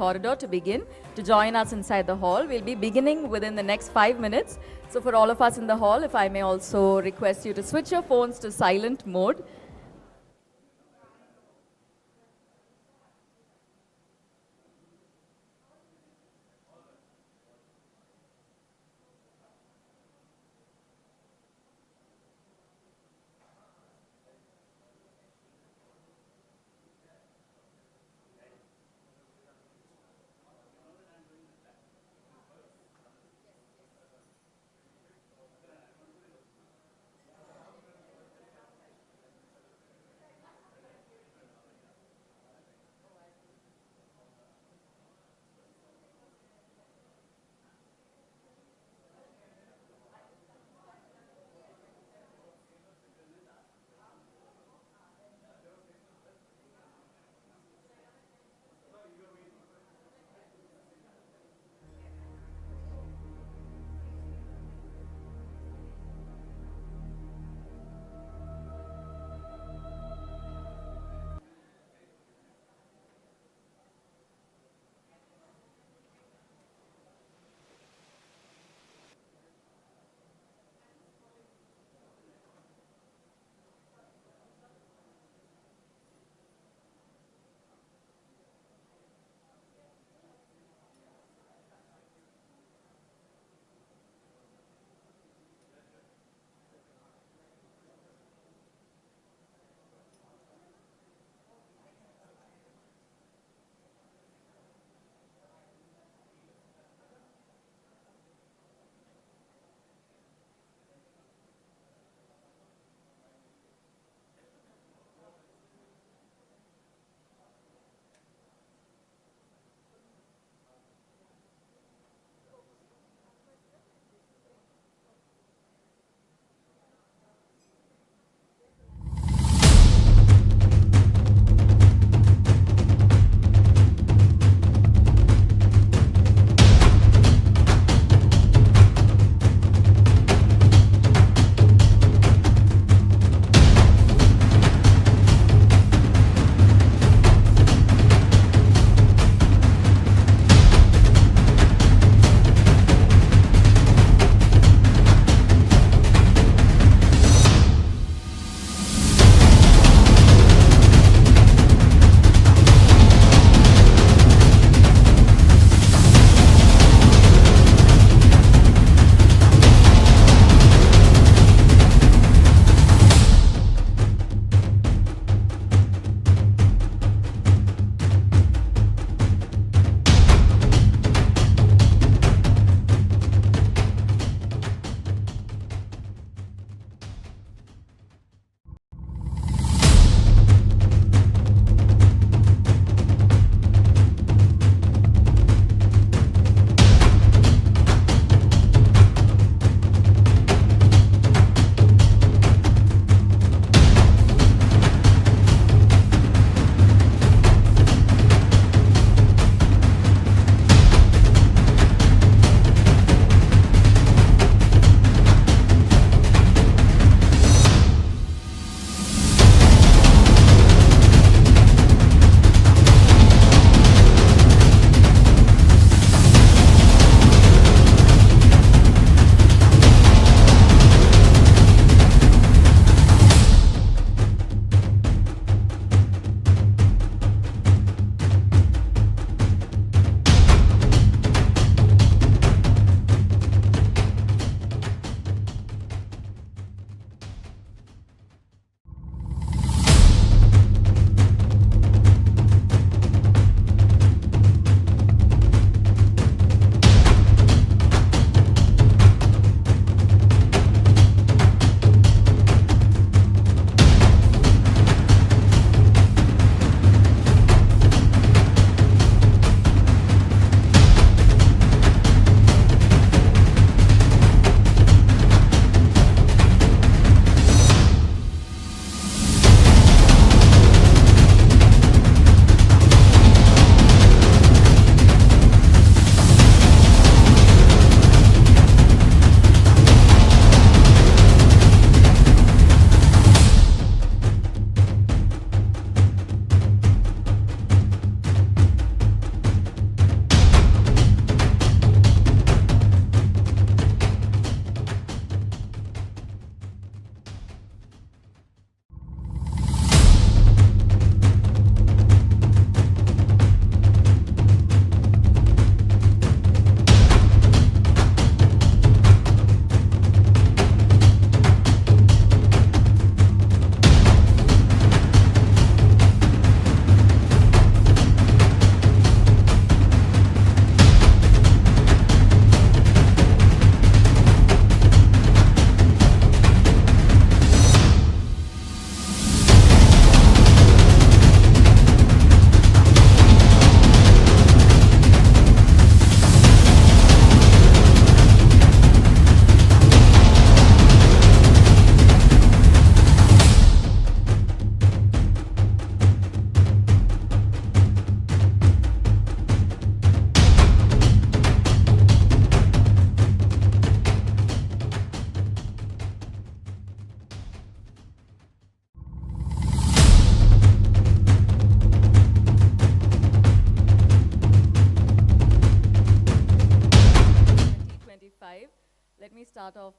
corridor to begin, to join us inside the hall. We'll be beginning within the next 5 minutes. So for all of us in the hall, if I may also request you to switch your phones to silent mode.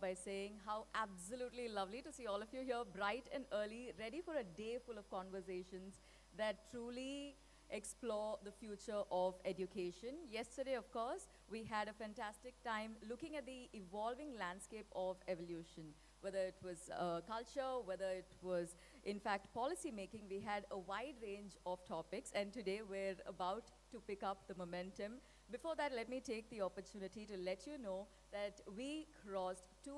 by saying how absolutely lovely to see all of you here bright and early, ready for a day full of conversations that truly explore the future of education. Yesterday, of course, we had a fantastic time looking at the evolving landscape of evolution. Whether it was culture, whether it was, in fact, policy making, we had a wide range of topics. And today we're about to pick up the momentum. Before that, let me take the opportunity to let you know that we crossed 2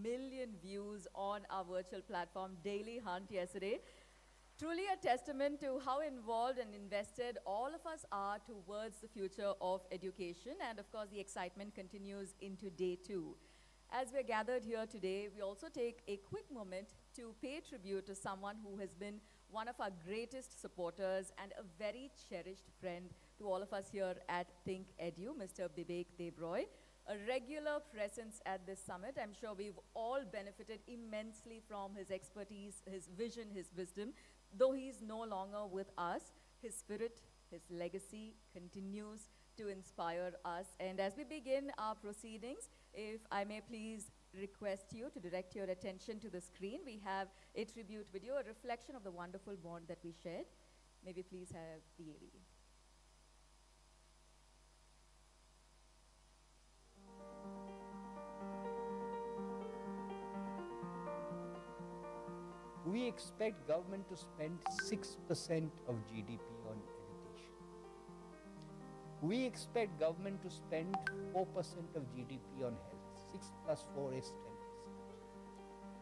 million views on our virtual platform Daily Hunt yesterday. Truly a testament to how involved and invested all of us are towards the future of education. And of course, the excitement continues into day 2. As we're gathered here today, we also take a quick moment to pay tribute to someone who has been one of our greatest supporters and a very cherished friend to all of us here at ThinkEdu, Mr. Bibek Debroy. A regular presence at this summit. I'm sure we've all benefited immensely from his expertise, his vision, his wisdom. Though he's no longer with us, his spirit, his legacy continues to inspire us. And as we begin our proceedings, if I may please request you to direct your attention to the screen, we have a tribute video, a reflection of the wonderful bond that we shared. May we please have the AV. We expect government to spend 6% of GDP on education. We expect government to spend 4% of GDP on health. 6 plus 4 is 10%.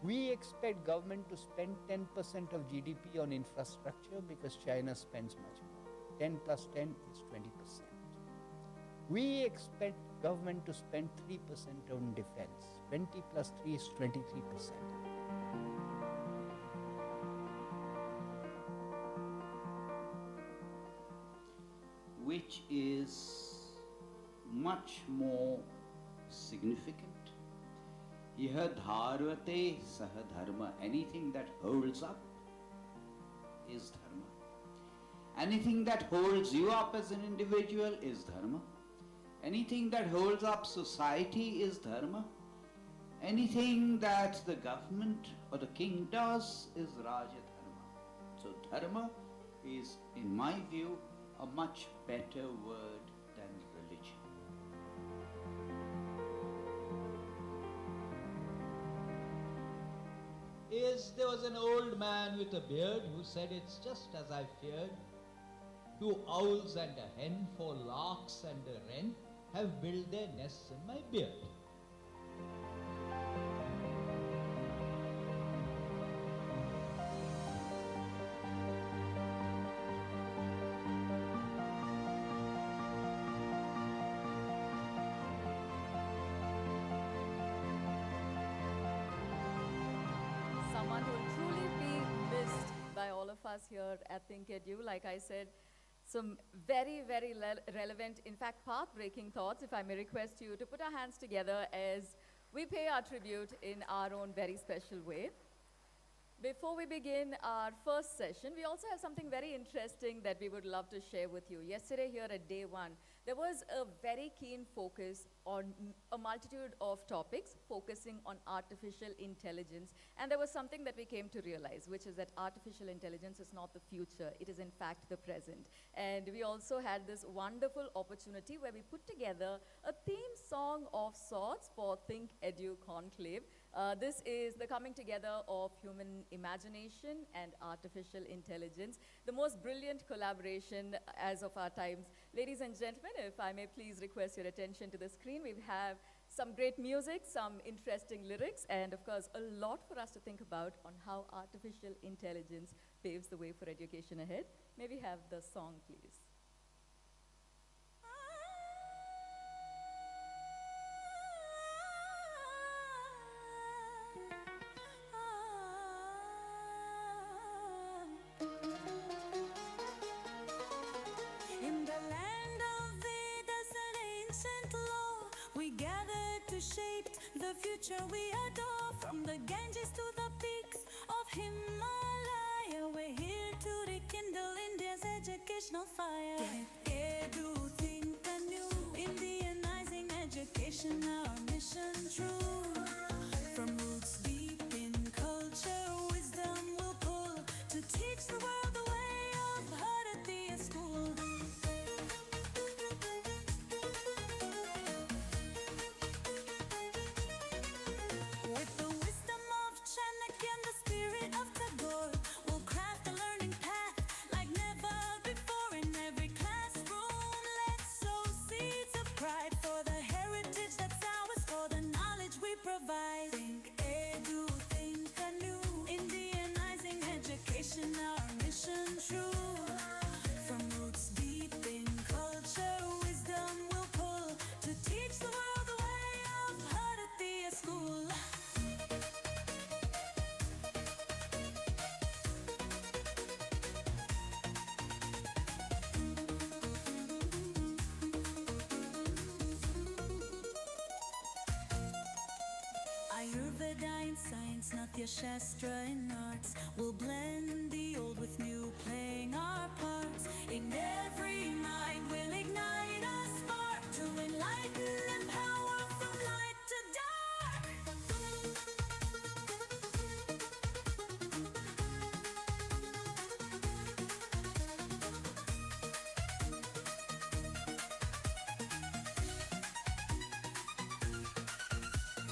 We expect government to spend 10% of GDP on infrastructure because China spends much more. 10 plus 10 is 20%. We expect government to spend 3% on defense. 20 plus 3 is 23%. Which is much more significant. Yah dharvate sah dharma. Anything that holds up is dharma. Anything that holds you up as an individual is dharma. Anything that holds up society is dharma. Anything that the government or the king does is raja dharma. So dharma is, in my view, a much better word than religion. There was an old man with a beard who said, "It's just as I feared. 2 owls and a hen, 4 larks and a wren have built their nests in my beard." Someone who will truly be missed by all of us here at ThinkEdu. Like I said, some very, very relevant, in fact, path-breaking thoughts, if I may request you to put our hands together as we pay our tribute in our own very special way. Before we begin our first session, we also have something very interesting that we would love to share with you. Yesterday here at day 1, there was a very keen focus on a multitude of topics focusing on artificial intelligence. And there was something that we came to realize, which is that artificial intelligence is not the future. It is in fact the present. And we also had this wonderful opportunity where we put together a theme song of sorts for ThinkEdu Conclave. This is the coming together of human imagination and artificial intelligence, the most brilliant collaboration as of our times. Ladies and gentlemen, if I may please request your attention to the screen, we have some great music, some interesting lyrics, and of course, a lot for us to think about on how artificial intelligence paves the way for education ahead. May we have the song, please? The future we adore, from the Ganges to the peaks of Himalaya, we're here to rekindle India's educational fire. ThinkEdu, think anew, Indianizing education, our mission true. Satya, Shastra, and arts. We'll blend the old with new, playing our parts. In every mind, we'll ignite a spark to enlighten and power from light to dark.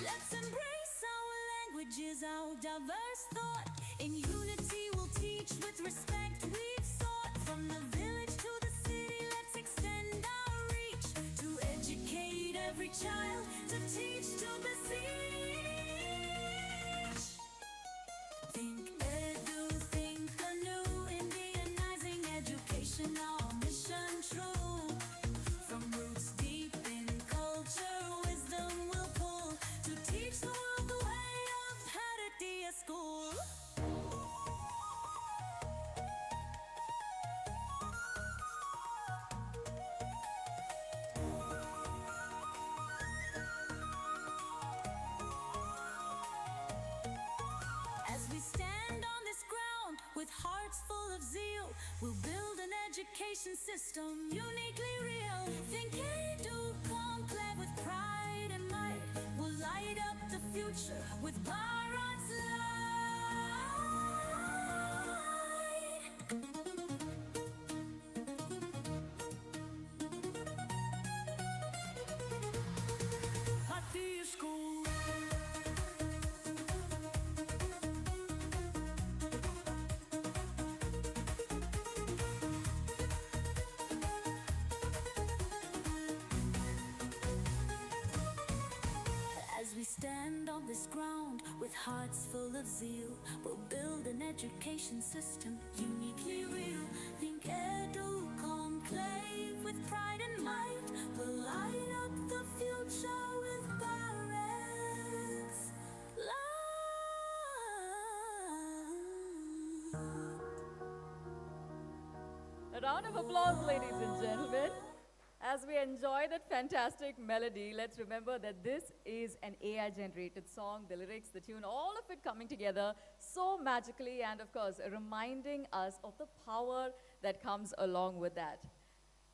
Let's embrace our languages, our diverse thought. In unity we'll teach with respect we've sought. From the village to the city, let's extend our reach. To educate every child, to teach, to beseech. Think edu, think anew, Indianizing education, our mission true. From roots deep in culture, wisdom will pull to teach the world the way of Bharatiya school. As we stand on this ground with hearts full of zeal, we'll build an education system uniquely real. ThinkEdu, conclave with pride and might. We'll light up the future with Bharat's light. Bharatiya school. As we stand on this ground with hearts full of zeal, we'll build an education system uniquely real. ThinkEdu, conclave with pride and might. We'll light up the future with Bharat's light. A round of applause, ladies and gentlemen. As we enjoy that fantastic melody, let's remember that this is an AI-generated song, the lyrics, the tune, all of it coming together so magically and, of course, reminding us of the power that comes along with that.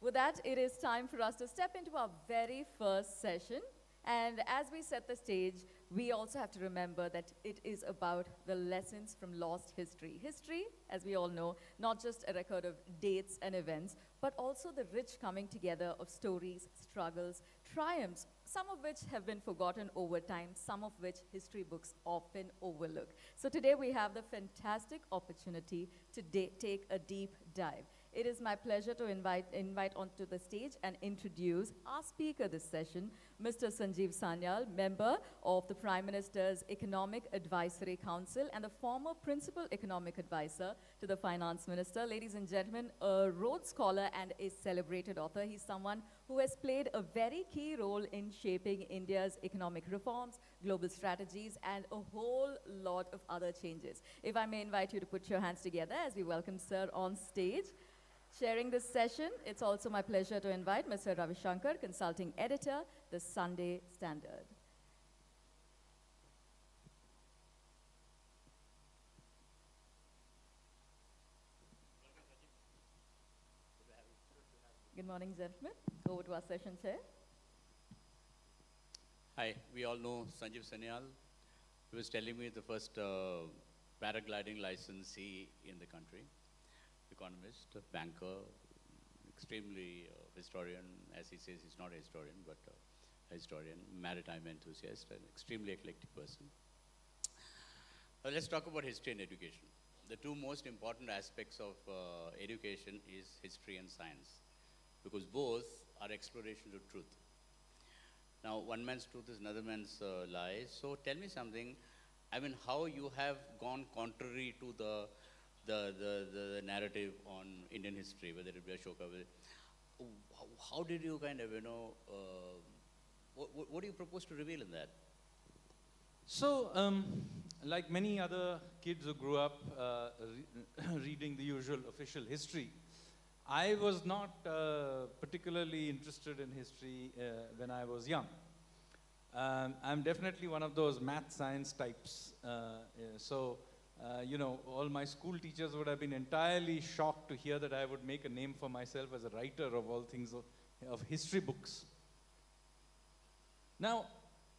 With that, it is time for us to step into our very first session. And as we set the stage, we also have to remember that it is about the lessons from lost history. History, as we all know, not just a record of dates and events, but also the rich coming together of stories, struggles, triumphs, some of which have been forgotten over time, some of which history books often overlook. So today we have the fantastic opportunity to take a deep dive. It is my pleasure to invite onto the stage and introduce our speaker this session, Mr. Sanjeev Sanyal, member of the Prime Minister's Economic Advisory Council and the former Principal Economic Advisor to the Finance Minister. Ladies and gentlemen, a Rhodes Scholar and a celebrated author. He's someone who has played a very key role in shaping India's economic reforms, global strategies, and a whole lot of other changes. If I may invite you to put your hands together as we welcome Sir on stage. Sharing this session, it's also my pleasure to invite Mr. Ravi Shankar, Consulting Editor, The Sunday Standard. Good morning, gentlemen. Over to our session chair. Hi, we all know Sanjeev Sanyal. He was telling me the first paragliding licensee in the country. Economist, banker, extremely historian. As he says, he's not a historian, but a historian, maritime enthusiast, an extremely eclectic person. Let's talk about history and education. The two most important aspects of education is history and science, because both are explorations of truth. Now, one man's truth is another man's lie. So tell me something, I mean, how you have gone contrary to the narrative on Indian history, whether it be Ashoka, how did you kind of, what do you propose to reveal in that? So, like many other kids who grew up reading the usual official history, I was not particularly interested in history when I was young. I'm definitely one of those math science types. All my school teachers would have been entirely shocked to hear that I would make a name for myself as a writer of all things of history books. Now,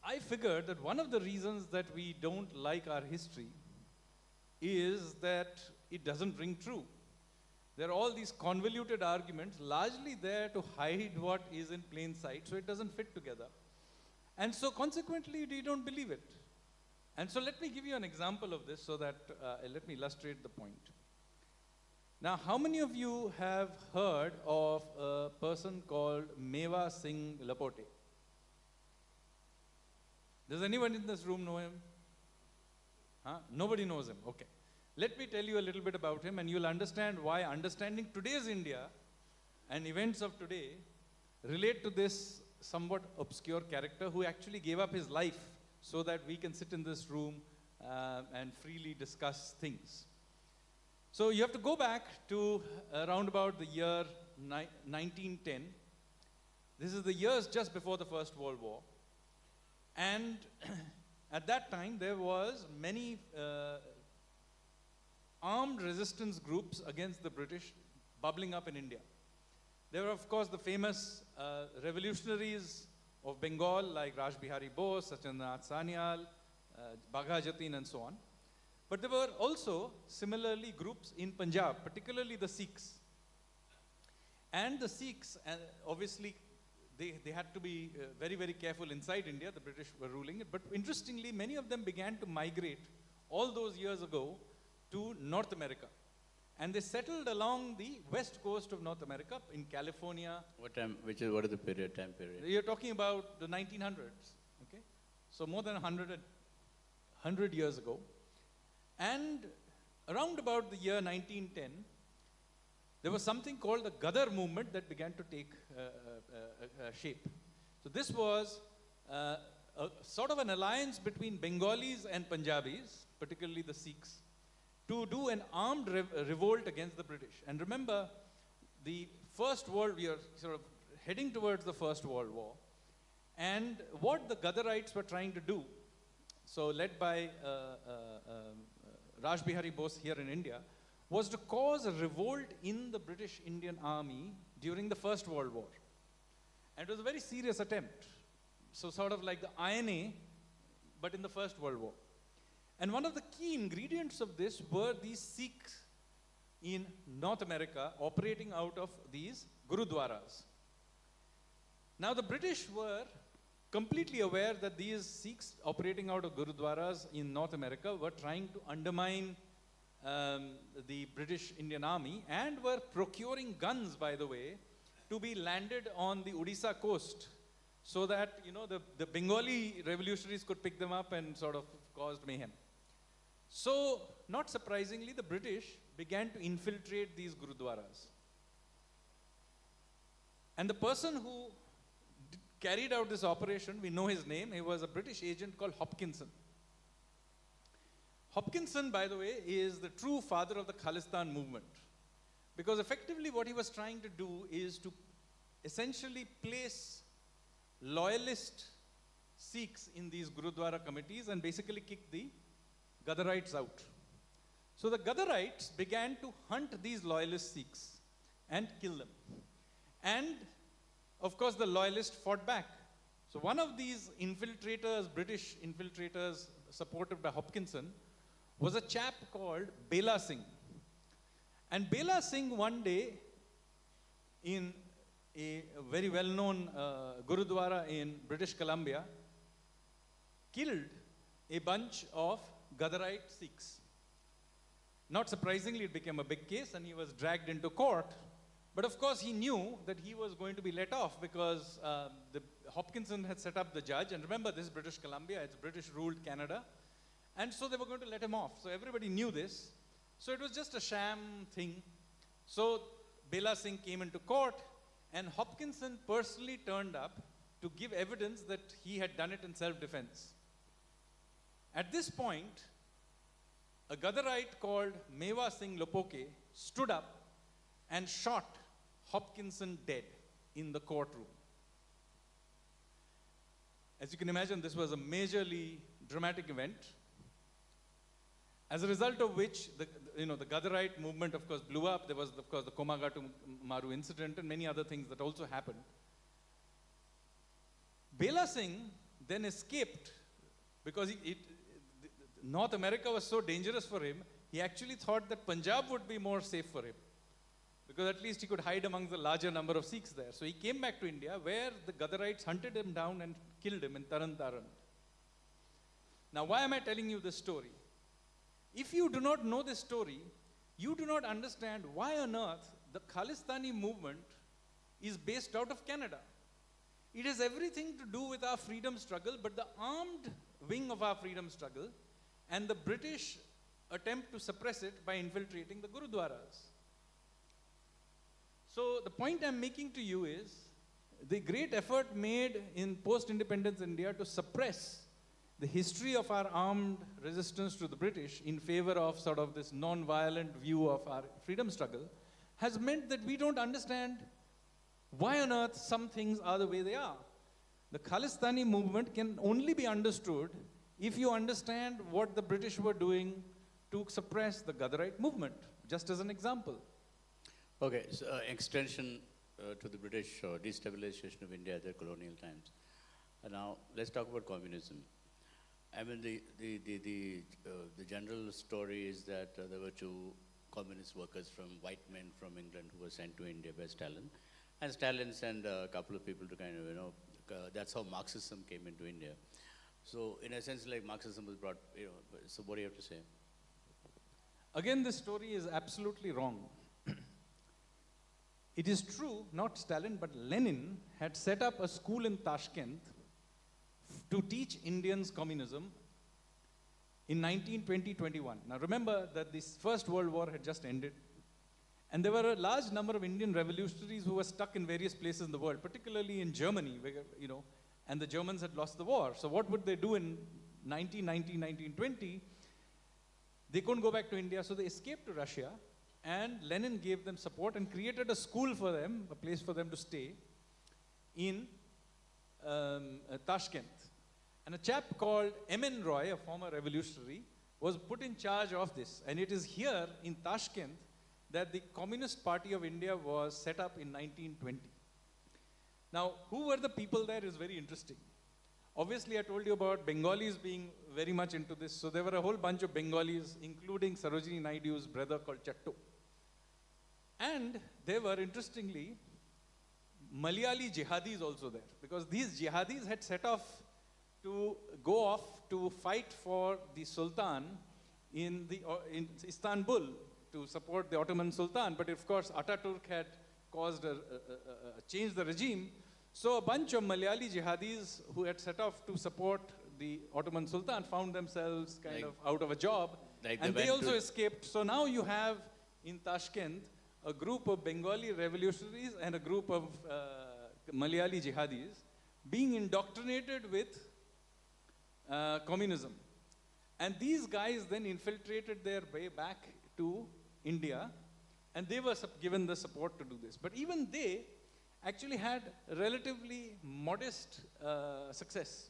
I figured that one of the reasons that we don't like our history is that it doesn't ring true. There are all these convoluted arguments, largely there to hide what is in plain sight, so it doesn't fit together. And so consequently, we don't believe it. And so let me give you an example of this so that, let me illustrate the point. Now, how many of you have heard of a person called Meva Singh Lapote? Does anyone in this room know him? Huh? Nobody knows him, okay. Let me tell you a little bit about him and you'll understand why understanding today's India and events of today relate to this somewhat obscure character who actually gave up his life so that we can sit in this room and freely discuss things. So you have to go back to around about the year 1910. This is the years just before the First World War. And at that time, there was many armed resistance groups against the British bubbling up in India. There were, of course, the famous revolutionaries of Bengal like Raj Bihari Bose, Sachindranath Sanyal, Bagha Jatin and so on. But there were also similarly groups in Punjab, particularly the Sikhs. And the Sikhs, obviously, they had to be very, very careful inside India. The British were ruling it. But interestingly, many of them began to migrate all those years ago to North America. And they settled along the west coast of North America in California. What is the time period? You're talking about the 1900s, okay? So more than 100 years ago. And around about the year 1910, there was something called the Gadar movement that began to take shape. So this was a sort of an alliance between Bengalis and Punjabis, particularly the Sikhs, to do an armed revolt against the British. And remember, we are sort of heading towards the First World War. And what the Gadarites were trying to do, so led by Raj Bihari Bose here in India, was to cause a revolt in the British Indian Army during the First World War. And it was a very serious attempt. So sort of like the INA, but in the First World War. And one of the key ingredients of this were these Sikhs in North America operating out of these Gurudwaras. Now the British were completely aware that these Sikhs operating out of Gurudwaras in North America were trying to undermine the British Indian Army and were procuring guns, by the way, to be landed on the Odisha coast so that, the Bengali revolutionaries could pick them up and sort of caused mayhem. So, not surprisingly, the British began to infiltrate these Gurudwaras. And the person who carried out this operation, we know his name, he was a British agent called Hopkinson. Hopkinson, by the way, is the true father of the Khalistan movement. Because effectively what he was trying to do is to essentially place loyalist Sikhs in these Gurudwara committees and basically kick the Gadarites out. So the Gadarites began to hunt these loyalist Sikhs and kill them. And of course the loyalists fought back. So one of these infiltrators, British infiltrators supported by Hopkinson, was a chap called Bela Singh. And Bela Singh one day in a very well-known Gurudwara in British Columbia killed a bunch of Gadarite Sikhs. Not surprisingly, it became a big case and he was dragged into court. But of course, he knew that he was going to be let off because Hopkinson had set up the judge. And remember, this is British Columbia, it's British-ruled Canada. And so they were going to let him off. So everybody knew this. So it was just a sham thing. So Bela Singh came into court and Hopkinson personally turned up to give evidence that he had done it in self-defense. At this point, a Gadarite called Meva Singh Lapote stood up and shot Hopkinson dead in the courtroom. As you can imagine, this was a majorly dramatic event, as a result of which the Gadarite movement, of course, blew up. There was, of course, the Komagatu Maru incident and many other things that also happened. Bela Singh then escaped because North America was so dangerous for him, he actually thought that Punjab would be more safe for him, because at least he could hide among the larger number of Sikhs there. So he came back to India, where the Gadarites hunted him down and killed him in Taran Taran. Now, why am I telling you this story? If you do not know this story, you do not understand why on earth the Khalistani movement is based out of Canada. It has everything to do with our freedom struggle, but the armed wing of our freedom struggle, and the British attempt to suppress it by infiltrating the Gurudwaras. So the point I'm making to you is the great effort made in post-independence India to suppress the history of our armed resistance to the British in favor of sort of this non-violent view of our freedom struggle has meant that we don't understand why on earth some things are the way they are. The Khalistani movement can only be understood if you understand what the British were doing to suppress the Gadarite movement, just as an example. Okay, so extension to the British destabilization of India at their colonial times. Now, let's talk about communism. I mean, the general story is that there were two communist workers from white men from England who were sent to India by Stalin. And Stalin sent a couple of people to kind of, that's how Marxism came into India. So, in a sense, like Marxism was brought, so what do you have to say? Again, this story is absolutely wrong. It is true, not Stalin, but Lenin had set up a school in Tashkent to teach Indians communism in 1920-21. Now remember that this First World War had just ended, and there were a large number of Indian revolutionaries who were stuck in various places in the world, particularly in Germany, where, and the Germans had lost the war. So what would they do in 1919, 1920? They couldn't go back to India, so they escaped to Russia, and Lenin gave them support and created a school for them, a place for them to stay in Tashkent. And a chap called M.N. Roy, a former revolutionary, was put in charge of this. And it is here in Tashkent that the Communist Party of India was set up in 1920. Now, who were the people there is very interesting. Obviously, I told you about Bengalis being very much into this. So there were a whole bunch of Bengalis, including Sarojini Naidu's brother called Chatto. And there were, interestingly, Malayali jihadis also there. Because these jihadis had set off to go off to fight for the Sultan in Istanbul to support the Ottoman Sultan. But of course, Ataturk had changed the regime. So a bunch of Malayali jihadis who had set off to support the Ottoman Sultan found themselves kind of out of a job. And they also escaped. So now you have in Tashkent a group of Bengali revolutionaries and a group of Malayali jihadis being indoctrinated with communism. And these guys then infiltrated their way back to India, and they were given the support to do this. But even they actually had relatively modest success.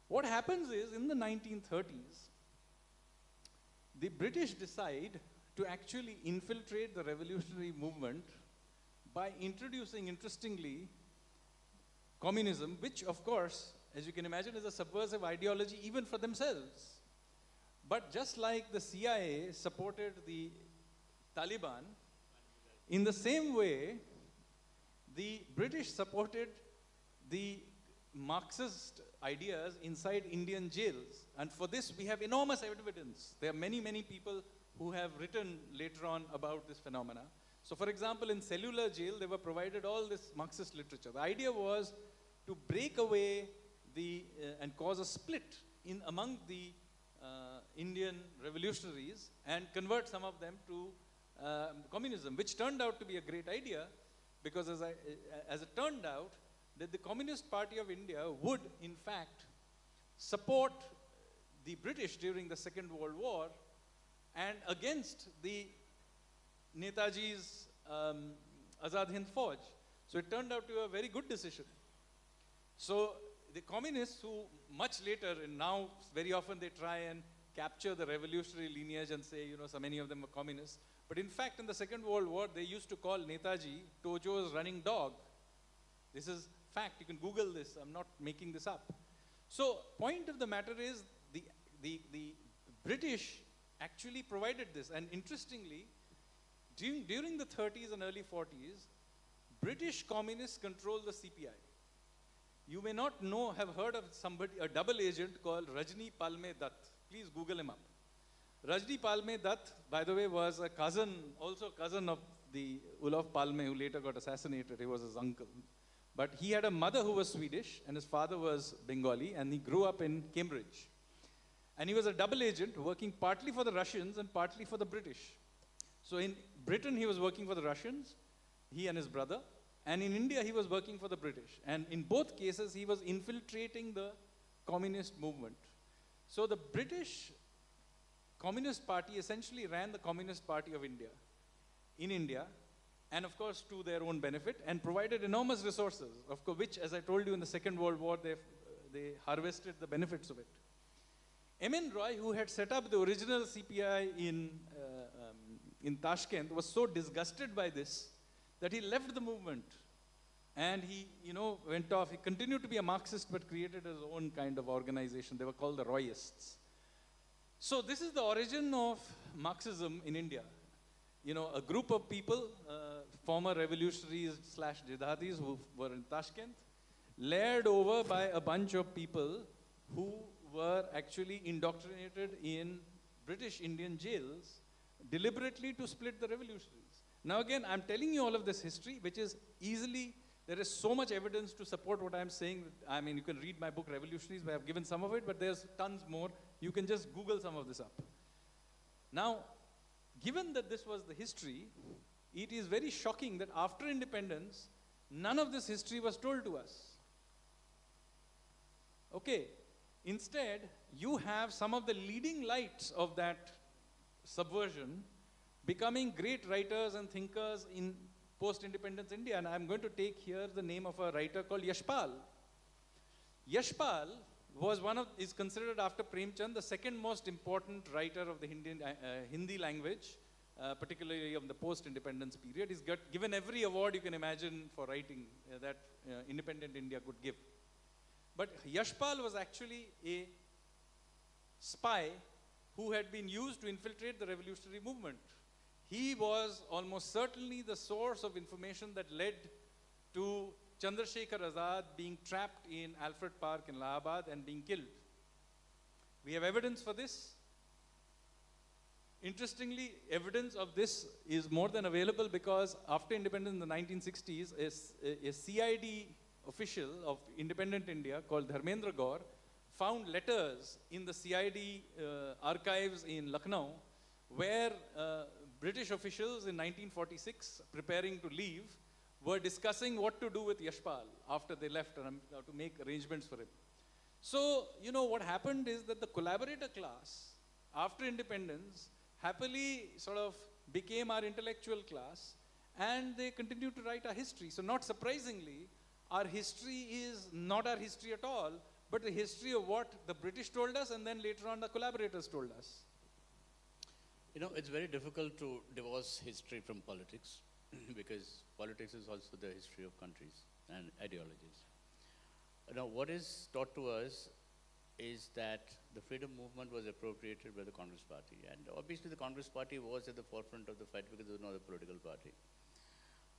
What happens is, in the 1930s, the British decide to actually infiltrate the revolutionary movement by introducing, interestingly, communism, which, of course, as you can imagine, is a subversive ideology even for themselves. But just like the CIA supported the Taliban, in the same way, the British supported the Marxist ideas inside Indian jails. And for this, we have enormous evidence. There are many, many people who have written later on about this phenomena. So, for example, in cellular jail, they were provided all this Marxist literature. The idea was to break away and cause a split among the Indian revolutionaries and convert some of them to communism, which turned out to be a great idea, because as it turned out, that the Communist Party of India would, in fact, support the British during the Second World War and against the Netaji's Azad Hind Fauj. So it turned out to be a very good decision. So the communists who much later, and now very often they try and capture the revolutionary lineage and say, so many of them were communists. But in fact, in the Second World War, they used to call Netaji Tojo's running dog. This is fact. You can Google this. I'm not making this up. So point of the matter is the British actually provided this. And interestingly, during the 30s and early 40s, British communists controlled the CPI. You may not have heard of a double agent called Rajni Palme Dutt. Please Google him up. Rajni Palme Dutt, by the way, was also a cousin of the Olof Palme, who later got assassinated. He was his uncle. But he had a mother who was Swedish, and his father was Bengali, and he grew up in Cambridge. And he was a double agent working partly for the Russians and partly for the British. So in Britain, he was working for the Russians, he and his brother. And in India, he was working for the British. And in both cases, he was infiltrating the communist movement. So the British Communist Party essentially ran the Communist Party of India, in India, and of course to their own benefit, and provided enormous resources, of course, which, as I told you, in the Second World War, they harvested the benefits of it. M.N. Roy, who had set up the original CPI in Tashkent, was so disgusted by this that he left the movement. And he, went off. He continued to be a Marxist, but created his own kind of organization. They were called the Royists. So this is the origin of Marxism in India. A group of people, former revolutionaries / jihadis who were in Tashkent, led over by a bunch of people who were actually indoctrinated in British Indian jails deliberately to split the revolutionaries. Now again, I'm telling you all of this history, which is there is so much evidence to support what I'm saying. I mean, you can read my book, Revolutionaries, where I've given some of it, but there's tons more. You can just Google some of this up. Now, given that this was the history, it is very shocking that after independence, none of this history was told to us. Okay, instead, you have some of the leading lights of that subversion becoming great writers and thinkers in post-independence India. And I'm going to take here the name of a writer called Yashpal. Yashpal is considered after Premchand the second most important writer of the Hindi language, particularly of the post-independence period. He's given every award you can imagine for writing that independent India could give. But Yashpal was actually a spy who had been used to infiltrate the revolutionary movement. He was almost certainly the source of information that led to Chandrasekhar Azad being trapped in Alfred Park in Allahabad and being killed. We have evidence for this. Interestingly, evidence of this is more than available because after independence in the 1960s, a CID official of independent India called Dharmendra Gaur found letters in the CID archives in Lucknow where British officials in 1946, preparing to leave, were discussing what to do with Yashpal after they left and to make arrangements for him. So, what happened is that the collaborator class, after independence, happily sort of became our intellectual class, and they continued to write our history. So not surprisingly, our history is not our history at all, but the history of what the British told us, and then later on the collaborators told us. It's very difficult to divorce history from politics because politics is also the history of countries and ideologies. Now, what is taught to us is that the freedom movement was appropriated by the Congress Party. And obviously, the Congress Party was at the forefront of the fight because there was no other political party.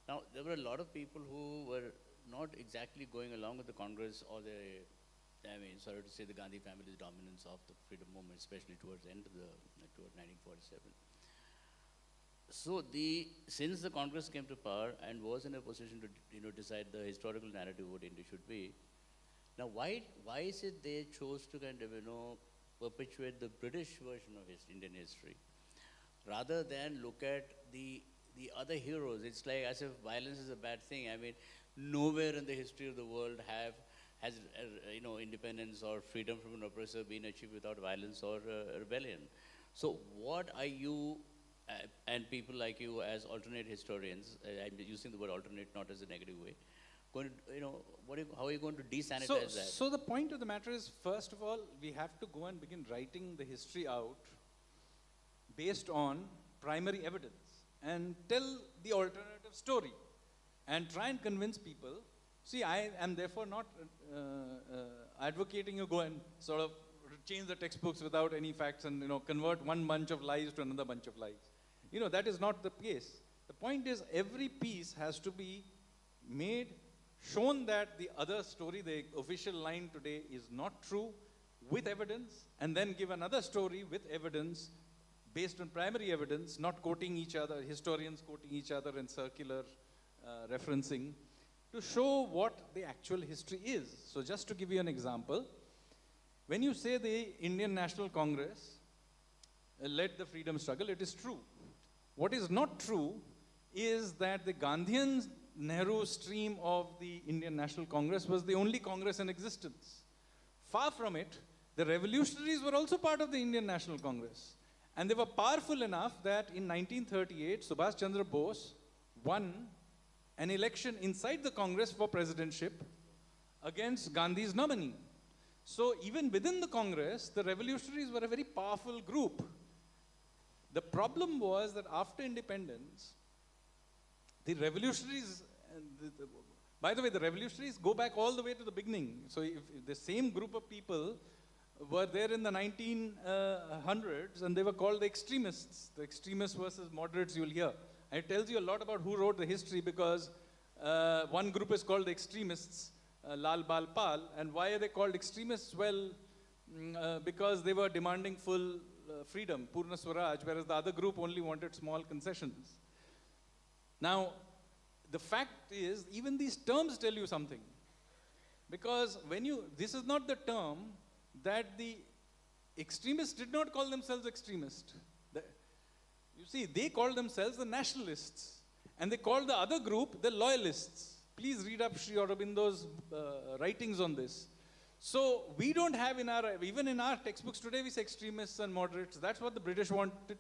Now, there were a lot of people who were not exactly going along with the Congress or sorry to say, the Gandhi family's dominance of the freedom movement, especially towards the end of toward 1947. So since the Congress came to power and was in a position to decide the historical narrative what India should be, now why is it they chose to kind of perpetuate the British version of Indian history rather than look at the other heroes? It's like as if violence is a bad thing. I mean, nowhere in the history of the world has independence or freedom from an oppressor been achieved without violence or rebellion. So what are you and people like you as alternate historians, I'm using the word alternate not as a negative way, going to, how are you going to desanitize So, that? so the point of the matter is, first of all, we have to go and begin writing the history out based on primary evidence and tell the alternative story and try and convince people. See, I am therefore not advocating you go and sort of change the textbooks without any facts and convert one bunch of lies to another bunch of lies. That is not the case. The point is every piece has to be made, shown that the other story, the official line today, is not true with evidence, and then give another story with evidence based on primary evidence, not quoting each other, historians quoting each other in circular referencing, to show what the actual history is. So just to give you an example, when you say the Indian National Congress led the freedom struggle, it is true. What is not true is that the Gandhian Nehru stream of the Indian National Congress was the only Congress in existence. Far from it, the revolutionaries were also part of the Indian National Congress. And they were powerful enough that in 1938, Subhash Chandra Bose won an election inside the Congress for presidentship against Gandhi's nominee. So even within the Congress, the revolutionaries were a very powerful group. The problem was that after independence, the revolutionaries, by the way, the revolutionaries go back all the way to the beginning. So if the same group of people were there in the 1900s, and they were called the extremists. The extremists versus moderates, you'll hear. And it tells you a lot about who wrote the history, because one group is called the extremists, Lal Bal Pal. And why are they called extremists? Well, because they were demanding full freedom, Purna Swaraj, whereas the other group only wanted small concessions. Now, the fact is, even these terms tell you something. Because this is not the term that the extremists did not call themselves extremists. You see, they called themselves the nationalists. And they called the other group the loyalists. Please read up Sri Aurobindo's writings on this. So we don't have even in our textbooks today, we say extremists and moderates. That's what the British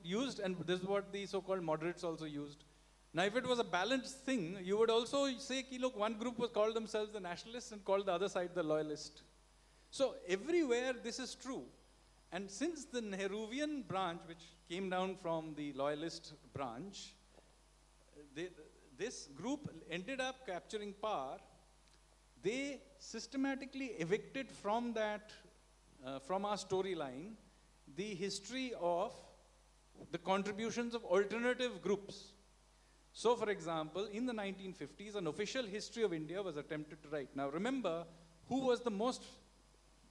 used, and this is what the so-called moderates also used. Now, if it was a balanced thing, you would also say, look, one group was called themselves the nationalists and called the other side the loyalist. So everywhere this is true. And since the Nehruvian branch, which came down from the loyalist branch, this group ended up capturing power. They systematically evicted from from our storyline, the history of the contributions of alternative groups. So, for example, in the 1950s, an official history of India was attempted to write. Now, remember, who was the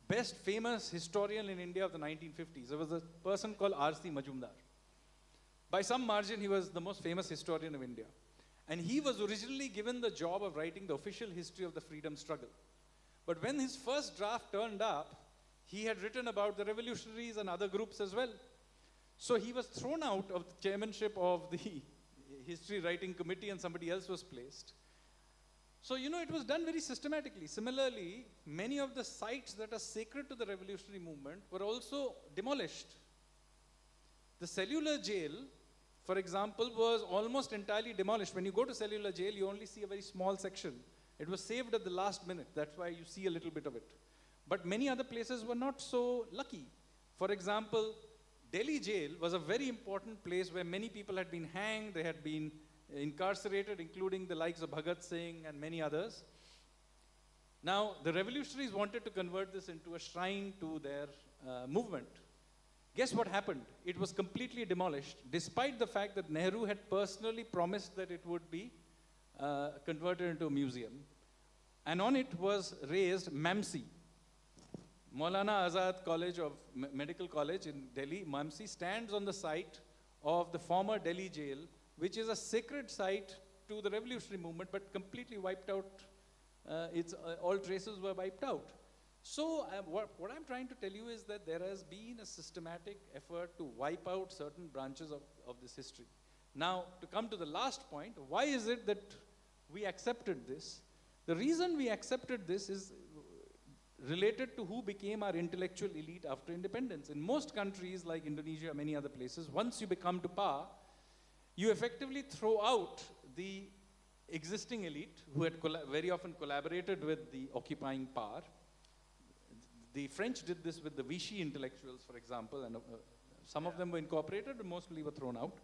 best famous historian in India of the 1950s? There was a person called R.C. Majumdar. By some margin, he was the most famous historian of India. And he was originally given the job of writing the official history of the freedom struggle. But when his first draft turned up, he had written about the revolutionaries and other groups as well. So he was thrown out of the chairmanship of the history writing committee, and somebody else was placed. So, it was done very systematically. Similarly, many of the sites that are sacred to the revolutionary movement were also demolished. The cellular jail, for example, was almost entirely demolished. When you go to cellular jail, you only see a very small section. It was saved at the last minute. That's why you see a little bit of it. But many other places were not so lucky. For example, Delhi jail was a very important place where many people had been hanged, they had been incarcerated, including the likes of Bhagat Singh and many others. Now, the revolutionaries wanted to convert this into a shrine to their movement. Guess what happened? It was completely demolished, despite the fact that Nehru had personally promised that it would be converted into a museum. And on it was raised MAMSI. Maulana Azad College of Medical College in Delhi, MAMSI, stands on the site of the former Delhi jail, which is a sacred site to the revolutionary movement, but completely wiped out. All traces were wiped out. So what I'm trying to tell you is that there has been a systematic effort to wipe out certain branches of this history. Now, to come to the last point, why is it that we accepted this? The reason we accepted this is related to who became our intellectual elite after independence. In most countries like Indonesia, many other places, once you become to power, you effectively throw out the existing elite who had very often collaborated with the occupying power. The French did this with the Vichy intellectuals, for example, and some of them were incorporated, but mostly were thrown out.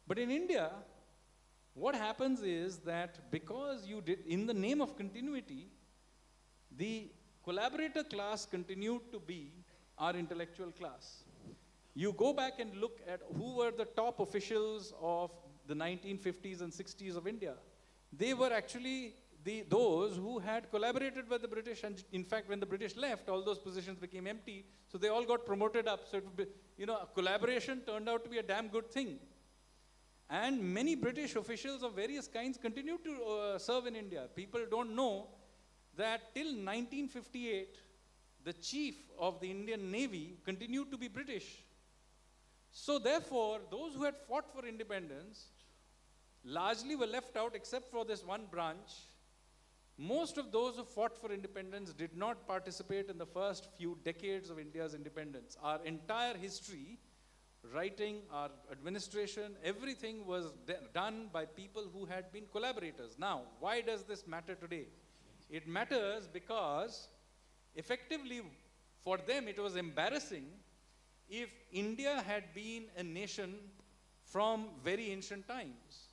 But in India, what happens is that because you did, in the name of continuity, the collaborator class continued to be our intellectual class. You go back and look at who were the top officials of the 1950s and 60s of India. They were actually those who had collaborated with the British, and in fact, when the British left, all those positions became empty, so they all got promoted up. So, collaboration turned out to be a damn good thing. And many British officials of various kinds continued to serve in India. People don't know that till 1958, the chief of the Indian Navy continued to be British. So therefore, those who had fought for independence largely were left out except for this one branch. Most of those who fought for independence did not participate in the first few decades of India's independence. Our entire history, writing, our administration, everything was done by people who had been collaborators. Now, why does this matter today? It matters because effectively for them it was embarrassing if India had been a nation from very ancient times.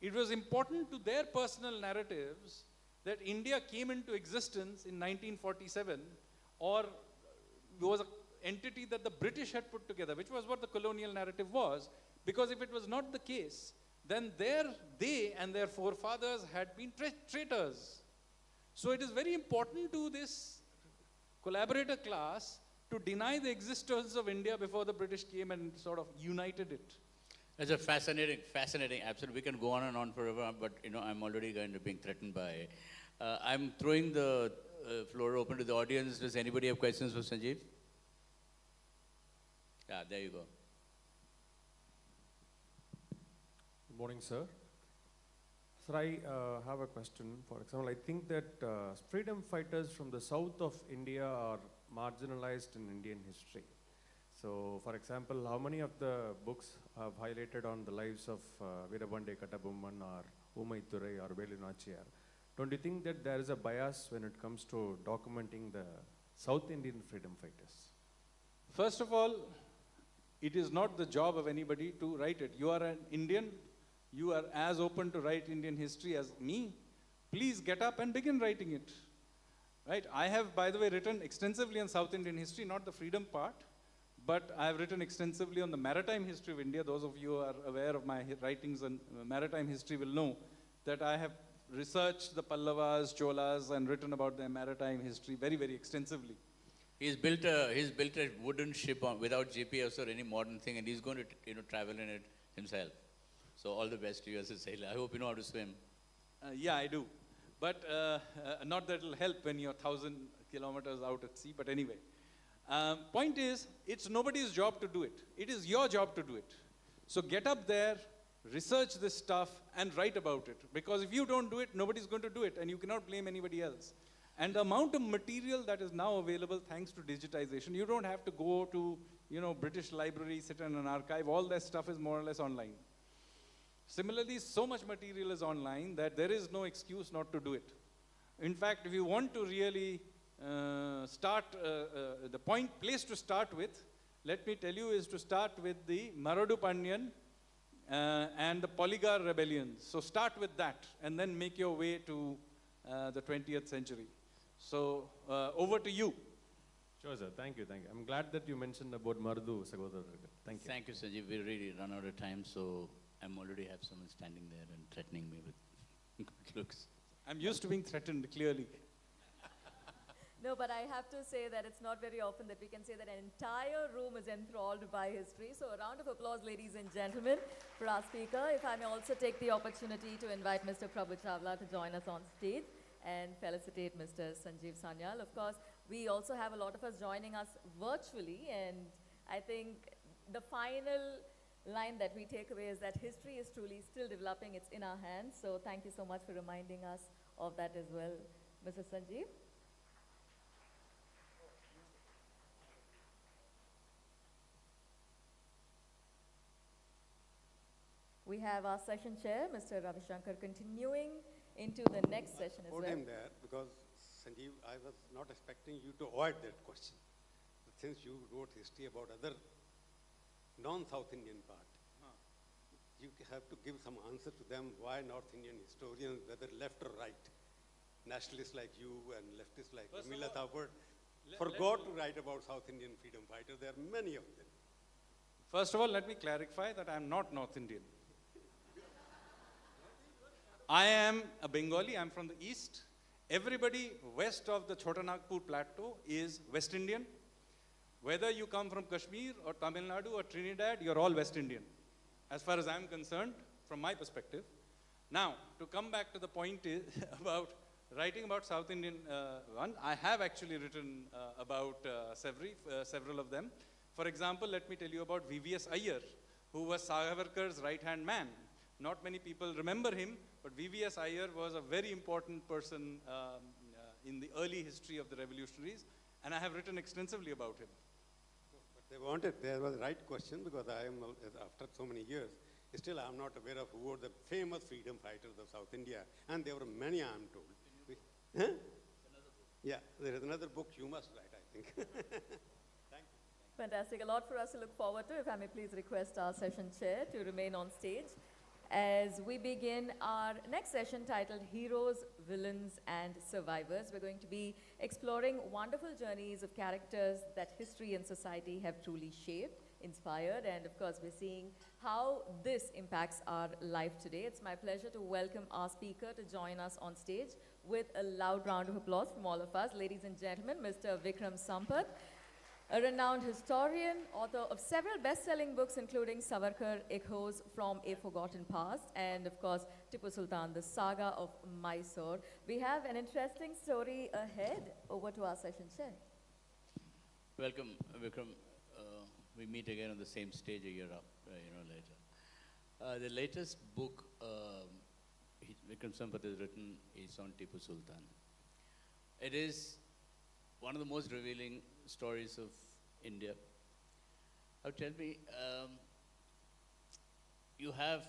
It was important to their personal narratives that India came into existence in 1947 or was an entity that the British had put together, which was what the colonial narrative was, because if it was not the case, then they and their forefathers had been traitors. So it is very important to this collaborator class to deny the existence of India before the British came and sort of united it. That's a fascinating, absolutely. We can go on and on forever, but I'm already kind of being threatened by. I'm throwing the floor open to the audience. Does anybody have questions for Sanjeev? Yeah, there you go. Good morning, sir. Sir, I have a question. For example, I think that freedom fighters from the south of India are marginalized in Indian history. So, for example, how many of the books have highlighted on the lives of Veerabandi Kattabomman or Umai Thurai or Velu Nachiyar? Don't you think that there is a bias when it comes to documenting the South Indian freedom fighters? First of all, it is not the job of anybody to write it. You are an Indian. You are as open to write Indian history as me. Please get up and begin writing it. Right? I have, by the way, written extensively on South Indian history, not the freedom part, but I have written extensively on the maritime history of India. Those of you who are aware of my writings on maritime history will know that I have researched the Pallavas, Cholas, and written about their maritime history very, very extensively. He's built a wooden ship without GPS or any modern thing, and he's going to travel in it himself. So all the best to you as a sailor. I hope you know how to swim. Yeah, I do. But not that it'll help when you're 1,000 kilometers out at sea, but anyway. Point is, it's nobody's job to do it. It is your job to do it. So get up there, research this stuff, and write about it. Because if you don't do it, nobody's going to do it, and you cannot blame anybody else. And the amount of material that is now available thanks to digitization, you don't have to go to, British Library, sit in an archive. All that stuff is more or less online. Similarly, so much material is online that there is no excuse not to do it. In fact, if you want to really start, the place to start with, let me tell you, is to start with the Maradu Pandian and the Polygar rebellions. So start with that and then make your way to the 20th century. So over to you. Sure, sir. Thank you. I'm glad that you mentioned about Mardu Sagodhar. Thank you. Thank you, Sanjeev. We really run out of time, so I'm already have someone standing there and threatening me with good looks. I'm used to being threatened, clearly. No, but I have to say that it's not very often that we can say that an entire room is enthralled by history. So a round of applause, ladies and gentlemen, for our speaker. If I may also take the opportunity to invite Mr. Prabhu Chawla to join us on stage and felicitate Mr. Sanjeev Sanyal. Of course, we also have a lot of us joining us virtually, and I think the final line that we take away is that history is truly still developing. It's in our hands. So thank you so much for reminding us of that as well, Mr. Sanjeev. We have our session chair, Mr. Ravi Shankar, continuing into the next session as Put well. him there because Sanjeev, I was not expecting you to avoid that question. But since you wrote history about other non-South Indian part, you have to give some answer to them why North Indian historians, whether left or right, nationalists like you and leftists like Camilla Thapar, forgot to write about South Indian freedom fighters. There are many of them. First of all, let me clarify that I am not North Indian. I am a Bengali, I'm from the east. Everybody west of the Chota Nagpur plateau is West Indian. Whether you come from Kashmir or Tamil Nadu or Trinidad, you're all West Indian, as far as I'm concerned, from my perspective. Now, to come back to the point is about writing about South Indian one, I have actually written about several of them. For example, let me tell you about VVS Iyer, who was Savarkar's right-hand man. Not many people remember him, but VVS Iyer was a very important person in the early history of the revolutionaries, and I have written extensively about him. But there was the right question because I am, after so many years, still I am not aware of who were the famous freedom fighters of South India, and there were many, I am told. Huh? Yeah, there is another book you must write, I think. Thank you. Fantastic. A lot for us to look forward to. If I may please request our session chair to remain on stage as we begin our next session titled Heroes, Villains and Survivors. We're going to be exploring wonderful journeys of characters that history and society have truly shaped, inspired, and of course we're seeing how this impacts our life today. It's my pleasure to welcome our speaker to join us on stage with a loud round of applause from all of us. Ladies and gentlemen, Mr. Vikram Sampath, a renowned historian, author of several best-selling books including Savarkar, Echoes from a Forgotten Past, and of course Tipu Sultan, the Saga of Mysore. We have an interesting story ahead. Over to our session chair. Welcome, Vikram. We meet again on the same stage a year later. The latest book Vikram Sampath has written is on Tipu Sultan. It is one of the most revealing stories of India. Now tell me, you have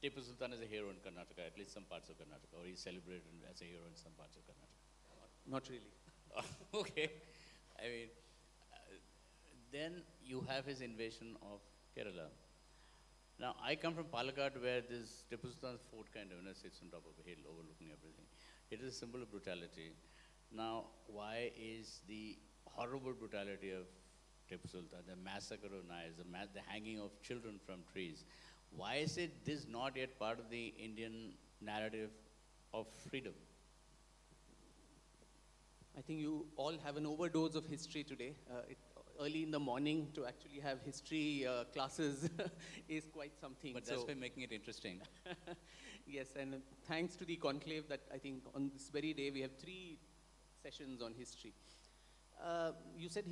Tipu Sultan as a hero in Karnataka, at least some parts of Karnataka, or he's celebrated as a hero in some parts of Karnataka. Not really. Okay. I mean, then you have his invasion of Kerala. Now, I come from Palakkad, where this Tipu Sultan's fort kind of sits on top of a hill overlooking everything. It is a symbol of brutality. Now, why is the horrible brutality of Tipu Sultan, the massacre of Nayars, the hanging of children from trees, why is it this not yet part of the Indian narrative of freedom? I think you all have an overdose of history today. Early in the morning to actually have history classes is quite something. But that's by making it interesting. Yes, and thanks to the conclave that I think on this very day we have 3 sessions on history. You said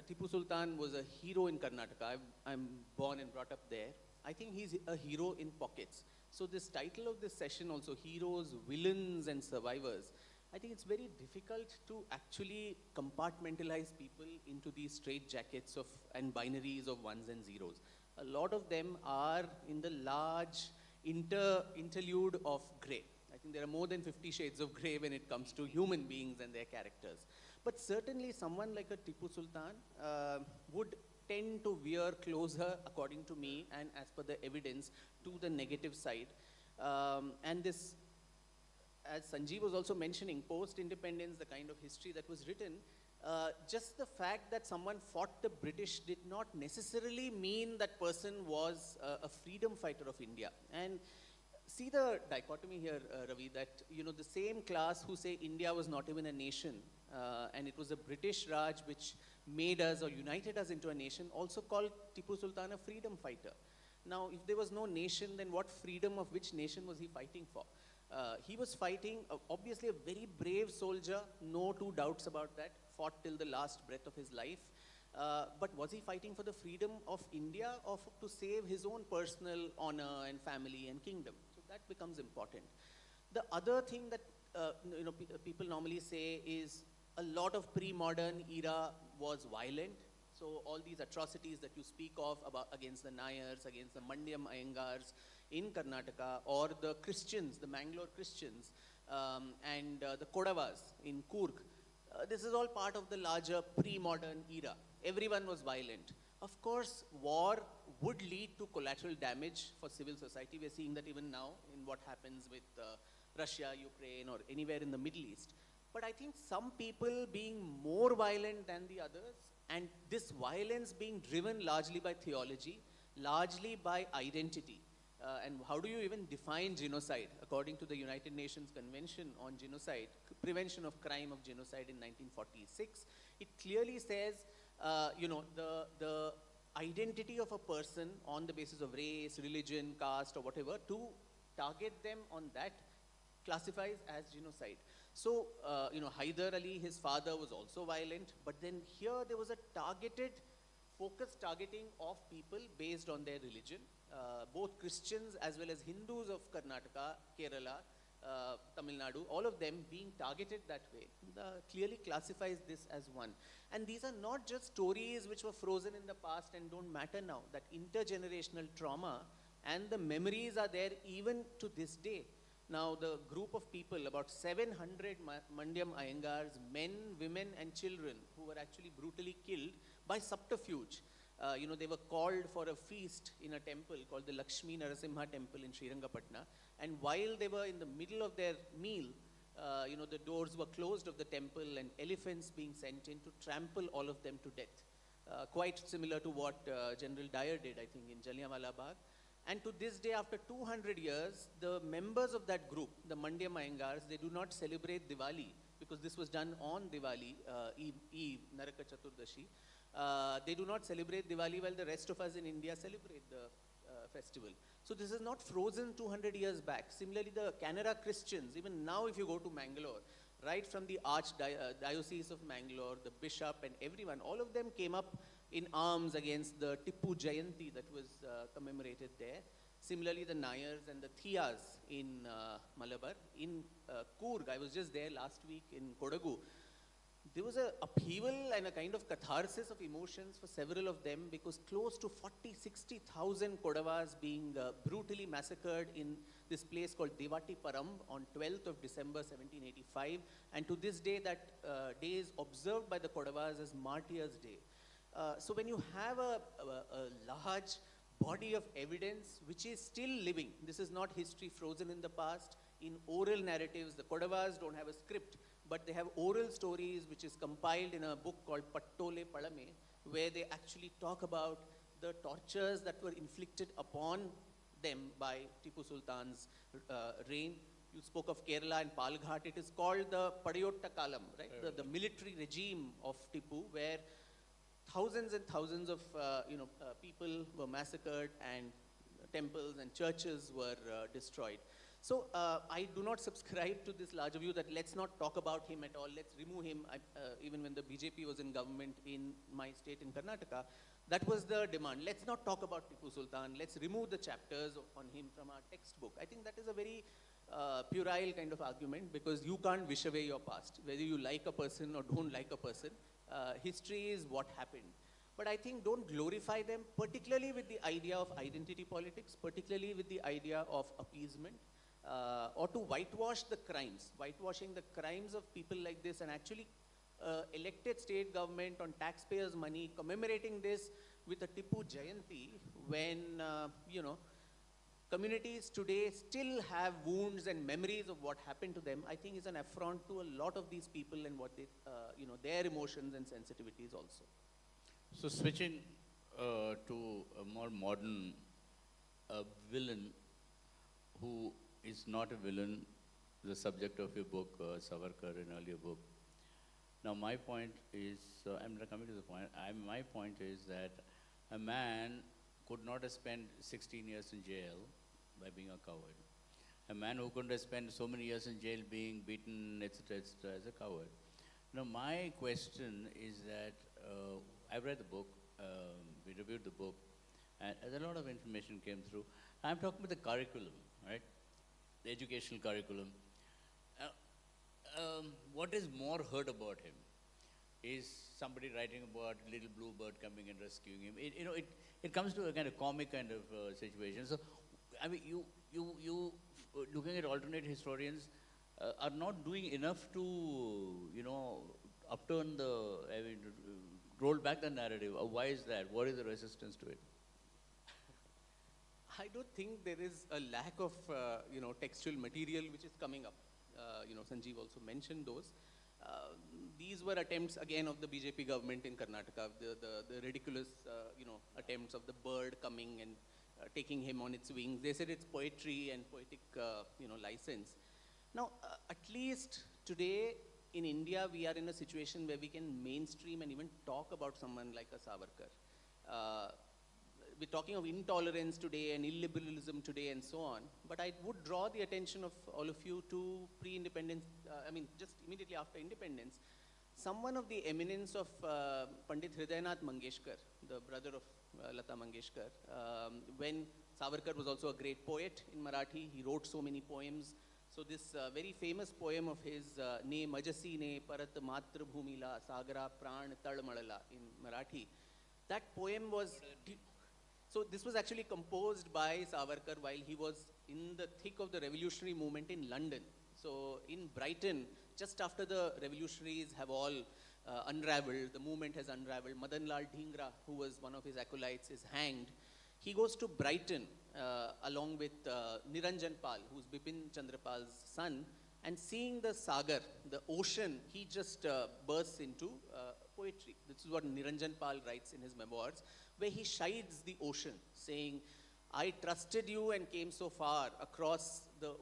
Tipu Sultan was a hero in Karnataka. I'm born and brought up there. I think he's a hero in pockets. So this title of this session also, Heroes, Villains and Survivors, I think it's very difficult to actually compartmentalize people into these straitjackets of and binaries of ones and zeros. A lot of them are in the large interlude of grey. I think there are more than 50 shades of grey when it comes to human beings and their characters. But certainly someone like a Tipu Sultan would tend to veer closer, according to me, and as per the evidence, to the negative side. And this, as Sanjeev was also mentioning, post-independence, the kind of history that was written, just the fact that someone fought the British did not necessarily mean that person was a freedom fighter of India. And see the dichotomy here, Ravi, that the same class who say India was not even a nation, and it was a British Raj which made us or united us into a nation, also called Tipu Sultan a freedom fighter. Now, if there was no nation, then what freedom of which nation was he fighting for? He was fighting, obviously a very brave soldier, no 2 doubts about that, fought till the last breath of his life. But was he fighting for the freedom of India or to save his own personal honor and family and kingdom? So that becomes important. The other thing that people normally say is a lot of pre-modern era was violent. So So all these atrocities that you speak of about against the Nayars, against the Mandyam Iyengars in Karnataka, or the Christians, the Mangalore Christians, and the Kodavas in Coorg, this is all part of the larger pre-modern era. Everyone was violent. Of course, war would lead to collateral damage for civil society. We are seeing that even now in what happens with Russia, Ukraine, or anywhere in the Middle East. But I think some people being more violent than the others, and this violence being driven largely by theology, largely by identity. And how do you even define genocide? According to the United Nations Convention on Genocide, Prevention of Crime of Genocide in 1946, it clearly says, the identity of a person on the basis of race, religion, caste, or whatever, to target them on that classifies as genocide. So, Hyder Ali, his father, was also violent, but then here there was a targeted, focused targeting of people based on their religion. Both Christians as well as Hindus of Karnataka, Kerala, Tamil Nadu, all of them being targeted that way, clearly classifies this as one. And these are not just stories which were frozen in the past and don't matter now. That intergenerational trauma and the memories are there even to this day. Now, the group of people, about 700 Mandyam Iyengars, men, women, and children, who were actually brutally killed by subterfuge. They were called for a feast in a temple called the Lakshmi Narasimha temple in Srirangapatna. And while they were in the middle of their meal, the doors were closed of the temple and elephants being sent in to trample all of them to death. Quite similar to what General Dyer did, I think, in Jallianwala Bagh. And to this day, after 200 years, the members of that group, the Mandyam Iyengars, they do not celebrate Diwali, because this was done on Diwali, Eve, Naraka Chaturdashi. They do not celebrate Diwali while the rest of us in India celebrate the festival. So this is not frozen 200 years back. Similarly, the Canara Christians, even now if you go to Mangalore, right from the Archdiocese of Mangalore, the bishop and everyone, all of them came up in arms against the Tippu Jayanti that was commemorated there. Similarly, the Nayars and the Thiyas in Malabar. In Coorg, I was just there last week in Kodagu. There was an upheaval and a kind of catharsis of emotions for several of them, because close to 40,000-60,000 Kodavas being brutally massacred in this place called Devati Param on 12th of December 1785. And to this day, that day is observed by the Kodavas as Martyrs' Day. So when you have a large body of evidence which is still living, this is not history frozen in the past, in oral narratives, the Kodavas don't have a script, but they have oral stories which is compiled in a book called Pattole Palame, where they actually talk about the tortures that were inflicted upon them by Tipu Sultan's reign. You spoke of Kerala and Palghat. It is called the Padayotta Kalam, right? The military regime of Tipu, where thousands and thousands of people were massacred and temples and churches were destroyed. So I do not subscribe to this larger view that let's not talk about him at all, let's remove him. Even when the BJP was in government in my state in Karnataka, that was the demand. Let's not talk about Tipu Sultan, let's remove the chapters on him from our textbook. I think that is a very puerile kind of argument, because you can't wish away your past. Whether you like a person or don't like a person, history is what happened. But I think don't glorify them, particularly with the idea of identity politics, particularly with the idea of appeasement, or to whitewash the crimes, whitewashing the crimes of people like this, and actually elected state government on taxpayers' money commemorating this with a Tippu Jayanti, when, communities today still have wounds and memories of what happened to them, I think is an affront to a lot of these people and what they, their emotions and sensitivities also. So switching to a more modern villain who is not a villain, the subject of your book, Savarkar, an earlier book. Now my point is, I'm coming to the point, my point is that a man could not have spent 16 years in jail by being a coward. A man who couldn't have spent so many years in jail being beaten, etc., as a coward. Now my question is that, I've read the book, we reviewed the book, and a lot of information came through. I'm talking about the curriculum, right? The educational curriculum. What is more heard about him? is somebody writing about little blue bird coming and rescuing him. It comes to a kind of comic kind of situation. So, I mean, looking at alternate historians are not doing enough to, upturn roll back the narrative. Why is that? What is the resistance to it? I don't think there is a lack of, textual material which is coming up. Sanjeev also mentioned those. These were attempts again of the BJP government in Karnataka, the ridiculous, attempts of the bird coming and taking him on its wings. They said it's poetry and poetic, license. Now, at least today in India, we are in a situation where we can mainstream and even talk about someone like a Savarkar. We're talking of intolerance today and illiberalism today and so on, but I would draw the attention of all of you to pre-independence, just immediately after independence, someone of the eminence of Pandit Hridaynath Mangeshkar, the brother of Lata Mangeshkar. When Savarkar was also a great poet in Marathi, he wrote so many poems. So this very famous poem of his, Ne Majasi Ne Parat Matra Bhumila Sagara Pran Tal Malala in Marathi, that poem was... So this was actually composed by Savarkar while he was in the thick of the revolutionary movement in London. So in Brighton, just after the revolutionaries have all unraveled, the movement has unraveled, Madan Lal Dhingra, who was one of his acolytes, is hanged. He goes to Brighton along with Niranjan Pal, who's Bipin Chandrapal's son, and seeing the Sagar, the ocean, he just bursts into poetry. This is what Niranjan Pal writes in his memoirs, where he chides the ocean, saying, I trusted you and came so far across the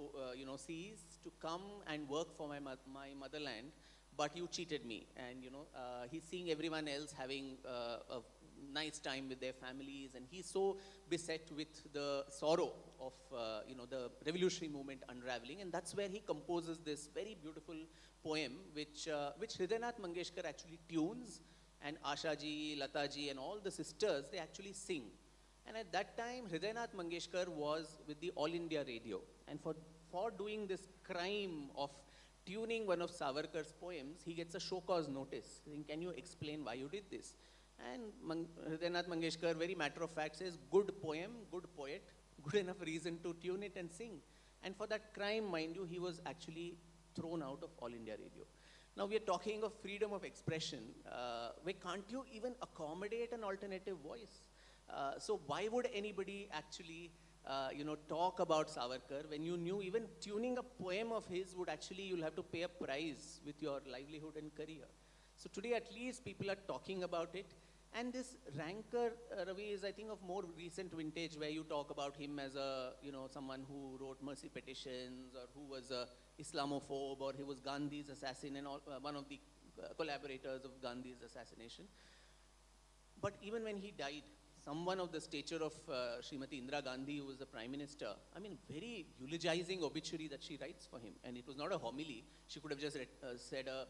seas to come and work for my motherland, but you cheated me. And he's seeing everyone else having a nice time with their families, and he's so beset with the sorrow of the revolutionary movement unraveling, and that's where he composes this very beautiful poem, which Hridaynath Mangeshkar actually tunes, and Ashaji, Lataji, and all the sisters, they actually sing. And at that time, Hridaynath Mangeshkar was with the All India Radio, and for doing this crime of tuning one of Savarkar's poems, he gets a show cause notice, saying, can you explain why you did this? And Hridaynath Mangeshkar, very matter of fact, says, good poem, good poet, good enough reason to tune it and sing. And for that crime, mind you, he was actually thrown out of All India Radio. Now we are talking of freedom of expression. Where can't you even accommodate an alternative voice? So why would anybody actually, talk about Savarkar when you knew even tuning a poem of his would actually, you'll have to pay a price with your livelihood and career. So today at least people are talking about it. And this rancor, Ravi, is I think of more recent vintage, where you talk about him as a, someone who wrote mercy petitions, or who was a Islamophobe, or he was Gandhi's assassin and all, one of the collaborators of Gandhi's assassination. But even when he died, someone of the stature of Srimati Indira Gandhi, who was the Prime Minister, I mean, very eulogizing obituary that she writes for him. And it was not a homily. She could have just said a,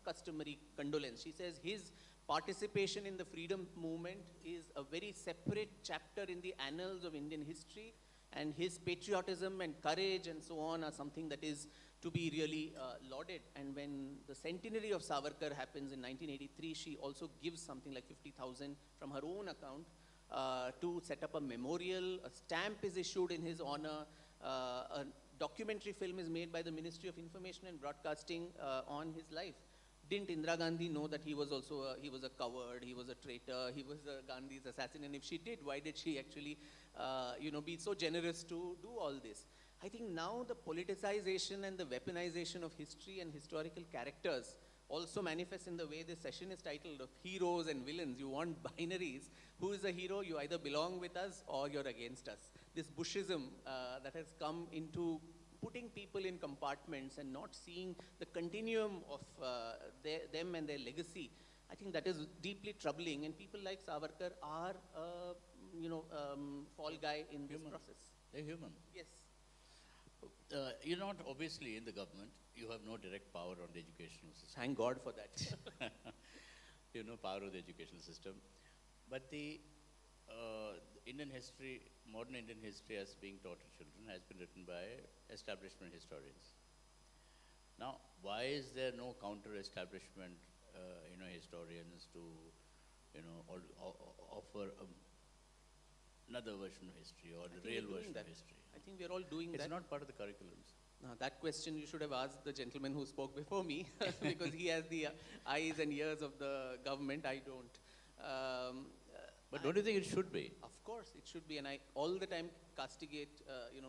customary condolence. She says his participation in the freedom movement is a very separate chapter in the annals of Indian history, and his patriotism and courage and so on are something that is to be really lauded. And when the centenary of Savarkar happens in 1983, she also gives something like 50,000 from her own account to set up a memorial. A stamp is issued in his honor. A documentary film is made by the Ministry of Information and Broadcasting on his life. Didn't Indira Gandhi know that he was also he was a coward, he was a traitor, he was Gandhi's assassin? And if she did, why did she actually, be so generous to do all this? I think now the politicization and the weaponization of history and historical characters also manifests in the way this session is titled, of heroes and villains. You want binaries. Who is a hero? You either belong with us or you're against us. This Bushism that has come into putting people in compartments and not seeing the continuum of them and their legacy, I think that is deeply troubling. And people like Savarkar are, fall guy in this process. They're human. Yes. You're not obviously in the government. You have no direct power on the educational system. Thank God for that. You have no power of the educational system. But the Indian history, modern Indian history as being taught to children has been written by establishment historians. Now, why is there no counter-establishment historians to, offer another version of history or the think real we're doing version that. of history. I think we're all doing It's that. not part of the curriculums. That question you should have asked the gentleman who spoke before me, because he has the eyes and ears of the government. I don't. But don't you think it should be? Of course, it should be, and I all the time castigate,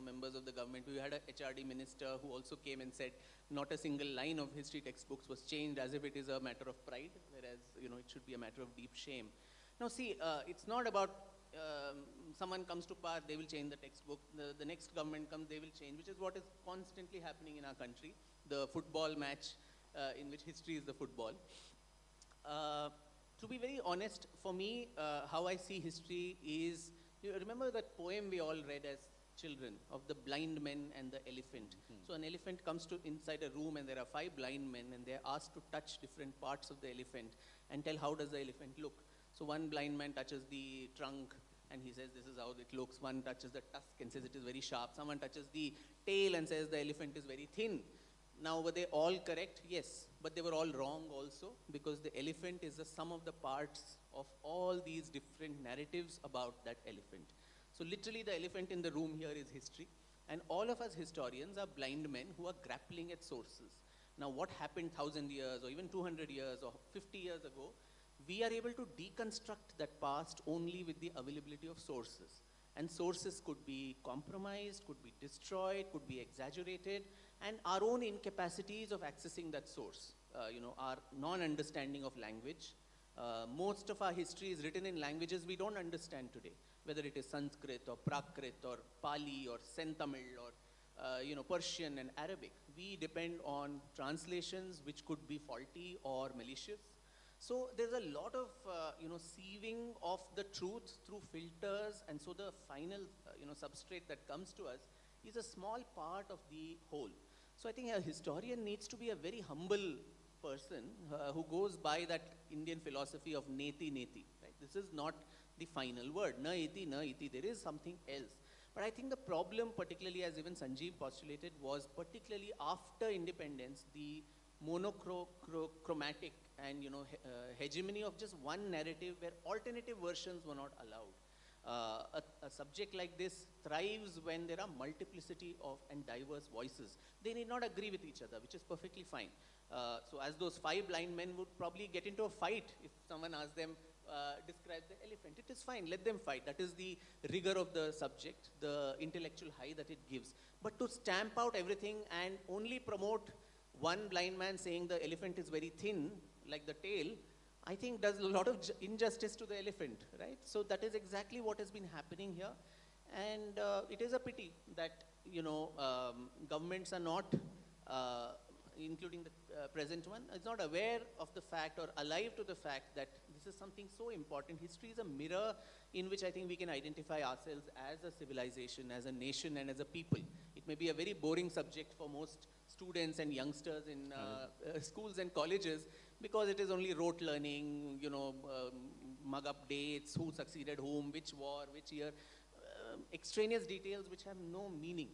members of the government. We had a HRD minister who also came and said not a single line of history textbooks was changed, as if it is a matter of pride, whereas it should be a matter of deep shame. Now, see, it's not about someone comes to power, they will change the textbook. The next government comes, they will change, which is what is constantly happening in our country. The football match in which history is the football. To be very honest, for me, how I see history is, you remember that poem we all read as children of the blind men and the elephant. So an elephant comes to inside a room and there are 5 blind men and they're asked to touch different parts of the elephant and tell how does the elephant look. So one blind man touches the trunk and he says this is how it looks. One touches the tusk and says it is very sharp. Someone touches the tail and says the elephant is very thin. Now, were they all correct? Yes, but they were all wrong also, because the elephant is the sum of the parts of all these different narratives about that elephant. So literally the elephant in the room here is history, and all of us historians are blind men who are grappling at sources. Now, what happened 1,000 years or even 200 years or 50 years ago, we are able to deconstruct that past only with the availability of sources. And sources could be compromised, could be destroyed, could be exaggerated, and our own incapacities of accessing that source, our non-understanding of language. Most of our history is written in languages we don't understand today, whether it is Sanskrit or Prakrit or Pali or Sentamil or Persian and Arabic. We depend on translations which could be faulty or malicious. So there's a lot of sieving of the truth through filters, and so the final substrate that comes to us is a small part of the whole. So I think a historian needs to be a very humble person who goes by that Indian philosophy of neti neti. Right? This is not the final word. Na iti, na iti. There is something else. But I think the problem, particularly as even Sanjeev postulated, was particularly after independence, the monochromatic and hegemony of just one narrative where alternative versions were not allowed. A subject like this thrives when there are multiplicity of and diverse voices. They need not agree with each other, which is perfectly fine. So as those 5 blind men would probably get into a fight if someone asked them, describe the elephant. It is fine, let them fight. That is the rigor of the subject, the intellectual high that it gives. But to stamp out everything and only promote one blind man saying the elephant is very thin, like the tail, I think does a lot of injustice to the elephant, right? So that is exactly what has been happening here. And it is a pity that, governments are not, including the present one, is not aware of the fact or alive to the fact that this is something so important. History is a mirror in which I think we can identify ourselves as a civilization, as a nation, and as a people. It may be a very boring subject for most students and youngsters in schools and colleges, because it is only rote learning, mug up dates, who succeeded whom, which war, which year, extraneous details which have no meaning.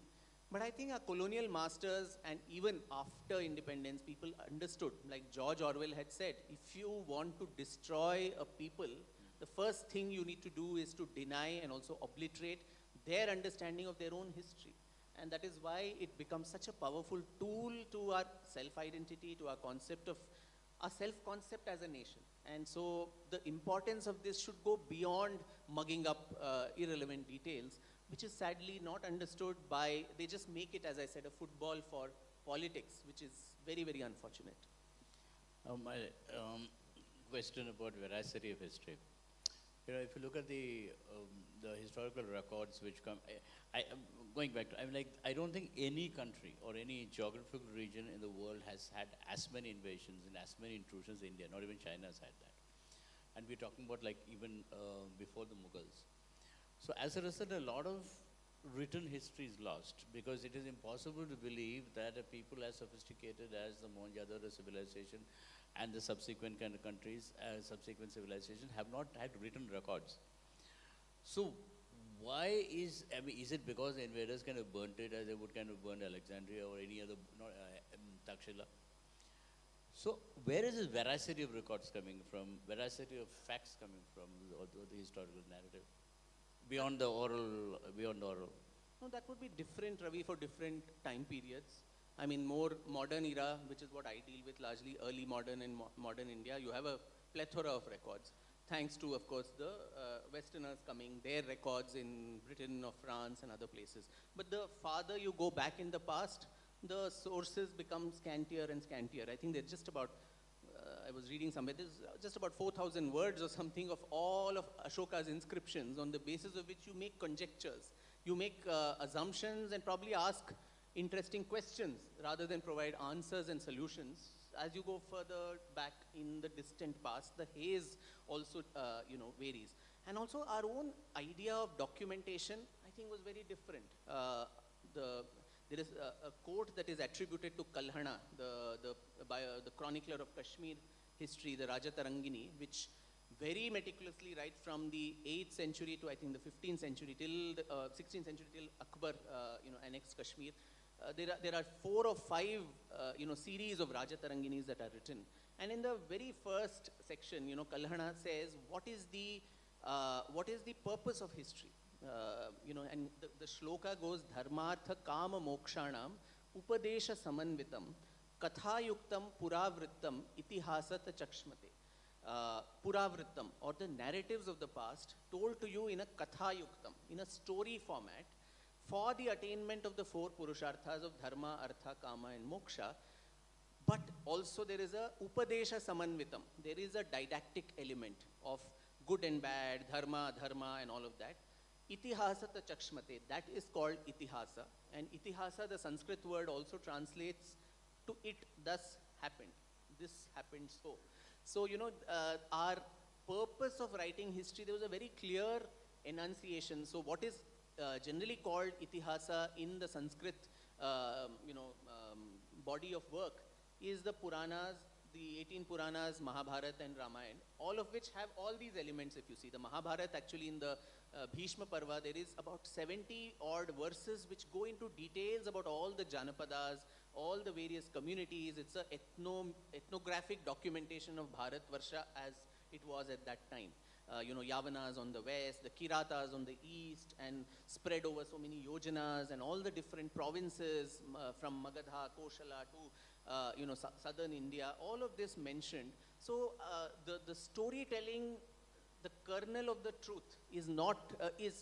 But I think our colonial masters, and even after independence, people understood, like George Orwell had said, if you want to destroy a people, the first thing you need to do is to deny and also obliterate their understanding of their own history. And that is why it becomes such a powerful tool to our self-identity, to our concept of our self-concept as a nation. And so the importance of this should go beyond mugging up irrelevant details, which is sadly not understood by, they just make it, as I said, a football for politics, which is very, very unfortunate. My question about veracity of history. If you look at the historical records which come, going back to, I don't think any country or any geographical region in the world has had as many invasions and as many intrusions as India. Not even China has had that. And we're talking about even before the Mughals. So as a result, a lot of written history is lost, because it is impossible to believe that a people as sophisticated as the Mohenjo-daro civilization and the subsequent kind of countries, subsequent civilization, have not had written records. So why is it because the invaders kind of burnt it as they would kind of burn Alexandria or any other, Takshila? So where is this veracity of records coming from, veracity of facts coming from, or the historical narrative? Beyond the oral, beyond the oral. No, that would be different, Ravi, for different time periods. I mean, more modern era, which is what I deal with, largely early modern and modern India, you have a plethora of records. Thanks to, of course, the Westerners coming, their records in Britain or France and other places. But the farther you go back in the past, the sources become scantier and scantier. I think there's just about, I was reading somewhere, there's just about 4,000 words or something of all of Ashoka's inscriptions, on the basis of which you make conjectures. You make assumptions and probably ask interesting questions rather than provide answers and solutions. As you go further back in the distant past, the haze also varies. And also our own idea of documentation, I think, was very different. There is a quote that is attributed to Kalhana, the chronicler of Kashmir history, the Raja Tarangini, which very meticulously, right from the 8th century to I think the 15th century till the 16th century till Akbar, annexed Kashmir. There are 4 or 5, series of Raja Taranginis that are written. And in the very first section, Kalhana says, what is the purpose of history? And the shloka goes, Dharmartha Kama Mokshanam Upadesha Samanvitam Kathayuktam Puravrittam Itihasat Chakshmate. Puravrittam, or the narratives of the past, told to you in a Kathayuktam, in a story format, for the attainment of the 4 Purusharthas of Dharma, Artha, Kama and Moksha. But also there is a Upadesha Samanvitam. There is a didactic element of good and bad, Dharma, Dharma and all of that. Itihasata Chakshmate, that is called Itihasa. And Itihasa, the Sanskrit word, also translates to it thus happened. This happened so. So, our purpose of writing history, there was a very clear enunciation. So what is generally called Itihasa in the Sanskrit, body of work is the Puranas, the 18 Puranas, Mahabharata and Ramayana, all of which have all these elements. If you see the Mahabharata, actually in the Bhishma Parva, there is about 70 odd verses which go into details about all the Janapadas, all the various communities. It's a ethnographic documentation of Bharat Varsha as it was at that time. Yavanas on the west, the Kiratas on the east, and spread over so many yojanas and all the different provinces from Magadha, Koshala to southern India, all of this mentioned. So the storytelling, the kernel of the truth is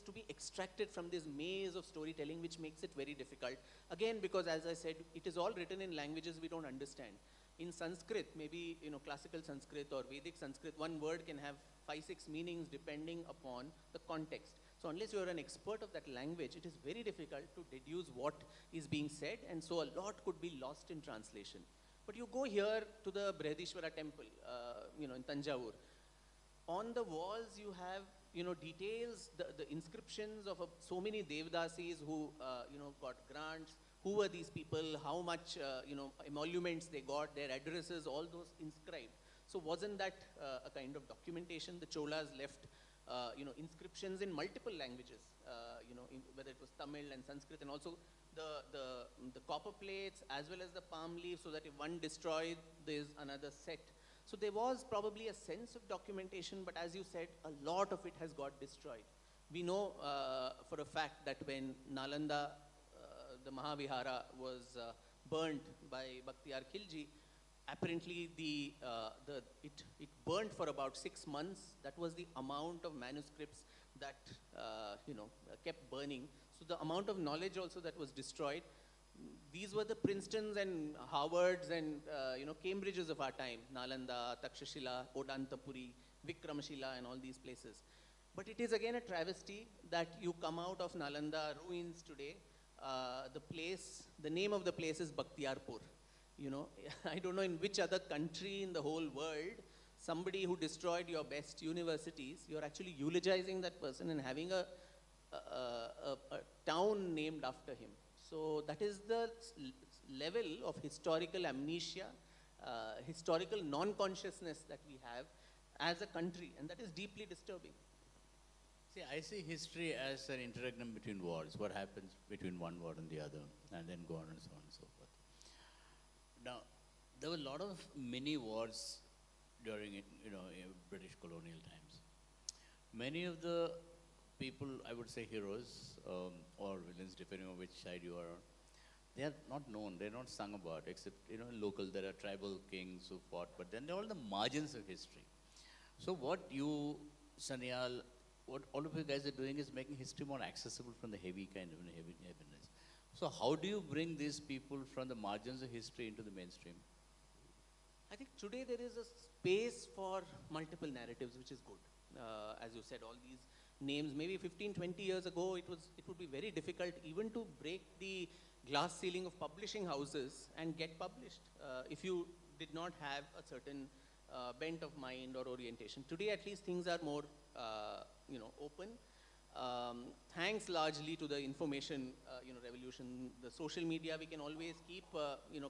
to be extracted from this maze of storytelling, which makes it very difficult. Again, because as I said, it is all written in languages we don't understand. In Sanskrit, maybe classical Sanskrit or Vedic Sanskrit, one word can have 5-6 meanings depending upon the context. So unless you are an expert of that language, it is very difficult to deduce what is being said, and so a lot could be lost in translation. But you go here to the Brihadishwara temple, in Tanjavur. On the walls you have, details, the inscriptions of so many Devdasis who, got grants, who were these people, how much, emoluments they got, their addresses, all those inscribed. So wasn't that a kind of documentation? The Cholas left, inscriptions in multiple languages, whether it was Tamil and Sanskrit, and also the copper plates as well as the palm leaves, so that if one destroyed, there's another set. So there was probably a sense of documentation, but as you said, a lot of it has got destroyed. We know for a fact that when Nalanda, the Mahavihara, was burnt by Bakhtiyar Khilji, apparently it burnt for about 6 months. That was the amount of manuscripts that kept burning. So the amount of knowledge also that was destroyed. These were the Princetons and Harvards and Cambridges of our time, Nalanda, Takshashila, Odantapuri, Vikramashila and all these places. But it is again a travesty that you come out of Nalanda ruins today. The name of the place is Bakhtiyarpur. I don't know in which other country in the whole world, somebody who destroyed your best universities, you're actually eulogizing that person and having a town named after him. So that is the level of historical amnesia, historical non-consciousness that we have as a country, and that is deeply disturbing. See, I see history as an interregnum between wars, what happens between one war and the other, and then go on and so on and so forth. Now, there were a lot of mini wars during British colonial times. Many of the people, I would say heroes or villains, depending on which side you are on, they are not known, they're not sung about, except, local, there are tribal kings who fought, but then they're all the margins of history. So what you, Sanyal, what all of you guys are doing is making history more accessible from the heavy kind of heaviness. So how do you bring these people from the margins of history into the mainstream? I think today there is a space for multiple narratives, which is good. As you said, all these names, maybe 15, 20 years ago, it would be very difficult even to break the glass ceiling of publishing houses and get published if you did not have a certain bent of mind or orientation. Today, at least, things are more, open. Thanks largely to the information, revolution, the social media, we can always keep,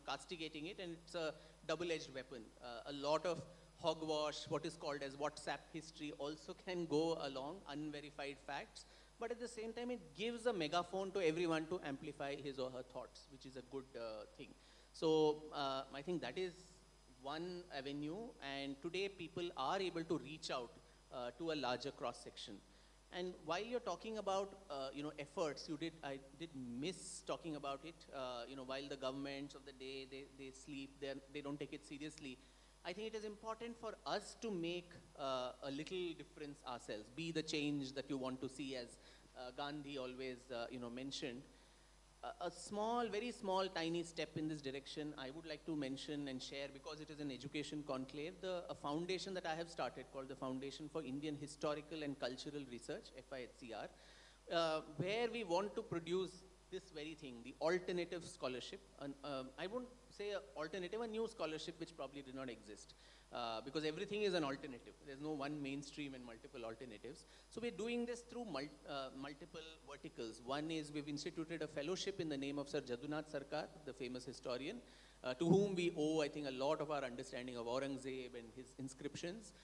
castigating it, and it's a double-edged weapon. A lot of hogwash, what is called as WhatsApp history, also can go along, unverified facts. But at the same time, it gives a megaphone to everyone to amplify his or her thoughts, which is a good thing. So I think that is one avenue, and today people are able to reach out to a larger cross-section. And while you're talking about, efforts, I did miss talking about it. While the governments of the day, they sleep, they don't take it seriously. I think it is important for us to make a little difference ourselves, be the change that you want to see, as Gandhi always, mentioned. A small, very small, tiny step in this direction, I would like to mention and share, because it is an education conclave, a foundation that I have started called the Foundation for Indian Historical and Cultural Research, FIHCR, where we want to produce this very thing, the alternative scholarship. I won't say alternative, a new scholarship which probably did not exist. Because everything is an alternative. There's no one mainstream and multiple alternatives. So we're doing this through multiple verticals. One is we've instituted a fellowship in the name of Sir Jadunath Sarkar, the famous historian, to whom we owe, I think, a lot of our understanding of Aurangzeb and his inscriptions.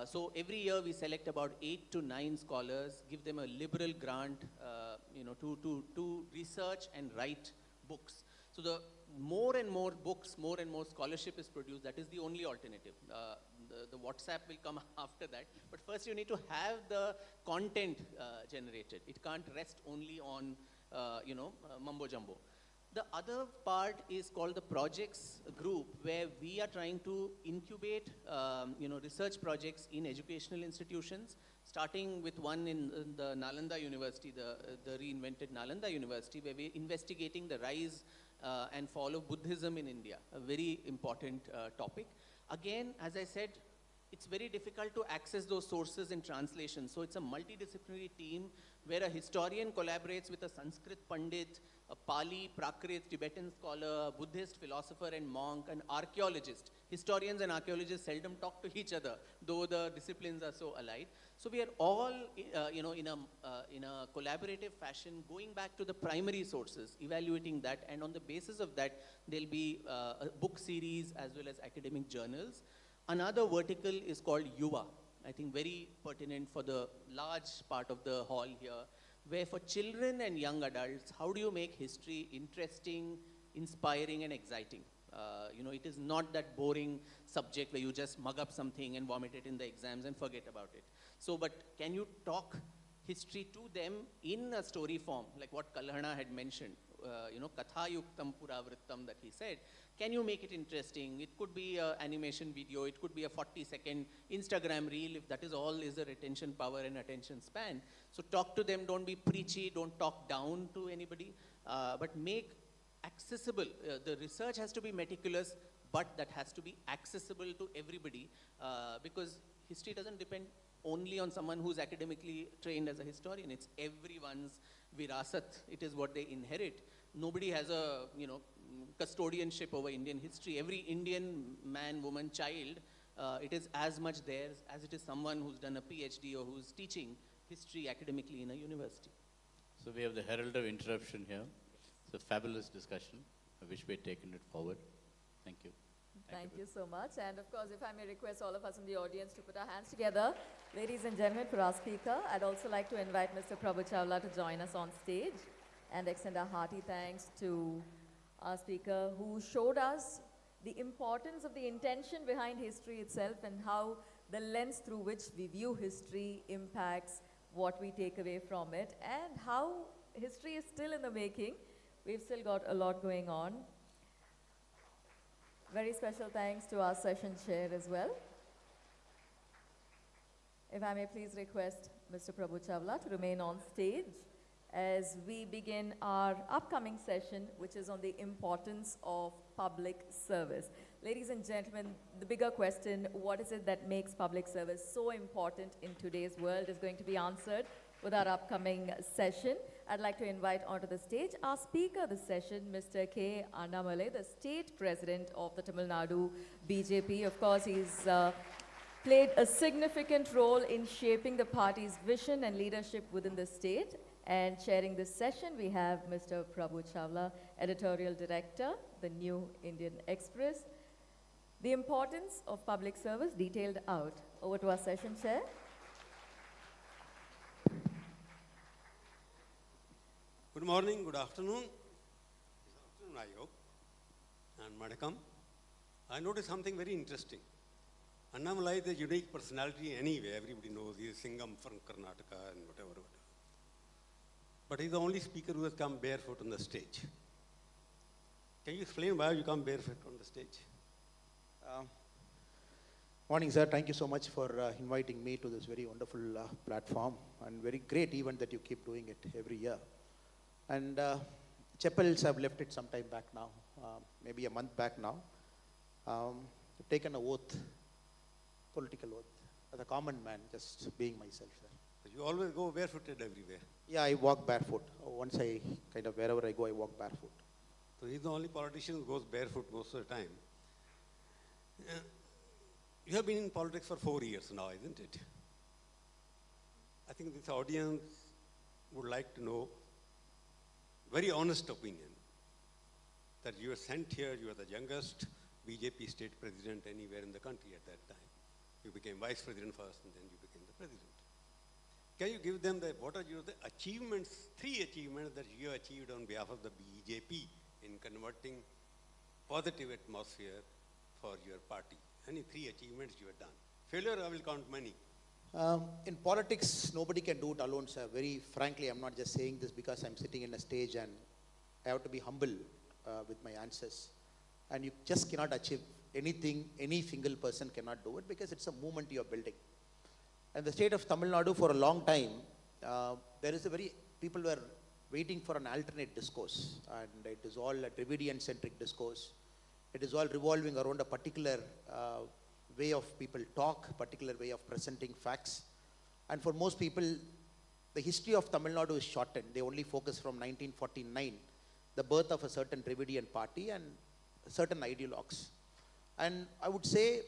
So every year we select about 8 to 9 scholars, give them a liberal grant, to research and write books. So the more and more books, more and more scholarship is produced. That is the only alternative. The WhatsApp will come after that. But first you need to have the content generated. It can't rest only on, mumbo jumbo. The other part is called the projects group, where we are trying to incubate, research projects in educational institutions, starting with one in the Nalanda University, the reinvented Nalanda University, where we're investigating the rise and fall of Buddhism in India, a very important topic. Again, as I said, it's very difficult to access those sources in translation. So it's a multidisciplinary team where a historian collaborates with a Sanskrit Pandit, a Pali, Prakrit, Tibetan scholar, Buddhist philosopher and monk, an archaeologist. Historians and archaeologists seldom talk to each other, though the disciplines are so allied. So we are all, in a collaborative fashion, going back to the primary sources, evaluating that, and on the basis of that, there'll be a book series as well as academic journals. Another vertical is called Yuva, I think very pertinent for the large part of the hall here, where for children and young adults, how do you make history interesting, inspiring, and exciting? It is not that boring subject where you just mug up something and vomit it in the exams and forget about it. So, but can you talk history to them in a story form, like what Kalhana had mentioned, Katha Yuktam Puravrittam that he said. Can you make it interesting? It could be an animation video, it could be a 40-second Instagram reel, if that is all is the retention power and attention span. So talk to them, don't be preachy, don't talk down to anybody, but make accessible. The research has to be meticulous, but that has to be accessible to everybody, because history doesn't depend only on someone who's academically trained as a historian. It's everyone's virasat. It is what they inherit. Nobody has a, custodianship over Indian history. Every Indian man, woman, child, it is as much theirs as it is someone who's done a PhD or who's teaching history academically in a university. So we have the herald of interruption here. It's a fabulous discussion. I wish we had taken it forward. Thank you. Thank you so much. And of course, if I may request all of us in the audience to put our hands together, ladies and gentlemen, for our speaker, I'd also like to invite Mr. Prabhu Chawla to join us on stage and extend our hearty thanks to our speaker who showed us the importance of the intention behind history itself and how the lens through which we view history impacts what we take away from it, and how history is still in the making. We've still got a lot going on. Very special thanks to our session chair as well. If I may please request Mr. Prabhu Chawla to remain on stage as we begin our upcoming session, which is on the importance of public service. Ladies and gentlemen, the bigger question, what is it that makes public service so important in today's world, is going to be answered with our upcoming session. I'd like to invite onto the stage our speaker this session, Mr. K. Annamalai, the state president of the Tamil Nadu BJP. Of course, he's played a significant role in shaping the party's vision and leadership within the state. And chairing this session, we have Mr. Prabhu Chawla, editorial director, the New Indian Express. The importance of public service detailed out. Over to our session chair. Good morning, good afternoon. Good afternoon, I hope. And Madakam. I noticed something very interesting. Annamalai is a unique personality anyway. Everybody knows he is Singham from Karnataka and whatever. But he's the only speaker who has come barefoot on the stage. Can you explain why you come barefoot on the stage? Morning, sir. Thank you so much for inviting me to this very wonderful platform, and very great event that you keep doing it every year. And chapels have left it some time back now, maybe a month back now. I've taken an oath, political oath, as a common man, just being myself, sir. You always go barefooted everywhere. Yeah, I walk barefoot. Once I kind of, wherever I go, I walk barefoot. So he's the only politician who goes barefoot most of the time. You have been in politics for 4 years now, isn't it? I think this audience would like to know very honest opinion that you were sent here, you are the youngest BJP state president anywhere in the country at that time. You became vice president first and then you became the president. Can you give them what are the achievements, 3 achievements that you achieved on behalf of the BJP in converting positive atmosphere for your party? Any 3 achievements you have done? Failure, I will count many. In politics, nobody can do it alone, sir. Very frankly, I'm not just saying this because I'm sitting in a stage and I have to be humble with my answers. And you just cannot achieve anything, any single person cannot do it because it's a movement you're building. And the state of Tamil Nadu for a long time, people were waiting for an alternate discourse. And it is all a Dravidian-centric discourse. It is all revolving around a particular way of people talk, particular way of presenting facts. And for most people, the history of Tamil Nadu is shortened. They only focus from 1949, the birth of a certain Dravidian party and certain ideologues. And I would say,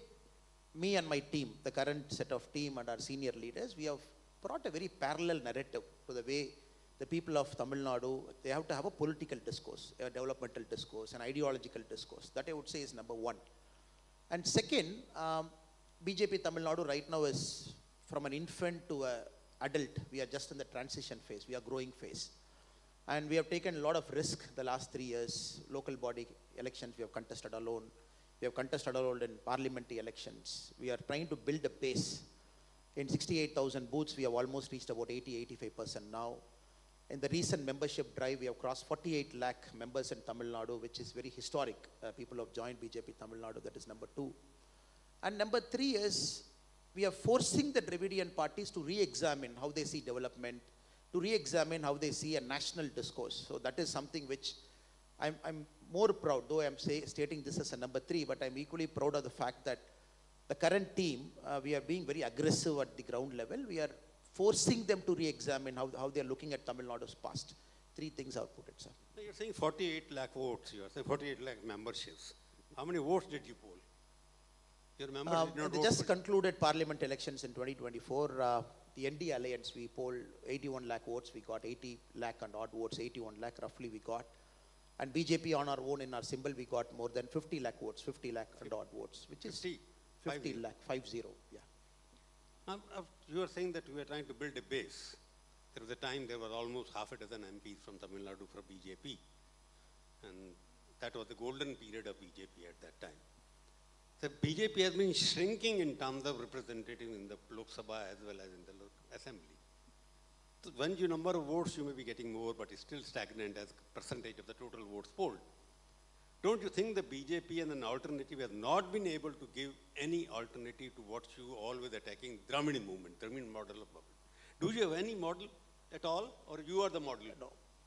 me and my team, the current set of team and our senior leaders, we have brought a very parallel narrative to the way the people of Tamil Nadu, they have to have a political discourse, a developmental discourse, an ideological discourse. That I would say is number 1. And second, BJP Tamil Nadu right now is from an infant to an adult. We are just in the transition phase. We are growing phase. And we have taken a lot of risk the last 3 years. Local body elections we have contested alone. We have contested alone in parliamentary elections. We are trying to build a base. In 68,000 booths, we have almost reached about 80-85% now. In the recent membership drive, we have crossed 48 lakh members in Tamil Nadu, which is very historic. People have joined BJP Tamil Nadu, that is number 2. And number 3 is, we are forcing the Dravidian parties to re-examine how they see development, to re-examine how they see a national discourse. So that is something which I'm more proud, though I'm stating this as a number 3, but I'm equally proud of the fact that the current team, we are being very aggressive at the ground level. We are forcing them to re-examine how they are looking at Tamil Nadu's past. 3 things are put it, sir. So you're saying 48 lakh votes, you're saying 48 lakh memberships. How many votes did you poll? Your members did not they vote just for concluded parliament elections in 2024. The ND Alliance, we polled 81 lakh votes. We got 80 lakh and odd votes, 81 lakh roughly we got. And BJP on our own, in our symbol, we got more than 50 lakh votes, 50 lakh and odd votes, which is 50 lakh, 50, yeah. You are saying that we are trying to build a base. There was a time there were almost half a dozen MPs from Tamil Nadu for BJP. And That was the golden period of BJP at that time. The BJP has been shrinking in terms of representative in the Lok Sabha as well as in the assembly. So when you number of votes, you may be getting more, but it's still stagnant as percentage of the total votes polled. Don't you think the BJP and an alternative has not been able to give any alternative to what you always attacking Dramini movement, Dramini model of government? Do you have any model at all, or you are the model?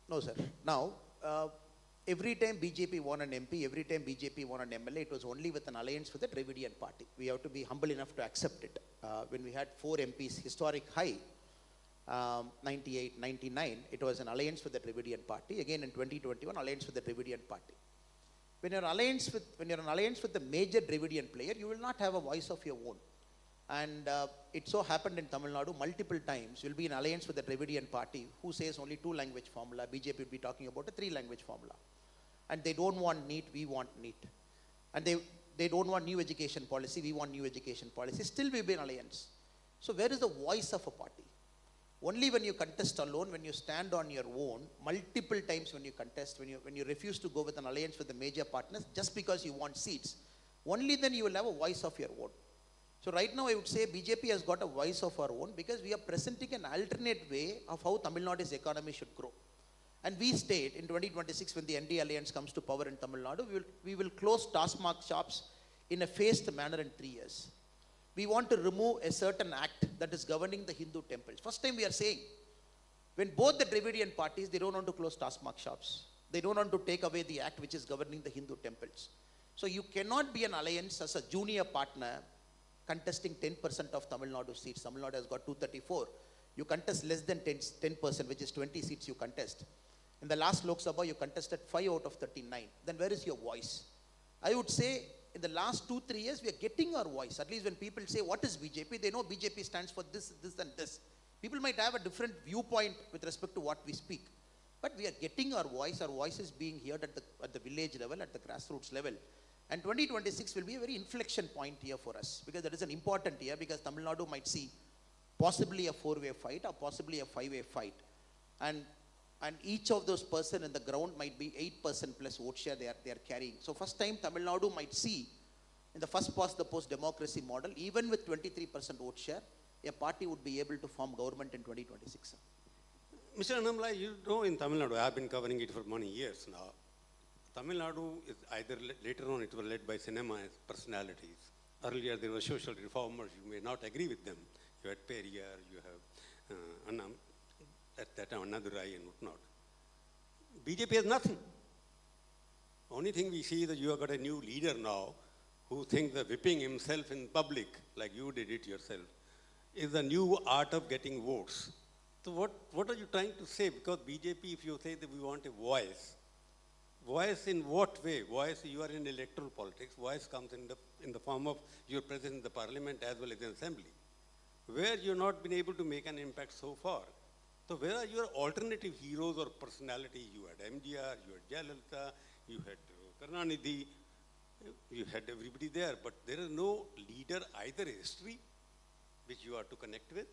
No, sir. Now, every time BJP won an MP, every time BJP won an MLA, it was only with an alliance with the Dravidian party. We have to be humble enough to accept it. When we had 4 MPs, historic high, 98, 99, it was an alliance with the Dravidian party. Again in 2021, alliance with the Dravidian party. When you're an alliance with the major Dravidian player, you will not have a voice of your own. And it so happened in Tamil Nadu multiple times, you'll be in alliance with the Dravidian party who says only 2-language formula. BJP will be talking about a 3-language formula. And they don't want NEET, we want NEET. And they don't want new education policy, we want new education policy. Still we'll be in alliance. So where is the voice of a party? Only when you contest alone, when you stand on your own, multiple times when you contest, when you refuse to go with an alliance with the major partners, just because you want seats, only then you will have a voice of your own. So right now I would say BJP has got a voice of our own because we are presenting an alternate way of how Tamil Nadu's economy should grow. And we state in 2026 when the NDA alliance comes to power in Tamil Nadu, we will close Taskmark shops in a phased manner in 3 years. We want to remove a certain act that is governing the Hindu temples. First time we are saying, when both the Dravidian parties, they don't want to close Taskmark shops. They don't want to take away the act which is governing the Hindu temples. So you cannot be an alliance as a junior partner contesting 10% of Tamil Nadu seats. Tamil Nadu has got 234. You contest less than 10%, which is 20 seats you contest. In the last Lok Sabha, you contested 5 out of 39. Then where is your voice? I would say, in the last 2-3 years, we are getting our voice. At least when people say, what is BJP? They know BJP stands for this, this and this. People might have a different viewpoint with respect to what we speak. But we are getting our voice. Our voice is being heard at the village level, at the grassroots level. And 2026 will be a very inflection point year for us. Because that is an important year because Tamil Nadu might see possibly a 4-way fight or possibly a 5-way fight. And each of those person in the ground might be 8% plus vote share they are carrying. So first time Tamil Nadu might see in the first past the post democracy model, even with 23% vote share, a party would be able to form government in 2026. Mr. Annamala, you know in Tamil Nadu, I have been covering it for many years now. Tamil Nadu is either, later on it was led by cinema personalities. Earlier there were social reformers, you may not agree with them. You had Periyar, you have at that time Annadurai and whatnot. BJP has nothing. Only thing we see is that you have got a new leader now who thinks that whipping himself in public, like you did it yourself, is the new art of getting votes. So what are you trying to say? Because BJP, if you say that we want a voice in what way? Voice, you are in electoral politics. Voice comes in the form of your presence in the parliament as well as in assembly, where you have not been able to make an impact so far. So where are your alternative heroes or personalities? You had MGR, you had Jayalalitha, you had Karunanidhi, you had everybody there, but there is no leader either history which you are to connect with,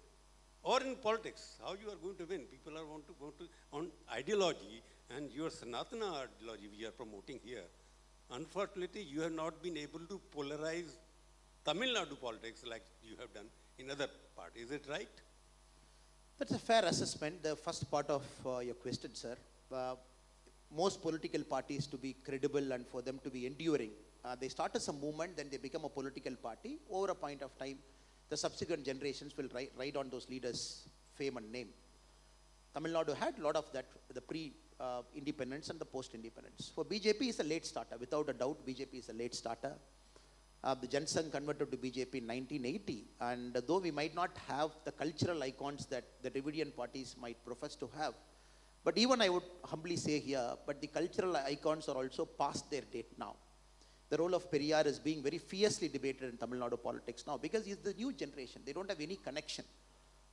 or in politics, how you are going to win. People are want to go to on ideology, and your Sanatana ideology we are promoting here. Unfortunately, you have not been able to polarize Tamil Nadu politics like you have done in other parts. Is it right? That's a fair assessment, the first part of your question, sir. Most political parties to be credible and for them to be enduring, they start as a movement, then they become a political party. Over a point of time, the subsequent generations will ride on those leaders' fame and name. Tamil Nadu had a lot of that, the pre-independence and the post-independence. For BJP, is a late starter. Without a doubt, BJP is a late starter. The Jansangh converted to BJP in 1980, and though we might not have the cultural icons that the Dravidian parties might profess to have, but even I would humbly say here, but the cultural icons are also past their date now. The role of Periyar is being very fiercely debated in Tamil Nadu politics now because he's the new generation. They don't have any connection.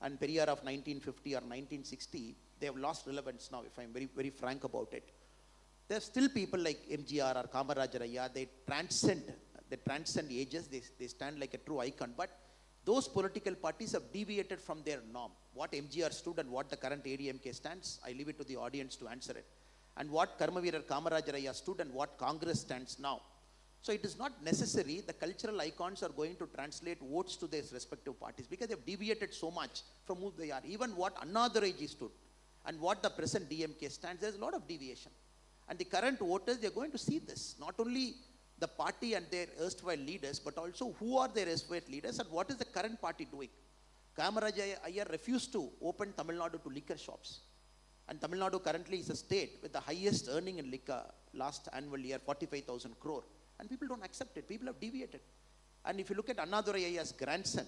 And Periyar of 1950 or 1960, they have lost relevance now, if I'm very, very frank about it. There are still people like MGR or Kamarajaraya, they transcend ages, they stand like a true icon. But those political parties have deviated from their norm. What MGR stood and what the current ADMK stands, I leave it to the audience to answer it. and what Karmaveerar Kamarajaraya stood and what Congress stands now. So it is not necessary the cultural icons are going to translate votes to their respective parties because they have deviated so much from who they are. Even what Anna Duraiji stood and what the present DMK stands, there is a lot of deviation. And the current voters, they are going to see this. Not only the party and their erstwhile leaders, but also who are their erstwhile leaders and what is the current party doing. Kamarajaya Iyer refused to open Tamil Nadu to liquor shops. And Tamil Nadu currently is a state with the highest earning in liquor last annual year, 45,000 crore. And people don't accept it. People have deviated. And if you look at Annadurai Ayya's grandson,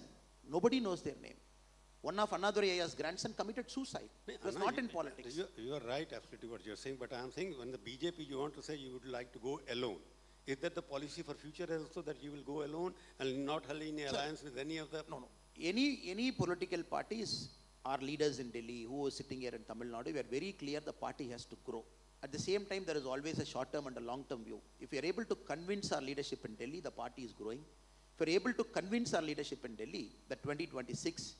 nobody knows their name. One of Annadurai Ayya's grandson committed suicide. He was not in politics. You are right, absolutely what you're saying. But I'm saying when the BJP, you want to say you would like to go alone. Is that the policy for future also that you will go alone and not have any alliance with any of the... No. Any political parties, our leaders in Delhi who are sitting here in Tamil Nadu, we are very clear the party has to grow. At the same time, there is always a short-term and a long-term view. If we are able to convince our leadership in Delhi, the party is growing. If we are able to convince our leadership in Delhi that 2026,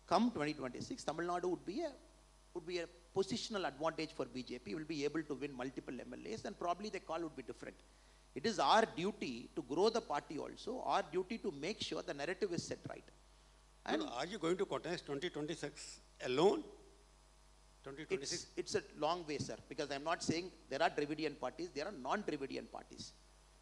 come 2026, Tamil Nadu would be a positional advantage for BJP, will be able to win multiple MLAs, and probably the call would be different. It is our duty to grow the party also, our duty to make sure the narrative is set right. And are you going to contest 2026 alone? 2026? It's a long way, sir, because I'm not saying there are Dravidian parties, there are non-Dravidian parties.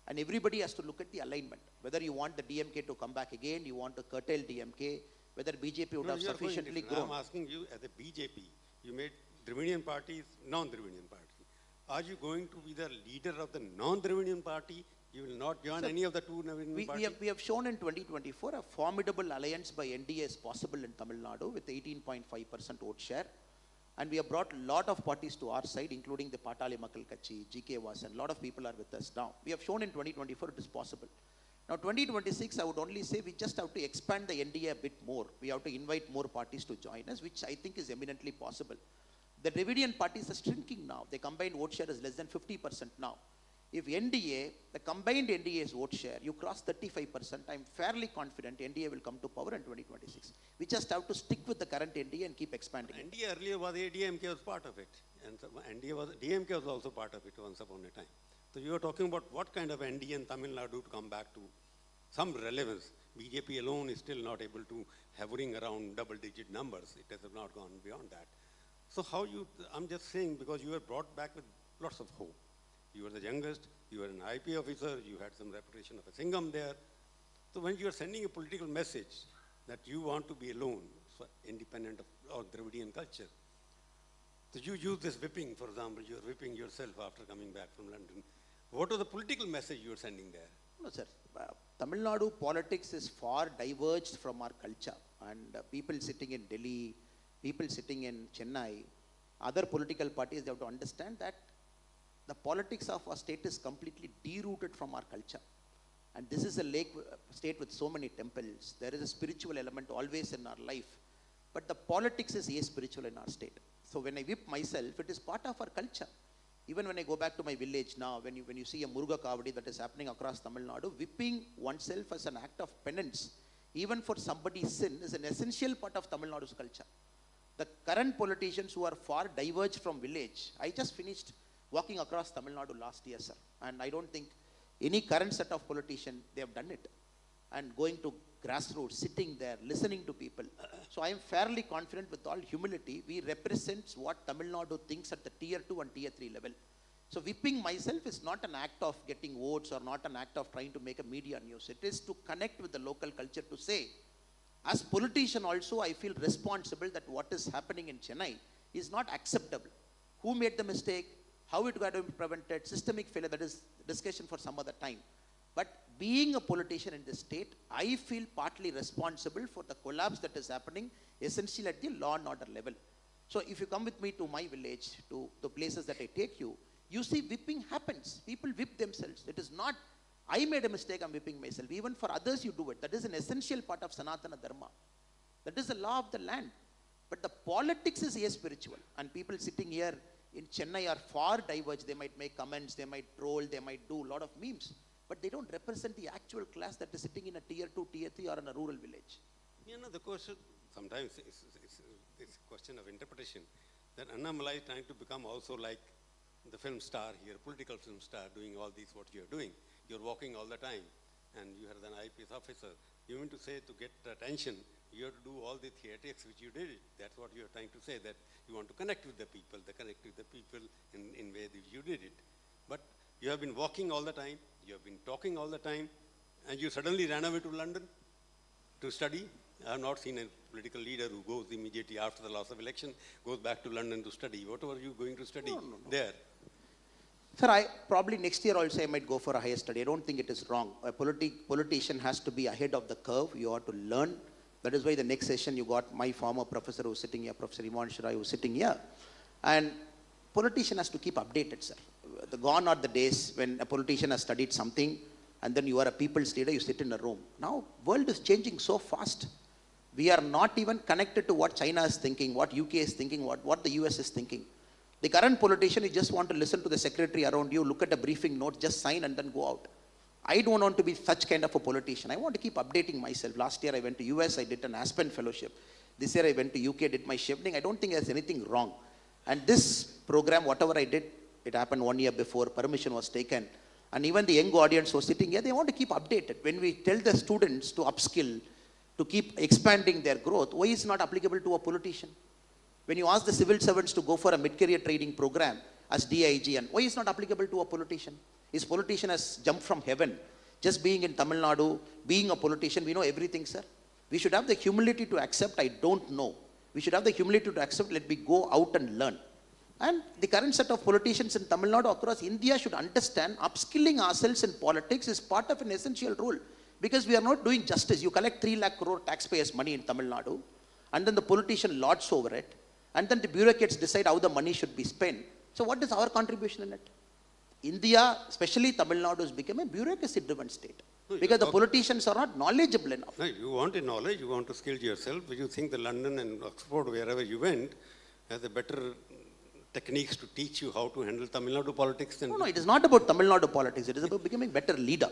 And everybody has to look at the alignment. Whether you want the DMK to come back again, you want to curtail DMK, whether BJP would have sufficiently grown. I'm asking you, as a BJP, you made Dravidian parties, non-Dravidian party. Are you going to be the leader of the non-Dravidian party? You will not join any of the two Dravidian parties? We have shown in 2024 a formidable alliance by NDA is possible in Tamil Nadu with 18.5% vote share. And we have brought a lot of parties to our side, including the Patali Makkal Kachi, GK Vasan. A lot of people are with us now. We have shown in 2024 it is possible. Now 2026, I would only say we just have to expand the NDA a bit more. We have to invite more parties to join us, which I think is eminently possible. The Dravidian parties are shrinking now. The combined vote share is less than 50% now. If NDA, the combined NDA's vote share, you cross 35%, I'm fairly confident NDA will come to power in 2026. We just have to stick with the current NDA and keep expanding it. NDA earlier was ADMK was part of it. And so DMK was also part of it once upon a time. So you are talking about what kind of NDA in Tamil Nadu to come back to some relevance. BJP alone is still not able to hovering around double-digit numbers. It has not gone beyond that. So I'm just saying because you were brought back with lots of hope. You were the youngest, you were an IP officer, you had some reputation of a Singham there. So when you are sending a political message that you want to be alone, so independent of Dravidian culture, so you use this whipping, for example, you are whipping yourself after coming back from London. What was the political message you were sending there? No, sir. Tamil Nadu politics is far diverged from our culture. And people sitting in Delhi, people sitting in Chennai, other political parties, they have to understand that the politics of our state is completely derooted from our culture. And this is a state with so many temples. There is a spiritual element always in our life. But the politics is spiritual in our state. So when I whip myself, it is part of our culture. Even when I go back to my village now, when you see a Muruga Kavadi that is happening across Tamil Nadu, whipping oneself as an act of penance, even for somebody's sin, is an essential part of Tamil Nadu's culture. The current politicians who are far diverged from village, I just finished walking across Tamil Nadu last year, sir. And I don't think any current set of politicians, they have done it. And going to grassroots, sitting there, listening to people. So I am fairly confident with all humility, we represent what Tamil Nadu thinks at the tier 2 and tier 3 level. So whipping myself is not an act of getting votes or not an act of trying to make a media news. It is to connect with the local culture to say, as politician also, I feel responsible that what is happening in Chennai is not acceptable. Who made the mistake? How it got to be prevented? Systemic failure, that is discussion for some other time. But being a politician in this state, I feel partly responsible for the collapse that is happening essentially at the law and order level. So if you come with me to my village, to the places that I take you, you see whipping happens. People whip themselves. It is not, I made a mistake, I'm whipping myself. Even for others you do it. That is an essential part of Sanatana Dharma. That is the law of the land. But the politics is spiritual. And people sitting here in Chennai are far diverged. They might make comments, they might troll, they might do a lot of memes. But they don't represent the actual class that is sitting in a tier 2, tier 3 or in a rural village. You know, the question, sometimes it's a question of interpretation, that Annamalai is trying to become also like the film star here, political film star, doing all this, what you're doing. You're walking all the time, and you are an IPS officer. You mean to say to get attention, you have to do all the theatrics which you did. That's what you're trying to say, that you want to connect with the people, in way that you did it. But you have been walking all the time, you have been talking all the time, and you suddenly ran away to London to study. I have not seen a political leader who goes immediately after the loss of election, goes back to London to study. What were you going to study there? Sir, I probably next year also I might go for a higher study. I don't think it is wrong. A politician has to be ahead of the curve. You have to learn. That is why the next session you got my former professor who was sitting here, Professor Iman Shirai, who was sitting here. And politician has to keep updated, sir. The gone are the days when a politician has studied something and then you are a people's leader, you sit in a room. Now, world is changing so fast. We are not even connected to what China is thinking, what UK is thinking, what the US is thinking. The current politician, you just want to listen to the secretary around you, look at a briefing note, just sign and then go out. I don't want to be such kind of a politician. I want to keep updating myself. Last year I went to US, I did an Aspen fellowship. This year I went to UK, did my shifting. I don't think there's anything wrong. And this program, whatever I did, it happened 1 year before, permission was taken. And even the young audience who was sitting here, they want to keep updated. When we tell the students to upskill, to keep expanding their growth, why is it not applicable to a politician? When you ask the civil servants to go for a mid-career training program as DIG, and why is it not applicable to a politician? His politician has jumped from heaven. Just being in Tamil Nadu, being a politician, we know everything, sir. We should have the humility to accept, I don't know. We should have the humility to accept, let me go out and learn. And the current set of politicians in Tamil Nadu across India should understand upskilling ourselves in politics is part of an essential role. Because we are not doing justice. You collect 3 lakh crore taxpayers' money in Tamil Nadu, and then the politician lords over it, and then the bureaucrats decide how the money should be spent. So what is our contribution in it? India, especially Tamil Nadu, has become a bureaucracy-driven state. Because the politicians are not knowledgeable enough. No, you want a knowledge, you want to skill yourself, but you think the London and Oxford, wherever you went, has a better techniques to teach you how to handle Tamil Nadu politics than... No, it is not about Tamil Nadu politics. It is about becoming a better leader.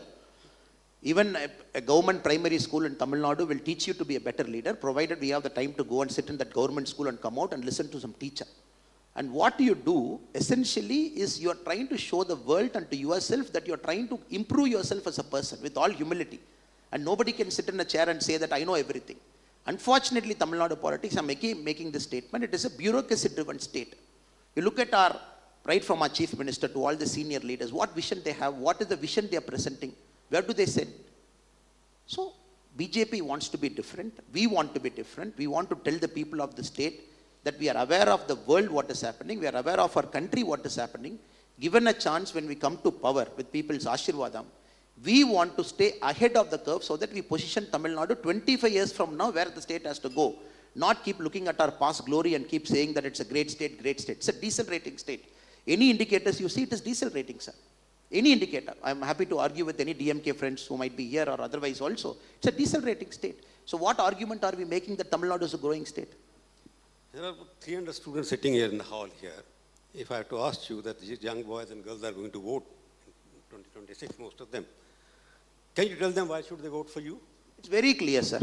Even a government primary school in Tamil Nadu will teach you to be a better leader, provided we have the time to go and sit in that government school and come out and listen to some teacher. And what you do, essentially, is you are trying to show the world and to yourself that you are trying to improve yourself as a person with all humility. And nobody can sit in a chair and say that I know everything. Unfortunately, Tamil Nadu politics, I'm making this statement, it is a bureaucracy-driven state. You look at our, right from our chief minister to all the senior leaders, what vision they have, what is the vision they are presenting, where do they sit? So, BJP wants to be different, we want to be different, we want to tell the people of the state that we are aware of the world what is happening, we are aware of our country what is happening. Given a chance when we come to power with people's Ashirvadam, we want to stay ahead of the curve so that we position Tamil Nadu 25 years from now where the state has to go. Not keep looking at our past glory and keep saying that it's a great state, great state. It's a decelerating state. Any indicators you see, it is decelerating, sir. Any indicator. I'm happy to argue with any DMK friends who might be here or otherwise also. It's a decelerating state. So what argument are we making that Tamil Nadu is a growing state? There are 300 students sitting here in the hall here. If I have to ask you that these young boys and girls are going to vote in 2026, most of them, can you tell them why should they vote for you? It's very clear, sir.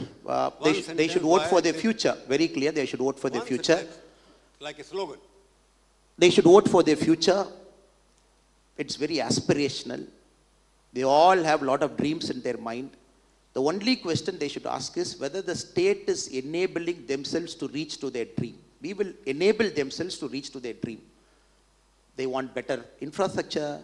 They should vote for their future. Very clear, they should vote for their future. Like a slogan. They should vote for their future. It's very aspirational. They all have a lot of dreams in their mind. The only question they should ask is whether the state is enabling themselves to reach to their dream. We will enable themselves to reach to their dream. They want better infrastructure.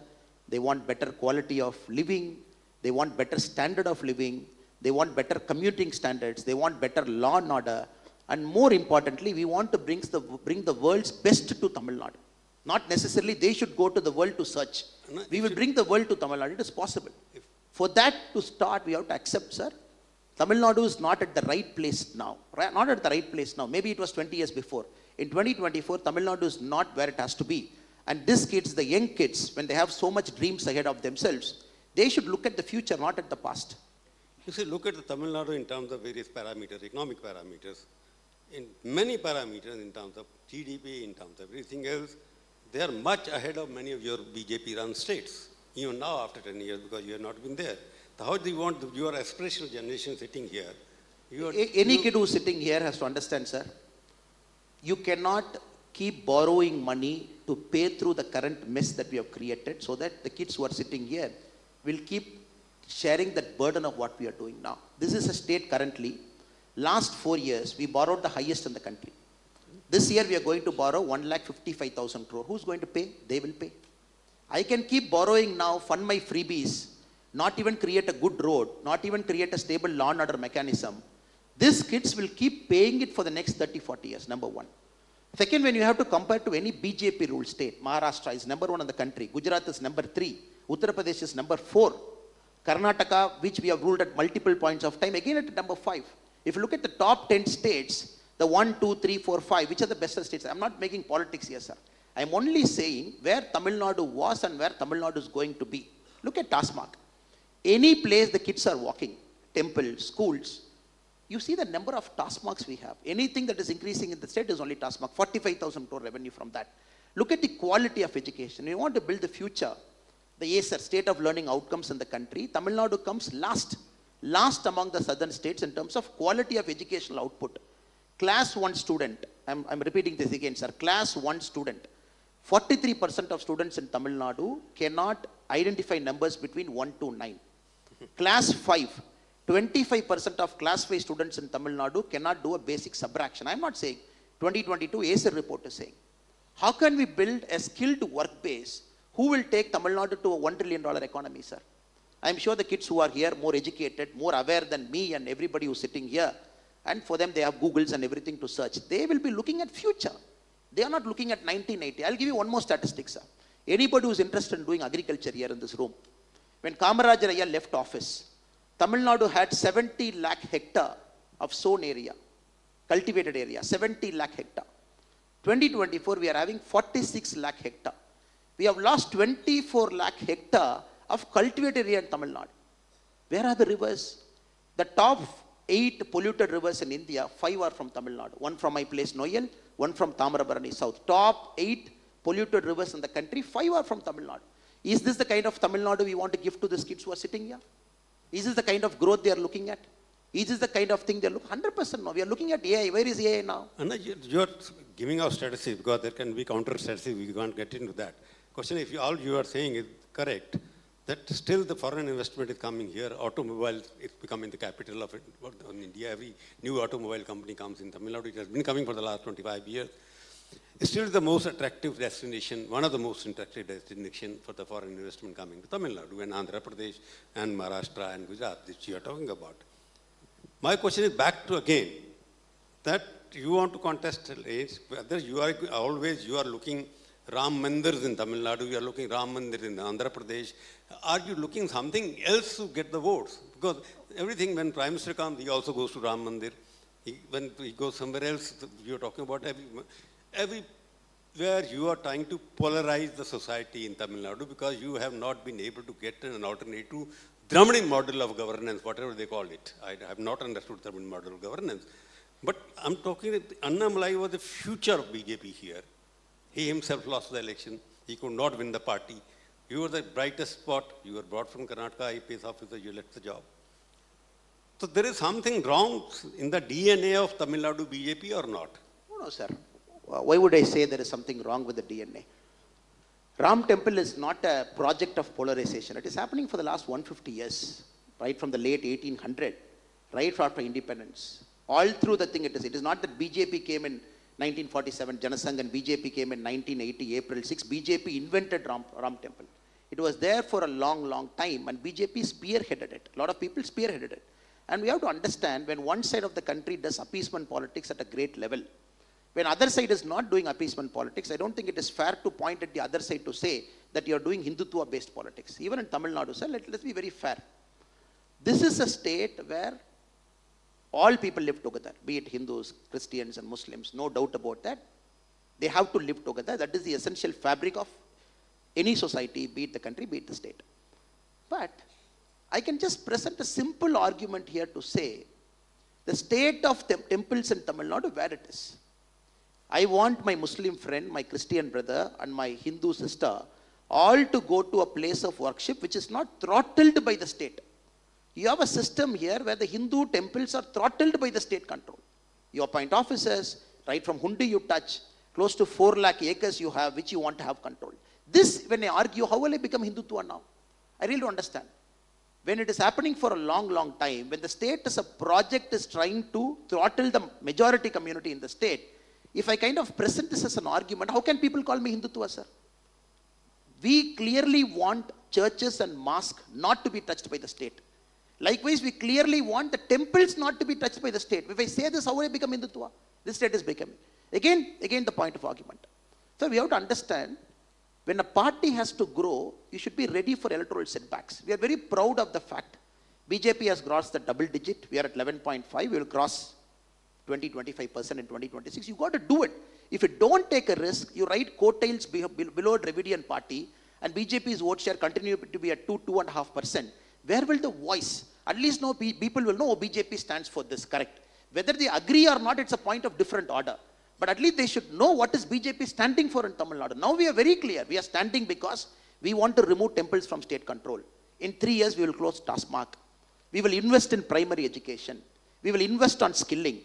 They want better quality of living. They want better standard of living. They want better commuting standards. They want better law and order. And more importantly, we want to bring the world's best to Tamil Nadu. Not necessarily they should go to the world to search. We will bring the world to Tamil Nadu. It is possible. For that to start, we have to accept, sir, Tamil Nadu is not at the right place now. Right? Not at the right place now. Maybe it was 20 years before. In 2024, Tamil Nadu is not where it has to be. And these kids, the young kids, when they have so much dreams ahead of themselves, they should look at the future, not at the past. You see, look at the Tamil Nadu in terms of various parameters, economic parameters. In many parameters, in terms of GDP, in terms of everything else, they are much ahead of many of your BJP-run states, even now after 10 years, because you have not been there. So how do you want your aspirational generation sitting here? Any kid who's sitting here has to understand, sir, you cannot keep borrowing money to pay through the current mess that we have created so that the kids who are sitting here will keep sharing that burden of what we are doing now. This is a state currently. Last 4 years, we borrowed the highest in the country. This year, we are going to borrow 1,55,000 crore. Who's going to pay? They will pay. I can keep borrowing now, fund my freebies, not even create a good road, not even create a stable law and order mechanism. These kids will keep paying it for the next 30, 40 years, number one. Second, when you have to compare to any BJP ruled state, Maharashtra is number 1 in the country, Gujarat is number 3, Uttar Pradesh is number 4, Karnataka, which we have ruled at multiple points of time, again at number 5. If you look at the top 10 states, the 1, 2, 3, 4, 5, which are the best states? I'm not making politics here, sir. I'm only saying where Tamil Nadu was and where Tamil Nadu is going to be. Look at Tasmak. Any place the kids are walking, temples, schools, you see the number of taskmarks we have. Anything that is increasing in the state is only taskmark. 45,000 crore revenue from that. Look at the quality of education. You want to build the future. The ASER, State of Learning Outcomes in the country, Tamil Nadu comes last among the southern states in terms of quality of educational output. Class 1 student, I'm repeating this again, sir. Class 1 student, 43% of students in Tamil Nadu cannot identify numbers between 1 to 9. Class 5, 25% of class 5 students in Tamil Nadu cannot do a basic subtraction. I'm not saying, 2022 ASER report is saying. How can we build a skilled work base? Who will take Tamil Nadu to a $1 trillion economy, sir? I'm sure the kids who are here, more educated, more aware than me and everybody who's sitting here, and for them they have Googles and everything to search. They will be looking at future. They are not looking at 1980. I'll give you one more statistic, sir. Anybody who's interested in doing agriculture here in this room, when Kamaraj Raya left office, Tamil Nadu had 70 lakh hectare of sown area, cultivated area, 70 lakh hectare. 2024, we are having 46 lakh hectare. We have lost 24 lakh hectare of cultivated area in Tamil Nadu. Where are the rivers? The top 8 polluted rivers in India, 5 are from Tamil Nadu. One from my place, Noyal, one from Tamarabarani South. Top 8 polluted rivers in the country, 5 are from Tamil Nadu. Is this the kind of Tamil Nadu we want to give to these kids who are sitting here? Is this the kind of growth they are looking at? Is this the kind of thing they are looking at? 100% no. We are looking at AI. Where is AI now? Anna, you're giving out statistics because there can be counter statistics. We can't get into that. Question, if all you are saying is correct, that still the foreign investment is coming here. Automobile is becoming the capital of it. In India, every new automobile company comes in Tamil Nadu. It has been coming for the last 25 years. It's still the most attractive destination, one of the most attractive destinations for the foreign investment coming to Tamil Nadu and Andhra Pradesh and Maharashtra and Gujarat, which you are talking about. My question is back to again, that you want to contest whether you are always, you are looking Ram Mandirs in Tamil Nadu, you are looking Ram Mandir in Andhra Pradesh. Are you looking something else to get the votes? Because everything, when Prime Minister comes, he also goes to Ram Mandir. When he goes somewhere else, you are talking about everywhere you are trying to polarize the society in Tamil Nadu because you have not been able to get an alternative to Brahmin model of governance, whatever they call it. I have not understood Brahmin model of governance. But I'm talking that Annamalai was the future of BJP here. He himself lost the election. He could not win the party. You were the brightest spot. You were brought from Karnataka, IPS officer, you left the job. So there is something wrong in the DNA of Tamil Nadu BJP or not? No, sir. Why would I say there is something wrong with the DNA? Ram Temple is not a project of polarization. It is happening for the last 150 years, right from the late 1800, right after independence. All through the thing it is. It is not that BJP came in 1947, Janasangh, and BJP came in 1980, April 6. BJP invented Ram Temple. It was there for a long, long time, and BJP spearheaded it. A lot of people spearheaded it. And we have to understand, when one side of the country does appeasement politics at a great level, when other side is not doing appeasement politics, I don't think it is fair to point at the other side to say that you are doing Hindutva-based politics. Even in Tamil Nadu, sir, let's be very fair. This is a state where all people live together, be it Hindus, Christians, and Muslims, no doubt about that. They have to live together. That is the essential fabric of any society, be it the country, be it the state. But I can just present a simple argument here to say the state of temples in Tamil Nadu, where it is. I want my Muslim friend, my Christian brother, and my Hindu sister all to go to a place of worship which is not throttled by the state. You have a system here where the Hindu temples are throttled by the state control. You appoint officers, right from Hundi you touch, close to 4 lakh acres you have, which you want to have control. This, when I argue, how will I become Hindutva now? I really don't understand. When it is happening for a long, long time, when the state as a project is trying to throttle the majority community in the state, if I kind of present this as an argument, how can people call me Hindutva, sir? We clearly want churches and mosques not to be touched by the state. Likewise, we clearly want the temples not to be touched by the state. If I say this, how will I become Hindutva? This state is becoming. Again, the point of argument. So we have to understand, when a party has to grow, you should be ready for electoral setbacks. We are very proud of the fact BJP has crossed the double digit. We are at 11.5. We will cross 20-25% in 2026. You got to do it. If you don't take a risk, you ride coattails below a Dravidian party, and BJP's vote share continue to be at 2.5%. Where will the voice? At least no people will know BJP stands for this, correct? Whether they agree or not, it's a point of different order. But at least they should know what is BJP standing for in Tamil Nadu. Now we are very clear. We are standing because we want to remove temples from state control. In 3 years, we will close TASMAC. We will invest in primary education. We will invest on skilling.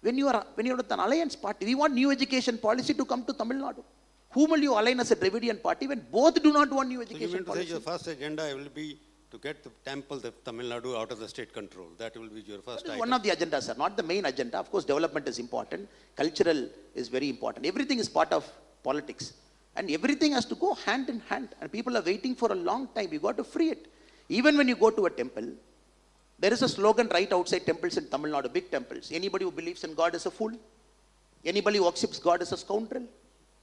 When you are with an alliance party, we want new education policy to come to Tamil Nadu. Whom will you align as a Dravidian party when both do not want new education policy? So you mean to say your first agenda will be to get the temples of Tamil Nadu out of the state control? That will be your first item. One of the agendas, sir, not the main agenda. Of course, development is important. Cultural is very important. Everything is part of politics. And everything has to go hand in hand. And people are waiting for a long time. You got to free it. Even when you go to a temple, there is a slogan right outside temples in Tamil Nadu, big temples. Anybody who believes in God is a fool. Anybody who worships God is a scoundrel.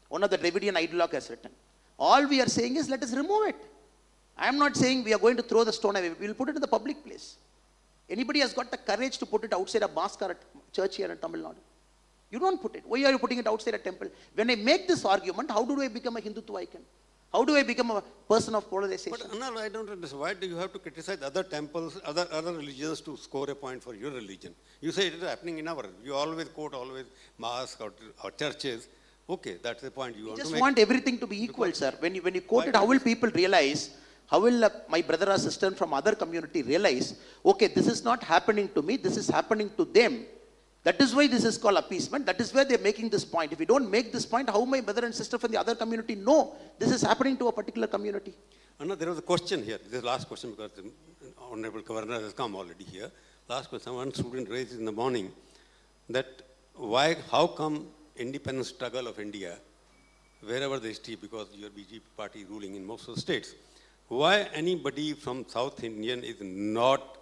One of the Dravidian ideologue has written. All we are saying is, let us remove it. I am not saying we are going to throw the stone away. We will put it in the public place. Anybody has got the courage to put it outside a mosque or a church here in Tamil Nadu? You don't put it. Why are you putting it outside a temple? When I make this argument, how do I become a Hindutva icon? How do I become a person of polarization? But Anil, I don't understand. Why do you have to criticize other temples, other religions to score a point for your religion? You say it is happening in our. You always quote mosques or churches. Okay, that's the point you want to make. You just want everything to be equal, sir. When you quote it, how will people realize? How will my brother or sister from other community realize? Okay, this is not happening to me. This is happening to them. That is why this is called appeasement. That is where they are making this point. If you don't make this point, how my brother and sister from the other community know this is happening to a particular community? Anna, there was a question here. This is the last question because the Honorable Governor has come already here. Last question. One student raised in the morning that how come independence struggle of India, wherever they stay, because your BJP party ruling in most of the states, why anybody from South Indian is not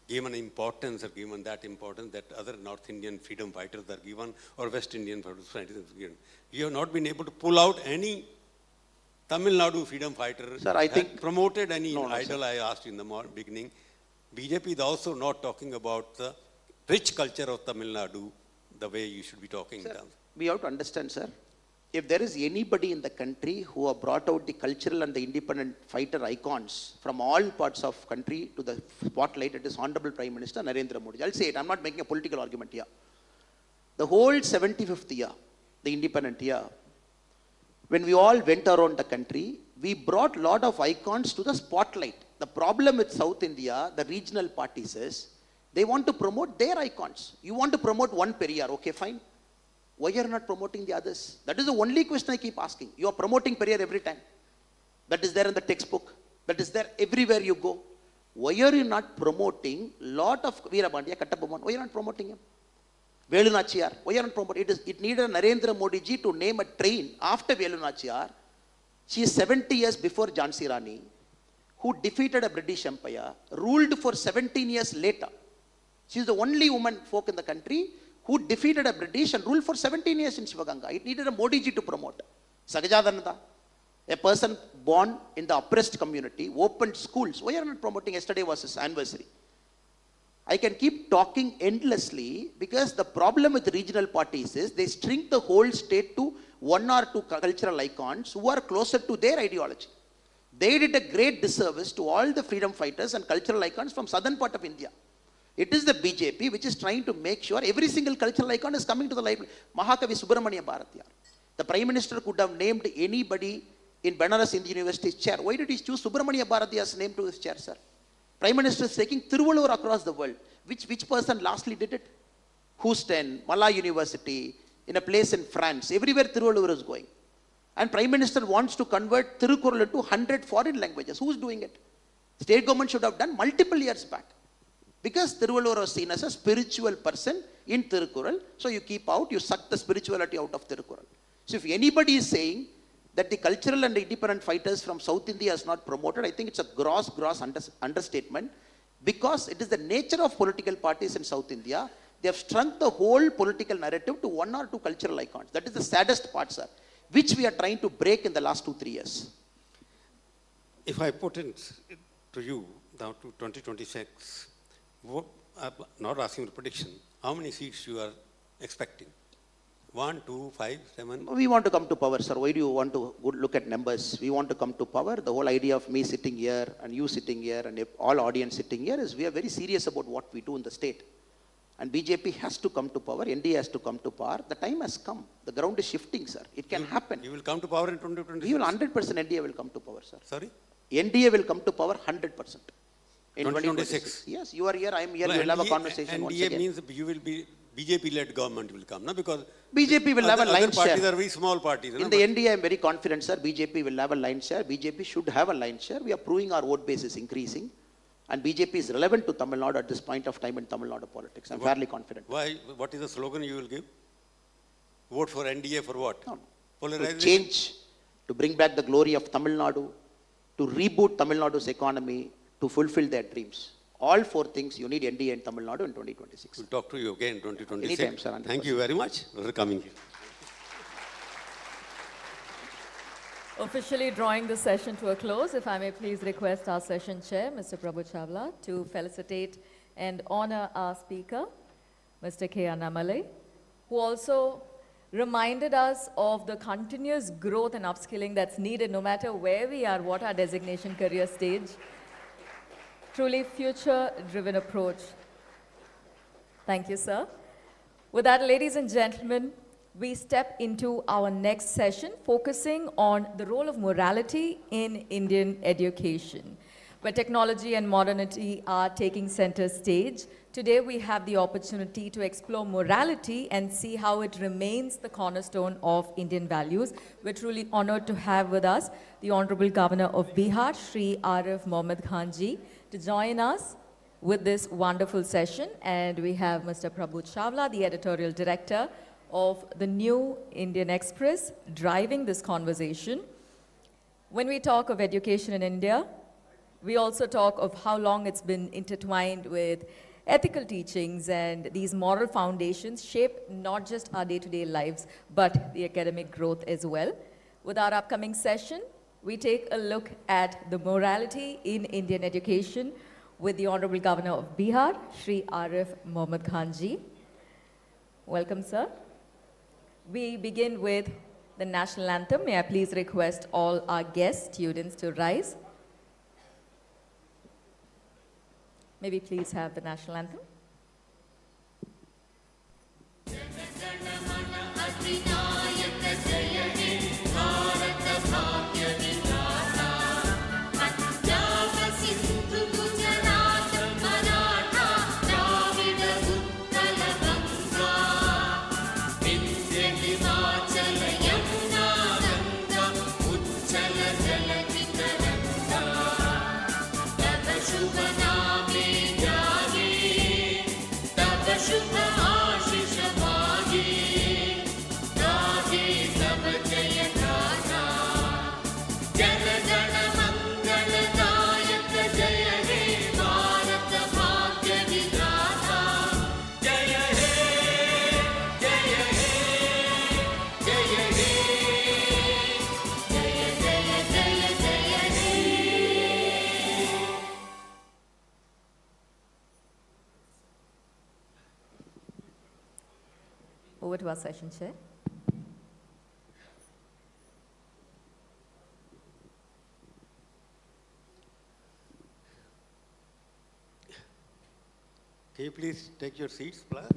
given importance or given that importance that other North Indian freedom fighters are given or West Indian freedom fighters are given? You have not been able to pull out any Tamil Nadu freedom fighter. Sir, I think promoted any idol. Sir. I asked in the beginning. BJP is also not talking about the rich culture of Tamil Nadu the way you should be talking. Sir, we have to understand, sir. If there is anybody in the country who have brought out the cultural and the independent fighter icons from all parts of country to the spotlight, it is Honorable Prime Minister Narendra Modi. I'll say it, I'm not making a political argument here. The whole 75th year, the independent year, when we all went around the country, we brought a lot of icons to the spotlight. The problem with South India, the regional parties is, they want to promote their icons. You want to promote one Periyar, okay, fine. Why are you not promoting the others? That is the only question I keep asking. You are promoting Periyar every time. That is there in the textbook. That is there everywhere you go. Why are you not promoting lot of Veerabandiya, Kattapomman? Why are you not promoting him? Velu Nachiyar. Why are you not promoting? It needed Narendra Modi ji to name a train after Velu Nachiyar. She is 70 years before Jhansi Rani, who defeated a British Empire, ruled for 17 years later. She is the only woman folk in the country who defeated a British and ruled for 17 years in Shivaganga. It needed a Modi ji to promote. Sagajadananda, a person born in the oppressed community, opened schools. Why are you not promoting? Yesterday was his anniversary. I can keep talking endlessly because the problem with regional parties is they shrink the whole state to one or two cultural icons who are closer to their ideology. They did a great disservice to all the freedom fighters and cultural icons from southern part of India. It is the BJP which is trying to make sure every single cultural icon is coming to the limelight. Mahakavi Subramania Bharatiyar. The Prime Minister could have named anybody in Banaras Indian University's chair. Why did he choose Subramania Bharatiyar's name to his chair, sir? Prime Minister is taking Thiruvallur across the world. Which person lastly did it? Houston, Malay University, in a place in France. Everywhere Tiruvallur is going. And Prime Minister wants to convert Tirukural into 100 foreign languages. Who's doing it? State government should have done multiple years back. Because Tiruvallur was seen as a spiritual person in Tirukural, so you keep out, you suck the spirituality out of Tirukural. So if anybody is saying that the cultural and independent fighters from South India is not promoted, I think it's a gross understatement, because it is the nature of political parties in South India. They have shrunk the whole political narrative to one or two cultural icons. That is the saddest part, sir, which we are trying to break in the last 2-3 years. If I put it to you now to 2026, I'm not asking for prediction, how many seats you are expecting? 1, 2, 5, 7? We want to come to power, sir. Why do you want to look at numbers? We want to come to power. The whole idea of me sitting here and you sitting here and all audience sitting here is we are very serious about what we do in the state. And BJP has to come to power. NDA has to come to power. The time has come. The ground is shifting, sir. It can happen. You will come to power in 2026? We will 100% NDA will come to power, sir. Sorry? NDA will come to power 100%. In 2026? Yes, you are here, I am here, No, we will have a NDA conversation once again. means you will be, BJP-led government will come, no? Because BJP will have a line other parties share. are very small parties. In the NDA, I am very confident, sir, BJP will have a line share. BJP should have a line share. We are proving our vote base is increasing. And BJP is relevant to Tamil Nadu at this point of time in Tamil Nadu politics. I am fairly confident. Why? What is the slogan you will give? Vote for NDA for what? No. To Polarization? change, to bring back the glory of Tamil Nadu, to reboot Tamil Nadu's economy, to fulfill their dreams. All 4 things you need NDA in Tamil Nadu in 2026. We'll talk to you again in 2026. Anytime, sir. 100%. Thank you very much for coming here. Officially drawing the session to a close, if I may please request our session chair, Mr. Prabhu Chawla, to felicitate and honor our speaker, Mr. K. Annamalai, who also reminded us of the continuous growth and upskilling that's needed no matter where we are, what our designation career stage. Truly future-driven approach. Thank you, sir. With that, ladies and gentlemen, we step into our next session, focusing on the role of morality in Indian education, where technology and modernity are taking center stage. Today, we have the opportunity to explore morality and see how it remains the cornerstone of Indian values. We're truly honored to have with us the Honorable Governor of Bihar, Shri Arif Mohammad Khan Ji, to join us with this wonderful session. And we have Mr. Prabhu Chawla, the editorial director of the New Indian Express, driving this conversation. When we talk of education in India, we also talk of how long it's been intertwined with ethical teachings, and these moral foundations shape not just our day-to-day lives, but the academic growth as well. With our upcoming session, we take a look at the morality in Indian education with the Honorable Governor of Bihar, Shri Arif Mohammad Khan Ji. Welcome, sir. We begin with the national anthem. May I please request all our guest students to rise. May we please have the national anthem. Over to our session chair. Can you please take your seats, please?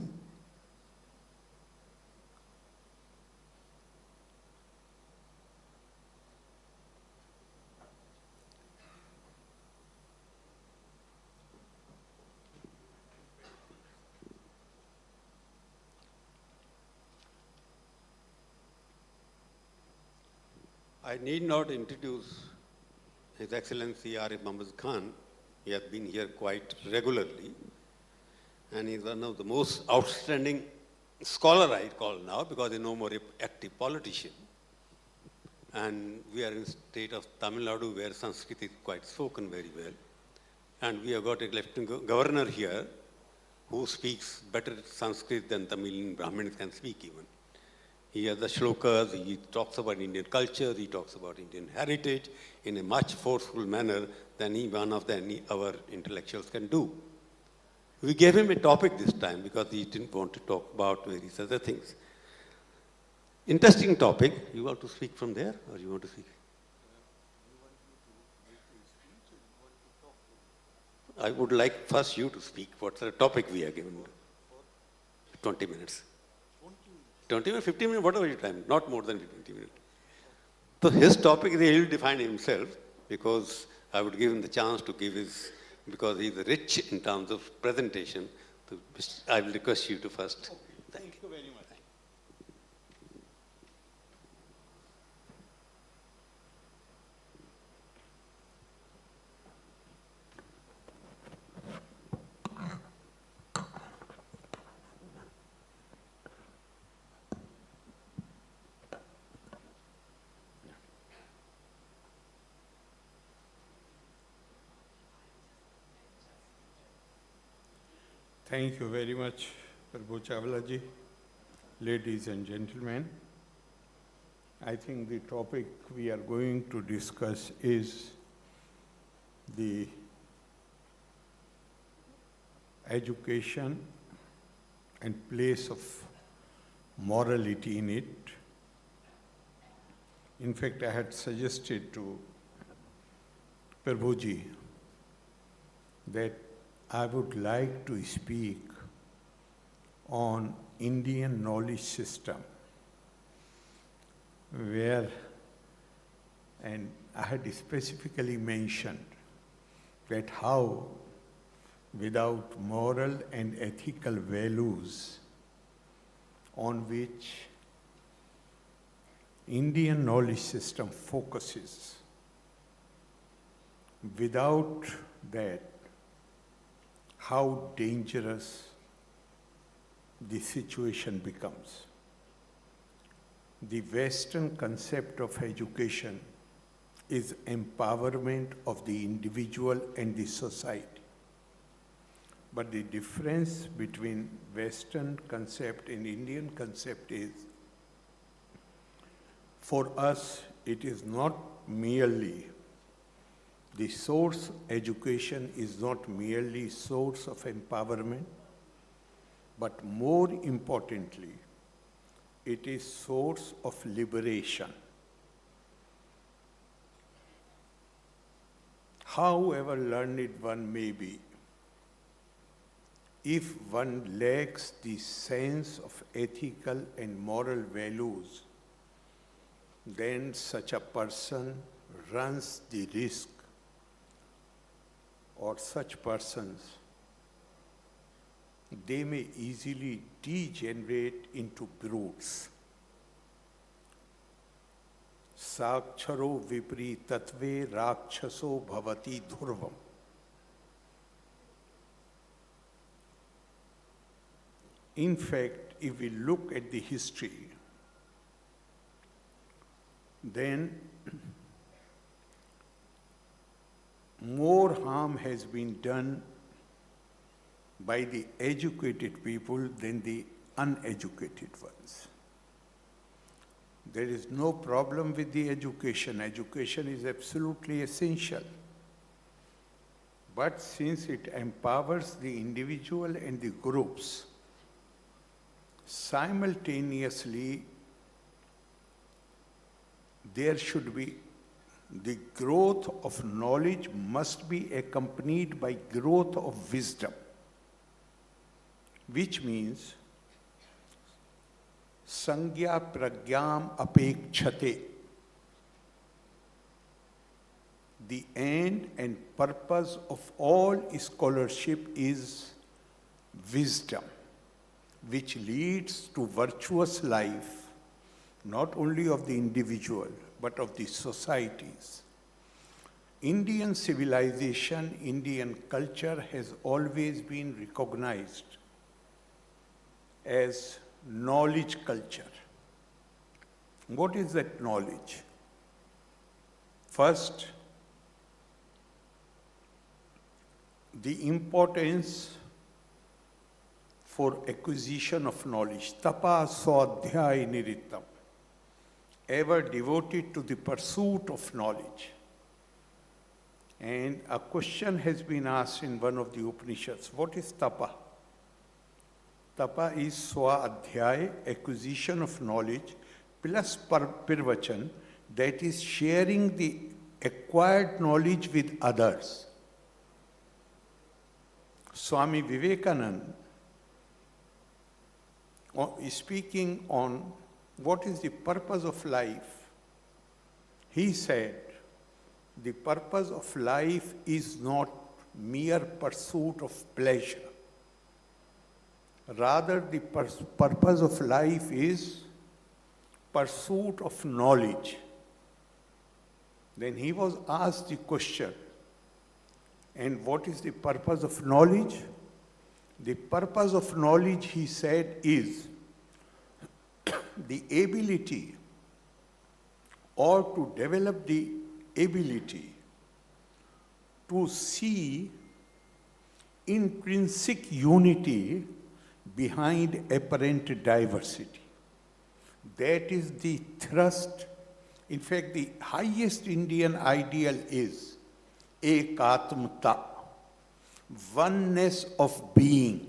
I need not introduce His Excellency Arif Muhammad Khan. He has been here quite regularly, and he's one of the most outstanding scholar I call now, because he's no more an active politician. And we are in the state of Tamil Nadu, where Sanskrit is quite spoken very well. And we have got a lieutenant governor here who speaks better Sanskrit than Tamil Brahmins can speak even. He has the shlokas, he talks about Indian culture, he talks about Indian heritage in a much forceful manner than any one of our intellectuals can do. We gave him a topic this time because he didn't want to talk about various other things. Interesting topic. You want to speak from there, or you want to speak? I would like first you to speak. What's the topic we are given? 20 minutes. 20 minutes, 15 minutes, whatever your time, not more than 20 minutes. So his topic, he will define himself, because I would give him the chance to give his, because he is rich in terms of presentation. So I will request you to first. Thank you very much. Thank you very much, Prabhu Chawlaji. Ladies and gentlemen, I think the topic we are going to discuss is the education and place of morality in it. In fact, I had suggested to Prabhuji that I would like to speak on Indian knowledge system, where, and I had specifically mentioned that how without moral and ethical values on which Indian knowledge system focuses, without that, how dangerous the situation becomes. The Western concept of education is empowerment of the individual and the society. But the difference between Western concept and Indian concept is, for us, it is not merely the source. Education is not merely source of empowerment, but more importantly, it is source of liberation. However learned one may be, if one lacks the sense of ethical and moral values, then such a person runs the risk, or such persons, they may easily degenerate into brutes. Sakcharo vipri tatve rakshaso bhavati dhurvam. In fact, if we look at the history, then more harm has been done by the educated people than the uneducated ones. There is no problem with the education. Education is absolutely essential. But since it empowers the individual and the groups, simultaneously there should be the growth of knowledge must be accompanied by growth of wisdom, which means sangya pragyam apekshate. The end and purpose of all scholarship is wisdom, which leads to virtuous life, not only of the individual, but of the societies. Indian civilization, Indian culture has always been recognized as knowledge culture. What is that knowledge? First, the importance for acquisition of knowledge. Tapa swadhyay niritam. Ever devoted to the pursuit of knowledge. And a question has been asked in one of the Upanishads. What is tapa? Tapa is swadhyay, acquisition of knowledge, plus pirvachan, that is sharing the acquired knowledge with others. Swami Vivekananda, speaking on what is the purpose of life, he said, the purpose of life is not mere pursuit of pleasure. Rather, the purpose of life is pursuit of knowledge. Then he was asked the question, and what is the purpose of knowledge? The purpose of knowledge, he said, is the ability or to develop the ability to see intrinsic unity behind apparent diversity. That is the thrust. In fact, the highest Indian ideal is ekatmata, oneness of being.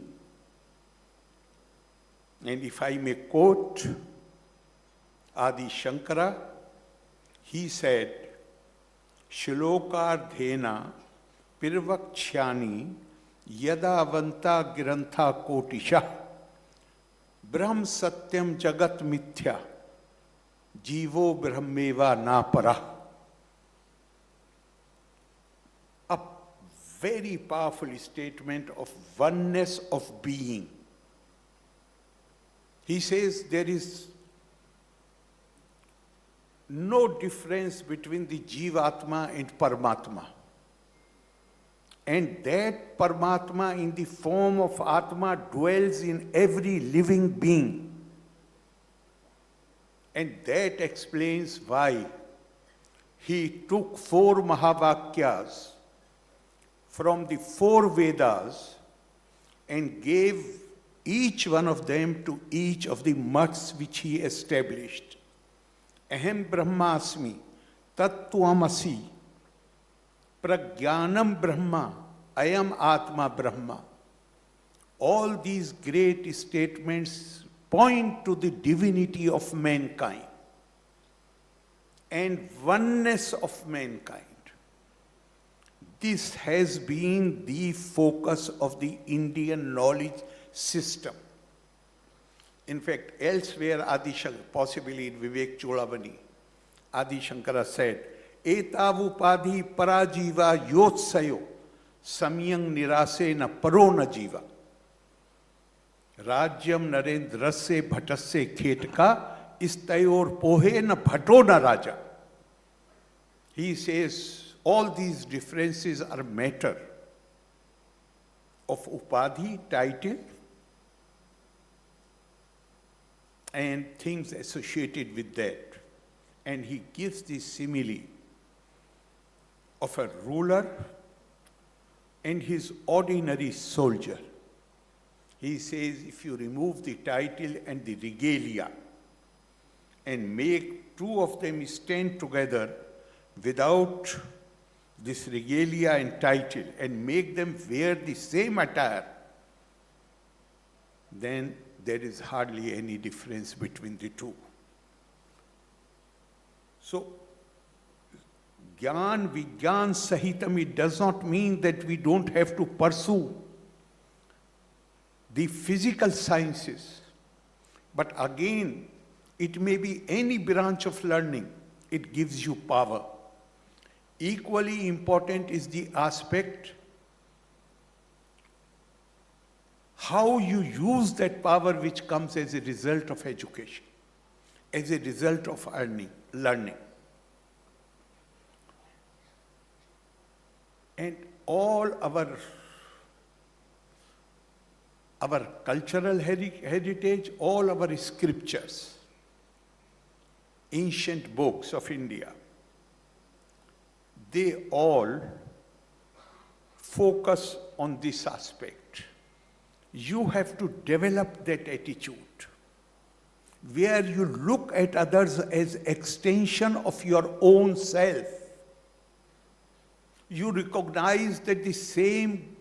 And if I may quote Adi Shankara, he said, Shlokardhena pirvakshani yadavanta grantha kotisha brahm satyam jagat mithya jivo brahmeva napara. A very powerful statement of oneness of being. He says there is no difference between the Jivatma and Paramatma. And that Paramatma in the form of Atma dwells in every living being. And that explains why he took 4 Mahavakyas from the 4 Vedas and gave each one of them to each of the mutts which he established. Aham Brahmasmi, Tattvamasi, Pragyanam Brahma, Ayam Atma Brahma. All these great statements point to the divinity of mankind and oneness of mankind. This has been the focus of the Indian knowledge system. In fact, elsewhere, Adi Shankara, possibly in Vivek Cholavani, Adi Shankara said, Etavupadhi parajiva yotsayo samyang nirase na paro na jiva. Rajyam narendrasya bhatasya khetka istayor pohe na bhato na raja. He says all these differences are matter of upadhi, title, and things associated with that. And he gives the simile of a ruler and his ordinary soldier. He says, if you remove the title and the regalia and make 2 of them stand together without this regalia and title and make them wear the same attire, then there is hardly any difference between the 2. So, Gyan, Vigyan, Sahitam, it does not mean that we don't have to pursue the physical sciences. But again, it may be any branch of learning. It gives you power. Equally important is the aspect how you use that power which comes as a result of education, as a result of learning. And all our cultural heritage, all our scriptures, ancient books of India, they all focus on this aspect. You have to develop that attitude where you look at others as extension of your own self. You recognize that the same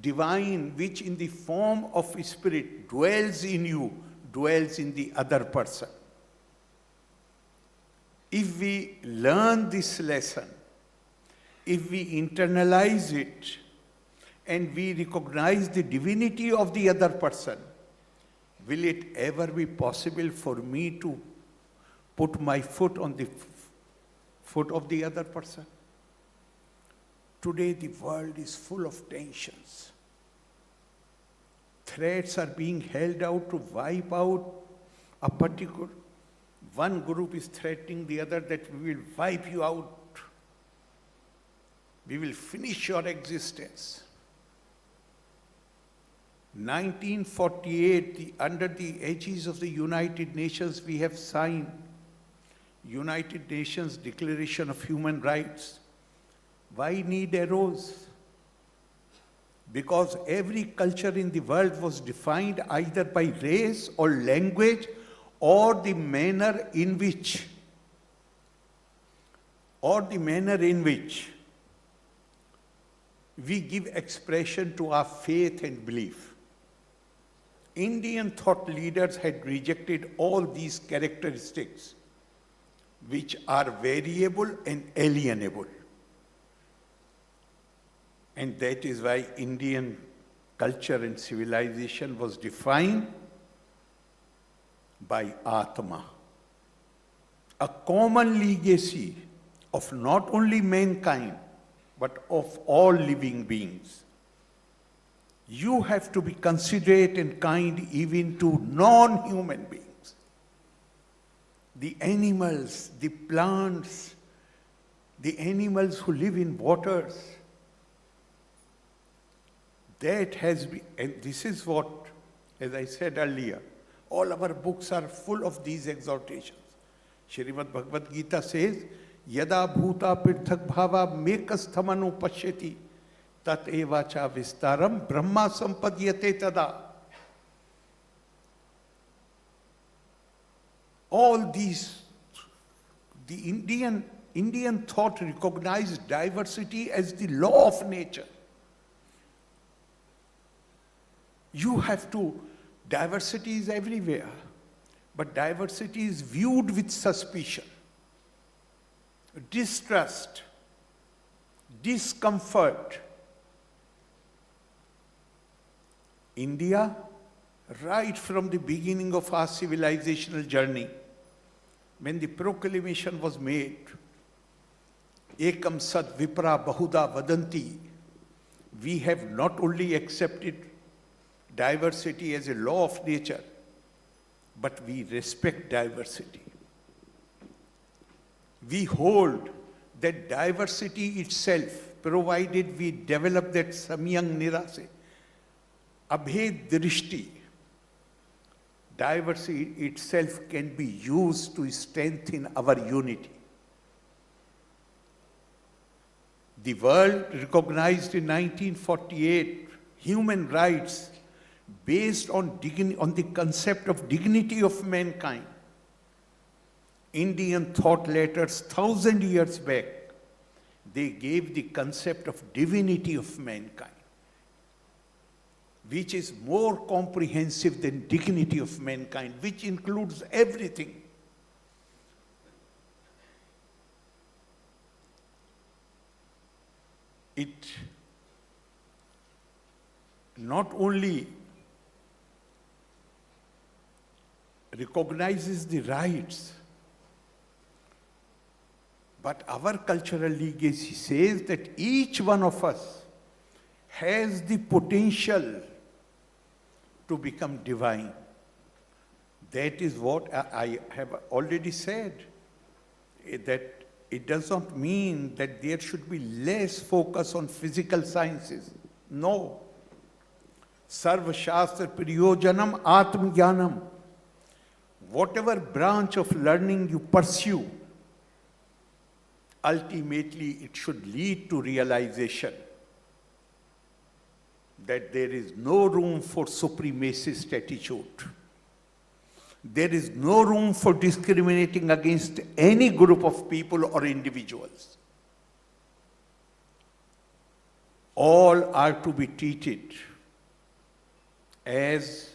divine which in the form of spirit dwells in you, dwells in the other person. If we learn this lesson, if we internalize it, and we recognize the divinity of the other person, will it ever be possible for me to put my foot on the foot of the other person? Today the world is full of tensions. Threats are being held out to wipe out a particular, one group is threatening the other that we will wipe you out. We will finish your existence. 1948, under the aegis of the United Nations, we have signed United Nations Declaration of Human Rights. Why need arrows? Because every culture in the world was defined either by race or language or the manner in which we give expression to our faith and belief. Indian thought leaders had rejected all these characteristics which are variable and alienable. And that is why Indian culture and civilization was defined by Atma, a common legacy of not only mankind, but of all living beings. You have to be considerate and kind even to non-human beings. The animals, the plants, the animals who live in waters, that has been, and this is what, as I said earlier, all our books are full of these exhortations. Srimad Bhagavad Gita says, Yada bhuta pirthak bhava mekasthamanu pashyati tat evacha vistaram brahma sampadyate tada. All these, the Indian thought recognized diversity as the law of nature. You have to, diversity is everywhere, but diversity is viewed with suspicion, distrust, discomfort. India, right from the beginning of our civilizational journey, when the proclamation was made, Ekam Sat Vipra Bahuda Vadanti, we have not only accepted diversity as a law of nature, but we respect diversity. We hold that diversity itself, provided we develop that samyang nirase, abhed drishti, diversity itself can be used to strengthen our unity. The world recognized in 1948 human rights based on the concept of dignity of mankind. Indian thought letters 1,000 years back, they gave the concept of divinity of mankind, which is more comprehensive than dignity of mankind, which includes everything. It not only recognizes the rights, but our cultural legacy says that each one of us has the potential to become divine. That is what I have already said, that it does not mean that there should be less focus on physical sciences. No. Sarva Shastra Priyojanam Atma Jnanam. Whatever branch of learning you pursue, ultimately it should lead to realization that there is no room for supremacist attitude. There is no room for discriminating against any group of people or individuals. All are to be treated as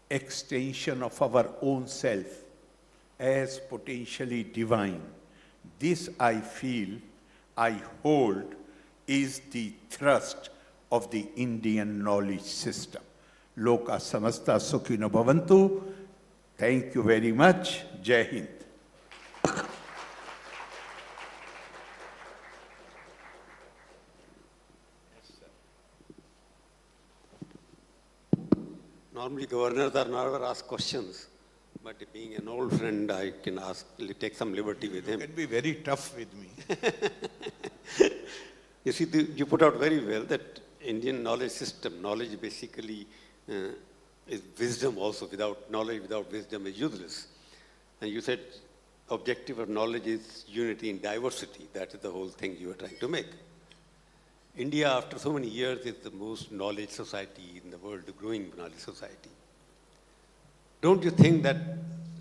extension of our own self, as potentially divine. This I feel, I hold, is the thrust of the Indian knowledge system. Loka samasta sukhino bhavantu. Thank you very much. Jai Hind. Normally governors are never asked questions, but being an old friend, I can take some liberty with him. You can be very tough with me. You see, you put out very well that Indian knowledge system, knowledge basically is wisdom also. Without knowledge, without wisdom is useless. And you said objective of knowledge is unity in diversity. That is the whole thing you are trying to make. India, after so many years, is the most knowledge society in the world, the growing knowledge society. Don't you think that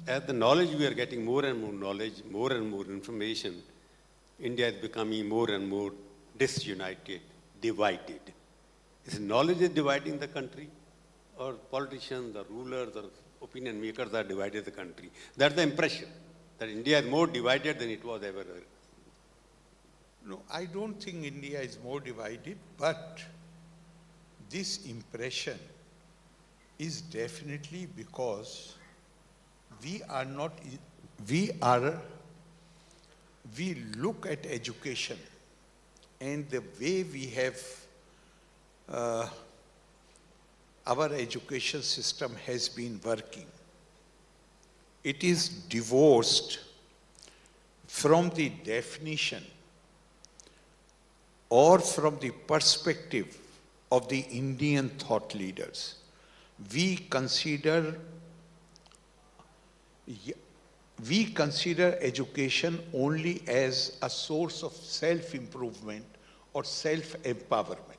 as the knowledge we are getting more and more knowledge, more and more information, India is becoming more and more disunited, divided. Is knowledge is dividing the country, or politicians, or rulers, or opinion makers are dividing the country? That's the impression, that India is more divided than it was ever. No, I don't think India is more divided, but this impression is definitely because we look at education and the way we have our education system has been working. It is divorced from the definition or from the perspective of the Indian thought leaders. We consider education only as a source of self-improvement or self-empowerment.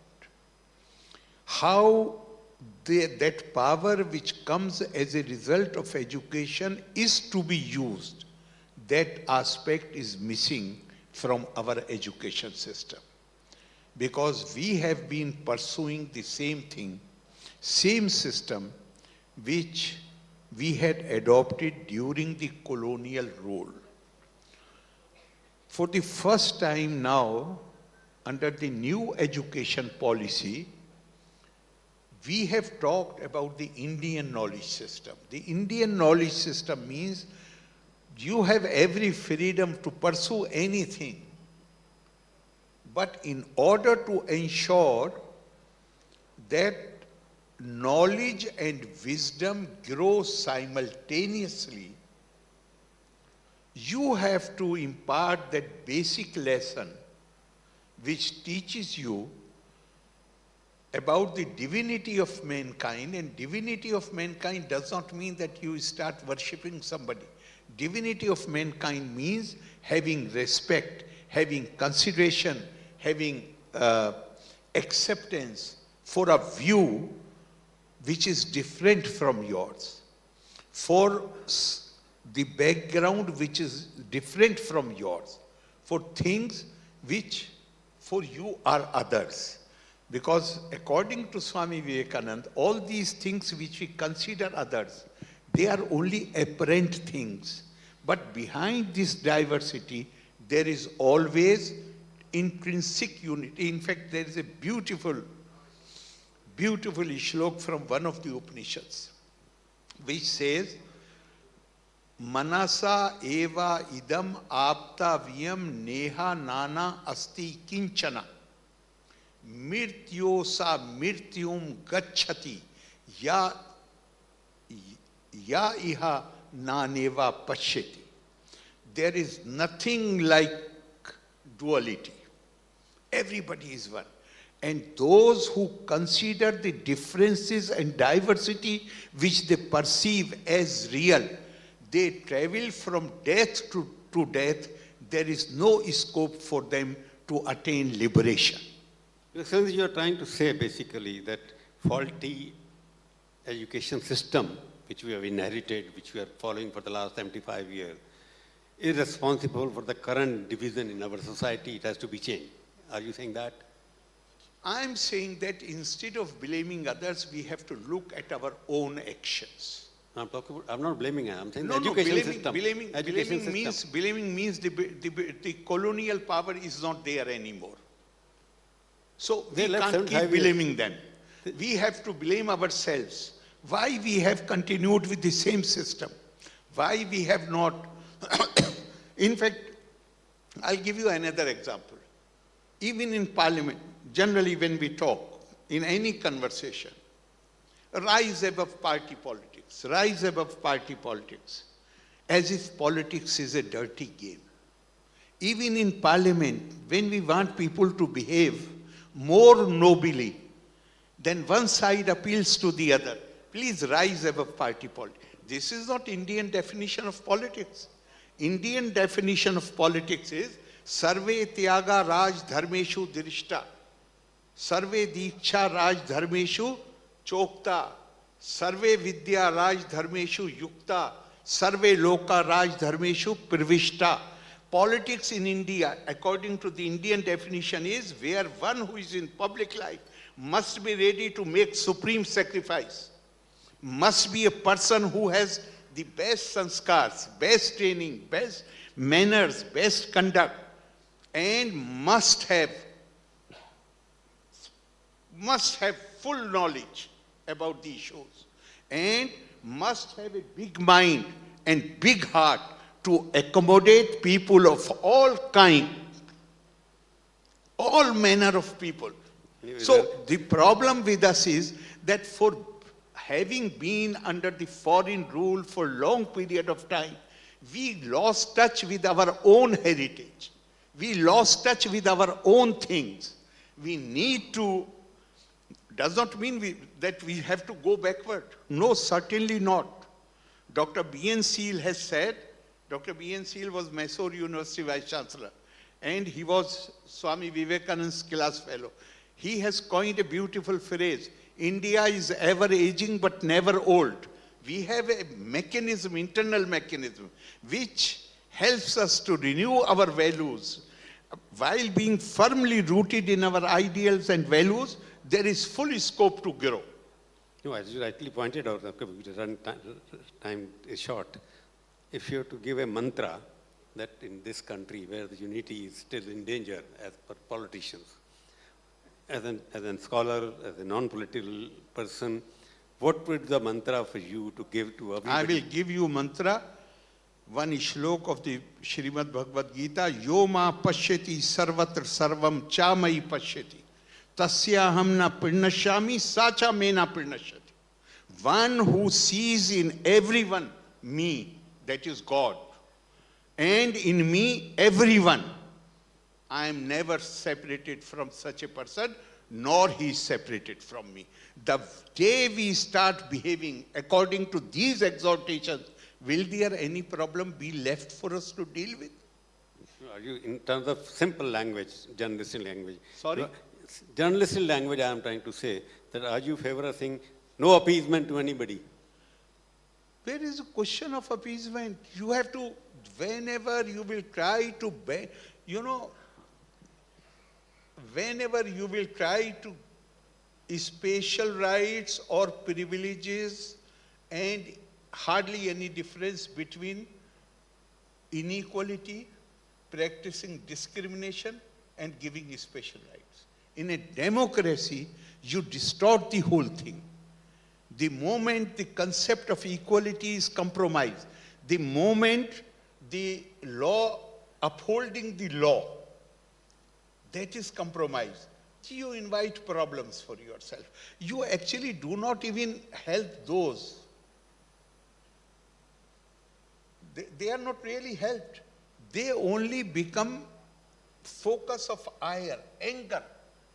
How that power which comes as a result of education is to be used, that aspect is missing from our education system. Because we have been pursuing the same thing, same system, which we had adopted during the colonial rule. For the first time now, under the new education policy, we have talked about the Indian knowledge system. The Indian knowledge system means you have every freedom to pursue anything. But in order to ensure that knowledge and wisdom grow simultaneously, you have to impart that basic lesson which teaches you about the divinity of mankind. And divinity of mankind does not mean that you start worshipping somebody. Divinity of mankind means having respect, having consideration, having acceptance for a view which is different from yours, for the background which is different from yours, for things which for you are others. Because according to Swami Vivekananda, all these things which we consider others, they are only apparent things. But behind this diversity, there is always intrinsic unity. In fact, there is a beautiful shlok from one of the Upanishads, which says, Manasa eva idam apta viyam neha nana asti kinchana mirtyosa mirtyum gacchati ya iha naneva pashyati. There is nothing like duality. Everybody is one. And those who consider the differences and diversity which they perceive as real, they travel from death to death. There is no scope for them to attain liberation. Since you are trying to say basically that faulty education system which we have inherited, which we are following for the last 75 years, is responsible for the current division in our society, it has to be changed. Are you saying that? I'm saying that instead of blaming others, we have to look at our own actions. I'm not blaming her. I'm saying No, the education blaming, system. blaming, Education blaming system. means the colonial power is not there anymore. So we They left can't 75 keep years. blaming them. We have to blame ourselves. Why we have continued with the same system? Why we have not? In fact, I'll give you another example. Even in parliament, generally when we talk, in any conversation, rise above party politics, rise above party politics, as if politics is a dirty game. Even in parliament, when we want people to behave more nobly, then one side appeals to the other. Please rise above party politics. This is not Indian definition of politics. Indian definition of politics is Sarve Tyaga Raj Dharmeshu Dirishta. Sarve Diksha Raj Dharmeshu Chokta. Sarve Vidya Raj Dharmeshu Yukta. Sarve Loka Raj Dharmeshu Privishta. Politics in India, according to the Indian definition, is where one who is in public life must be ready to make supreme sacrifice, must be a person who has the best sanskars, best training, best manners, best conduct, and must have full knowledge about the issues, and must have a big mind and big heart to accommodate people of all kind, all manner of people. So the problem with us is that for having been under the foreign rule for a long period of time, we lost touch with our own heritage. We lost touch with our own things. We need to, does not mean that we have to go backward. No, certainly not. Dr. B.N. Seal has said, Dr. B.N. Seal was Mysore University Vice Chancellor, and he was Swami Vivekananda's class fellow. He has coined a beautiful phrase, India is ever aging but never old. We have a mechanism, internal mechanism, which helps us to renew our values. While being firmly rooted in our ideals and values, there is full scope to grow. No, as you rightly pointed out, time is short. If you have to give a mantra that in this country where the unity is still in danger as per politicians, as a scholar, as a non-political person, what would the mantra for you to give to everybody? I will give you mantra, one shlok of the Srimad Bhagavad Gita, Yo ma pashyati sarvatra sarvam cha mai pashyati. Tasyaham na pirnashami sacha me na pirnashati. One who sees in everyone me, that is God, and in me everyone. I am never separated from such a person, nor he is separated from me. The day we start behaving according to these exhortations, will there any problem be left for us to deal with? Are you, in terms of simple language, journalistic language? Sorry? Journalistic language, I am trying to say, that are you favor of saying no appeasement to anybody? Where is a question of appeasement? You have to, whenever you will try to, whenever you will try to special rights or privileges, and hardly any difference between inequality, practicing discrimination, and giving special rights. In a democracy, you distort the whole thing. The moment the concept of equality is compromised, the moment the law, upholding the law, that is compromised, you invite problems for yourself. You actually do not even help those. They are not really helped. They only become focus of ire, anger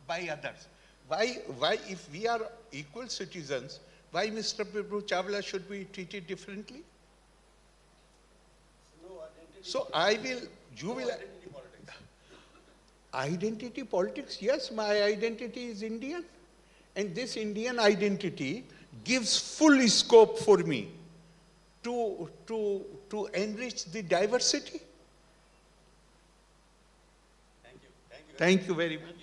by others. Why, if we are equal citizens, why Mr. Prabhu Chawla should be treated differently? So you will. Identity politics, yes, my identity is Indian. And this Indian identity gives full scope for me to enrich the diversity. Thank you very much.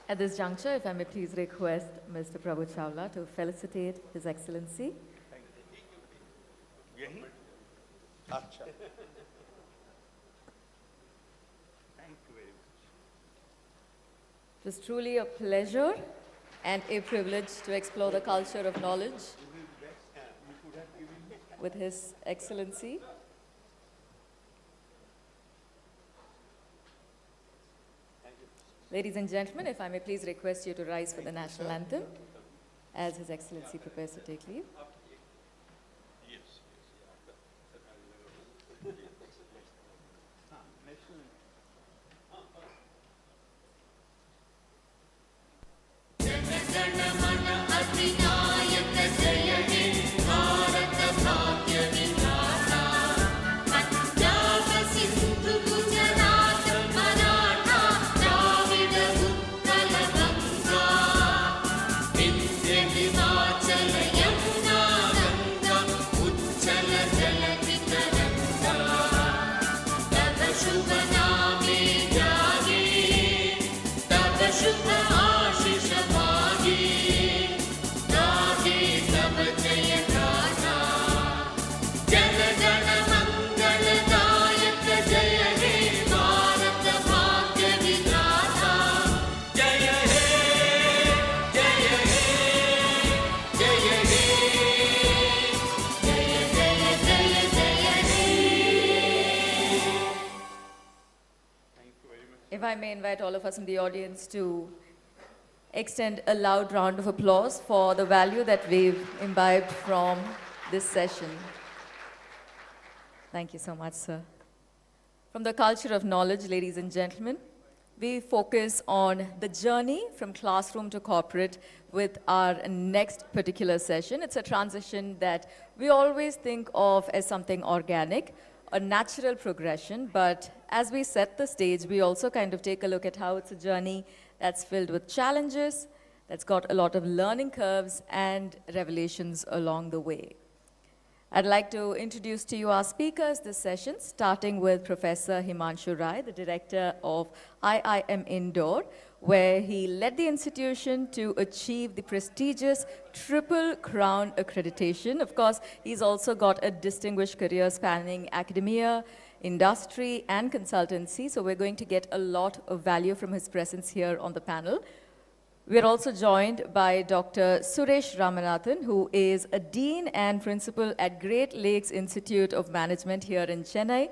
At this juncture, if I may please request Mr. Prabhu Chawla to felicitate His Excellency. Acha. Thank you very much. It was truly a pleasure and a privilege to explore the culture of knowledge with His Excellency. Ladies and gentlemen, if I may please request you to rise for the national anthem as His Excellency prepares to take leave. If I may invite all of us in the audience to extend a loud round of applause for the value that we've imbibed from this session. Thank you so much, sir. From the culture of knowledge, ladies and gentlemen, we focus on the journey from classroom to corporate with our next particular session. It's a transition that we always think of as something organic, a natural progression, but as we set the stage, we also kind of take a look at how it's a journey that's filled with challenges, that's got a lot of learning curves and revelations along the way. I'd like to introduce to you our speakers this session, starting with Professor Himanshu Rai, the director of IIM Indore, where he led the institution to achieve the prestigious Triple Crown accreditation. Of course, he's also got a distinguished career spanning academia, industry, and consultancy, so we're going to get a lot of value from his presence here on the panel. We're also joined by Dr. Suresh Ramanathan, who is a Dean and Principal at Great Lakes Institute of Management here in Chennai.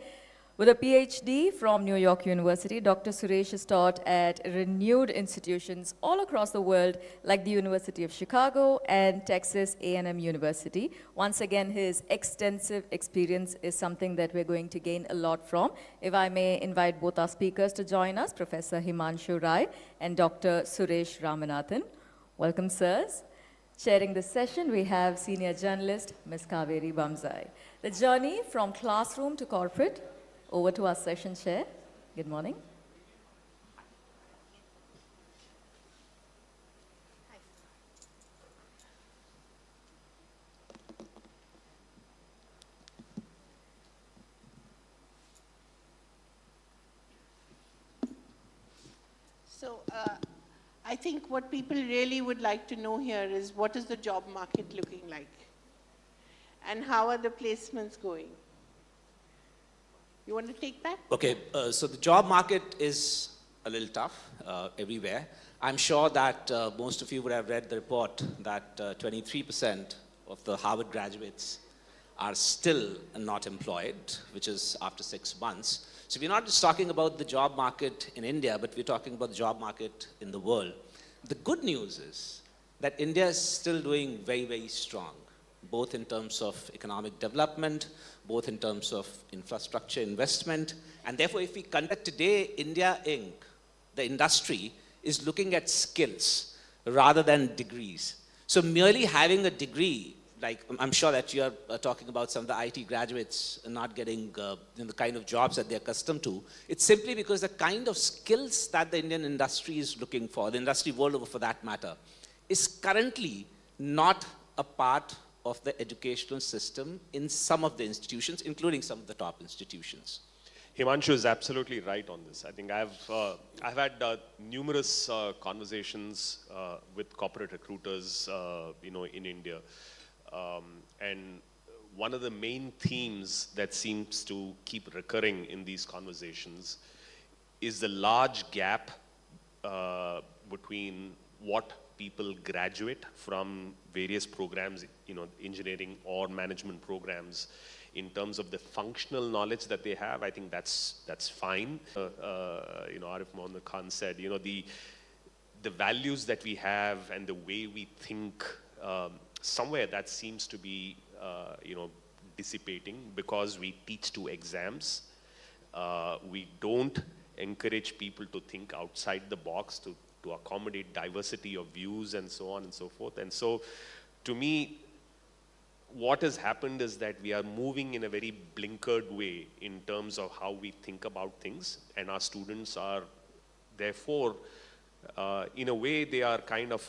With a PhD from New York University, Dr. Suresh has taught at renowned institutions all across the world, like the University of Chicago and Texas A&M University. Once again, his extensive experience is something that we're going to gain a lot from. If I may invite both our speakers to join us, Professor Himanshu Rai and Dr. Suresh Ramanathan. Welcome, sirs. Chairing this session, we have senior journalist, Ms. Kaveri Bamzai. The journey from classroom to corporate. Over to our session chair. Good morning. So I think what people really would like to know here is what is the job market looking like? And how are the placements going? You want to take that? Okay, so the job market is a little tough everywhere. I'm sure that most of you would have read the report that 23% of the Harvard graduates are still not employed, which is after 6 months. So we're not just talking about the job market in India, but we're talking about the job market in the world. The good news is that India is still doing very, very strong. both in terms of economic development, both in terms of infrastructure investment. And therefore, if we conduct today, India Inc., the industry is looking at skills rather than degrees. So merely having a degree, like I'm sure that you're talking about some of the IT graduates not getting the kind of jobs that they're accustomed to, it's simply because the kind of skills that the Indian industry is looking for, the industry world over for that matter, is currently not a part of the educational system in some of the institutions, including some of the top institutions. Himanshu is absolutely right on this. I think I've had numerous conversations with corporate recruiters, in India. And one of the main themes that seems to keep recurring in these conversations is the large gap between what people graduate from various programs, engineering or management programs, in terms of the functional knowledge that they have. I think that's fine. Arif Mohammed Khan said, the values that we have and the way we think, somewhere that seems to be, dissipating because we teach to exams. We don't encourage people to think outside the box, to accommodate diversity of views and so on and so forth. And so, to me, what has happened is that we are moving in a very blinkered way in terms of how we think about things, and our students are therefore, in a way, they are kind of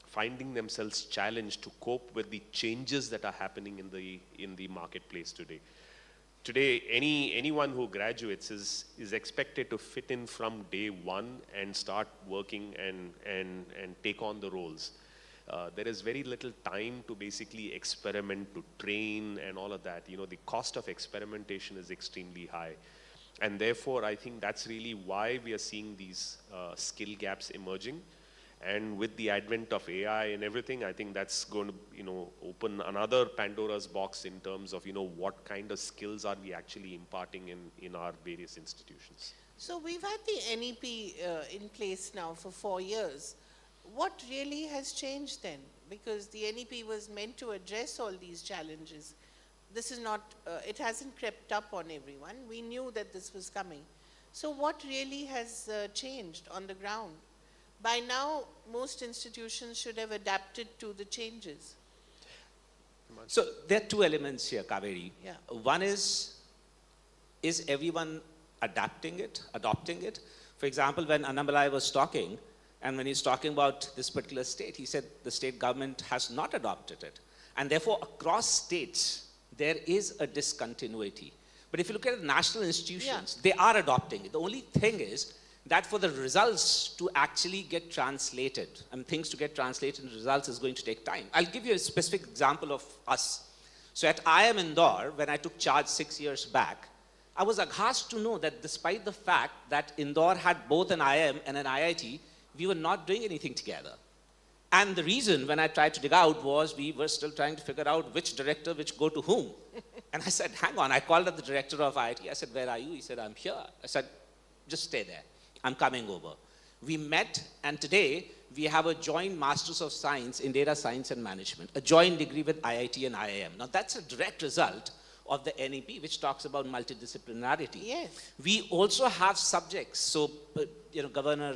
finding themselves challenged to cope with the changes that are happening in the marketplace today. Today, anyone who graduates is expected to fit in from day one and start working and take on the roles. There is very little time to basically experiment, to train and all of that. The cost of experimentation is extremely high. And therefore, I think that's really why we are seeing these skill gaps emerging. And with the advent of AI and everything, I think that's going to, open another Pandora's box in terms of, what kind of skills are we actually imparting in our various institutions. So we've had the NEP in place now for 4 years. What really has changed then? Because the NEP was meant to address all these challenges. This is not, it hasn't crept up on everyone. We knew that this was coming. So what really has changed on the ground? By now, most institutions should have adapted to the changes. So there are two elements here, Kaveri. Yeah. One is everyone adopting it? For example, when Annamalai was talking, and when he's talking about this particular state, he said the state government has not adopted it. And therefore, across states, there is a discontinuity. But if you look at the national institutions, they are adopting it. The only thing is that for the results to actually get translated, and things to get translated into results is going to take time. I'll give you a specific example of us. So at IIM Indore, when I took charge 6 years back, I was aghast to know that despite the fact that Indore had both an IIM and an IIT, we were not doing anything together. And the reason, when I tried to dig out, was we were still trying to figure out which director, which go to whom. And I said, hang on. I called up the director of IIT. I said, where are you? He said, I'm here. I said, just stay there. I'm coming over. We met, and today we have a joint Masters of Science in Data Science and Management, a joint degree with IIT and IIM. Now that's a direct result of the NEP, which talks about multidisciplinarity. Yes. We also have subjects. So, Governor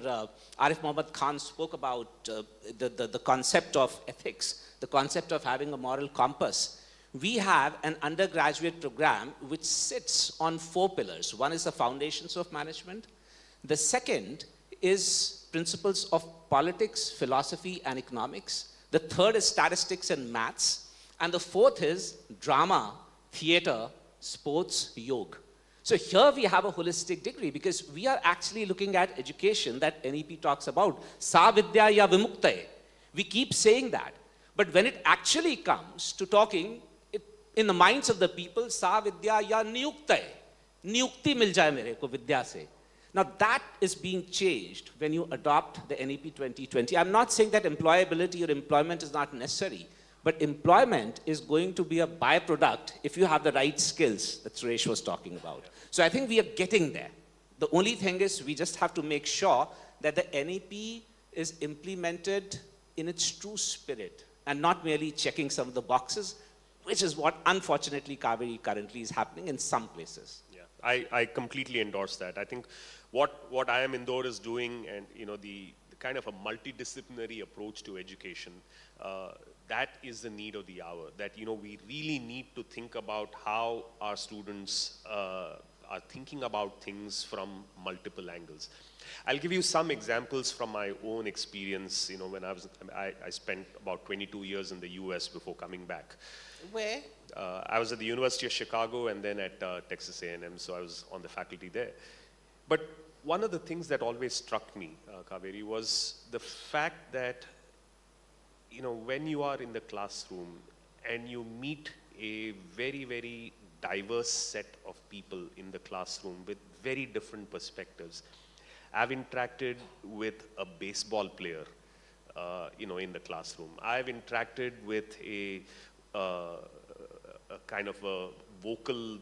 Arif Mohammed Khan spoke about the concept of ethics, the concept of having a moral compass. We have an undergraduate program which sits on 4 pillars. One is the foundations of management. The second is principles of politics, philosophy, and economics. The third is statistics and maths. And the fourth is drama, theater, sports, yoga. So here we have a holistic degree because we are actually looking at education that NEP talks about. Sa vidya ya vimuktaye. We keep saying that. But when it actually comes to talking, in the minds of the people, sa vidya ya niyuktaye. Niyukti mil jaye mere ko vidya se. Now that is being changed when you adopt the NEP 2020. I'm not saying that employability or employment is not necessary, but employment is going to be a byproduct if you have the right skills that Suresh was talking about. So I think we are getting there. The only thing is we just have to make sure that the NEP is implemented in its true spirit and not merely checking some of the boxes. which is what unfortunately Kaveri currently is happening in some places. Yeah, I completely endorse that. I think what I am Indore is doing, and the kind of a multidisciplinary approach to education, that is the need of the hour. That we really need to think about how our students are thinking about things from multiple angles. I'll give you some examples from my own experience. When I spent about 22 years in the US before coming back. Where? I was at the University of Chicago and then at Texas A&M, so I was on the faculty there. But one of the things that always struck me, Kaveri, was the fact that, when you are in the classroom and you meet a very, very diverse set of people in the classroom with very different perspectives. I've interacted with a baseball player, in the classroom. I've interacted with a kind of a vocal,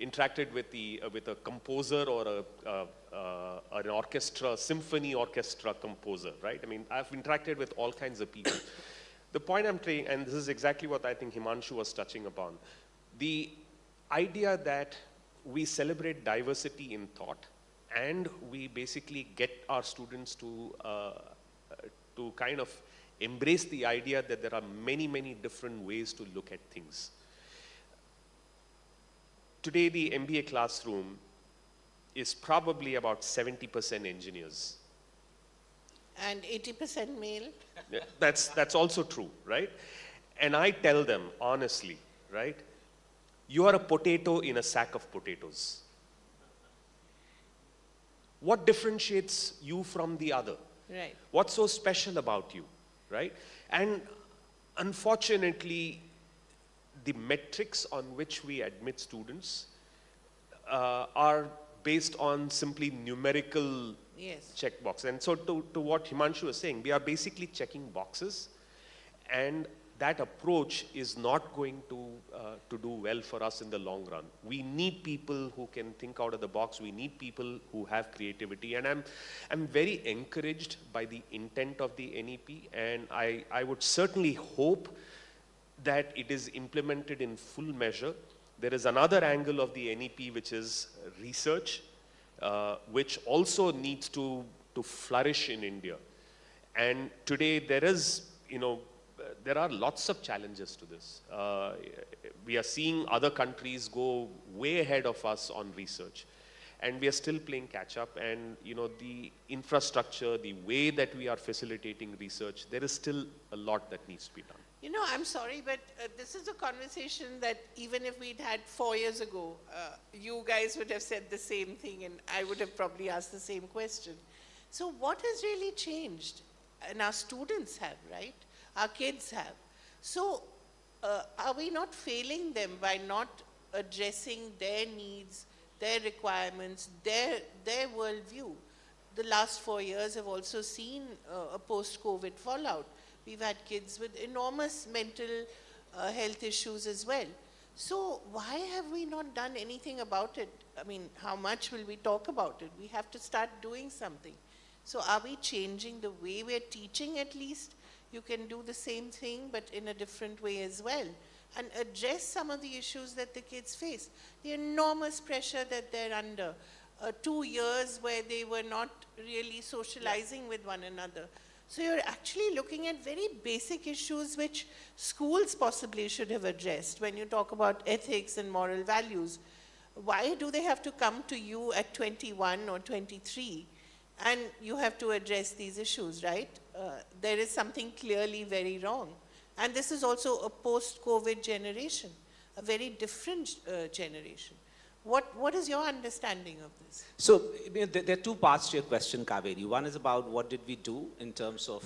interacted with a composer or an orchestra, symphony orchestra composer, right? I mean, I've interacted with all kinds of people. The point I'm trying, and this is exactly what I think Himanshu was touching upon, the idea that we celebrate diversity in thought and we basically get our students to kind of embrace the idea that there are many, many different ways to look at things. Today, the MBA classroom is probably about 70% engineers. And 80% male? Yeah, that's also true, right? And I tell them honestly, right? You are a potato in a sack of potatoes. What differentiates you from the other? Right. What's so special about you, right? And unfortunately, the metrics on which we admit students are based on simply numerical checkbox. And so to what Himanshu was saying, we are basically checking boxes, and that approach is not going to do well for us in the long run. We need people who can think out of the box. We need people who have creativity. And I'm very encouraged by the intent of the NEP, and I would certainly hope that it is implemented in full measure. There is another angle of the NEP, which is research, which also needs to flourish in India. And today there is, there are lots of challenges to this. We are seeing other countries go way ahead of us on research, and we are still playing catch up. And the infrastructure, the way that we are facilitating research, there is still a lot that needs to be done. I'm sorry, but this is a conversation that even if we'd had 4 years ago, you guys would have said the same thing, and I would have probably asked the same question. So what has really changed? And our students have, right? Our kids have. So are we not failing them by not addressing their needs, their requirements, their worldview? The last 4 years have also seen a post-COVID fallout. We've had kids with enormous mental health issues as well. So why have we not done anything about it? I mean, how much will we talk about it? We have to start doing something. So are we changing the way we're teaching at least? You can do the same thing, but in a different way as well, and address some of the issues that the kids face. The enormous pressure that they're under. 2 years where they were not really socializing with one another. So you're actually looking at very basic issues which schools possibly should have addressed when you talk about ethics and moral values. Why do they have to come to you at 21 or 23 and you have to address these issues, right? There is something clearly very wrong. And this is also a post-COVID generation, a very different generation. What is your understanding of this? So there are two parts to your question, Kaveri. One is about what did we do in terms of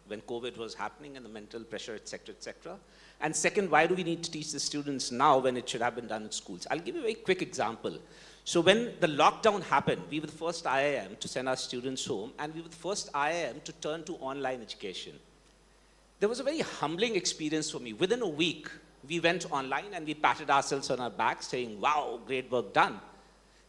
when COVID was happening and the mental pressure, et cetera, et cetera. And second, why do we need to teach the students now when it should have been done in schools? I'll give you a very quick example. So when the lockdown happened, we were the first IIM to send our students home, and we were the first IIM to turn to online education. There was a very humbling experience for me. Within a week, we went online and we patted ourselves on our backs saying, wow, great work done.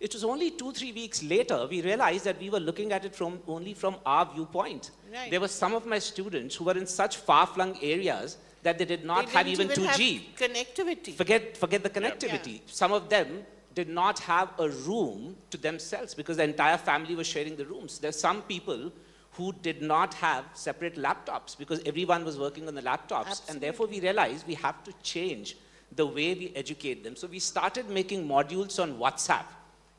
It was only 2-3 weeks later we realized that we were looking at it only from our viewpoint. Right. There were some of my students who were in such far-flung areas that they did not have even 2G. Have connectivity. Forget the connectivity. Yeah. Some of them did not have a room to themselves because the entire family was sharing the rooms. There are some people who did not have separate laptops because everyone was working on the laptops. Absolutely. And therefore we realized we have to change the way we educate them. So we started making modules on WhatsApp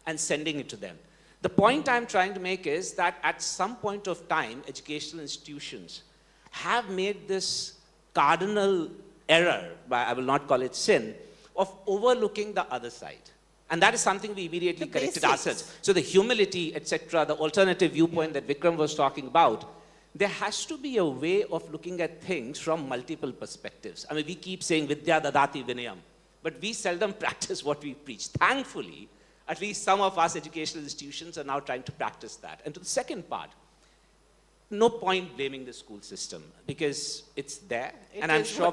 and sending it to them. The point I'm trying to make is that at some point of time, educational institutions have made this cardinal error, I will not call it sin, of overlooking the other side. And that is something we immediately corrected ourselves. So the humility, etc., the alternative viewpoint that Vikram was talking about, there has to be a way of looking at things from multiple perspectives. I mean, we keep saying Vidya Dadati Vinayam, but we seldom practice what we preach. Thankfully, at least some of us educational institutions are now trying to practice that. And to the second part, no point blaming the school system because it's there. And I'm sure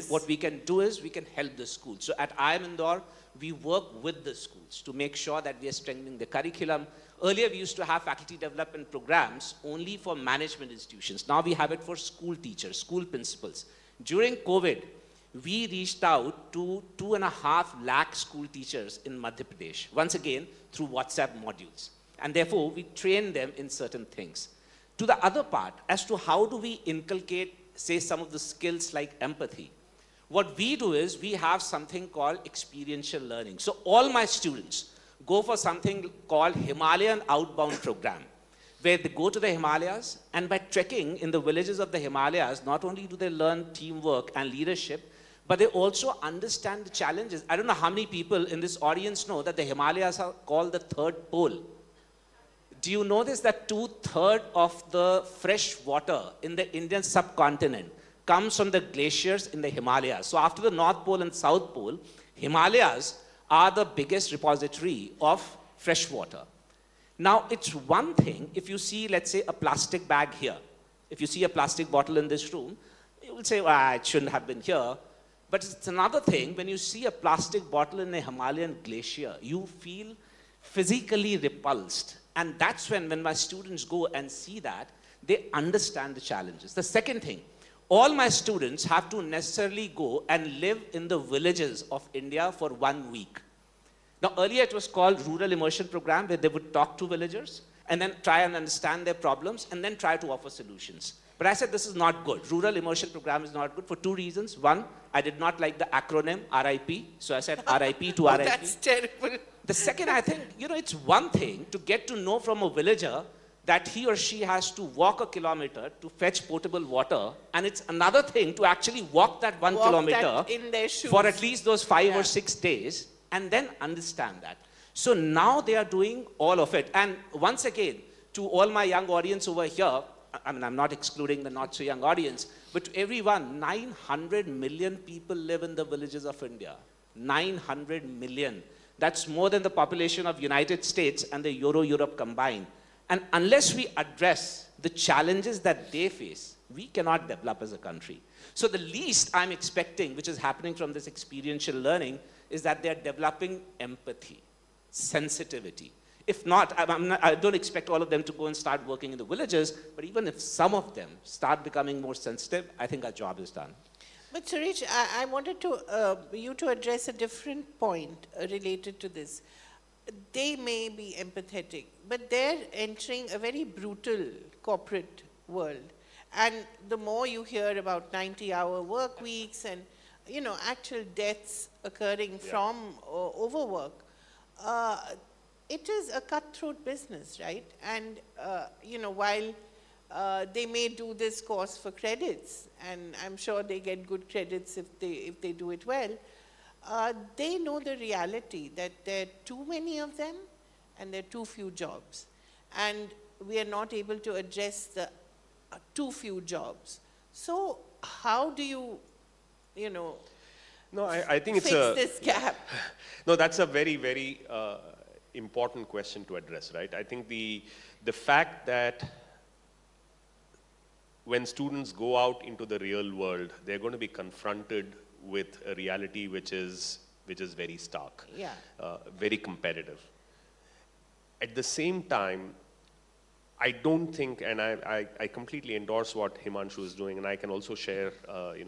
what we can do is we can help the schools. So at IIM Indore, we work with the schools to make sure that we are strengthening the curriculum. Earlier, we used to have faculty development programs only for management institutions. Now we have it for school teachers, school principals. During COVID, we reached out to 2.5 lakh school teachers in Madhya Pradesh, once again, through WhatsApp modules. And therefore, we train them in certain things. To the other part, as to how do we inculcate, say, some of the skills like empathy, what we do is we have something called experiential learning. So all my students go for something called Himalayan Outbound Program, where they go to the Himalayas, and by trekking in the villages of the Himalayas, not only do they learn teamwork and leadership, but they also understand the challenges. I don't know how many people in this audience know that the Himalayas are called the third pole. Do you know this, that 2/3 of the fresh water in the Indian subcontinent comes from the glaciers in the Himalayas? So after the North Pole and South Pole, Himalayas are the biggest repository of fresh water. Now, it's one thing if you see, let's say, a plastic bag here. If you see a plastic bottle in this room, you will say, well, it shouldn't have been here. But it's another thing when you see a plastic bottle in a Himalayan glacier, you feel physically repulsed. And that's when my students go and see that, they understand the challenges. The second thing, all my students have to necessarily go and live in the villages of India for 1 week. Now, earlier it was called Rural Immersion Program, where they would talk to villagers and then try and understand their problems and then try to offer solutions. But I said this is not good. Rural Immersion Program is not good for 2 reasons. One, I did not like the acronym RIP, so I said RIP to RIP. That's terrible. The second, I think, it's one thing to get to know from a villager that he or she has to walk a kilometer to fetch potable water, and it's another thing to actually walk that 1 kilometer in their shoes. for at least those 5 or 6 days, and then understand that. So now they are doing all of it. And once again, to all my young audience over here, I mean, I'm not excluding the not so young audience, but to everyone, 900 million people live in the villages of India. 900 million. That's more than the population of United States and the Europe combined. And unless we address the challenges that they face, we cannot develop as a country. So the least I'm expecting, which is happening from this experiential learning, is that they're developing empathy, sensitivity. If not, I don't expect all of them to go and start working in the villages, but even if some of them start becoming more sensitive, I think our job is done. But Suresh, I wanted you to address a different point related to this. They may be empathetic, but they're entering a very brutal corporate world. And the more you hear about 90-hour work weeks and, actual deaths occurring from overwork, it is a cutthroat business, right? And, while they may do this course for credits, and I'm sure they get good credits if they do it well, they know the reality that there are too many of them and there are too few jobs. And we are not able to address the too few jobs. So how do you, No, I think it's fix this gap? No, that's a very, very important question to address, right? I think the fact that when students go out into the real world, they're going to be confronted with a reality which is very stark, very competitive. At the same time, I don't think, and I completely endorse what Himanshu is doing, and I can also share,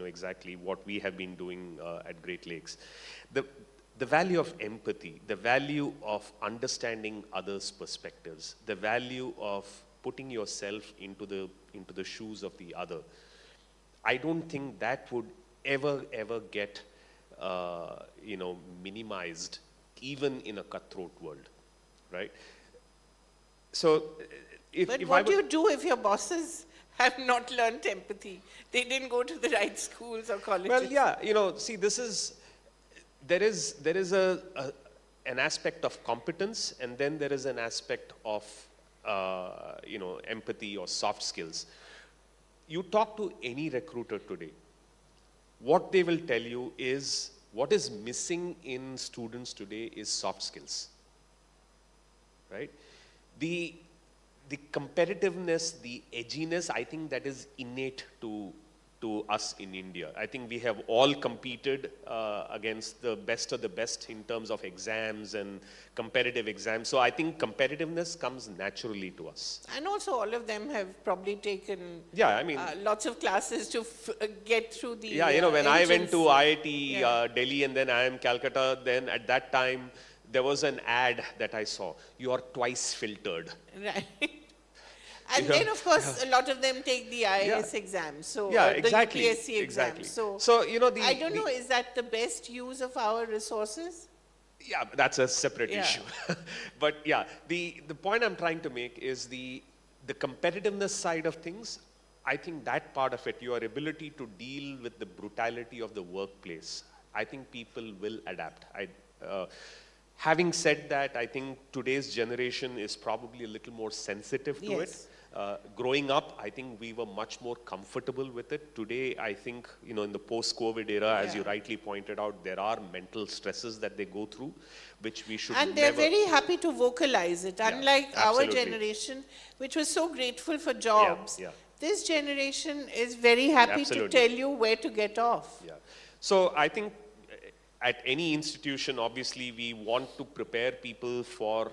exactly what we have been doing at Great Lakes. The value of empathy, the value of understanding others' perspectives, the value of putting yourself into the shoes of the other. I don't think that would ever get, minimized, even in a cutthroat world, right? So, But what do you do if your bosses have not learned empathy? They didn't go to the right schools or colleges. Well, yeah, see, there is an aspect of competence, and then there is an aspect of, empathy or soft skills. You talk to any recruiter today, what they will tell you is, what is missing in students today is soft skills, right? The competitiveness, the edginess, I think that is innate to us in India. I think we have all competed against the best of the best in terms of exams and competitive exams. So I think competitiveness comes naturally to us. And also all of them have probably taken lots of classes to get through the when I went to IIT Delhi and then IIM Calcutta, then at that time, there was an ad that I saw, you are twice filtered. Right. And then, of course, a lot of them take the IAS exam, so the UPSC exam. So I don't know, is that the best use of our resources? Yeah, that's a separate issue. But yeah, the point I'm trying to make is the competitiveness side of things. I think that part of it, your ability to deal with the brutality of the workplace, I think people will adapt. Having said that, I think today's generation is probably a little more sensitive to it. Growing up, I think we were much more comfortable with it. Today, I think, in the post-COVID era, as you rightly pointed out, there are mental stresses that they go through, which we should And they're very happy to vocalize it, unlike our generation, which was so grateful for jobs. This generation is very happy to tell you where to get off. So I think at any institution, obviously, we want to prepare people for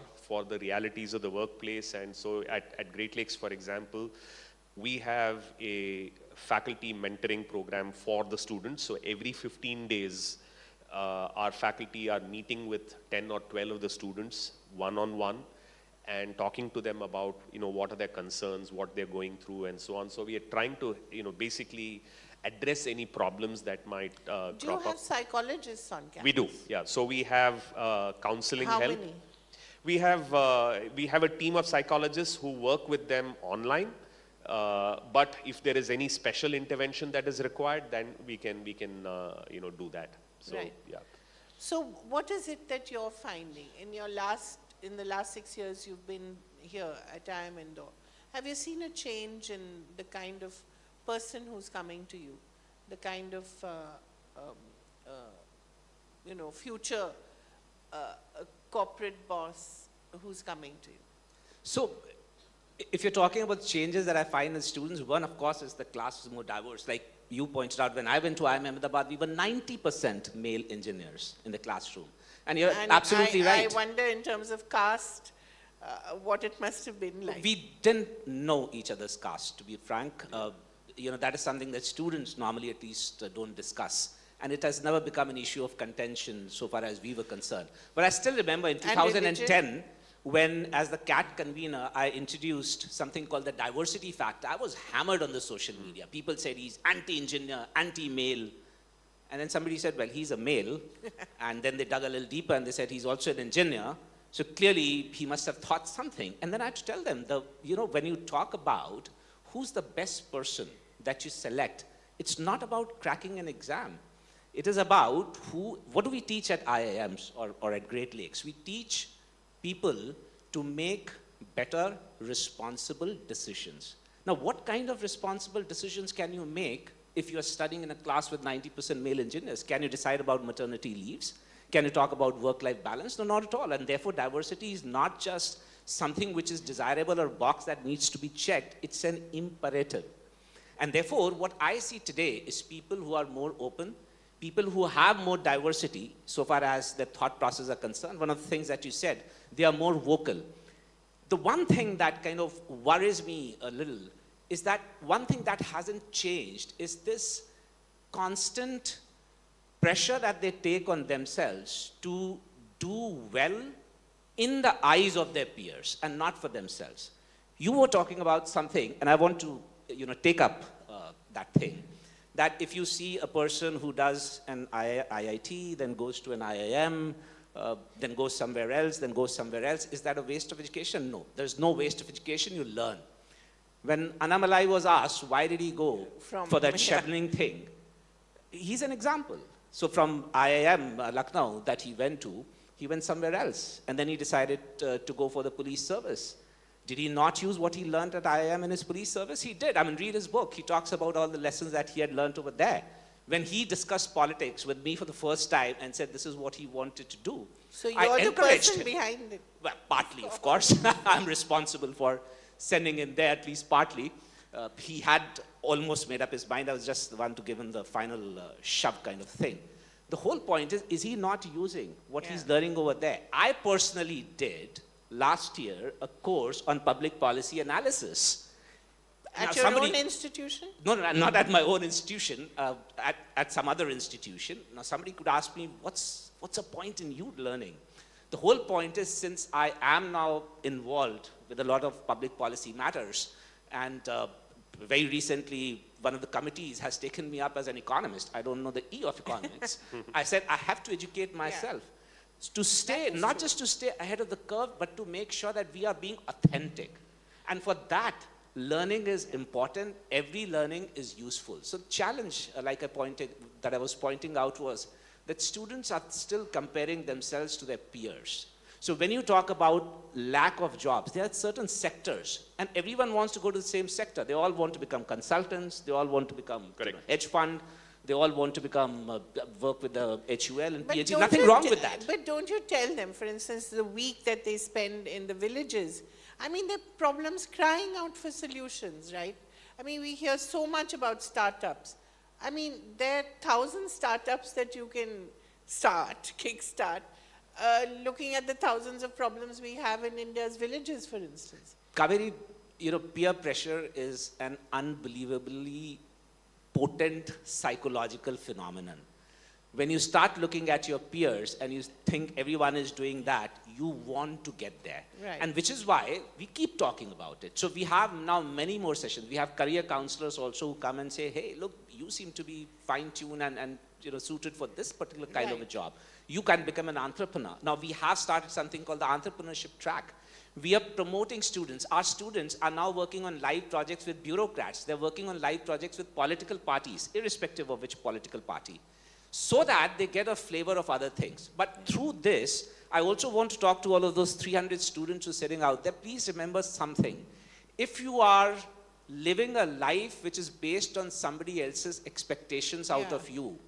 the realities of the workplace. And so at Great Lakes, for example, we have a faculty mentoring program for the students. So every 15 days, our faculty are meeting with 10 or 12 of the students one-on-one and talking to them about, what are their concerns, what they're going through, and so on. So we are trying to, basically address any problems that might crop up. Do you have psychologists on campus? We do, yeah. So we have counseling help. How many? We have a team of psychologists who work with them online. But if there is any special intervention that is required, then we can do that. So yeah. So what is it that you're finding in the last 6 years you've been here at IIM Indore? Have you seen a change in the kind of person who's coming to you, the kind of future corporate boss who's coming to you? So, if you're talking about changes that I find in students, one, of course, is the class is more diverse. Like you pointed out, when I went to IIM Ahmedabad, we were 90% male engineers in the classroom. And you're absolutely right. I wonder, in terms of caste, what it must have been like. We didn't know each other's caste, to be frank. That is something that students normally at least don't discuss. And it has never become an issue of contention so far as we were concerned. But I still remember in 2010, when as the CAT convener, I introduced something called the diversity factor. I was hammered on the social media. People said he's anti-engineer, anti-male. And then somebody said, well, he's a male. And then they dug a little deeper and they said he's also an engineer. So clearly he must have thought something. And then I had to tell them, when you talk about who's the best person that you select, it's not about cracking an exam. It is about what do we teach at IIMs or at Great Lakes? We teach people to make better, responsible decisions. Now, what kind of responsible decisions can you make if you're studying in a class with 90% male engineers? Can you decide about maternity leaves? Can you talk about work-life balance? No, not at all. And therefore, diversity is not just something which is desirable or a box that needs to be checked. It's an imperative. And therefore, what I see today is people who are more open, people who have more diversity so far as their thought process are concerned. One of the things that you said, they are more vocal. The one thing that kind of worries me a little is that one thing that hasn't changed is this constant pressure that they take on themselves to do well in the eyes of their peers and not for themselves. You were talking about something, and I want to take up that thing, that if you see a person who does an IIT, then goes to an IIM, then goes somewhere else, then goes somewhere else, is that a waste of education? No, there's no waste of education, you learn. When Annamalai was asked, why did he go for that chevening thing? He's an example. So from IIM, Lucknow, that he went somewhere else. And then he decided to go for the police service. Did he not use what he learned at IIM in his police service? He did. I mean, read his book. He talks about all the lessons that he had learned over there. When he discussed politics with me for the first time and said this is what he wanted to do, So I you're the encouraged person him. behind it. Well, partly, of course. I'm responsible for sending him there, at least partly. He had almost made up his mind. I was just the one to give him the final shove kind of thing. The whole point is he not using what he's learning over there? I personally did, last year, a course on public policy analysis. At Now, your own institution? No, not at my own institution, at some other institution. Now, somebody could ask me, what's the point in you learning? The whole point is, since I am now involved with a lot of public policy matters, and very recently, one of the committees has taken me up as an economist. I don't know the E of economics. I said, I have to educate myself. To stay, not just to stay ahead of the curve, but to make sure that we are being authentic. And for that, learning is important. Every learning is useful. So challenge, like I was pointing out, was that students are still comparing themselves to their peers. So when you talk about lack of jobs, there are certain sectors, and everyone wants to go to the same sector. They all want to become consultants. They all want to become hedge fund. They all want to become, work with the HUL and PhD. Nothing wrong with that. But don't you tell them, for instance, the week that they spend in the villages, I mean, there are problems crying out for solutions, right? I mean, we hear so much about startups. I mean, there are 1,000 startups that you can kickstart, looking at the thousands of problems we have in India's villages, for instance. Kaveri, peer pressure is an unbelievably potent psychological phenomenon. When you start looking at your peers and you think everyone is doing that, you want to get there. Right. And which is why we keep talking about it. So we have now many more sessions. We have career counselors also who come and say, hey, look, you seem to be fine-tuned and suited for this particular kind of a job. You can become an entrepreneur. Now we have started something called the entrepreneurship track. We are promoting students. Our students are now working on live projects with bureaucrats. They're working on live projects with political parties, irrespective of which political party, so that they get a flavor of other things. But through this, I also want to talk to all of those 300 students who are sitting out there. Please remember something. If you are living a life which is based on somebody else's expectations out of you,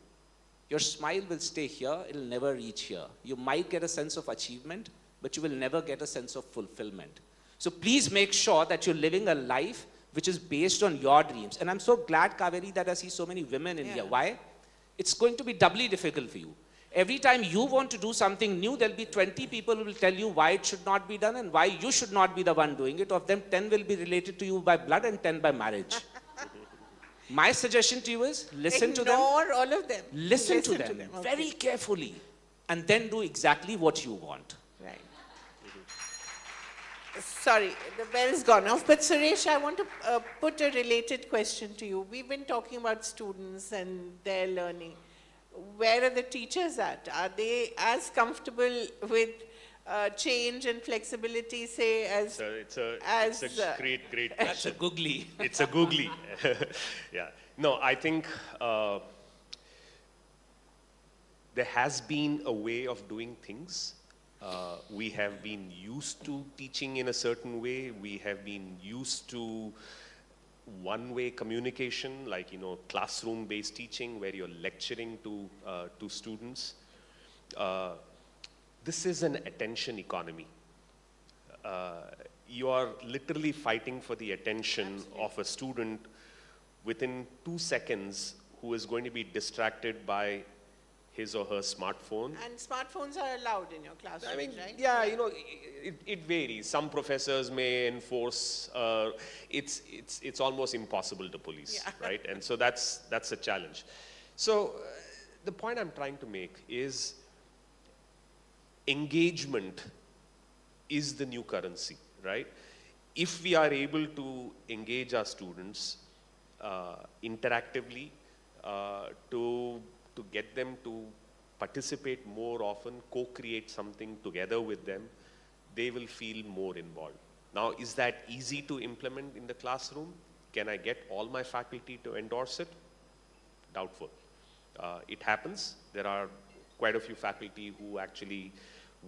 your smile will stay here, it'll never reach here. You might get a sense of achievement, but you will never get a sense of fulfillment. So please make sure that you're living a life which is based on your dreams. And I'm so glad, Kaveri, that I see so many women in here. Why? It's going to be doubly difficult for you. Every time you want to do something new, there'll be 20 people who will tell you why it should not be done and why you should not be the one doing it. Of them, 10 will be related to you by blood and 10 by marriage. My suggestion to you is, listen to them. Ignore all of them. Listen to them very carefully, and then do exactly what you want. Right. Sorry, the bell's gone off. But Suresh, I want to put a related question to you. We've been talking about students and their learning. Where are the teachers at? Are they as comfortable with change and flexibility, say, as... It's a great question. That's a googly. It's a googly. Yeah. No, I think there has been a way of doing things. We have been used to teaching in a certain way. We have been used to one-way communication, like, classroom-based teaching where you're lecturing to students. This is an attention economy. You are literally fighting for the attention of a student within 2 seconds who is going to be distracted by his or her smartphone. And smartphones are allowed in your classroom, I mean, right? yeah, you know, it varies. Some professors may enforce. It's almost impossible to police, right? And so that's a challenge. So the point I'm trying to make is engagement is the new currency, right? If we are able to engage our students interactively, to get them to participate more often, co-create something together with them, they will feel more involved. Now, is that easy to implement in the classroom? Can I get all my faculty to endorse it? Doubtful. It happens. There are quite a few faculty who actually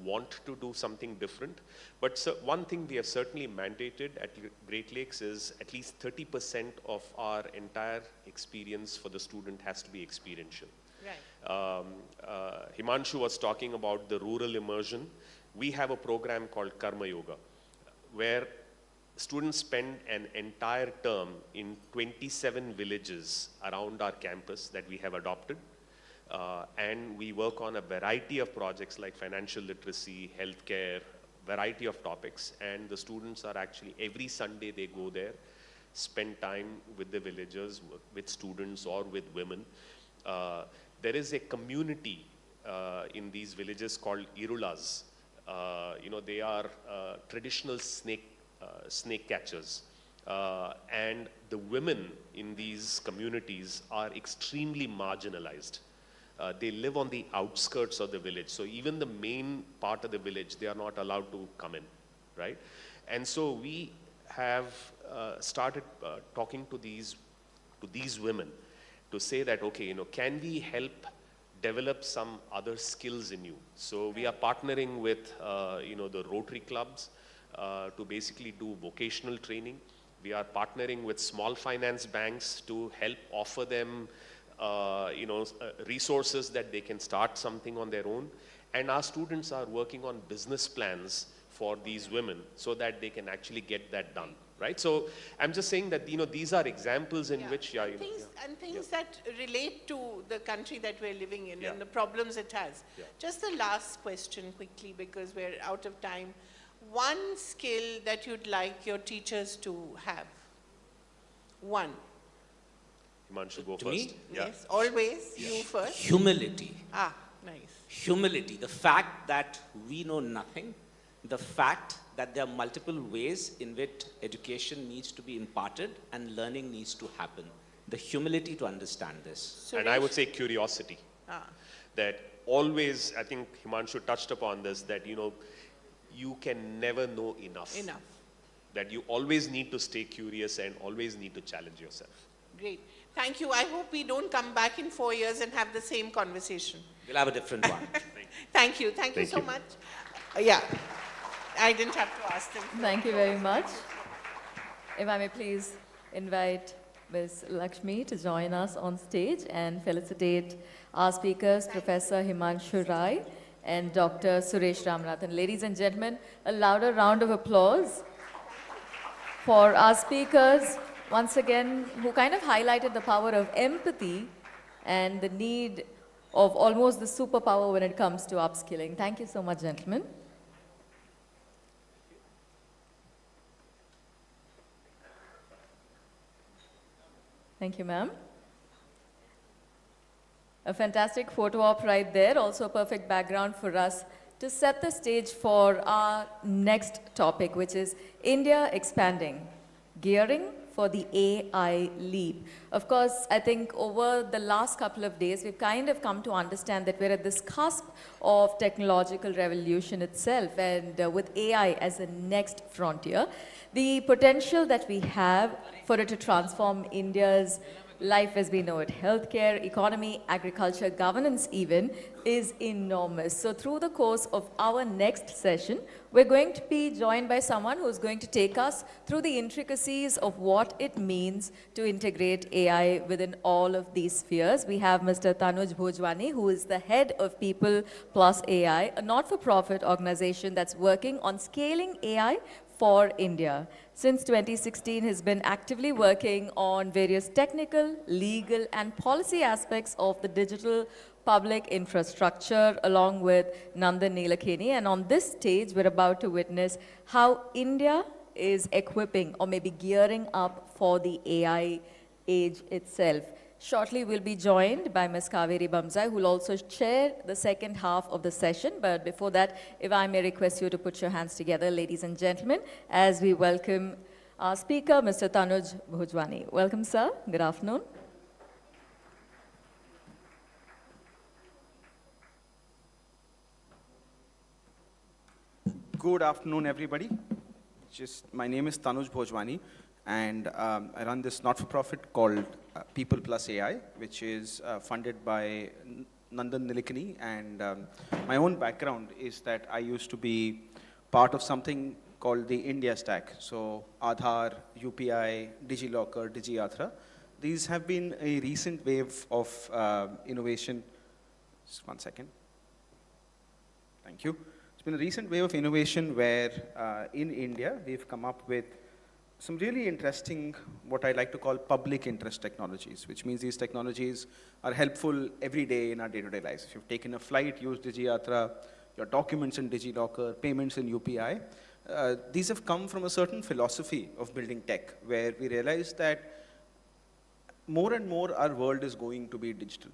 want to do something different. But one thing we have certainly mandated at Great Lakes is at least 30% of our entire experience for the student has to be experiential. Right. Himanshu was talking about the rural immersion. We have a program called Karma Yoga, where students spend an entire term in 27 villages around our campus that we have adopted. And we work on a variety of projects like financial literacy, healthcare, variety of topics. And the students are actually, every Sunday they go there, spend time with the villagers, with students or with women. There is a community in these villages called Irulas. You know, they are traditional snake catchers. And the women in these communities are extremely marginalized. They live on the outskirts of the village. So even the main part of the village, they are not allowed to come in, right? And so we have started talking to these women to say that, okay, you know, can we help develop some other skills in you? So we are partnering with, you know, the Rotary clubs to basically do vocational training. We are partnering with small finance banks to help offer them you know, resources that they can start something on their own. And our students are working on business plans for these women so that they can actually get that done, right? So I'm just saying that, you know, these are examples in which, things that relate to the country that we're living in and the problems it has. Just the last question quickly, because we're out of time. One skill that you'd like your teachers to have? One. Himanshu, go To first. me? Yes, always you first. Humility. Ah, nice. Humility, the fact that we know nothing, the fact that there are multiple ways in which education needs to be imparted and learning needs to happen. The humility to understand this. And I would say curiosity. Ah. That always, I think Himanshu touched upon this, that, you know, you can never know enough. That you always need to stay curious and always need to challenge yourself. Great. Thank you. I hope we don't come back in 4 years and have the same conversation. We'll have a different one. Thank you. Thank you so much. Yeah, I didn't have to ask them. Thank you very much. If I may please invite Ms. Lakshmi to join us on stage and felicitate our speakers, Professor Himanshu Rai and Dr. Suresh Ramanathan. Ladies and gentlemen, a louder round of applause for our speakers, once again, who kind of highlighted the power of empathy and the need of almost the superpower when it comes to upskilling. Thank you so much, gentlemen. Thank you, ma'am. A fantastic photo op right there, also a perfect background for us to set the stage for our next topic, which is India expanding, gearing for the AI leap. Of course, I think over the last couple of days, we've kind of come to understand that we're at this cusp of technological revolution itself, and with AI as the next frontier, the potential that we have for it to transform India's life as we know it, healthcare, economy, agriculture, governance even, is enormous. So through the course of our next session, we're going to be joined by someone who's going to take us through the intricacies of what it means to integrate AI within all of these spheres. We have Mr. Tanuj Bhojwani, who is the head of People Plus AI, a not-for-profit organization that's working on scaling AI for India. Since 2016, he's been actively working on various technical, legal, and policy aspects of the digital public infrastructure along with Nandan Nilekani. And on this stage, we're about to witness how India is equipping or maybe gearing up for the AI age itself. Shortly, we'll be joined by Ms. Kaveri Bamzai, who will also chair the second half of the session. But before that, if I may request you to put your hands together, ladies and gentlemen, as we welcome our speaker, Mr. Tanuj Bhojwani. Welcome, sir. Good afternoon. Good afternoon, everybody. My name is Tanuj Bhojwani, and I run this not-for-profit called People Plus AI, which is funded by Nandan Nilekani. And my own background is that I used to be part of something called the India Stack. So Aadhaar, UPI, DigiLocker, DigiYatra. These have been a recent wave of innovation. Just one second. Thank you. It's been a recent wave of innovation where in India, we've come up with some really interesting, what I like to call public interest technologies, which means these technologies are helpful every day in our day-to-day lives. If you've taken a flight, use DigiYatra, your documents in DigiLocker, payments in UPI, these have come from a certain philosophy of building tech, where we realize that more and more our world is going to be digital.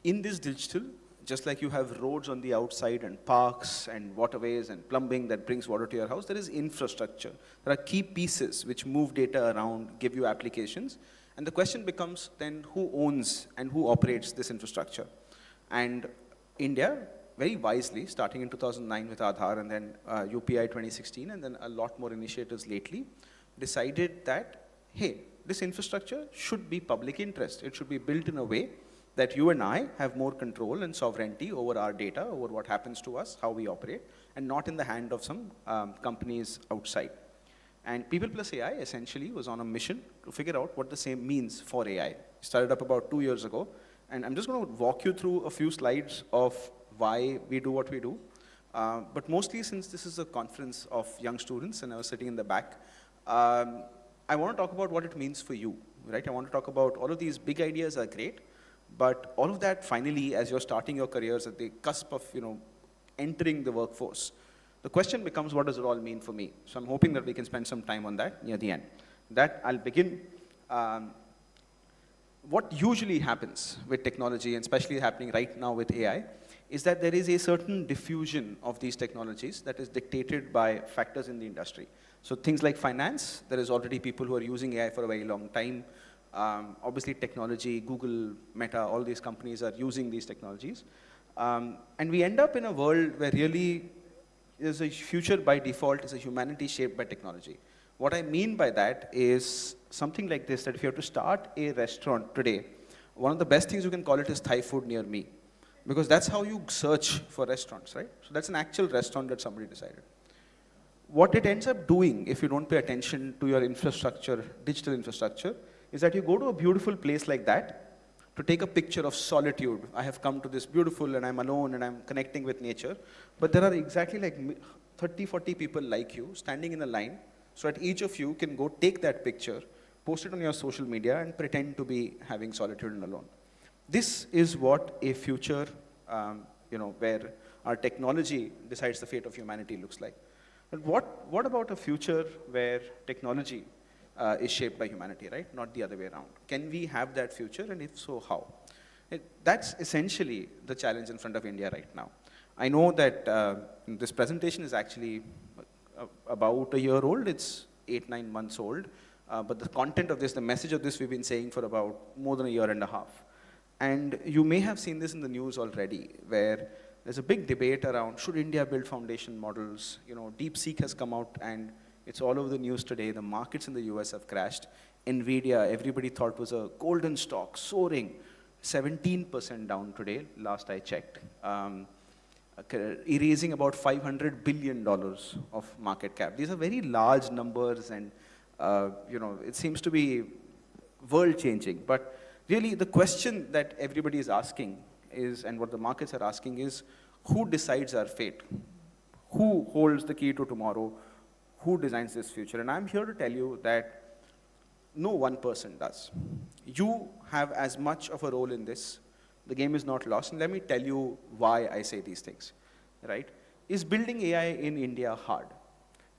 In this digital, just like you have roads on the outside and parks and waterways and plumbing that brings water to your house, there is infrastructure. There are key pieces which move data around, give you applications. And the question becomes then who owns and who operates this infrastructure? And India, very wisely, starting in 2009 with Aadhaar and then UPI 2016 and then a lot more initiatives lately, decided that, hey, this infrastructure should be public interest. It should be built in a way that you and I have more control and sovereignty over our data, over what happens to us, how we operate, and not in the hand of some companies outside. And People Plus AI essentially was on a mission to figure out what the same means for AI. It started up about 2 years ago, and I'm just going to walk you through a few slides of why we do what we do. But mostly since this is a conference of young students and I was sitting in the back, I want to talk about what it means for you, right? I want to talk about all of these big ideas are great, but all of that finally, as you're starting your careers at the cusp of, entering the workforce, the question becomes, what does it all mean for me? So I'm hoping that we can spend some time on that near the end. That I'll begin. What usually happens with technology, and especially happening right now with AI, is that there is a certain diffusion of these technologies that is dictated by factors in the industry. So things like finance, there is already people who are using AI for a very long time. Obviously technology, Google, Meta, all these companies are using these technologies. And we end up in a world where really is a future by default is a humanity shaped by technology. What I mean by that is something like this, that if you have to start a restaurant today, one of the best things you can call it is Thai food near me. Because that's how you search for restaurants, right? So that's an actual restaurant that somebody decided. What it ends up doing, if you don't pay attention to your infrastructure, digital infrastructure, is that you go to a beautiful place like that to take a picture of solitude. I have come to this beautiful and I'm alone and I'm connecting with nature. But there are exactly like 30, 40 people like you standing in a line so that each of you can go take that picture, post it on your social media and pretend to be having solitude and alone. This is what a future, where our technology decides the fate of humanity looks like. But what about a future where technology is shaped by humanity, right? Not the other way around. Can we have that future, and if so, how? That's essentially the challenge in front of India right now. I know that this presentation is actually about a year old. It's 8-9 months old. But the content of this, the message of this, we've been saying for about more than a year and a half. And you may have seen this in the news already, where there's a big debate around, should India build foundation models? DeepSeek has come out and it's all over the news today. The markets in the US have crashed. NVIDIA, everybody thought was a golden stock, soaring. 17% down today, last I checked. Erasing about $500 billion of market cap. These are very large numbers and, it seems to be world-changing. But really, the question that everybody is asking is, and what the markets are asking is, who decides our fate? Who holds the key to tomorrow? who designs this future. And I'm here to tell you that no one person does. You have as much of a role in this. The game is not lost. And let me tell you why I say these things, right? Is building AI in India hard?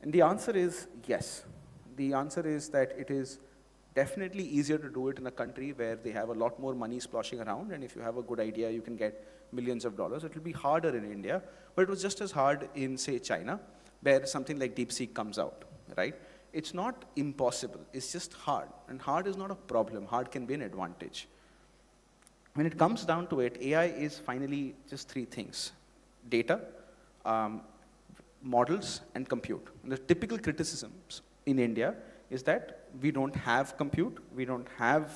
And the answer is yes. The answer is that it is definitely easier to do it in a country where they have a lot more money splashing around, and if you have a good idea, you can get millions of dollars. It will be harder in India, but it was just as hard in, say, China, where something like DeepSeek comes out, right? It's not impossible, it's just hard. And hard is not a problem, hard can be an advantage. When it comes down to it, AI is finally just three things: data, models, and compute. And the typical criticisms in India is that we don't have compute, we don't have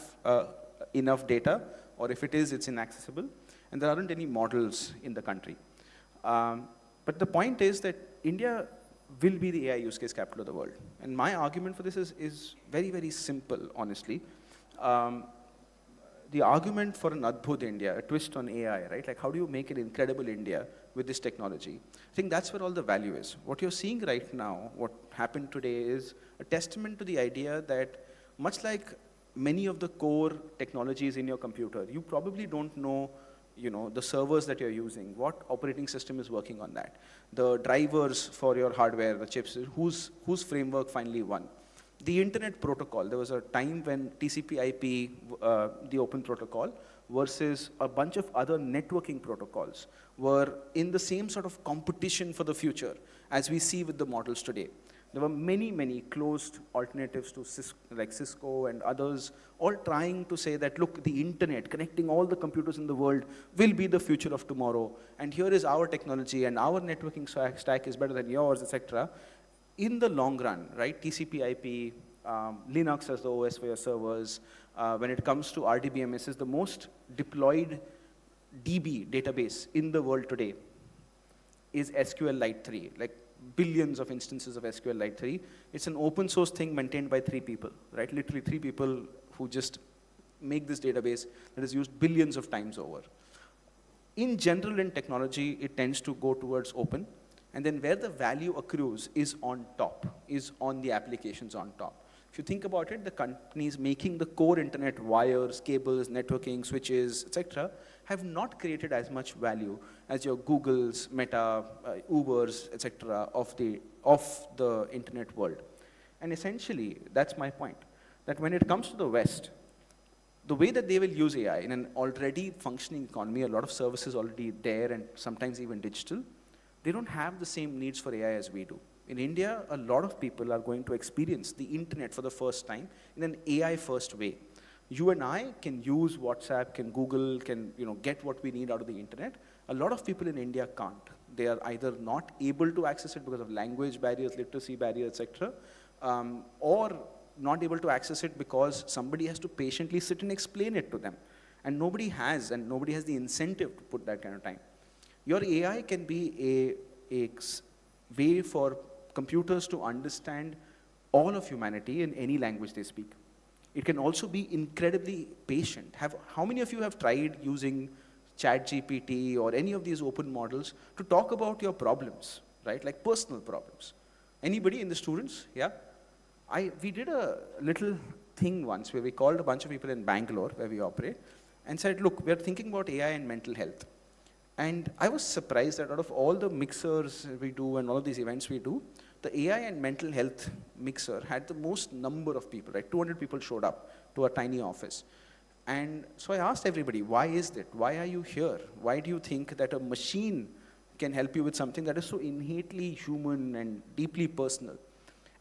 enough data, or if it is, it's inaccessible, and there aren't any models in the country. But the point is that India will be the AI use case capital of the world. And my argument for this is very, very simple, honestly. The argument for an Adbhut India, a twist on AI, right? Like, how do you make an incredible India with this technology? I think that's where all the value is. What you're seeing right now, what happened today, is a testament to the idea that much like many of the core technologies in your computer, you probably don't know, the servers that you're using, what operating system is working on that, the drivers for your hardware, the chips, whose framework finally won. The internet protocol, there was a time when TCP/IP, the open protocol, versus a bunch of other networking protocols were in the same sort of competition for the future as we see with the models today. There were many, many closed alternatives to Cisco and others, all trying to say that, look, the internet, connecting all the computers in the world, will be the future of tomorrow, and here is our technology, and our networking stack is better than yours, etc. In the long run, right, TCP/IP, Linux as the OS for your servers, when it comes to RDBMS, is the most deployed DB database in the world today is SQLite 3, like billions of instances of SQLite 3. It's an open source thing maintained by 3 people, right? Literally 3 people who just make this database that is used billions of times over. In general, in technology, it tends to go towards open. And then where the value accrues is on top, is on the applications on top. If you think about it, the companies making the core internet, wires, cables, networking, switches, etc., have not created as much value as your Googles, Meta, Ubers, etc., of the internet world. And essentially, that's my point, that when it comes to the West, the way that they will use AI in an already functioning economy, a lot of services already there and sometimes even digital, they don't have the same needs for AI as we do. In India, a lot of people are going to experience the internet for the first time in an AI-first way. You and I can use WhatsApp, can Google, can get what we need out of the internet. A lot of people in India can't. They are either not able to access it because of language barriers, literacy barriers, etc., or not able to access it because somebody has to patiently sit and explain it to them. And nobody has the incentive to put that kind of time. Your AI can be a way for computers to understand all of humanity in any language they speak. It can also be incredibly patient. How many of you have tried using ChatGPT or any of these open models to talk about your problems, right? Like personal problems. Anybody in the students? Yeah? We did a little thing once where we called a bunch of people in Bangalore, where we operate, and said, look, we're thinking about AI and mental health. And I was surprised that out of all the mixers we do and all of these events we do, the AI and mental health mixer had the most number of people, right? 200 people showed up to our tiny office. And so I asked everybody, why is that? Why are you here? Why do you think that a machine can help you with something that is so innately human and deeply personal?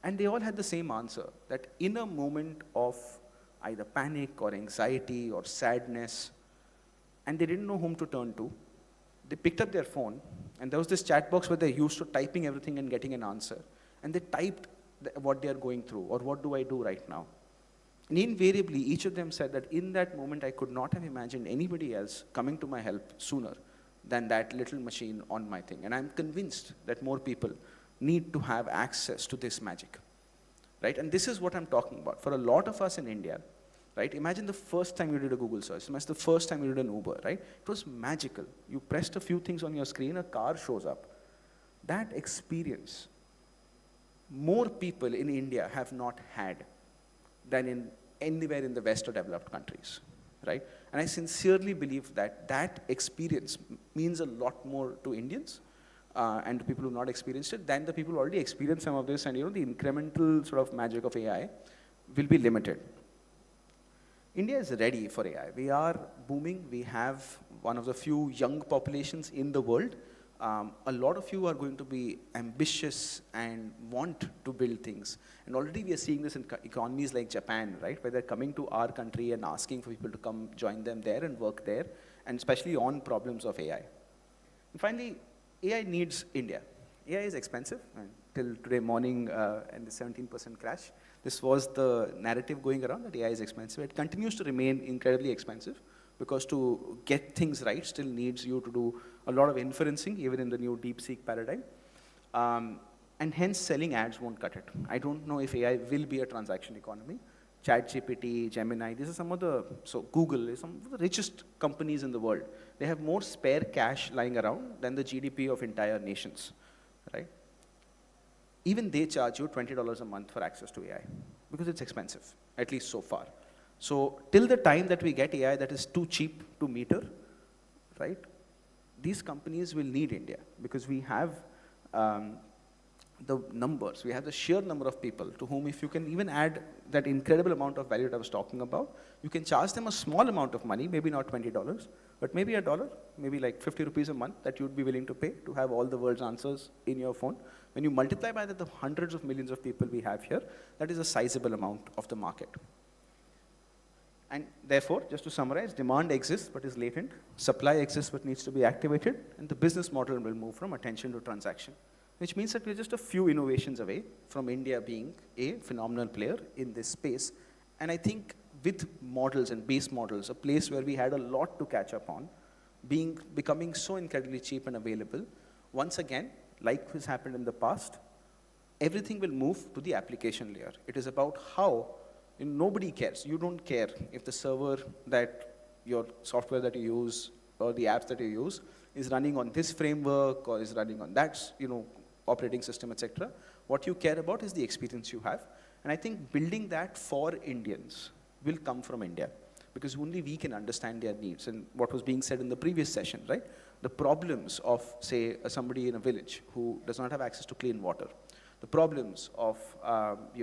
And they all had the same answer, that in a moment of either panic or anxiety or sadness, and they didn't know whom to turn to, they picked up their phone, and there was this chat box where they're used to typing everything and getting an answer. And they typed what they're going through, or what do I do right now? And invariably, each of them said that in that moment, I could not have imagined anybody else coming to my help sooner than that little machine on my thing. And I'm convinced that more people need to have access to this magic, right? And this is what I'm talking about. For a lot of us in India, right? Imagine the first time you did a Google search. Imagine the first time you did an Uber, right? It was magical. You pressed a few things on your screen, a car shows up. That experience more people in India have not had than in anywhere in the West or developed countries, right? And I sincerely believe that that experience means a lot more to Indians and to people who have not experienced it than the people who already experienced some of this, and the incremental sort of magic of AI will be limited. India is ready for AI. We are booming. We have one of the few young populations in the world. A lot of you are going to be ambitious and want to build things. And already we are seeing this in economies like Japan, right? Where they're coming to our country and asking for people to come join them there and work there, and especially on problems of AI. And finally, AI needs India. AI is expensive. And till today morning and the 17% crash, this was the narrative going around that AI is expensive. It continues to remain incredibly expensive because to get things right still needs you to do a lot of inferencing, even in the new DeepSeek paradigm. And hence, selling ads won't cut it. I don't know if AI will be a transaction economy. ChatGPT, Gemini, these are some of the, so Google is some of the richest companies in the world. They have more spare cash lying around than the GDP of entire nations, right? Even they charge you $20 a month for access to AI because it's expensive, at least so far. So till the time that we get AI that is too cheap to meter, right, these companies will need India because we have the numbers, we have the sheer number of people to whom if you can even add that incredible amount of value that I was talking about, you can charge them a small amount of money, maybe not $20, but maybe $1, maybe like 50 rupees a month that you'd be willing to pay to have all the world's answers in your phone. When you multiply by that the hundreds of millions of people we have here, that is a sizable amount of the market. And therefore, just to summarize, demand exists but is latent, supply exists but needs to be activated, and the business model will move from attention to transaction, which means that we're just a few innovations away from India being a phenomenal player in this space. And I think with models and base models, a place where we had a lot to catch up on, becoming so incredibly cheap and available, once again, like has happened in the past, everything will move to the application layer. It is about how, nobody cares. You don't care if the server that your software that you use or the apps that you use is running on this framework or is running on that, operating system, etc. What you care about is the experience you have. And I think building that for Indians will come from India because only we can understand their needs. And what was being said in the previous session, right? The problems of, say, somebody in a village who does not have access to clean water, the problems of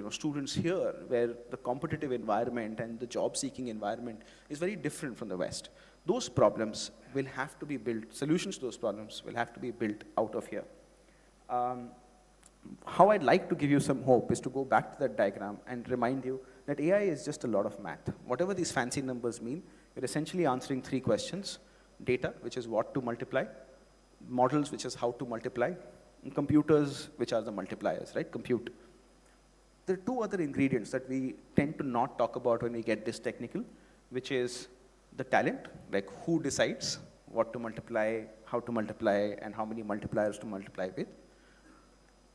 students here where the competitive environment and the job-seeking environment is very different from the West. Those problems will have to be built, solutions to those problems will have to be built out of here. How I'd like to give you some hope is to go back to that diagram and remind you that AI is just a lot of math. Whatever these fancy numbers mean, you're essentially answering 3 questions. Data, which is what to multiply, models, which is how to multiply, and computers, which are the multipliers, right? Compute. There are 2 other ingredients that we tend to not talk about when we get this technical, which is the talent, like who decides what to multiply, how to multiply, and how many multipliers to multiply with.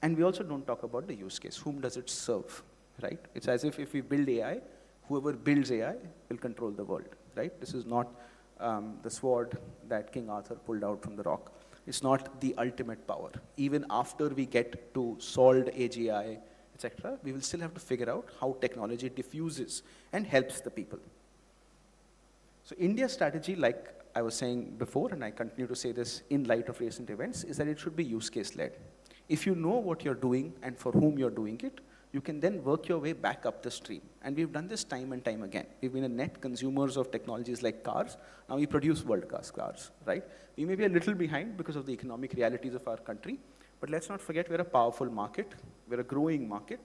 And we also don't talk about the use case. Whom does it serve, right? It's as if we build AI, whoever builds AI will control the world, right? This is not the sword that King Arthur pulled out from the rock. It's not the ultimate power. Even after we get to solved AGI, etc., we will still have to figure out how technology diffuses and helps the people. So India's strategy, like I was saying before, and I continue to say this in light of recent events, is that it should be use case led. If you know what you're doing and for whom you're doing it, you can then work your way back up the stream. And we've done this time and time again. We've been a net consumers of technologies like cars. Now we produce world-class cars, right? We may be a little behind because of the economic realities of our country, but let's not forget we're a powerful market. We're a growing market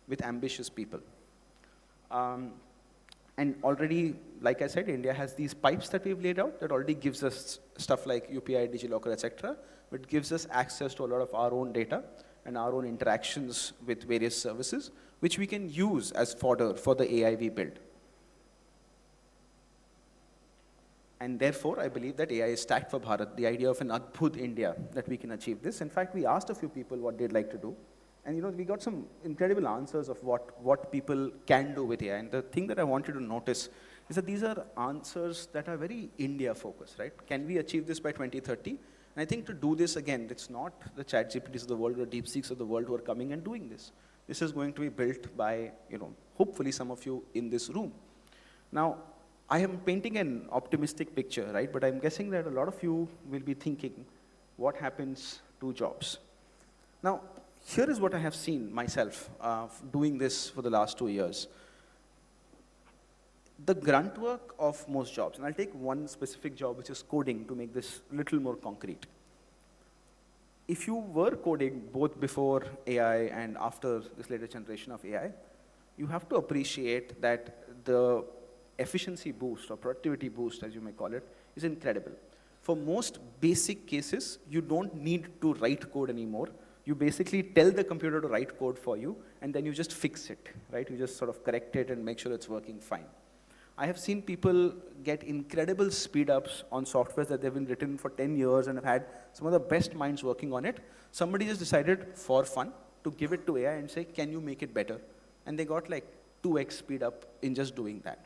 with ambitious people. And already, like I said, India has these pipes that we've laid out that already gives us stuff like UPI, DigiLocker, etc., but gives us access to a lot of our own data and our own interactions with various services, which we can use as fodder for the AI we build. And therefore, I believe that AI is stacked for Bharat, the idea of an Adbhut India, that we can achieve this. In fact, we asked a few people what they'd like to do. And we got some incredible answers of what people can do with AI. And the thing that I want you to notice is that these are answers that are very India-focused, right? Can we achieve this by 2030? And I think to do this, again, it's not the ChatGPTs of the world or DeepSeeks of the world who are coming and doing this. This is going to be built by, hopefully some of you in this room. Now, I am painting an optimistic picture, right? But I'm guessing that a lot of you will be thinking, what happens to jobs? Now, here is what I have seen myself doing this for the last 2 years. The grunt work of most jobs, and I'll take one specific job, which is coding, to make this a little more concrete. If you were coding both before AI and after this latest generation of AI, you have to appreciate that the efficiency boost or productivity boost, as you may call it, is incredible. For most basic cases, you don't need to write code anymore. You basically tell the computer to write code for you, and then you just fix it, right? You just sort of correct it and make sure it's working fine. I have seen people get incredible speed ups on softwares that they've been written for 10 years and have had some of the best minds working on it. Somebody just decided for fun to give it to AI and say, can you make it better? And they got like 2x speed up in just doing that.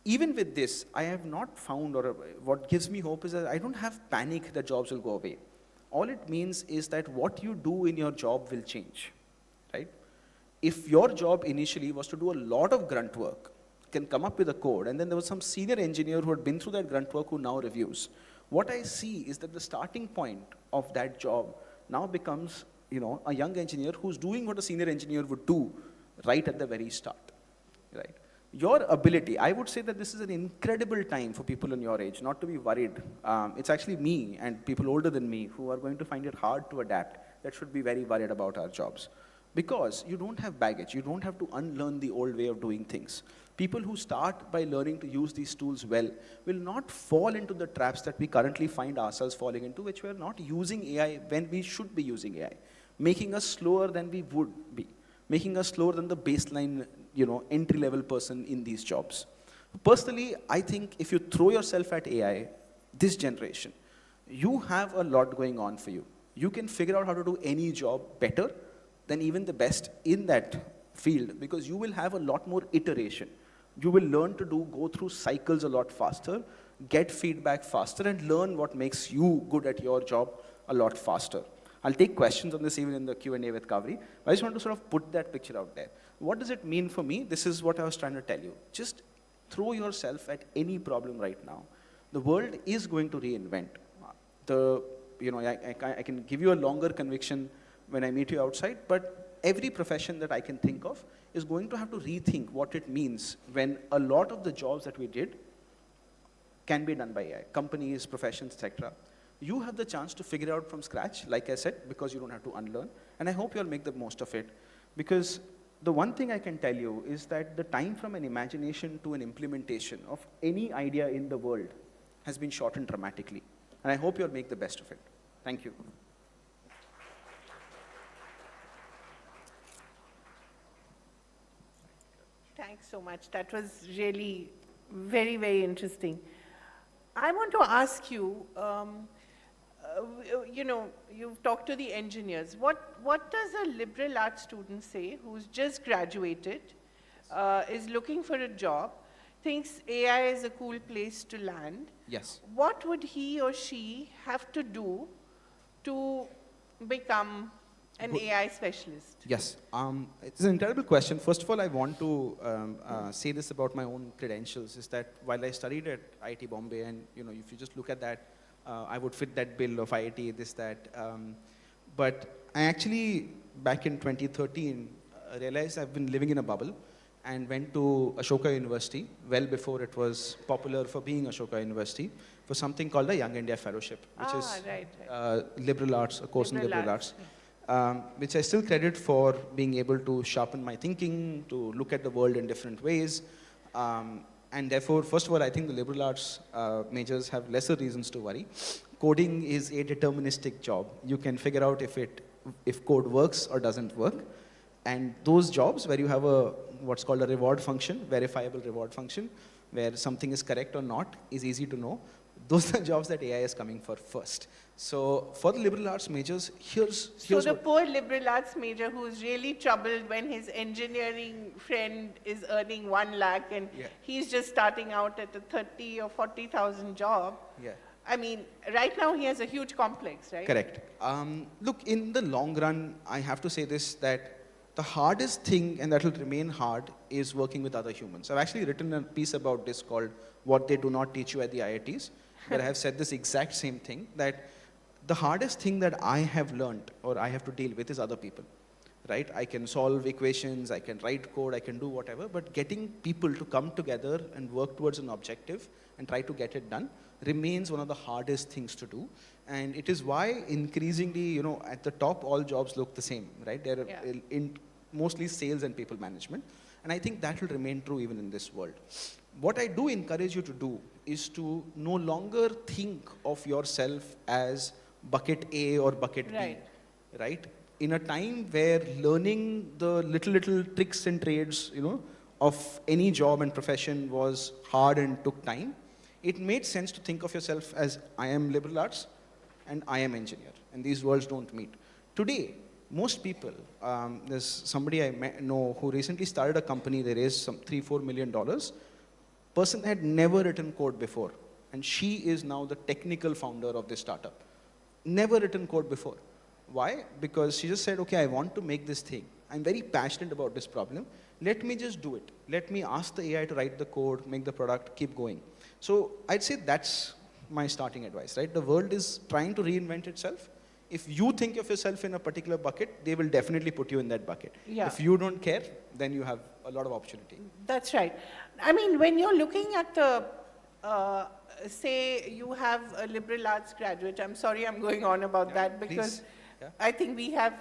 Even with this, I have not found, or what gives me hope is that I don't have panic that jobs will go away. All it means is that what you do in your job will change, right? If your job initially was to do a lot of grunt work, can come up with a code, and then there was some senior engineer who had been through that grunt work who now reviews. What I see is that the starting point of that job now becomes, a young engineer who's doing what a senior engineer would do right at the very start, right? Your ability, I would say that this is an incredible time for people in your age, not to be worried. It's actually me and people older than me who are going to find it hard to adapt that should be very worried about our jobs. Because you don't have baggage, you don't have to unlearn the old way of doing things. People who start by learning to use these tools well will not fall into the traps that we currently find ourselves falling into, which we're not using AI when we should be using AI, making us slower than we would be, making us slower than the baseline, entry-level person in these jobs. Personally, I think if you throw yourself at AI, this generation, you have a lot going on for you. You can figure out how to do any job better than even the best in that field, because you will have a lot more iteration. You will learn to go through cycles a lot faster, get feedback faster, and learn what makes you good at your job a lot faster. I'll take questions on this even in the Q&A with Kavri. I just want to sort of put that picture out there. What does it mean for me? This is what I was trying to tell you. Just throw yourself at any problem right now. The world is going to reinvent. I can give you a longer conviction when I meet you outside, but every profession that I can think of is going to have to rethink what it means when a lot of the jobs that we did can be done by AI, companies, professions, etc. You have the chance to figure it out from scratch, like I said, because you don't have to unlearn, and I hope you'll make the most of it, because the one thing I can tell you is that the time from an imagination to an implementation of any idea in the world has been shortened dramatically, and I hope you'll make the best of it. Thank you. Thanks so much. That was really very, very interesting. I want to ask you, you've talked to the engineers. What does a liberal arts student say who's just graduated, is looking for a job, thinks AI is a cool place to land? Yes. What would he or she have to do to become an AI specialist? Yes, it's an incredible question. First of all, I want to say this about my own credentials, is that while I studied at IIT Bombay, and if you just look at that, I would fit that bill of IIT, this, that. But I actually, back in 2013, realized I've been living in a bubble and went to Ashoka University, well before it was popular for being Ashoka University, for something called the Young India Fellowship, which is liberal arts, a course in liberal arts. Which I still credit for being able to sharpen my thinking, to look at the world in different ways. And therefore, first of all, I think the liberal arts majors have lesser reasons to worry. Coding is a deterministic job. You can figure out if code works or doesn't work. And those jobs where you have what's called a reward function, verifiable reward function, where something is correct or not is easy to know. Those are jobs that AI is coming for first. So for the liberal arts majors, here's So the poor liberal arts major who's really troubled when his engineering friend is earning 1 lakh and he's just starting out at a 30 or 40,000 job. Yeah. I mean, right now he has a huge complex, right? Correct. Look, in the long run, I have to say this, that the hardest thing, and that will remain hard, is working with other humans. I've actually written a piece about this called What They Do Not Teach You at the IITs, where I have said this exact same thing, that the hardest thing that I have learned or I have to deal with is other people, right? I can solve equations, I can write code, I can do whatever, but getting people to come together and work towards an objective and try to get it done remains one of the hardest things to do. And it is why increasingly, you know, at the top, all jobs look the same, right? They're in mostly sales and people management. And I think that will remain true even in this world. What I do encourage you to do is to no longer think of yourself as bucket A or bucket B, right? In a time where learning the little tricks and trades, you know, of any job and profession was hard and took time, it made sense to think of yourself as I am liberal arts and I am engineer, and these worlds don't meet. Today, most people, there's somebody I know who recently started a company, they raised some $3-4 million. Person had never written code before, and she is now the technical founder of this startup. Never written code before. Why? Because she just said, okay, I want to make this thing. I'm very passionate about this problem. Let me just do it. Let me ask the AI to write the code, make the product, keep going. So I'd say that's my starting advice, right? The world is trying to reinvent itself. If you think of yourself in a particular bucket, they will definitely put you in that bucket. Yeah. If you don't care, then you have a lot of opportunity. That's right. I mean, when you're looking at the, say you have a liberal arts graduate, I'm sorry I'm going on about that because I think we have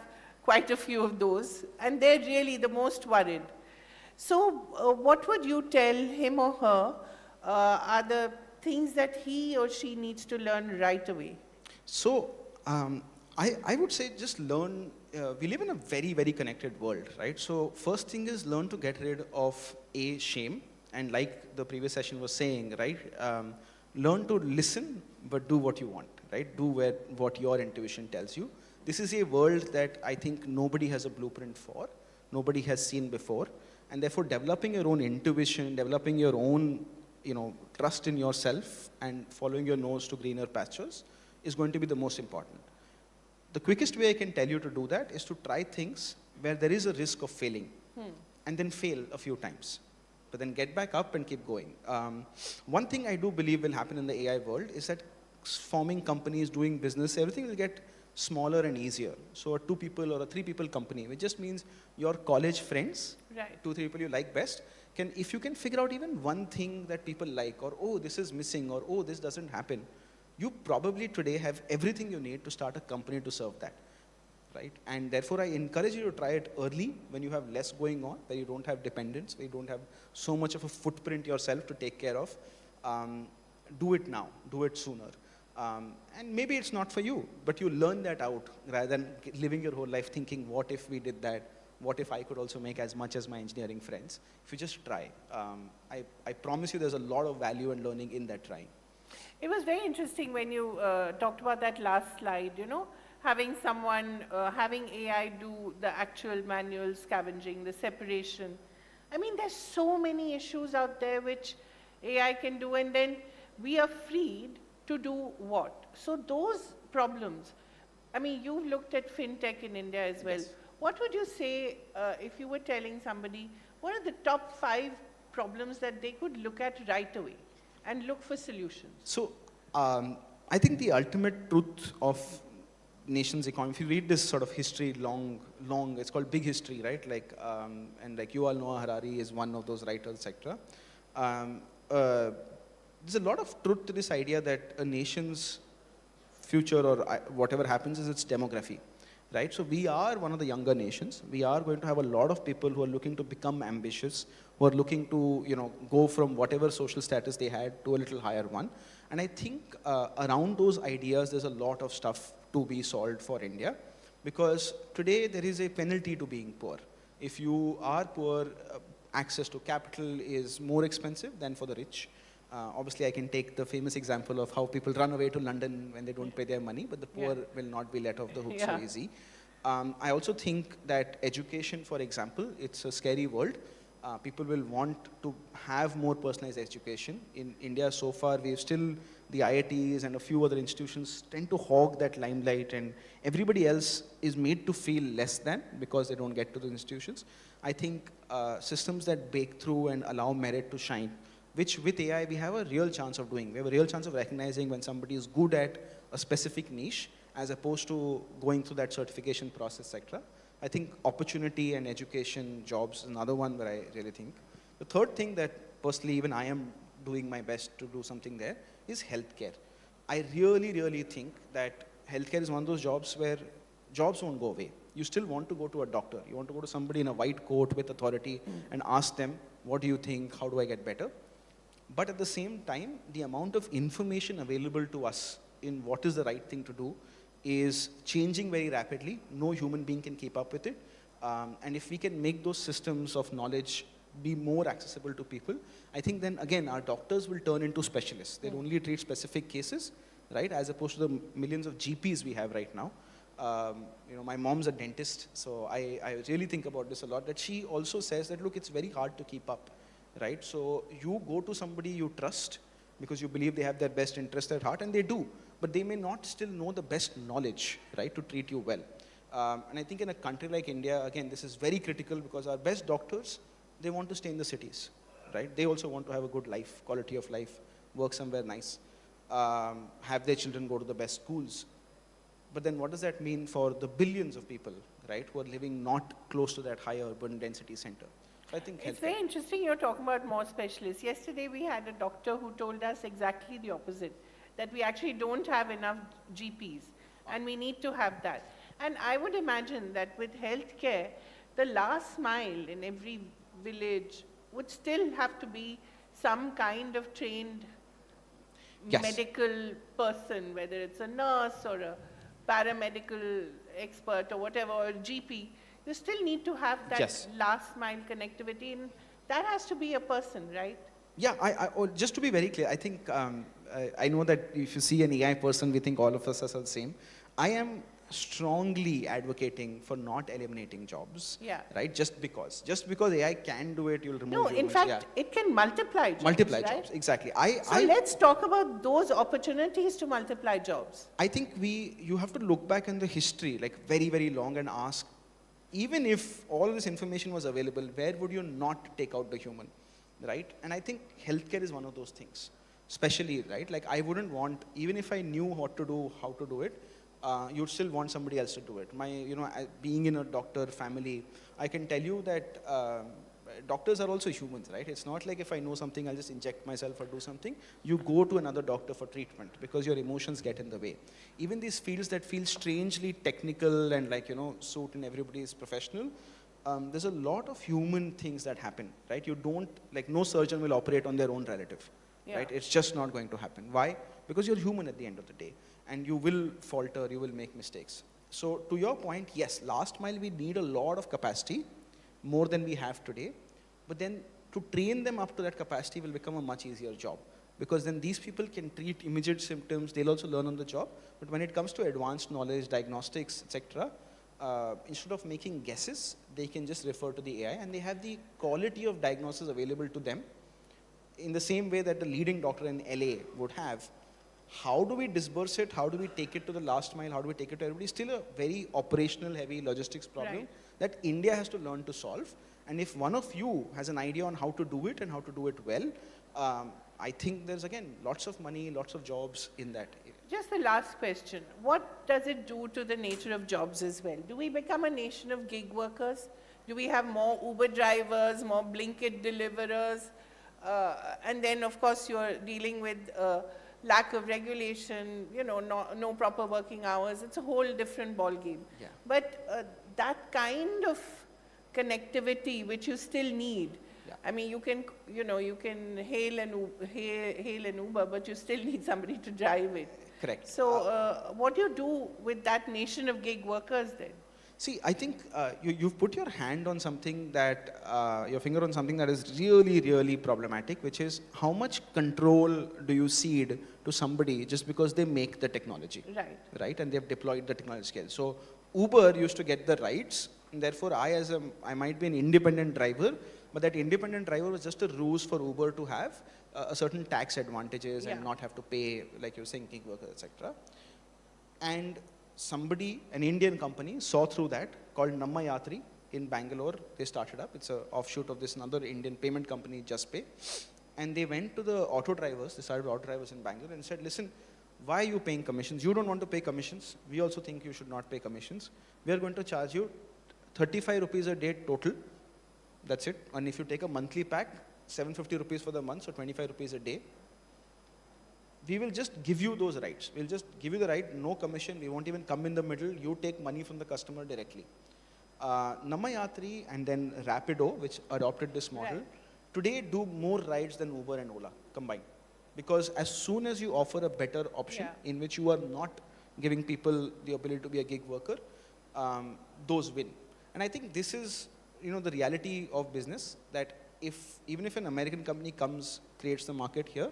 quite a few of those, and they're really the most worried. So what would you tell him or her are the things that he or she needs to learn right away? So I would say just learn, we live in a very, very connected world, right? So first thing is learn to get rid of shame. And like the previous session was saying, right? Learn to listen, but do what you want, right? Do what your intuition tells you. This is a world that I think nobody has a blueprint for, nobody has seen before. And therefore developing your own intuition, developing your own, you know, trust in yourself and following your nose to greener pastures is going to be the most important. The quickest way I can tell you to do that is to try things where there is a risk of failing and then fail a few times, but then get back up and keep going. One thing I do believe will happen in the AI world is that forming companies, doing business, everything will get smaller and easier. So a 2 people or a 3 people company, which just means your college friends, 2-3 people you like best, if you can figure out even one thing that people like, or oh, this is missing, or oh, this doesn't happen, you probably today have everything you need to start a company to serve that, right? And therefore I encourage you to try it early when you have less going on, where you don't have dependence, where you don't have so much of a footprint yourself to take care of. Do it now, do it sooner. And maybe it's not for you, but you learn that out rather than living your whole life thinking, what if we did that? What if I could also make as much as my engineering friends? If you just try, I promise you there's a lot of value and learning in that trying. It was very interesting when you talked about that last slide, you know, having someone, having AI do the actual manual scavenging, the separation. I mean, there's so many issues out there which AI can do, and then we are freed to do what? So those problems, I mean, you've looked at fintech in India as well. Yes. What would you say if you were telling somebody, what are the top 5 problems that they could look at right away and look for solutions? So I think the ultimate truth of nation's economy, if you read this sort of history, long, it's called big history, right? Like, and like you all know, Harari is one of those writers, etc. There's a lot of truth to this idea that a nation's future or whatever happens is its demography, right? So we are one of the younger nations. We are going to have a lot of people who are looking to become ambitious, who are looking to, you know, go from whatever social status they had to a little higher one. And I think around those ideas, there's a lot of stuff to be solved for India, because today there is a penalty to being poor. If you are poor, access to capital is more expensive than for the rich. Obviously, I can take the famous example of how people run away to London when they don't pay their money, but the poor will not be let off the hook so easy. I also think that education, for example, it's a scary world. People will want to have more personalized education. In India, so far, we've still the IITs and a few other institutions tend to hog that limelight, and everybody else is made to feel less than because they don't get to the institutions. I think systems that break through and allow merit to shine, which with AI we have a real chance of doing. We have a real chance of recognizing when somebody is good at a specific niche as opposed to going through that certification process, etc. I think opportunity and education, jobs is another one where I really think. The third thing that personally even I am doing my best to do something there is healthcare. I really, really think that healthcare is one of those jobs where jobs won't go away. You still want to go to a doctor. You want to go to somebody in a white coat with authority and ask them, what do you think? How do I get better? But at the same time, the amount of information available to us in what is the right thing to do is changing very rapidly. No human being can keep up with it. And if we can make those systems of knowledge be more accessible to people, I think then again our doctors will turn into specialists. They'll only treat specific cases, right? As opposed to the millions of GPs we have right now. My mom's a dentist, so I really think about this a lot, that she also says that, look, it's very hard to keep up, right? So you go to somebody you trust because you believe they have their best interest at heart, and they do, but they may not still know the best knowledge, right, to treat you well. And I think in a country like India, again, this is very critical because our best doctors, they want to stay in the cities, right? They also want to have a good life, quality of life, work somewhere nice, have their children go to the best schools. But then what does that mean for the billions of people, right, who are living not close to that high urban density center? So I think it's very interesting you're talking about more specialists. Yesterday we had a doctor who told us exactly the opposite, that we actually don't have enough GPs and we need to have that. And I would imagine that with healthcare, the last mile in every village would still have to be some kind of trained medical person, whether it's a nurse or a paramedical expert or whatever, or a GP. You still need to have that last mile connectivity, and that has to be a person, right? Yeah, just to be very clear, I think, I know that if you see an AI person, we think all of us are the same. I am strongly advocating for not eliminating jobs, right? Just because AI can do it, you'll remove humans. No, in fact, it can multiply jobs, multiply right? jobs, exactly. So let's talk about those opportunities to multiply jobs. I think you have to look back in the history, like very, very long, and ask, even if all this information was available, where would you not take out the human, right? And I think healthcare is one of those things, especially, right? Like I wouldn't want, even if I knew what to do, how to do it, you'd still want somebody else to do it. Being in a doctor family, I can tell you that doctors are also humans, right? It's not like if I know something, I'll just inject myself or do something. You go to another doctor for treatment because your emotions get in the way. Even these fields that feel strangely technical and suit and everybody is professional, there's a lot of human things that happen, right? You don't, no surgeon will operate on their own relative, right? It's just not going to happen. Why? Because you're human at the end of the day. And you will falter, you will make mistakes. So to your point, yes, last mile we need a lot of capacity, more than we have today. But then to train them up to that capacity will become a much easier job. Because then these people can treat immediate symptoms, they'll also learn on the job. But when it comes to advanced knowledge, diagnostics, etc., instead of making guesses, they can just refer to the AI, and they have the quality of diagnosis available to them in the same way that the leading doctor in LA would have. How do we disperse it? How do we take it to the last mile? How do we take it to everybody? Still a very operational, heavy logistics problem that India has to learn to solve. And if one of you has an idea on how to do it and how to do it well, I think there's, again, lots of money, lots of jobs in that area. Just the last question. What does it do to the nature of jobs as well? Do we become a nation of gig workers? Do we have more Uber drivers, more Blinkit deliverers? And then, of course, you're dealing with lack of regulation, no proper working hours. It's a whole different ballgame. Yeah. But that kind of connectivity which you still need. Yeah. I mean, you can hail an Uber, but you still need somebody to drive it. Correct. So what do you do with that nation of gig workers then? See, I think you've put your hand on something that, your finger on something that is really, really problematic, which is how much control do you cede to somebody just because they make the technology, right? And they've deployed the technology scale. So Uber used to get the rights And therefore, I might be an independent driver, but that independent driver was just a ruse for Uber to have a certain tax advantages and not have to pay, like you were saying, gig workers, etc. And somebody, an Indian company, saw through that, called Namma Yatri in Bangalore. They started up. It's an offshoot of this another Indian payment company, JustPay. And they went to the auto drivers, they started auto drivers in Bangalore and said, listen, why are you paying commissions? You don't want to pay commissions. We also think you should not pay commissions. We are going to charge you 35 rupees a day total. That's it. And if you take a monthly pack, 750 rupees for the month, so 25 rupees a day. We will just give you those rights. We'll just give you the right, no commission. We won't even come in the middle. You take money from the customer directly. Namma Yatri and then Rapido, which adopted this model, today do more rides than Uber and Ola combined. Because as soon as you offer a better option in which you are not giving people the ability to be a gig worker, those win. And I think this is, the reality of business, that even if an American company comes, creates the market here,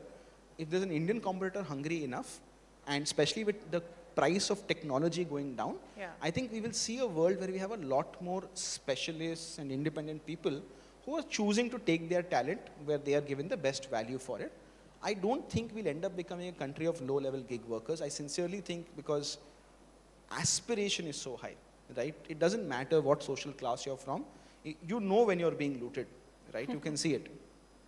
if there's an Indian competitor hungry enough, and especially with the price of technology going down, I think we will see a world where we have a lot more specialists and independent people who are choosing to take their talent where they are given the best value for it. I don't think we'll end up becoming a country of low-level gig workers. I sincerely think, because aspiration is so high, right? It doesn't matter what social class you're from. You know when you're being looted, right? You can see it.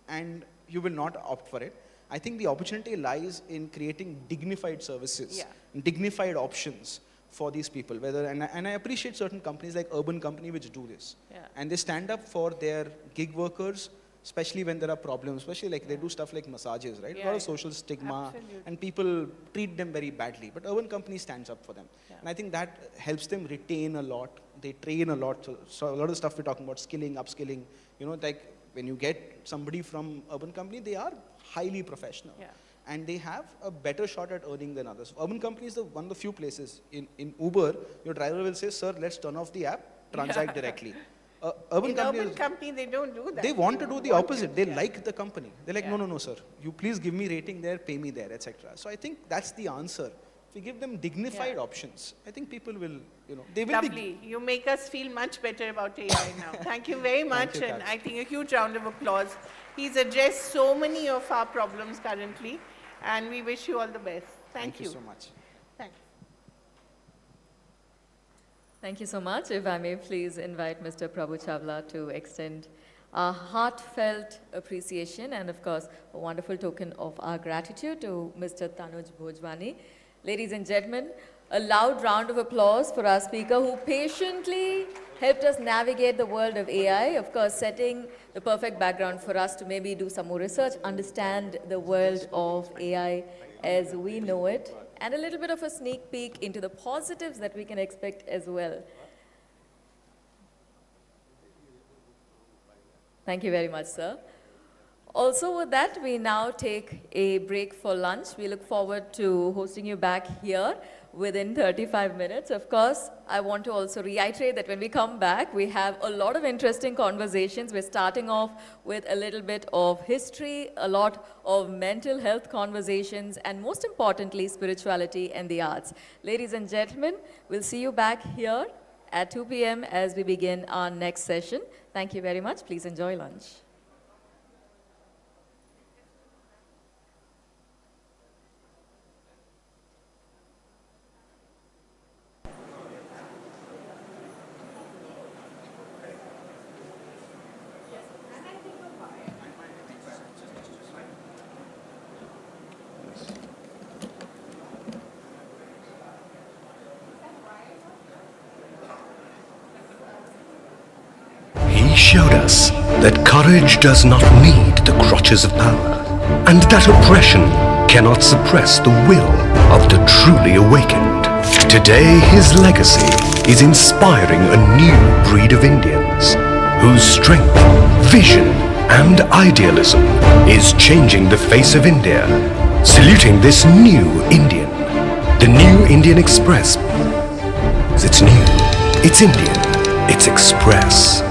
And you will not opt for it. I think the opportunity lies in creating dignified services, dignified options for these people. And I appreciate certain companies like Urban Company which do this. And they stand up for their gig workers, especially when there are problems, especially like they do stuff like massages, right? A lot of social stigma, and people treat them very badly. But Urban Company stands up for them. And I think that helps them retain a lot. They train a lot. So a lot of stuff we're talking about, skilling, upskilling, like when you get somebody from Urban Company, they are highly professional. And they have a better shot at earning than others. Urban Company is one of the few places. In Uber, your driver will say, sir, let's turn off the app, transact directly. Urban Company, they don't do that. They want to do the opposite. They like the company. They're like, no, sir. You please give me rating there, pay me there, etc. So I think that's the answer. If we give them dignified options, I think people will, they will Lovely. You make us feel much better about AI now. Thank you very much. Thank you, and I think a huge round of applause. He's addressed so many of our problems currently, and we wish you all the best. Thank you so much. Thanks. Thank you so much. If I may please invite Mr. Prabhu Chawla to extend our heartfelt appreciation and, of course, a wonderful token of our gratitude to Mr. Tanuj Bhojwani. Ladies and gentlemen, a loud round of applause for our speaker who patiently helped us navigate the world of AI, of course, setting the perfect background for us to maybe do some more research, understand the world of AI as we know it, and a little bit of a sneak peek into the positives that we can expect as well. Thank you very much, sir. Also with that, we now take a break for lunch. We look forward to hosting you back here within 35 minutes. Of course, I want to also reiterate that when we come back, we have a lot of interesting conversations. We're starting off with a little bit of history, a lot of mental health conversations, and most importantly, spirituality and the arts. Ladies and gentlemen, we'll see you back here at 2 p.m. as we begin our next session. Thank you very much. Please enjoy lunch. He showed us that courage does not need the crutches of power, and that oppression cannot suppress the will of the truly awakened. Today, his legacy is inspiring a new breed of Indians whose strength, vision, and idealism is changing the face of India. Saluting this new Indian, the New Indian Express. It's new, it's Indian, it's Express.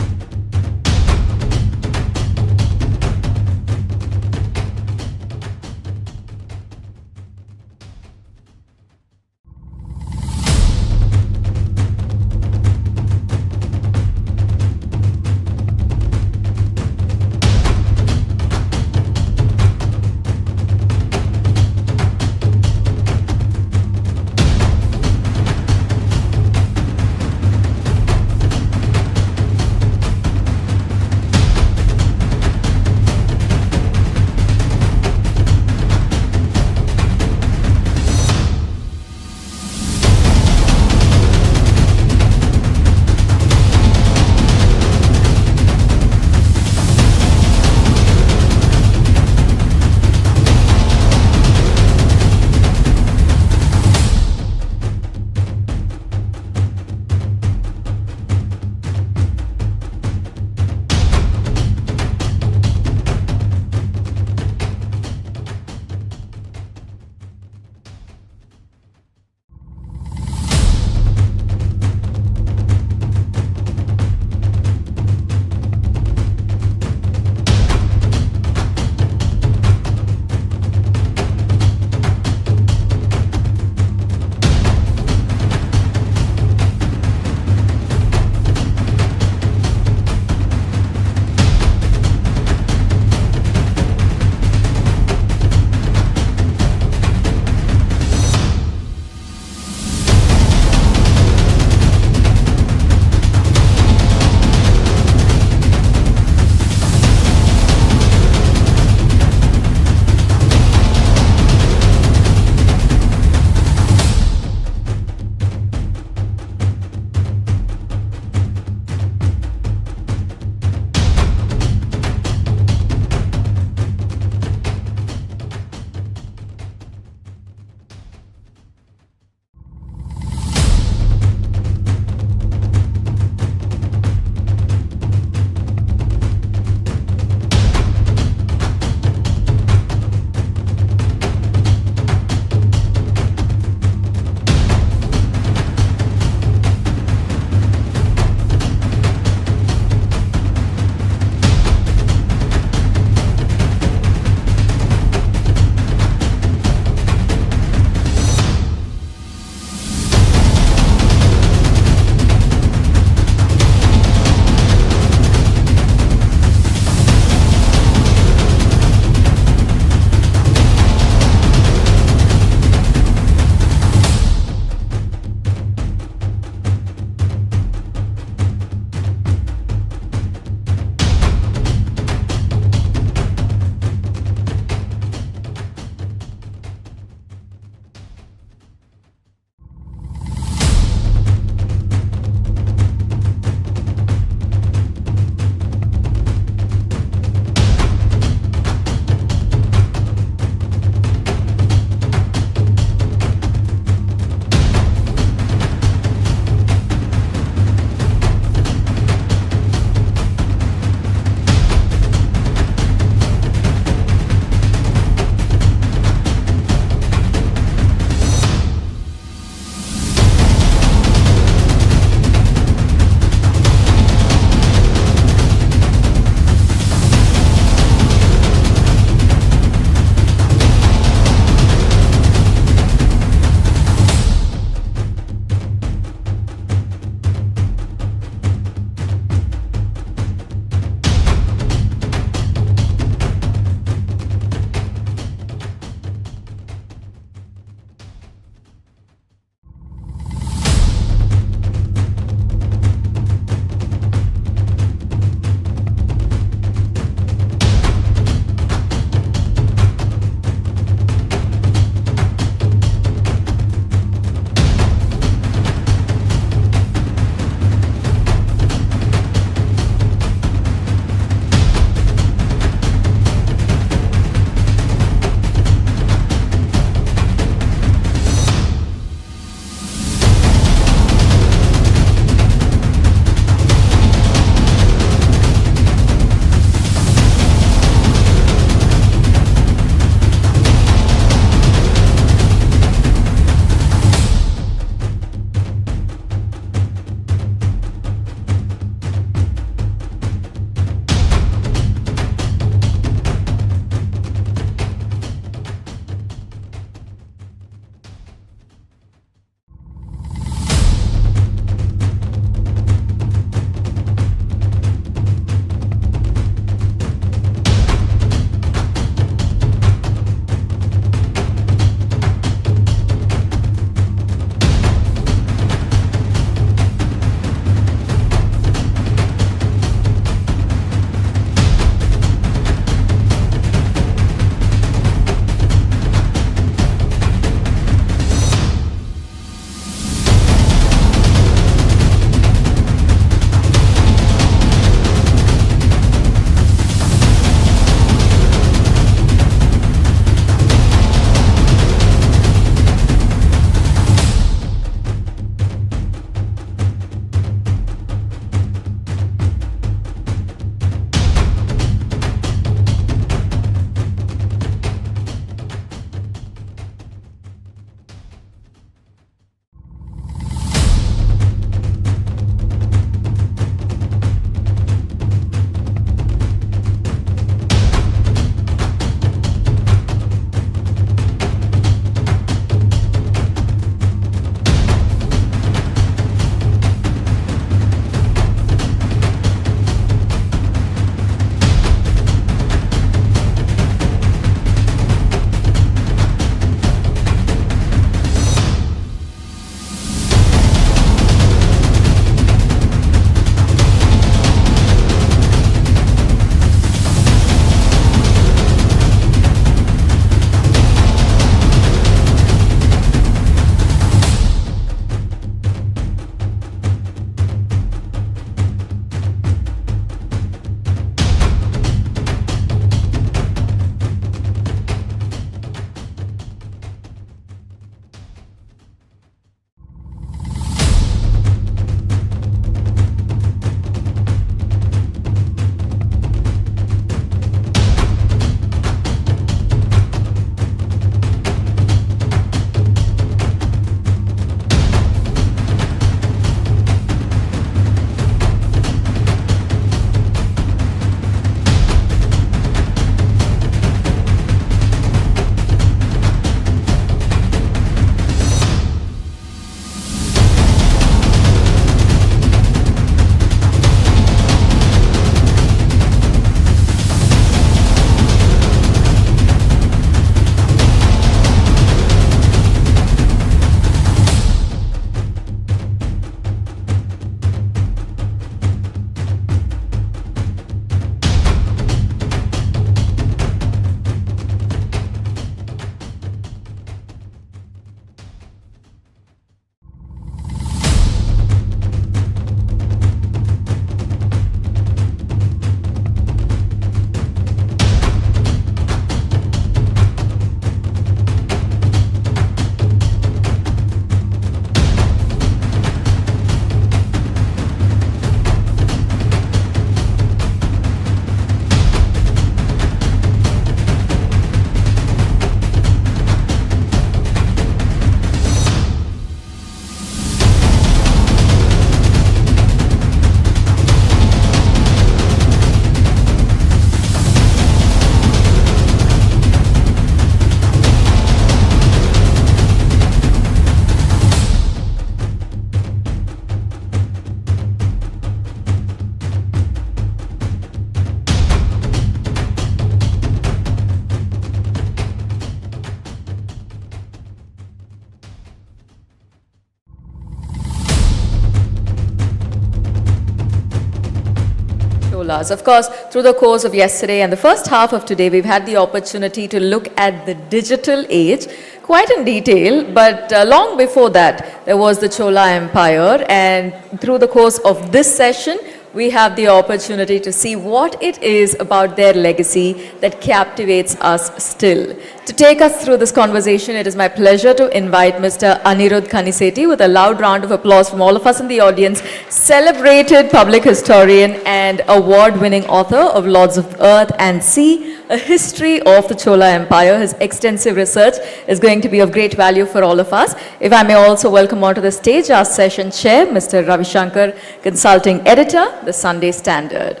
Cholas. Of course, through the course of yesterday and the first half of today, we've had the opportunity to look at the digital age quite in detail, but long before that, there was the Chola Empire, and through the course of this session, we have the opportunity to see what it is about their legacy that captivates us still. To take us through this conversation, it is my pleasure to invite Mr. Anirudh Kaniseti with a loud round of applause from all of us in the audience, celebrated public historian and award-winning author of Lords of Earth and Sea, a history of the Chola Empire. His extensive research is going to be of great value for all of us. If I may also welcome onto the stage our session chair, Mr. Ravi Shankar, consulting editor, The Sunday Standard.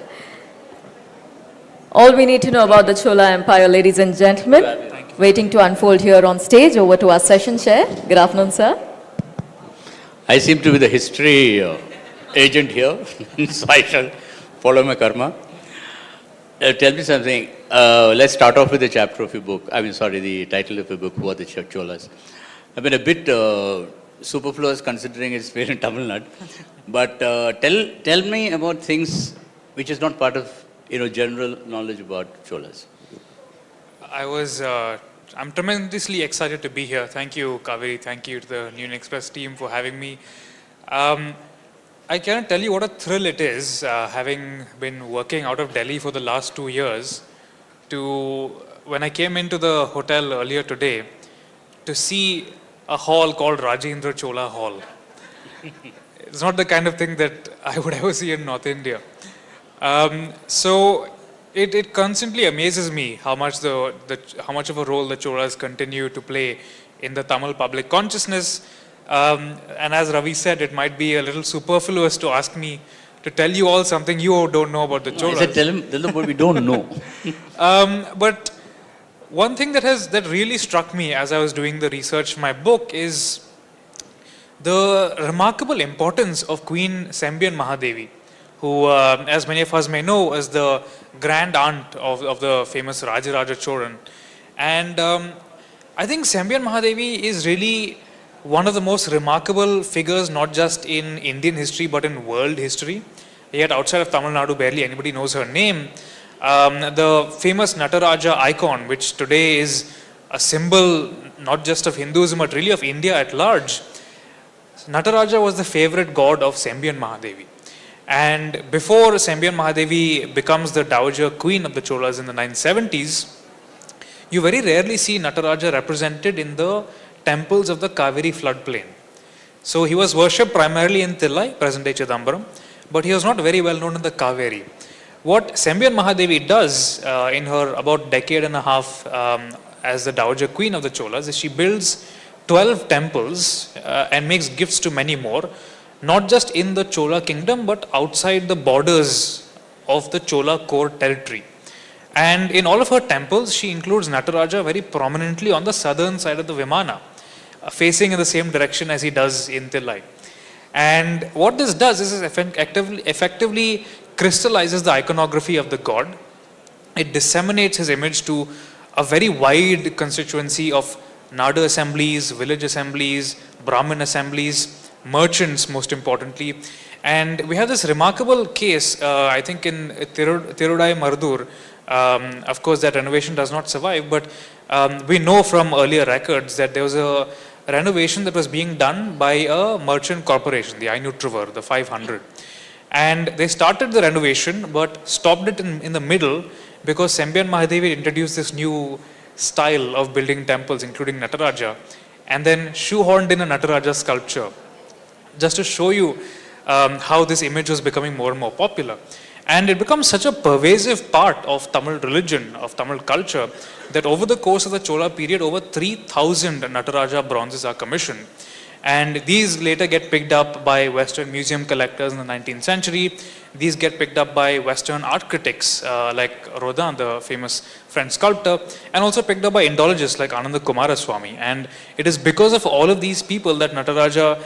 All we need to know about the Chola Empire, ladies and gentlemen, waiting to unfold here on stage. Over to our session chair. Good afternoon, sir. I seem to be the history agent here, so I shall follow my karma. Tell me something. Let's start off with the chapter of your book. The title of your book, Who Are the Cholas? I've been a bit superfluous considering it's made in Tamil Nadu. But tell me about things which is not part of general knowledge about Cholas. I'm tremendously excited to be here. Thank you, Kaveri. Thank you to the Union Express team for having me. I cannot tell you what a thrill it is, having been working out of Delhi for the last 2 years, to when I came into the hotel earlier today, to see a hall called Rajendra Chola Hall. It's not the kind of thing that I would ever see in North India. So it constantly amazes me how much how much of a role the Cholas continue to play in the Tamil public consciousness. And as Ravi said, it might be a little superfluous to ask me to tell you all something you don't know about the Cholas. I said tell them what we don't know. But one thing that really struck me as I was doing the research for my book is the remarkable importance of Queen Sembian Mahadevi, who, as many of us may know, was the grand aunt of the famous Rajaraja Cholan. And I think Sembian Mahadevi is really one of the most remarkable figures, not just in Indian history, but in world history. Yet outside of Tamil Nadu, barely anybody knows her name. The famous Nataraja icon, which today is a symbol not just of Hinduism, but really of India at large. Nataraja was the favorite god of Sembian Mahadevi. And before Sembian Mahadevi becomes the Dowager Queen of the Cholas in the 970s, you very rarely see Nataraja represented in the temples of the Kaveri floodplain. So he was worshipped primarily in Thillai, present-day Chidambaram, but he was not very well known in the Kaveri. What Sembian Mahadevi does in her about decade and a half as the Dowager Queen of the Cholas is she builds 12 temples and makes gifts to many more, not just in the Chola kingdom, but outside the borders of the Chola core territory. And in all of her temples, she includes Nataraja very prominently on the southern side of the Vimana, facing in the same direction as he does in Thillai. And what this does is effectively crystallizes the iconography of the god. It disseminates his image to a very wide constituency of Nada assemblies, village assemblies, Brahmin assemblies, merchants most importantly. And we have this remarkable case, I think in Tirudai Mardur. Of course that renovation does not survive, but we know from earlier records that there was a renovation that was being done by a merchant corporation, the Ainutravar, the 500. And they started the renovation but stopped it in the middle because Sembian Mahadevi introduced this new style of building temples, including Nataraja, and then shoehorned in a Nataraja sculpture, just to show you how this image was becoming more and more popular. And it becomes such a pervasive part of Tamil religion, of Tamil culture, that over the course of the Chola period, over 3,000 Nataraja bronzes are commissioned. And these later get picked up by Western museum collectors in the 19th century. These get picked up by Western art critics like Rodin, the famous French sculptor, and also picked up by Indologists like Ananda Kumaraswamy. And it is because of all of these people that Nataraja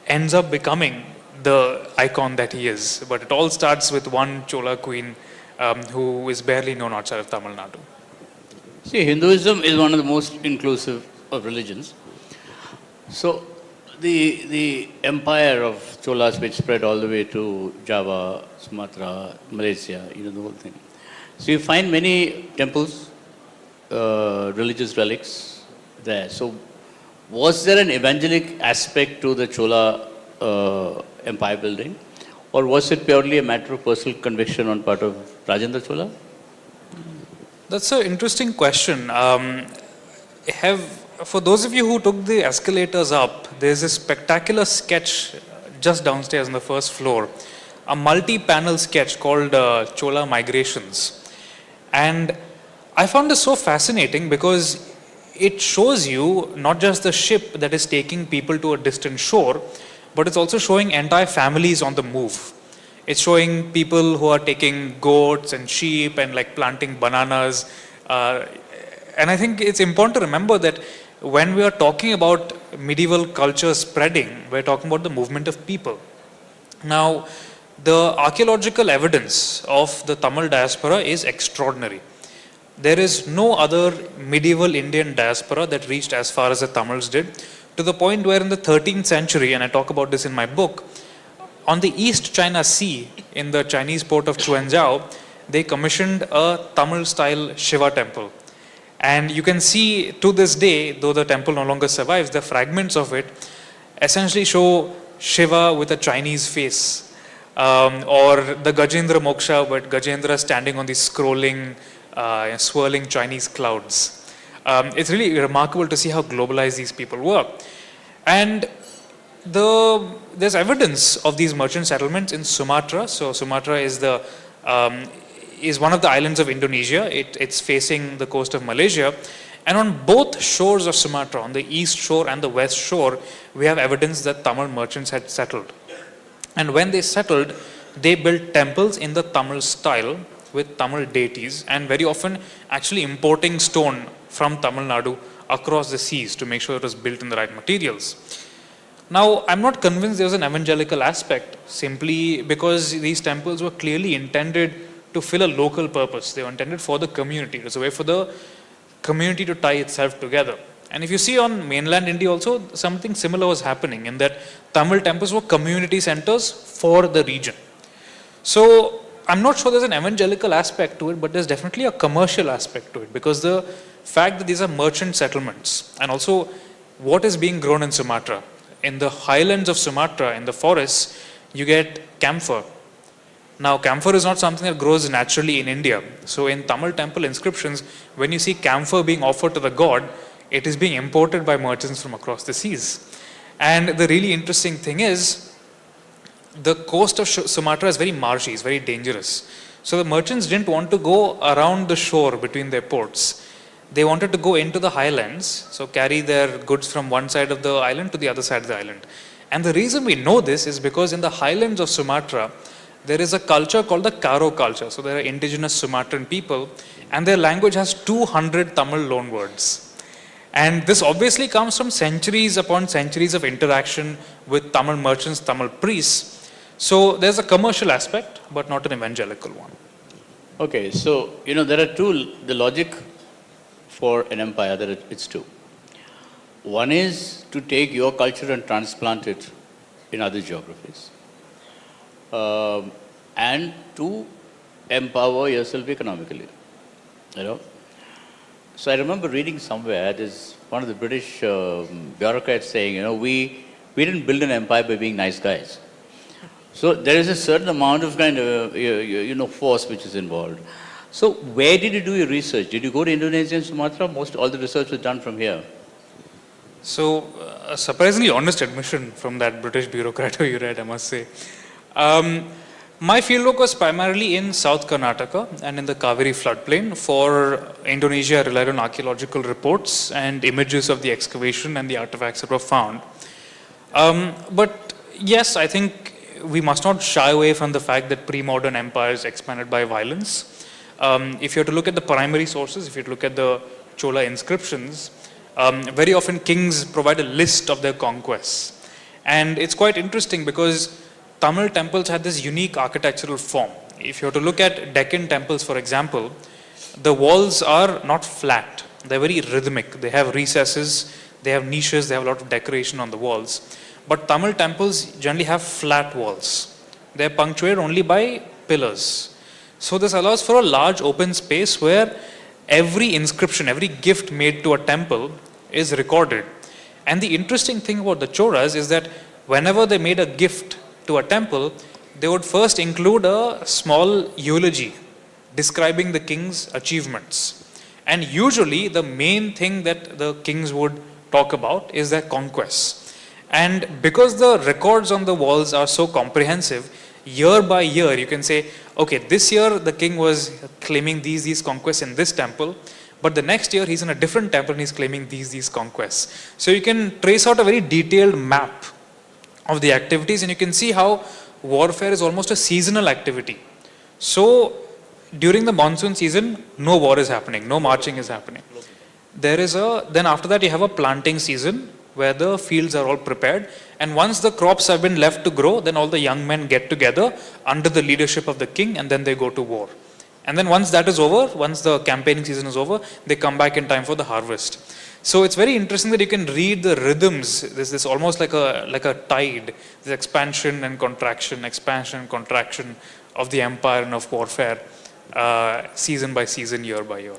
ends up becoming the icon that he is. But it all starts with one Chola queen who is barely known outside of Tamil Nadu. See, Hinduism is one of the most inclusive of religions. So the empire of Cholas, which spread all the way to Java, Sumatra, Malaysia, the whole thing. So you find many temples, religious relics there. So was there an evangelic aspect to the Chola empire building? Or was it purely a matter of personal conviction on part of Rajendra Chola? That's an interesting question. For those of you who took the escalators up, there's a spectacular sketch just downstairs on the first floor, a multi-panel sketch called Chola Migrations. And I found this so fascinating because it shows you not just the ship that is taking people to a distant shore, but it's also showing entire families on the move. It's showing people who are taking goats and sheep and like planting bananas. And I think it's important to remember that when we are talking about medieval culture spreading, we're talking about the movement of people. Now, the archaeological evidence of the Tamil diaspora is extraordinary. There is no other medieval Indian diaspora that reached as far as the Tamils did, to the point where in the 13th century, and I talk about this in my book, on the East China Sea, in the Chinese port of Quanzhou, they commissioned a Tamil-style Shiva temple. And you can see to this day, though the temple no longer survives, the fragments of it essentially show Shiva with a Chinese face. Or the Gajendra Moksha, but Gajendra standing on these scrolling, swirling Chinese clouds. It's really remarkable to see how globalized these people were. And there's evidence of these merchant settlements in Sumatra. So Sumatra is one of the islands of Indonesia. It's facing the coast of Malaysia. And on both shores of Sumatra, on the east shore and the west shore, we have evidence that Tamil merchants had settled. And when they settled, they built temples in the Tamil style with Tamil deities, and very often actually importing stone from Tamil Nadu across the seas to make sure it was built in the right materials. Now, I'm not convinced there was an evangelical aspect, simply because these temples were clearly intended to fill a local purpose. They were intended for the community. It was a way for the community to tie itself together. And if you see on mainland India also, something similar was happening in that Tamil temples were community centers for the region. So I'm not sure there's an evangelical aspect to it, but there's definitely a commercial aspect to it, because the fact that these are merchant settlements, and also what is being grown in Sumatra. In the highlands of Sumatra, in the forests, you get camphor. Now, camphor is not something that grows naturally in India. So in Tamil temple inscriptions, when you see camphor being offered to the god, it is being imported by merchants from across the seas. And the really interesting thing is, the coast of Sumatra is very marshy, it's very dangerous. So the merchants didn't want to go around the shore between their ports. They wanted to go into the highlands, so carry their goods from one side of the island to the other side of the island. And the reason we know this is because in the highlands of Sumatra, there is a culture called the Karo culture. So there are indigenous Sumatran people, and their language has 200 Tamil loanwords. And this obviously comes from centuries upon centuries of interaction with Tamil merchants, Tamil priests. So there's a commercial aspect, but not an evangelical one. Okay, so, there are the logic for an empire, it's two. One is to take your culture and transplant it in other geographies. And to empower yourself economically, So I remember reading somewhere, there's one of the British bureaucrats saying, we didn't build an empire by being nice guys. So there is a certain amount of kind of, force which is involved. So where did you do your research? Did you go to Indonesia and Sumatra? All the research was done from here. So a surprisingly honest admission from that British bureaucrat who you read, I must say. My fieldwork was primarily in South Karnataka and in the Kaveri floodplain. For Indonesia, I relied on archaeological reports and images of the excavation and the artifacts that were found. But yes, I think we must not shy away from the fact that pre-modern empires expanded by violence. If you have to look at the primary sources, if you look at the Chola inscriptions, very often kings provide a list of their conquests. And it's quite interesting because Tamil temples had this unique architectural form. If you have to look at Deccan temples, for example, the walls are not flat. They're very rhythmic. They have recesses, they have niches, they have a lot of decoration on the walls. But Tamil temples generally have flat walls. They're punctuated only by pillars. So this allows for a large open space where every inscription, every gift made to a temple is recorded. And the interesting thing about the Cholas is that whenever they made a gift to a temple, they would first include a small eulogy describing the king's achievements. And usually the main thing that the kings would talk about is their conquests. And because the records on the walls are so comprehensive, year by year you can say, okay, this year the king was claiming these conquests in this temple, but the next year he's in a different temple and he's claiming these conquests. So you can trace out a very detailed map of the activities, and you can see how warfare is almost a seasonal activity. So during the monsoon season, no war is happening, no marching is happening. Then after that you have a planting season where the fields are all prepared, and once the crops have been left to grow, then all the young men get together under the leadership of the king, and then they go to war. And then once that is over, once the campaigning season is over, they come back in time for the harvest. So it's very interesting that you can read the rhythms. There's this almost like a tide, this expansion and contraction of the empire and of warfare, season by season, year by year.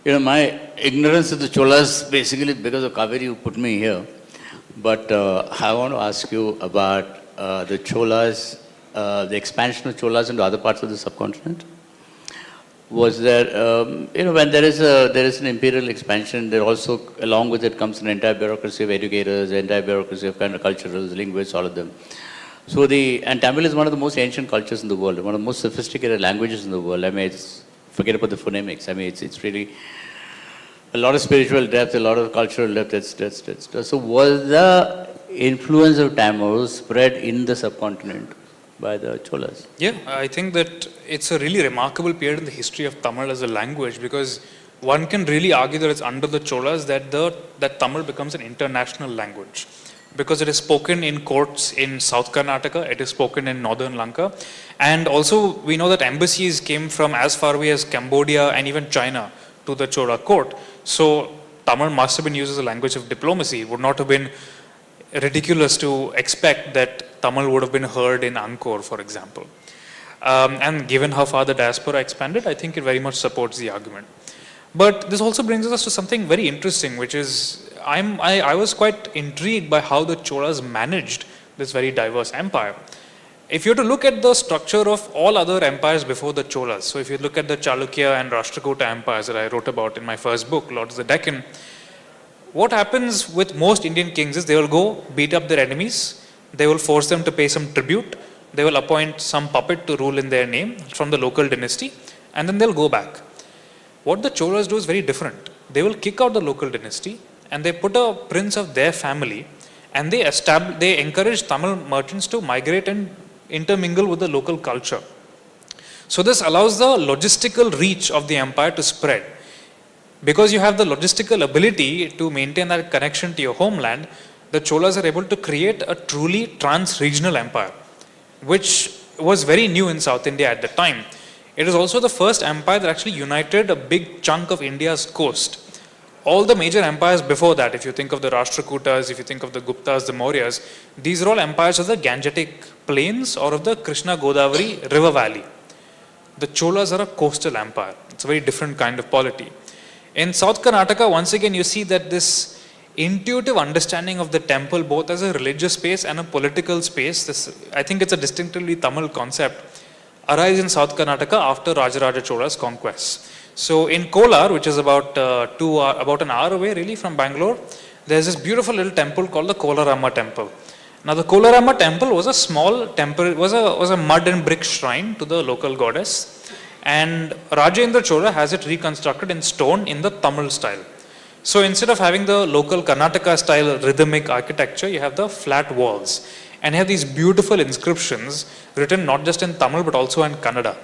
You know, my ignorance of the Cholas, basically because of Kaveri, you put me here. But I want to ask you about the Cholas, the expansion of Cholas into other parts of the subcontinent. Was there, when there is an imperial expansion, there also, along with it comes an entire bureaucracy of educators, an entire bureaucracy of kind of culturals, linguists, all of them. So and Tamil is one of the most ancient cultures in the world, one of the most sophisticated languages in the world. I mean, forget about the phonemics. I mean, it's really a lot of spiritual depth, a lot of cultural depth. So was the influence of Tamil spread in the subcontinent by the Cholas? Yeah, I think that it's a really remarkable period in the history of Tamil as a language, because one can really argue that it's under the Cholas that Tamil becomes an international language, because it is spoken in courts in South Karnataka, it is spoken in northern Lanka, and also we know that embassies came from as far away as Cambodia and even China to the Chola court. So Tamil must have been used as a language of diplomacy. It would not have been ridiculous to expect that Tamil would have been heard in Angkor, for example. And given how far the diaspora expanded, I think it very much supports the argument. But this also brings us to something very interesting, which is I was quite intrigued by how the Cholas managed this very diverse empire. If you were to look at the structure of all other empires before the Cholas, so if you look at the Chalukya and Rashtrakuta empires that I wrote about in my first book, Lords of the Deccan, what happens with most Indian kings is they will go beat up their enemies, they will force them to pay some tribute, they will appoint some puppet to rule in their name from the local dynasty, and then they'll go back. What the Cholas do is very different. They will kick out the local dynasty and they put a prince of their family, and they encourage Tamil merchants to migrate and intermingle with the local culture. So this allows the logistical reach of the empire to spread. Because you have the logistical ability to maintain that connection to your homeland, the Cholas are able to create a truly trans-regional empire, which was very new in South India at the time. It is also the first empire that actually united a big chunk of India's coast. All the major empires before that, if you think of the Rashtrakutas, if you think of the Guptas, the Mauryas, these are all empires of the Gangetic plains or of the Krishna Godavari river valley. The Cholas are a coastal empire. It's a very different kind of polity. In South Karnataka, once again, you see that this intuitive understanding of the temple, both as a religious space and a political space, I think it's a distinctively Tamil concept, arises in South Karnataka after Rajaraja Chola's conquests. So in Kolar, which is about an hour away really from Bangalore, there's this beautiful little temple called the Kolarama temple. Now the Kolarama temple was a small temple, was a mud and brick shrine to the local goddess, and Rajendra Chola has it reconstructed in stone in the Tamil style. So instead of having the local Karnataka style rhythmic architecture, you have the flat walls, and you have these beautiful inscriptions written not just in Tamil but also in Kannada.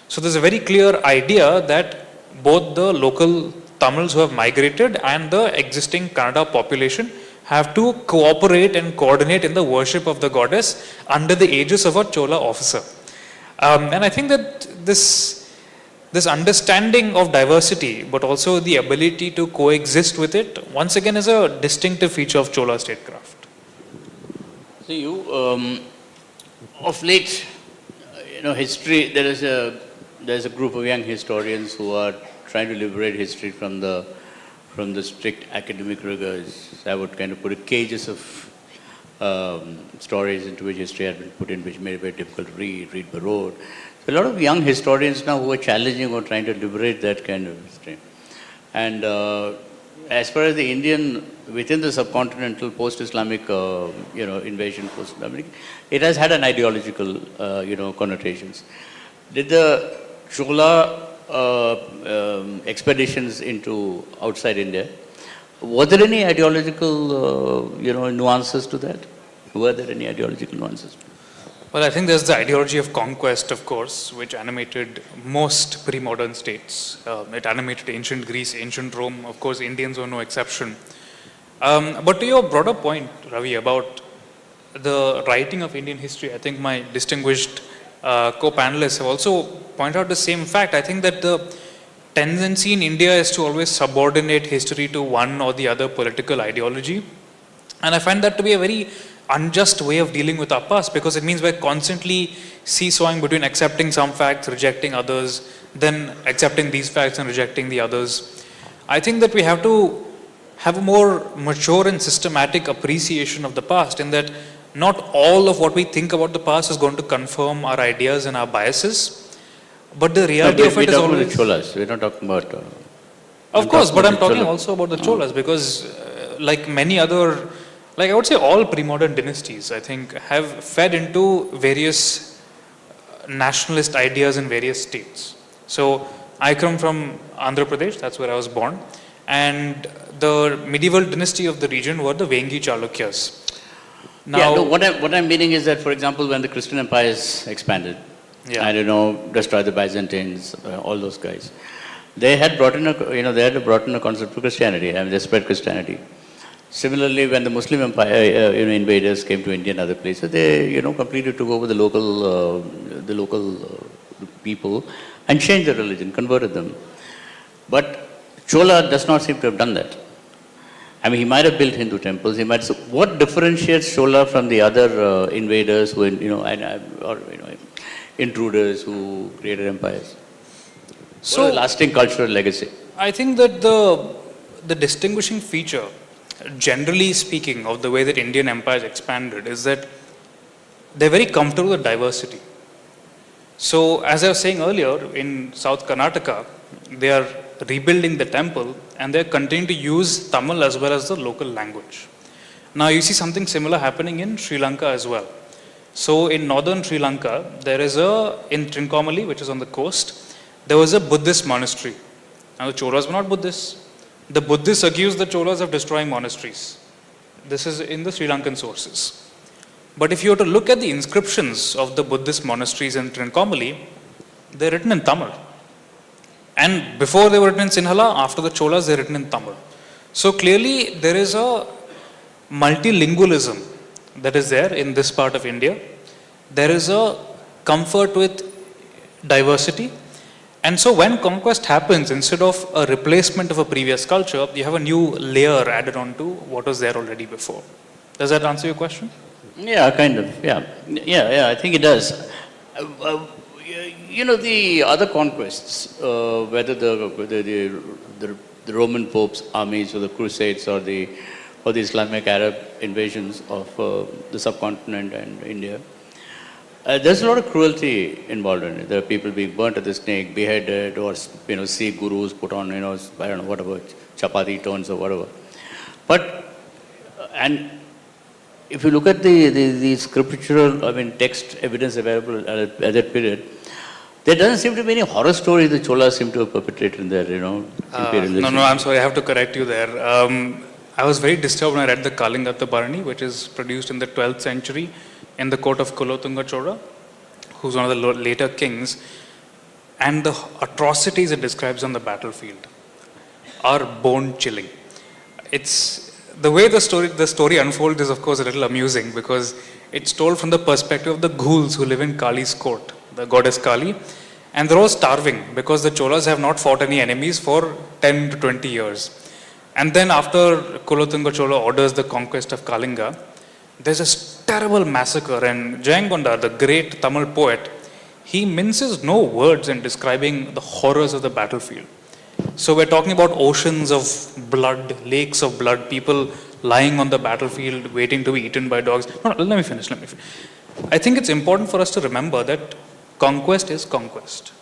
So there's a very clear idea that both the local Tamils who have migrated and the existing Kannada population have to cooperate and coordinate in the worship of the goddess under the aegis of a Chola officer. And I think that this understanding of diversity, but also the ability to coexist with it, once again is a distinctive feature of Chola statecraft. See, of late, history, there's a group of young historians who are trying to liberate history from the strict academic rigors. I would kind of put it cages of stories into which history had been put in, which made it very difficult to read by rote. So a lot of young historians now who are challenging or trying to liberate that kind of history. And as far as the Indian, within the subcontinental post-Islamic, invasion, post-Islamic, it has had an ideological, connotations. Did the Chola expeditions into outside India, were there any ideological, nuances to that? Were there any ideological nuances? Well, I think there's the ideology of conquest, of course, which animated most pre-modern states. It animated ancient Greece, ancient Rome. Of course, Indians were no exception. But to your broader point, Ravi, about the writing of Indian history, I think my distinguished co-panelists have also pointed out the same fact. I think that the tendency in India is to always subordinate history to one or the other political ideology. And I find that to be a very unjust way of dealing with our past, because it means we're constantly seesawing between accepting some facts, rejecting others, then accepting these facts and rejecting the others. I think that we have to have a more mature and systematic appreciation of the past, in that not all of what we think about the past is going to confirm our ideas and our biases, but the reality of it is always... We're talking about the Cholas, we're not talking about... Of course, but I'm talking also about the Cholas, because like many other, like I would say all pre-modern dynasties, I think, have fed into various nationalist ideas in various states. So I come from Andhra Pradesh, that's where I was born, and the medieval dynasty of the region were the Vengi Chalukyas. Now, what I'm meaning is that, for example, when the Christian empires expanded, and destroyed the Byzantines, all those guys, they had brought in a concept of Christianity, and they spread Christianity. Similarly, when the Muslim empire, invaders came to India and other places, they, completely took over the local people and changed their religion, converted them. But Chola does not seem to have done that. I mean, he might have built Hindu temples. So what differentiates Chola from the other invaders who, intruders who created empires? So, what a lasting cultural legacy. I think that the distinguishing feature, generally speaking, of the way that Indian empires expanded is that they're very comfortable with diversity. So, as I was saying earlier, in South Karnataka, they are rebuilding the temple and they're continuing to use Tamil as well as the local language. Now, you see something similar happening in Sri Lanka as well. So, in northern Sri Lanka, there is in Trincomalee, which is on the coast, there was a Buddhist monastery. Now, the Cholas were not Buddhists. The Buddhists accused the Cholas of destroying monasteries. This is in the Sri Lankan sources. But if you were to look at the inscriptions of the Buddhist monasteries in Trincomalee, they're written in Tamil. And before they were written in Sinhala, after the Cholas, they're written in Tamil. So clearly, there is a multilingualism that is there in this part of India. There is a comfort with diversity. And so when conquest happens, instead of a replacement of a previous culture, you have a new layer added on to what was there already before. Does that answer your question? Yeah, kind of. Yeah, I think it does. The other conquests, whether the Roman Pope's armies or the Crusades or the Islamic Arab invasions of the subcontinent and India, there's a lot of cruelty involved in it. There are people being burnt at the stake, beheaded, or Sikh gurus put on, I don't know, whatever, chapati turns or whatever. But, and if you look at the scriptural, text evidence available at that period, there doesn't seem to be any horror story the Cholas seem to have perpetrated in their, imperialism. No, I'm sorry, I have to correct you there. I was very disturbed when I read the Kalingatta Bharani, which is produced in the 12th century in the court of Kulothunga Chola, who's one of the later kings, and the atrocities it describes on the battlefield are bone-chilling. It's the way the story unfolds is, of course, a little amusing because it's told from the perspective of the ghouls who live in Kali's court, the goddess Kali, and they're all starving because the Cholas have not fought any enemies for 10 to 20 years. And then after Kulothunga Chola orders the conquest of Kalinga, there's this terrible massacre, and Jayangonda, the great Tamil poet, he minces no words in describing the horrors of the battlefield. So we're talking about oceans of blood, lakes of blood, people lying on the battlefield waiting to be eaten by dogs. No, let me finish. I think it's important for us to remember that conquest is conquest.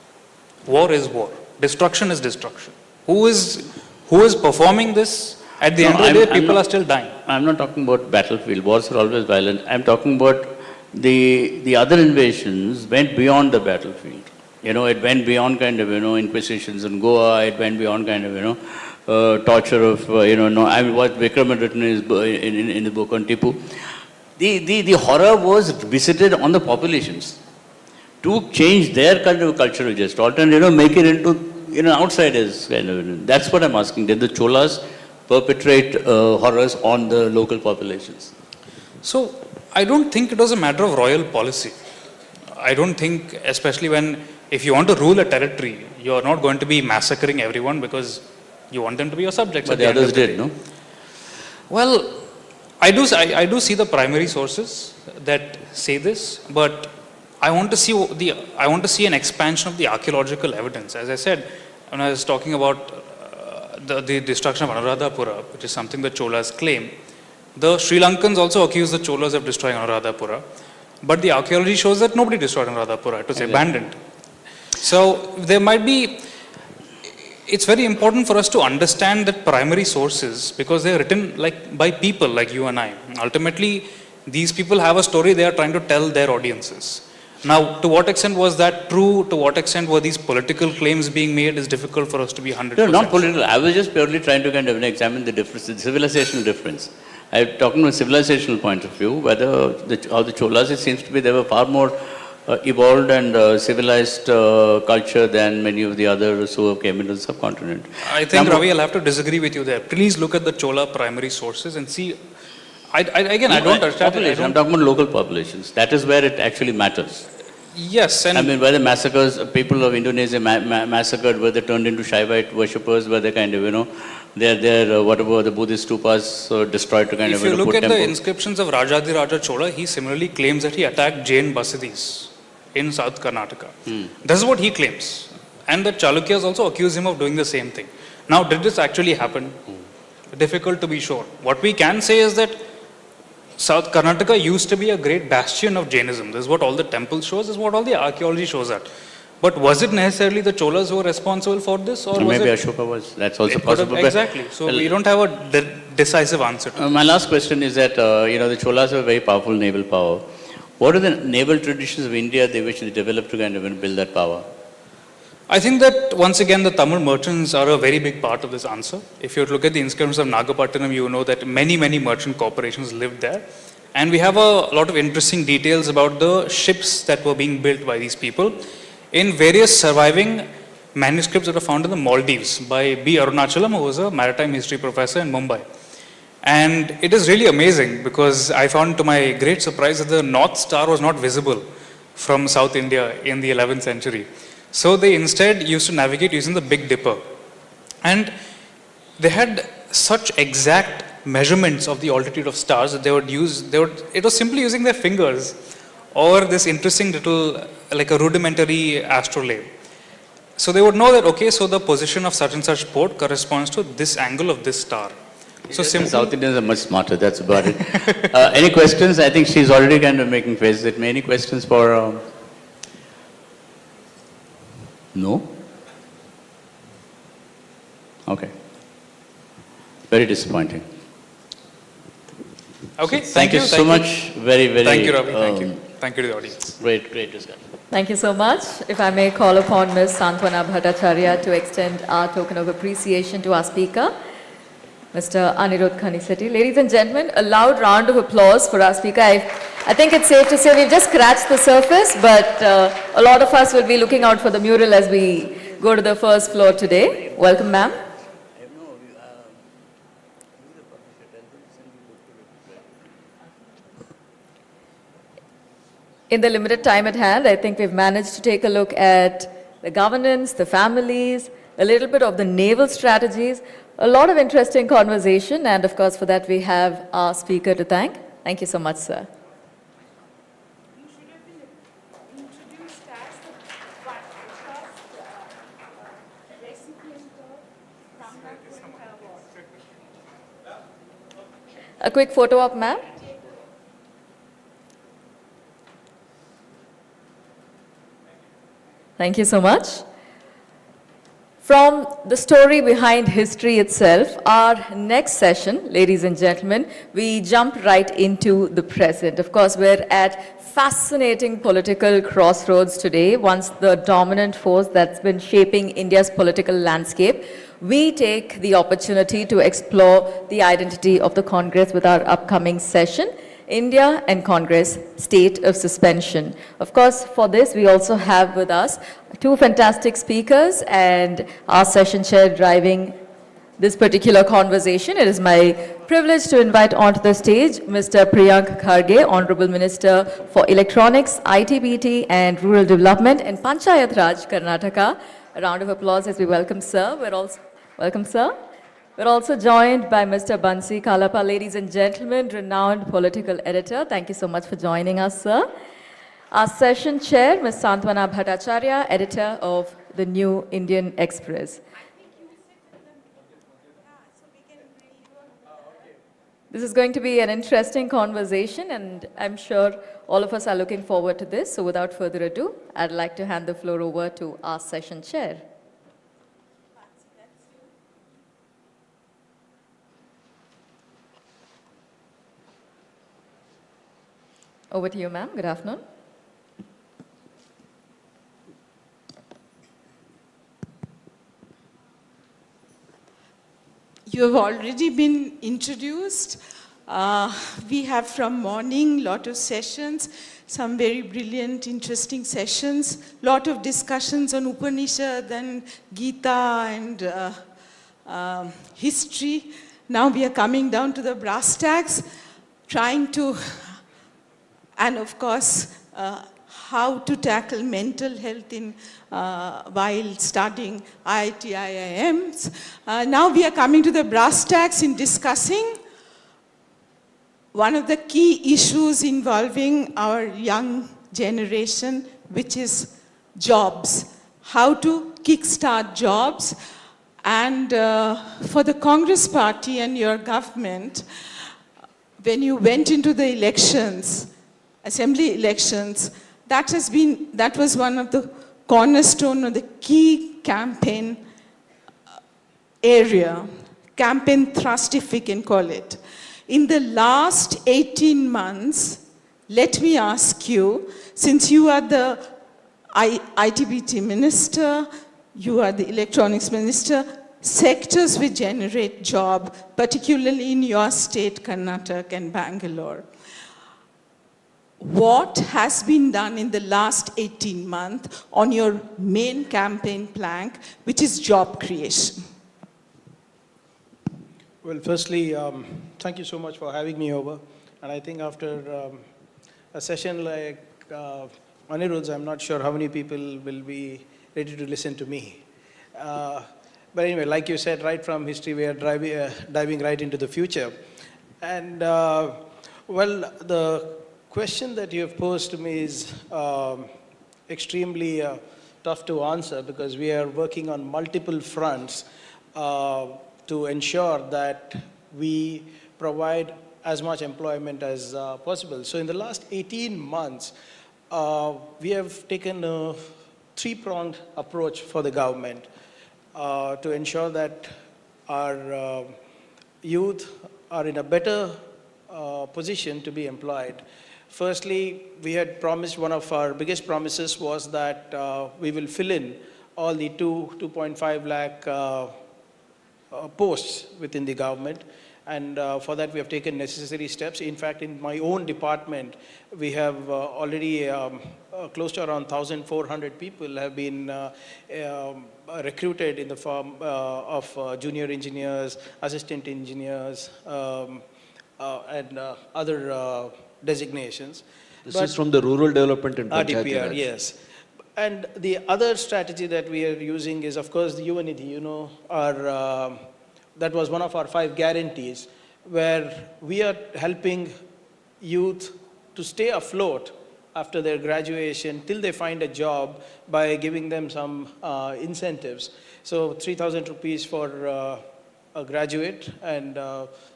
War is war. Destruction is destruction. Who is performing this? At the end of the day, people are still dying. I'm not talking about battlefield. Wars are always violent. I'm talking about the other invasions went beyond the battlefield. You know, it went beyond kind of, inquisitions in Goa. It went beyond kind of, torture of, what Vikram had written in the book on Tipu. The horror was visited on the populations to change their kind of cultural gestalt and, make it into, outsiders kind of. That's what I'm asking. Did the Cholas perpetrate horrors on the local populations? So, I don't think it was a matter of royal policy. I don't think, especially if you want to rule a territory, you are not going to be massacring everyone because you want them to be your subjects. But the others did, no? Well, I do see the primary sources that say this, but I want to see an expansion of the archaeological evidence. As I said, when I was talking about the destruction of Anuradhapura, which is something the Cholas claim, the Sri Lankans also accuse the Cholas of destroying Anuradhapura, but the archaeology shows that nobody destroyed Anuradhapura. It was abandoned. So there might be. It's very important for us to understand that primary sources, because they are written by people like you and I. Ultimately, these people have a story they are trying to tell their audiences. Now, to what extent was that true? To what extent were these political claims being made? Is difficult for us to be 100%. No, not political. I was just purely trying to kind of examine the difference, the civilizational difference. I'm talking from a civilizational point of view, whether how the Cholas, it seems to be they were far more evolved and civilized culture than many of the others who came into the subcontinent. I think, Ravi, I'll have to disagree with you there. Please look at the Chola primary sources and see. I don't understand. I'm talking about local populations. That is where it actually matters. Yes, and I mean, where the massacres, people of Indonesia massacred, where they turned into Shaivite worshippers, where they kind of, whatever the Buddhist stupas destroyed to kind if of you look put at temples. the inscriptions of Rajadiraja Chola, he similarly claims that he attacked Jain Basidis in South Karnataka. This is what he claims. And the Chalukyas also accuse him of doing the same thing. Now, did this actually happen? Difficult to be sure. What we can say is that South Karnataka used to be a great bastion of Jainism. This is what all the temples shows, this is what all the archaeology shows at. But was it necessarily the Cholas who were responsible for this? Or maybe Ashoka was. That's also possible. Exactly. So we don't have a decisive answer to my last question is that, the Cholas were a very powerful naval power. What are the naval traditions of India which they developed to kind of build that power? I think that once again the Tamil merchants are a very big part of this answer. If you look at the inscriptions of Nagapattinam, you know that many merchant corporations lived there. And we have a lot of interesting details about the ships that were being built by these people in various surviving manuscripts that are found in the Maldives by B. Arunachalam, who was a maritime history professor in Mumbai. And it is really amazing because I found to my great surprise that the North Star was not visible from South India in the 11th century. So they instead used to navigate using the Big Dipper. And they had such exact measurements of the altitude of stars that it was simply using their fingers or this interesting little, like a rudimentary astrolabe. So they would know that, okay, so the position of such and such port corresponds to this angle of this star. So simply, South Indians are much smarter, that's about it. Any questions? I think she's already kind of making faces at me. Any questions for... No? Okay. Very disappointing. Okay, thank you so much. Very, very... Thank you, Ravi. Thank you. Thank you to the audience. Great discussion. Thank you so much. If I may call upon Ms. Santwana Bhattacharya to extend our token of appreciation to our speaker, Mr. Anirudh Khanisetti. Ladies and gentlemen, a loud round of applause for our speaker. I think it's safe to say we've just scratched the surface, but a lot of us will be looking out for the mural as we go to the first floor today. Welcome, ma'am. In the limited time at hand, I think we've managed to take a look at the governance, the families, a little bit of the naval strategies, a lot of interesting conversation, and of course for that we have our speaker to thank. Thank you so much, sir. A quick photo op, ma'am. Thank you so much. From the story behind history itself, our next session, ladies and gentlemen, we jump right into the present. Of course, we're at fascinating political crossroads today. Once the dominant force that's been shaping India's political landscape, we take the opportunity to explore the identity of the Congress with our upcoming session, India and Congress, State of Suspension. Of course, for this, we also have with us two fantastic speakers and our session chair driving this particular conversation. It is my privilege to invite onto the stage Mr. Priyank Kharge, Honorable Minister for Electronics, IT/BT and Rural Development and Panchayat Raj, Karnataka. A round of applause as we welcome sir. Welcome sir. We're also joined by Mr. Bansi Kalapa. Ladies and gentlemen, renowned political editor. Thank you so much for joining us, sir. Our session chair, Ms. Santwana Bhattacharya, editor of the New Indian Express. This is going to be an interesting conversation, and I'm sure all of us are looking forward to this. So without further ado, I'd like to hand the floor over to our session chair. Over to you, ma'am. Good afternoon. You have already been introduced. We have from morning lot of sessions, some very brilliant, interesting sessions, lot of discussions on Upanishad and Gita and history. Now we are coming down to the brass tacks, trying to, and of course, how to tackle mental health in, while studying IIT, IIMs. Now we are coming to the brass tacks in discussing one of the key issues involving our young generation, which is jobs. How to kickstart jobs. And for the Congress Party and your government, when you went into the elections, assembly elections, that was one of the cornerstone of the key campaign area, campaign thrust, if we can call it. In the last 18 months, let me ask you, since you are the IT/BT minister, you are the electronics minister, sectors which generate job, particularly in your state, Karnataka and Bangalore. What has been done in the last 18 months on your main campaign plank, which is job creation? Well, firstly, thank you so much for having me over. And I think after a session like Anirudh's, I'm not sure how many people will be ready to listen to me. But anyway, like you said, right from history, we are diving right into the future. And well, the question that you have posed to me is extremely tough to answer because we are working on multiple fronts to ensure that we provide as much employment as possible. So in the last 18 months, we have taken a three-pronged approach for the government to ensure that our youth are in a better position to be employed. Firstly, we had promised, one of our biggest promises was that we will fill in all the 2.5 lakh posts within the government. And for that, we have taken necessary steps. In fact, in my own department, we have already close to around 1,400 people have been recruited in the form of junior engineers, assistant engineers, and other designations. This is from the Rural Development and Panchayat RDPR, Raj. yes. And the other strategy that we are using is, of course, the Yuvanidhi. You know, that was one of our 5 guarantees, where we are helping youth to stay afloat after their graduation till they find a job by giving them some incentives. So 3,000 rupees for a graduate and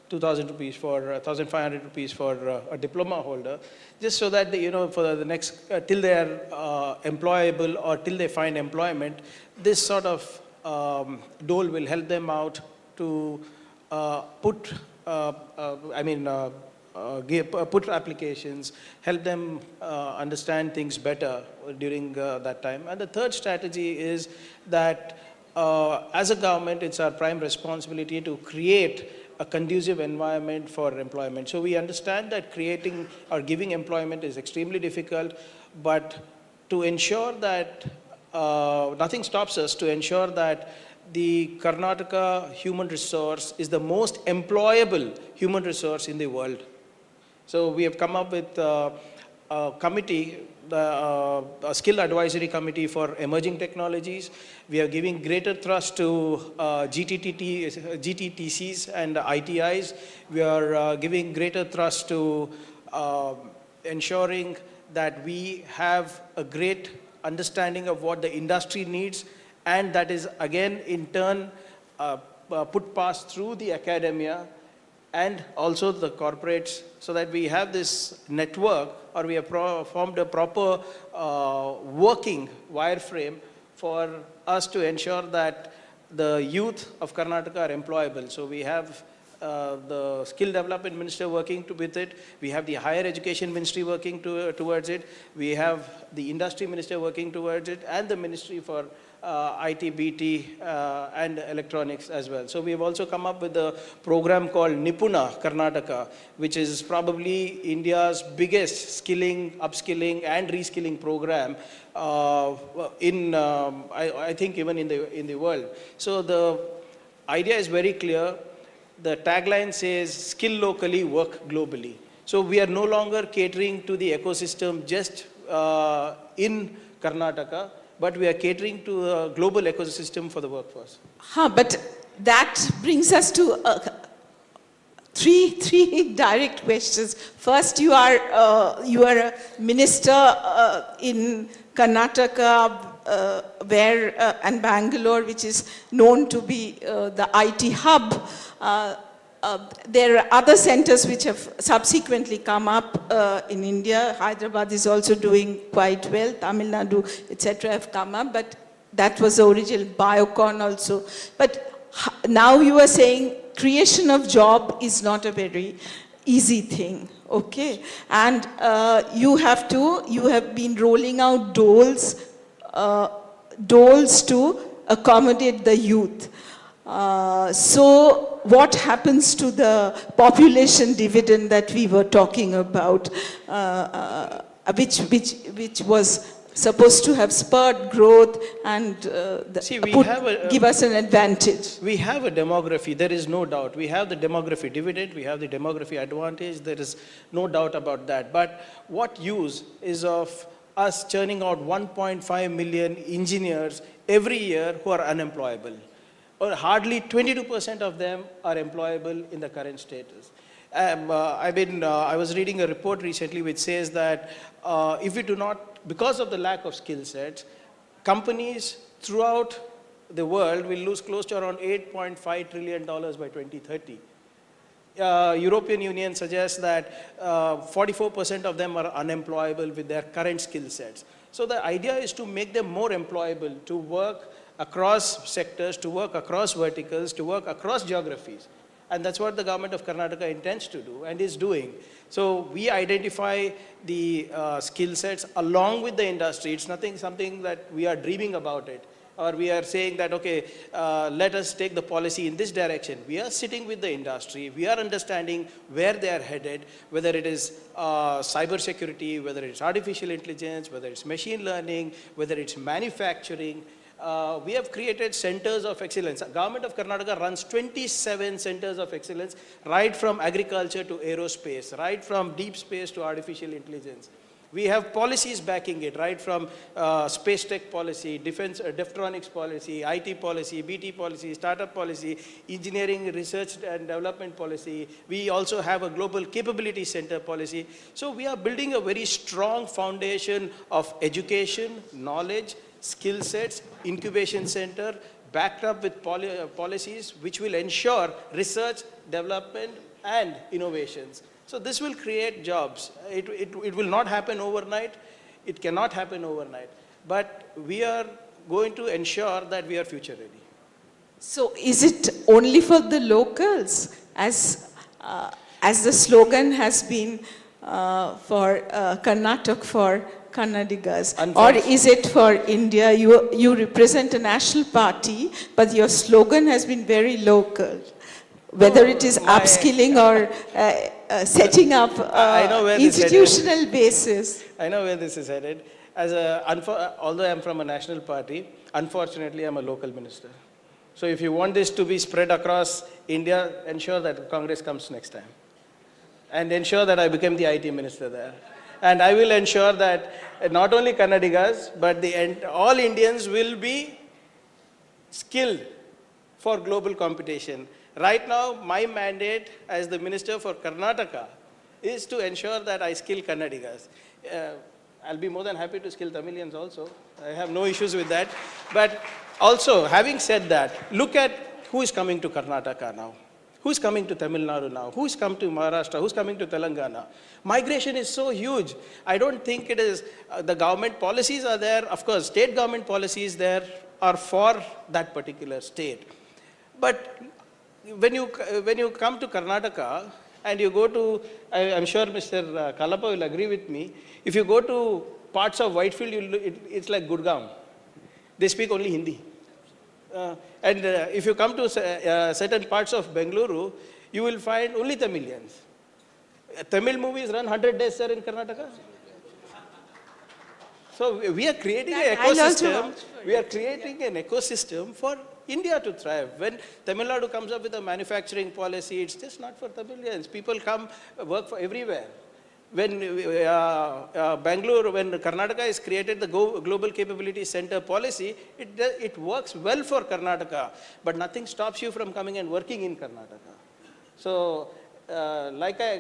2,000 rupees for 1,500 rupees for a diploma holder, just so that they, for the next till they are employable or till they find employment, this sort of dole will help them out to put applications, help them understand things better during that time. And the third strategy is that as a government, it's our prime responsibility to create a conducive environment for employment. So we understand that creating or giving employment is extremely difficult, but to ensure that nothing stops us, to ensure that the Karnataka human resource is the most employable human resource in the world. So we have come up with a committee, a skill advisory committee for emerging technologies. We are giving greater thrust to GTTCs and ITIs. We are giving greater thrust to ensuring that we have a great understanding of what the industry needs, and that is again in turn put past through the academia and also the corporates, so that we have this network, or we have formed a proper working wireframe for us to ensure that the youth of Karnataka are employable. So we have the skill development minister working with it, we have the higher education ministry working towards it, we have the industry minister working towards it, and the ministry for IT, BT, and electronics as well. So we have also come up with a program called Nipuna Karnataka, which is probably India's biggest skilling, upskilling, and reskilling program I think even in the world. So the idea is very clear. The tagline says, skill locally, work globally. So we are no longer catering to the ecosystem just in Karnataka, but we are catering to a global ecosystem for the workforce. But that brings us to three direct questions. First, you are a minister in Karnataka, and Bangalore, which is known to be the IT hub. There are other centers which have subsequently come up in India. Hyderabad is also doing quite well. Tamil Nadu, etc. have come up, but that was the original Biocon also. But now you are saying creation of job is not a very easy thing, okay? And you have been rolling out doles to accommodate the youth. So what happens to the population dividend that we were talking about, which was supposed to have spurred growth and give us an advantage? We have a demography, there is no doubt. We have the demography dividend, we have the demography advantage, there is no doubt about that. But what use is of us churning out 1.5 million engineers every year who are unemployable? Or hardly 22% of them are employable in the current status. I was reading a report recently which says that if we do not, because of the lack of skill sets, companies throughout the world will lose close to around $8.5 trillion by 2030. European Union suggests that 44% of them are unemployable with their current skill sets. So the idea is to make them more employable, to work across sectors, to work across verticals, to work across geographies. And that's what the government of Karnataka intends to do and is doing. So we identify the skill sets along with the industry. It's something that we are dreaming about it, or we are saying that, okay, let us take the policy in this direction. We are sitting with the industry. We are understanding where they are headed, whether it is cyber security, whether it's artificial intelligence, whether it's machine learning, whether it's manufacturing. We have created centers of excellence. The government of Karnataka runs 27 centers of excellence, right from agriculture to aerospace, right from deep space to artificial intelligence. We have policies backing it, right from space tech policy, defense, deftronics policy, IT policy, BT policy, startup policy, engineering, research and development policy. We also have a global capability center policy. So we are building a very strong foundation of education, knowledge, skill sets, incubation center, backed up with policies which will ensure research, development, and innovations. So this will create jobs. It will not happen overnight. It cannot happen overnight. But we are going to ensure that we are future ready. So is it only for the locals, as the slogan has been for Karnataka for Kannadigas, or is it for India? You represent a national party, but your slogan has been very local. Whether it is upskilling or setting up institutional basis. I know where this is headed. Although I'm from a national party, unfortunately I'm a local minister. So if you want this to be spread across India, ensure that Congress comes next time. And ensure that I become the IT minister there. And I will ensure that not only Kannadigas, but all Indians will be skilled for global competition. Right now, my mandate as the Minister for Karnataka is to ensure that I skill Kannadigas. I'll be more than happy to skill Tamilians also. I have no issues with that. But also, having said that, look at who is coming to Karnataka now. Who's coming to Tamil Nadu now? Who's come to Maharashtra? Who's coming to Telangana? Migration is so huge. I don't think it is, the government policies are there. Of course, state government policies there are for that particular state. But when you come to Karnataka and you go to, I'm sure Mr. Kalapa will agree with me, if you go to parts of Whitefield, it's like Gurgaon. They speak only Hindi. And if you come to certain parts of Bengaluru, you will find only Tamilians. Tamil movies run 100 days, sir, in Karnataka. So we are creating an ecosystem. We are creating an ecosystem for India to thrive. When Tamil Nadu comes up with a manufacturing policy, it's just not for Tamilians. People come work for everywhere. When Bangalore, when Karnataka has created the Global Capability Center policy, it works well for Karnataka, but nothing stops you from coming and working in Karnataka. So,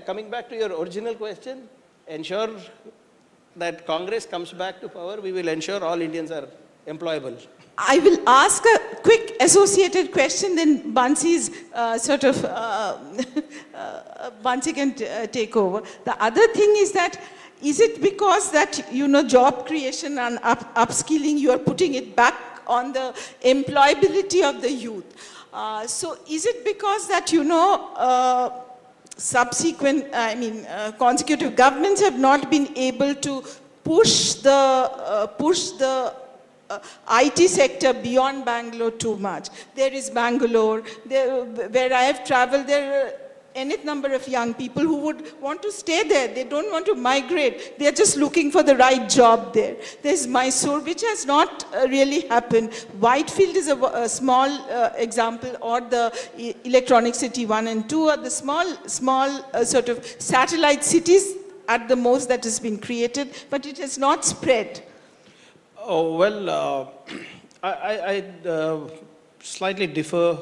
coming back to your original question, ensure that Congress comes back to power. We will ensure all Indians are employable. I will ask a quick associated question, then Bansi's Bansi can take over. The other thing is that, is it because that, job creation and upskilling, you are putting it back on the employability of the youth? So is it because that, consecutive governments have not been able to push the IT sector beyond Bangalore too much? There is Bangalore, where I have traveled, there are any number of young people who would want to stay there. They don't want to migrate. They're just looking for the right job there. There's Mysore, which has not really happened. Whitefield is a small example, or the Electronic City 1 and 2 are the small sort of satellite cities at the most that has been created, but it has not spread. Oh, well, I slightly differ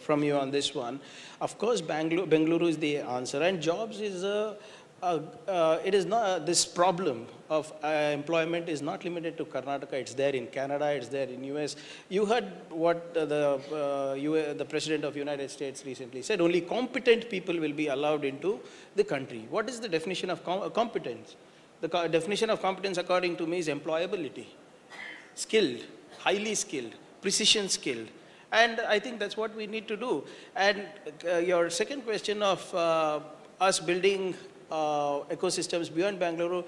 from you on this one. Of course, Bengaluru is the answer, and jobs is it is not, this problem of employment is not limited to Karnataka. It's there in Canada, it's there in US. You heard what the President of the United States recently said, only competent people will be allowed into the country. What is the definition of competence? The definition of competence, according to me, is employability. Skilled, highly skilled, precision skilled. And I think that's what we need to do. And your second question of us building ecosystems beyond Bangalore,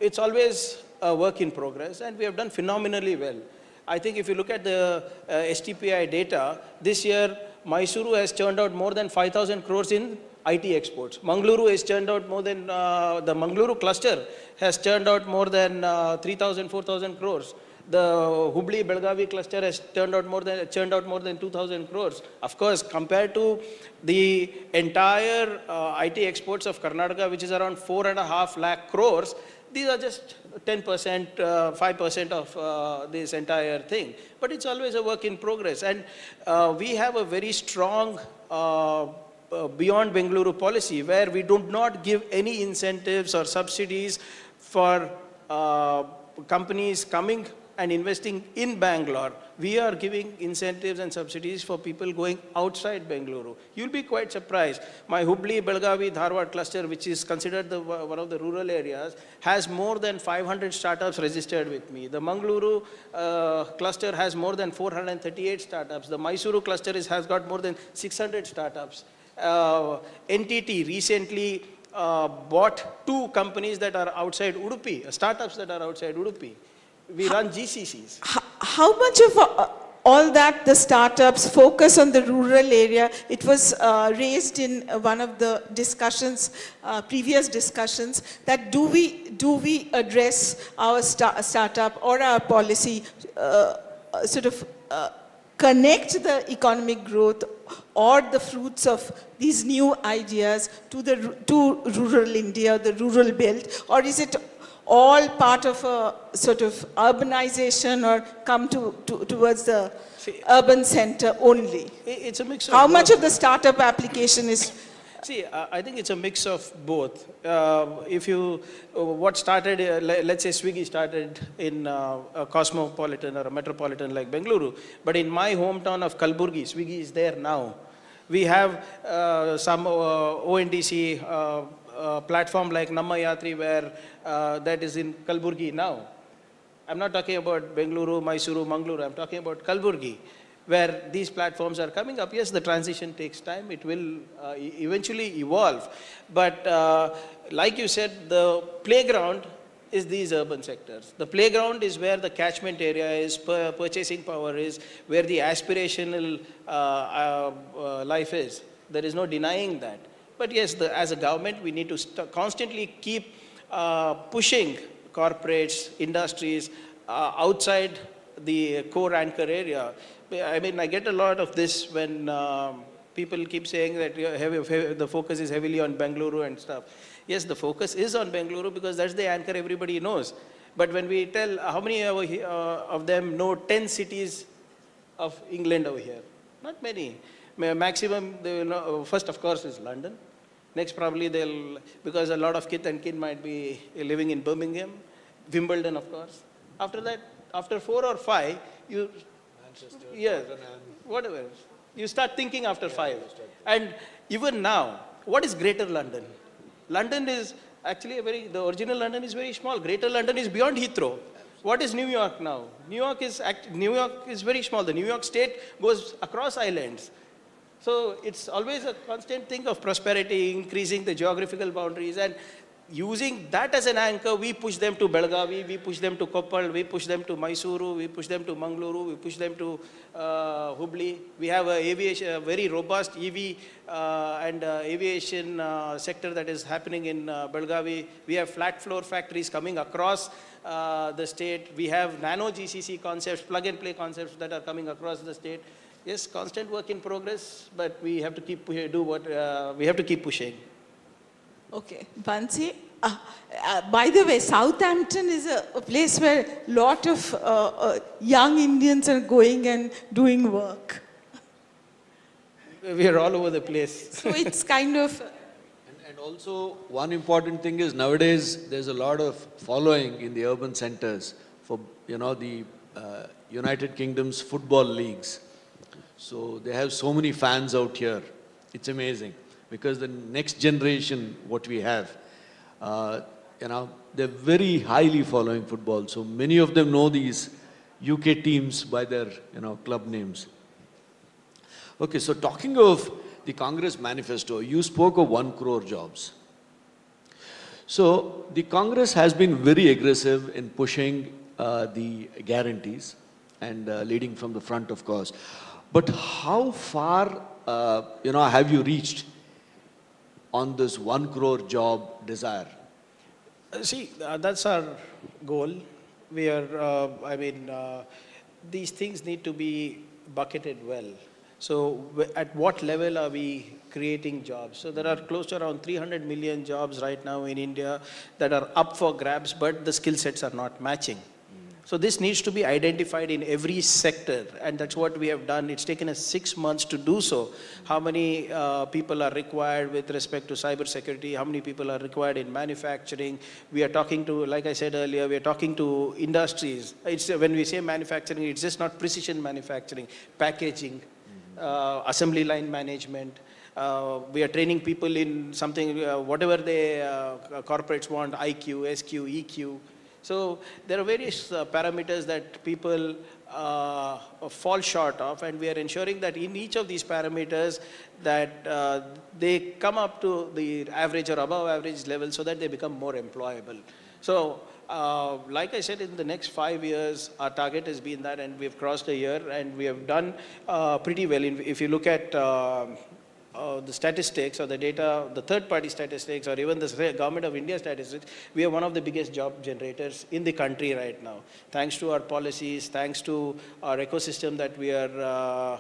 it's always a work in progress, and we have done phenomenally well. I think if you look at the STPI data, this year, Mysuru has churned out more than 5,000 crores in IT exports. Mangaluru has churned out more than, the Mangaluru cluster has churned out more than 3,000, 4,000 crores. The Hubli Belgavi cluster has churned out more than 2,000 crores. Of course, compared to the entire IT exports of Karnataka, which is around 4.5 lakh crores, These are just 10%, 5% of this entire thing. But it's always a work in progress. And we have a very strong beyond Bengaluru policy where we do not give any incentives or subsidies for companies coming and investing in Bangalore. We are giving incentives and subsidies for people going outside Bengaluru. You'll be quite surprised. My Hubli, Belgavi, Dharwad cluster, which is considered one of the rural areas, has more than 500 startups registered with me. The Mangaluru cluster has more than 438 startups. The Mysuru cluster has got more than 600 startups. NTT recently bought 2 companies that are outside Udupi, startups that are outside Udupi. We run GCCs. How much of all that, the startups focus on the rural area? It was raised in one of the discussions, previous discussions, that do we address our startup or our policy connect the economic growth or the fruits of these new ideas to rural India, the rural belt, or is it all part of a sort of urbanization or come towards the urban center only? It's a mix of How both. much of the startup application is? See, I think it's a mix of both. If you, what started, let's say Swiggy started in a cosmopolitan or a metropolitan like Bengaluru, but in my hometown of Kalburgi, Swiggy is there now. We have some ONDC platform like Namma Yatri where that is in Kalburgi now. I'm not talking about Bengaluru, Mysuru, Mangaluru, I'm talking about Kalburgi, where these platforms are coming up. Yes, the transition takes time, it will eventually evolve. But like you said, the playground is these urban sectors. The playground is where the catchment area is, purchasing power is, where the aspirational life is. There is no denying that. But yes, as a government, we need to constantly keep pushing corporates, industries outside the core anchor area. I mean, I get a lot of this when people keep saying that the focus is heavily on Bengaluru and stuff. Yes, the focus is on Bengaluru because that's the anchor everybody knows. But when we tell, how many of them know 10 cities of England over here? Not many. Maximum, they will know, first of course is London. Next probably they'll, because a lot of kith and kin might be living in Birmingham. Wimbledon, of course. After that, after 4 or 5, you, yeah, whatever. You start thinking after 5. And even now, what is Greater London? London is actually the original London is very small. Greater London is beyond Heathrow. What is New York now? New York is very small. The New York state goes across islands. So it's always a constant thing of prosperity, increasing the geographical boundaries, and using that as an anchor, we push them to Belgavi, we push them to Koppal, we push them to Mysuru, we push them to Mangaluru, we push them to Hubli. We have a very robust EV and aviation sector that is happening in Belgavi. We have flat floor factories coming across the state. We have nano GCC concepts, plug and play concepts that are coming across the state. Yes, constant work in progress, but we have to keep we have to keep pushing. Okay, Bansi. By the way, Southampton is a place where a lot of young Indians are going and doing work. We are all over the place. So it's kind of... And also, one important thing is nowadays there's a lot of following in the urban centers for, the United Kingdom's football leagues. So they have so many fans out here. It's amazing. Because the next generation, what we have, they're very highly following football. So many of them know these UK teams by their, club names. Okay, so talking of the Congress manifesto, you spoke of 1 crore jobs. So the Congress has been very aggressive in pushing the guarantees and leading from the front, of course. But how far, have you reached on this 1 crore job desire? See, that's our goal. We are, these things need to be bucketed well. So at what level are we creating jobs. So there are close to around 300 million jobs right now in India that are up for grabs, but the skill sets are not matching. So this needs to be identified in every sector, and that's what we have done. It's taken us 6 months to do so. How many people are required with respect to cybersecurity? How many people are required in manufacturing? We are talking to, like I said earlier, we are talking to industries. When we say manufacturing, it's just not precision manufacturing, packaging, assembly line management. We are training people in something, whatever corporates want, IQ, SQ, EQ. So there are various parameters that people fall short of, and we are ensuring that in each of these parameters that they come up to the average or above average level so that they become more employable. So like I said, in the next 5 years, our target has been that, and we've crossed a year, and we have done pretty well. If you look at the statistics or the data, the third-party statistics, or even the Government of India statistics, we are one of the biggest job generators in the country right now. Thanks to our policies, thanks to our ecosystem that we are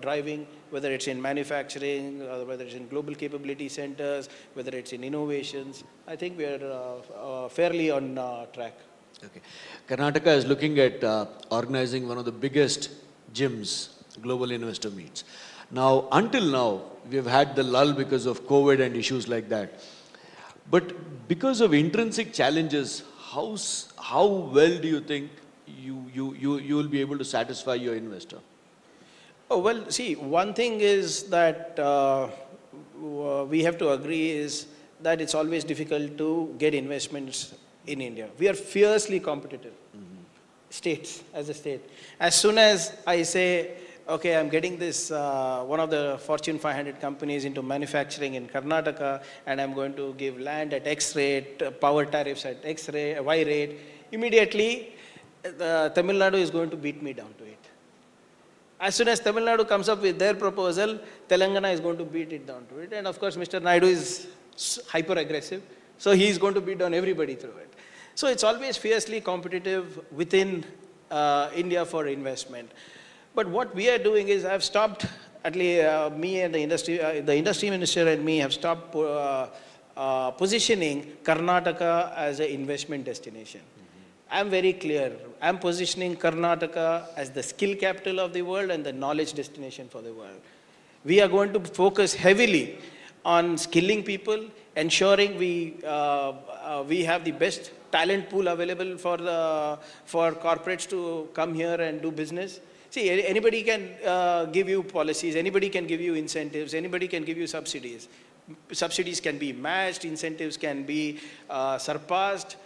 driving, whether it's in manufacturing, whether it's in global capability centers, whether it's in innovations, I think we are fairly on track. Okay. Karnataka is looking at organizing one of the biggest gyms, global investor meets. Now, until now, we have had the lull because of COVID and issues like that. But because of intrinsic challenges, how well do you think you will be able to satisfy your investor? Oh, well, see, one thing is that we have to agree is that it's always difficult to get investments in India. We are fiercely competitive, states, as a state. As soon as I say, okay, I'm getting this, one of the Fortune 500 companies into manufacturing in Karnataka, and I'm going to give land at X rate, power tariffs at X rate, Y rate, immediately Tamil Nadu is going to beat me down to it. As soon as Tamil Nadu comes up with their proposal, Telangana is going to beat it down to it. And of course, Mr. Naidu is hyper aggressive, so he is going to beat down everybody through it. So it's always fiercely competitive within India for investment. But what we are doing is, I've stopped, at least me and the industry minister and me have stopped positioning Karnataka as an investment destination. I'm very clear. I'm positioning Karnataka as the skill capital of the world and the knowledge destination for the world. We are going to focus heavily on skilling people, ensuring we have the best talent pool available for corporates to come here and do business. See, anybody can give you policies, anybody can give you incentives, anybody can give you subsidies. Subsidies can be matched, incentives can be surpassed,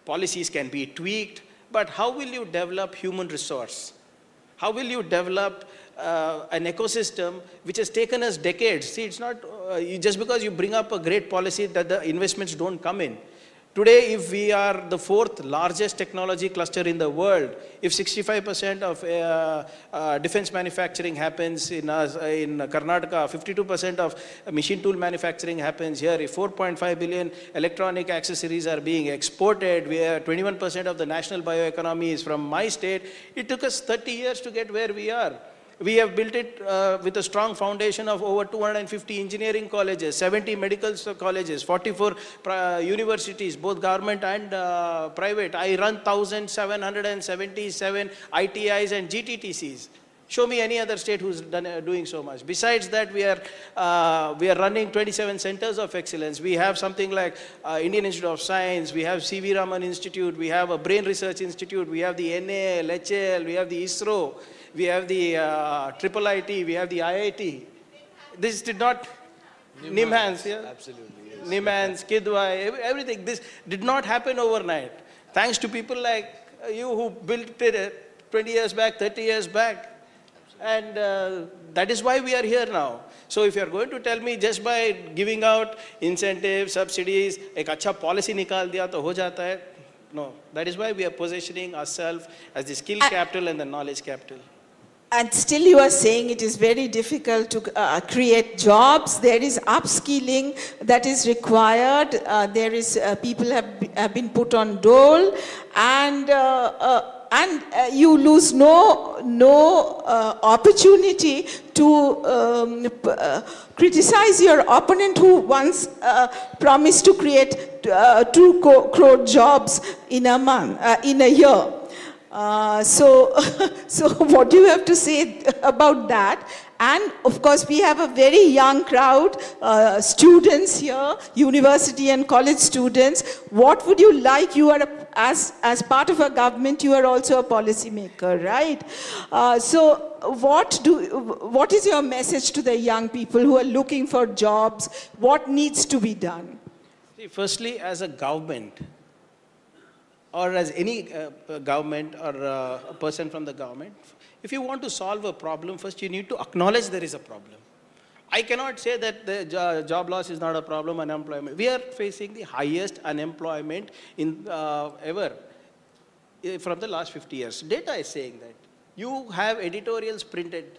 policies can be tweaked, but how will you develop human resource? How will you develop an ecosystem which has taken us decades? See, it's not just because you bring up a great policy that the investments don't come in. Today, if we are the 4th largest technology cluster in the world, if 65% of defense manufacturing happens in Karnataka, 52% of machine tool manufacturing happens here, if 4.5 billion electronic accessories are being exported, we are 21% of the national bioeconomy is from my state, it took us 30 years to get where we are. We have built it with a strong foundation of over 250 engineering colleges, 70 medical colleges, 44 universities, both government and private. I run 1,777 ITIs and GTTCs. Show me any other state who's doing so much. Besides that, we are running 27 centers of excellence. We have something like Indian Institute of Science, we have C.V. Raman Institute, we have a Brain Research Institute, we have the NAL, HL, we have the ISRO. We have the IIIT, we have the IIT. This did not, NIMHANS, yeah? Absolutely, yes. NIMHANS, Kidwai, everything. This did not happen overnight. Thanks to people like you who built it 20 years back, 30 years back. And that is why we are here now. So if you are going to tell me just by giving out incentives, subsidies, ek acha policy nikal diya to ho jata hai, no. That is why we are positioning ourselves as the skill capital and the knowledge capital. And still you are saying it is very difficult to create jobs. There is upskilling that is required. There is people have been put on dole, and and you lose no opportunity to criticize your opponent who once promised to create 2 crore jobs in a month, in a year. So what do you have to say about that? And of course, we have a very young crowd, students here, university and college students. What would you like? You are, as part of a government, you are also a policy maker, right? So what is your message to the young people who are looking for jobs? What needs to be done? See, firstly, as a government, or as any government or a person from the government, if you want to solve a problem, first you need to acknowledge there is a problem. I cannot say that the job loss is not a problem, unemployment. We are facing the highest unemployment in ever from the last 50 years. Data is saying that. You have editorials printed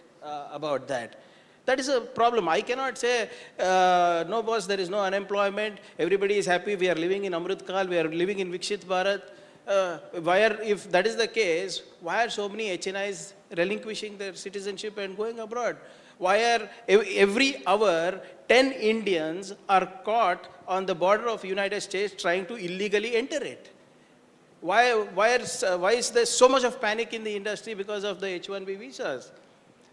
about that. That is a problem. I cannot say, no boss, there is no unemployment, everybody is happy, we are living in Amrit Kal, we are living in Vikshit Bharat. If that is the case, why are so many HNIs relinquishing their citizenship and going abroad? Why are every hour 10 Indians are caught on the border of United States trying to illegally enter it? Why is there so much of panic in the industry because of the H-1B visas?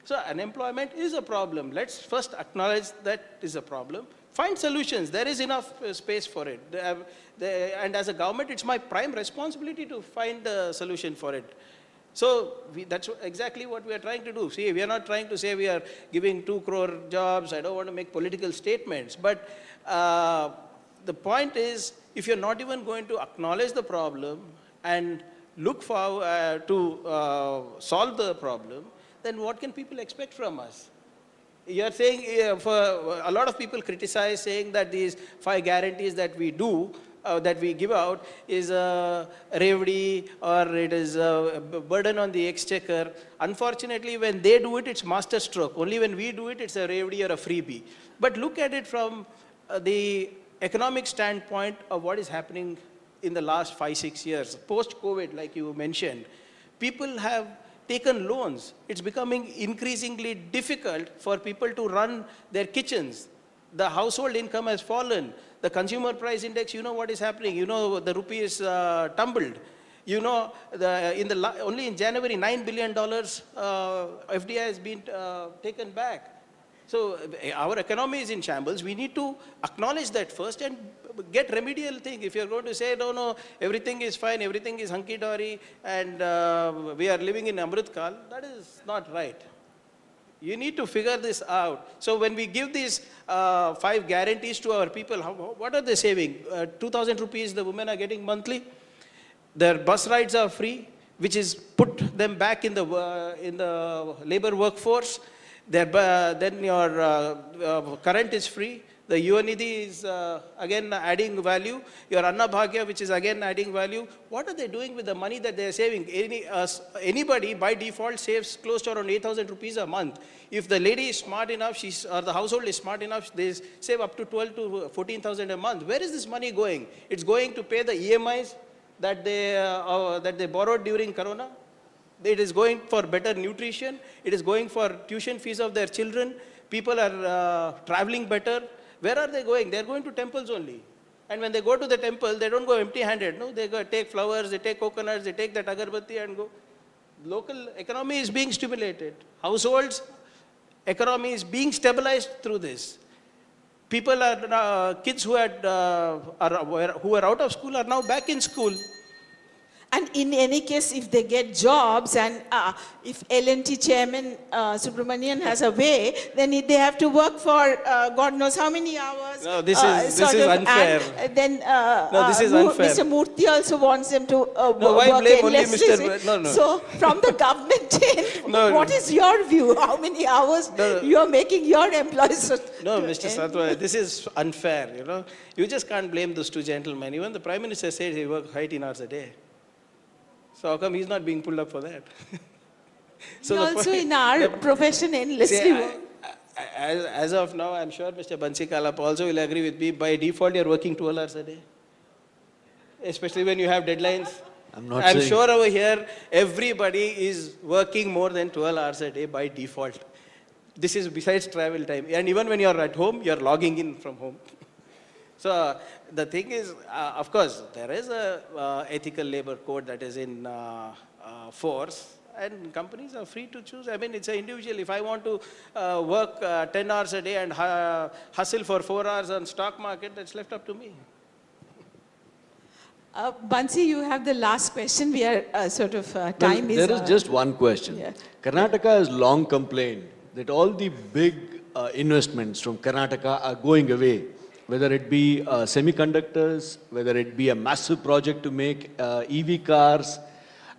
So unemployment is a problem. Let's first acknowledge that is a problem. Find solutions. There is enough space for it. And as a government, it's my prime responsibility to find a solution for it. So that's exactly what we are trying to do. See, we are not trying to say we are giving 2 crore jobs. I don't want to make political statements. But the point is, if you're not even going to acknowledge the problem and look for to solve the problem, then what can people expect from us? You are saying, for a lot of people criticize saying that these 5 guarantees that we do, that we give out is a revdi or it is a burden on the exchequer. Unfortunately, when they do it, it's master stroke. Only when we do it, it's a revdi or a freebie. But look at it from the economic standpoint of what is happening in the last 5-6 years. Post-COVID, like you mentioned, people have taken loans. It's becoming increasingly difficult for people to run their kitchens. The household income has fallen. The consumer price index, you know what is happening. You know the rupee is tumbled. You know, only in January, $9 billion FDI has been taken back. So our economy is in shambles. We need to acknowledge that first and get remedial thing. If you're going to say, no, everything is fine, everything is hunky-dory, and we are living in Amrit Kal, that is not right. You need to figure this out. So when we give these 5 guarantees to our people, what are they saving? 2,000 rupees the women are getting monthly. Their bus rides are free, which is put them back in the labor workforce. Then your current is free. The Yuvanidhi is again adding value. Your Anna Bhagya, which is again adding value. What are they doing with the money that they are saving? Anybody by default saves close to around 8,000 rupees a month. If the lady is smart enough, or the household is smart enough, they save up to 12 to 14,000 a month. Where is this money going? It's going to pay the EMIs that they borrowed during Corona. It is going for better nutrition. It is going for tuition fees of their children. People are traveling better. Where are they going? They are going to temples only. And when they go to the temple, they don't go empty-handed. No, they go take flowers, they take coconuts, they take that agarbatti and go. Local economy is being stimulated. Households' economy is being stabilized through this. People are, kids who are out of school are now back in school. And in any case, if they get jobs and if L&T chairman Subramanian has a way, then they have to work for God knows how many hours. No, this is unfair. And then no, this is unfair. Mr. Murthy also wants them to why work blame only endlessly. Mr. No. So from the government, what is your view? How many hours you are making your employees? No, Mr. Satwa, this is unfair. You just can't blame those 2 gentlemen. Even the Prime Minister said he worked 18 hours a day. So how come he's not being pulled up for that? So we also in our profession endlessly work. As of now, I'm sure Mr. Bansi Kalap also will agree with me. By default, you're working 12 hours a day. Especially when you have deadlines. I'm sure over here, everybody is working more than 12 hours a day by default. This is besides travel time. And even when you're at home, you're logging in from home. So the thing is, of course, there is a ethical labor code that is in force. And companies are free to choose. I mean, it's an individual. If I want to work 10 hours a day and hustle for 4 hours on stock market, that's left up to me. Bansi, you have the last question. We are time is... There is just one question. Yeah. Karnataka has long complained that all the big investments from Karnataka are going away, whether it be semiconductors, whether it be a massive project to make EV cars,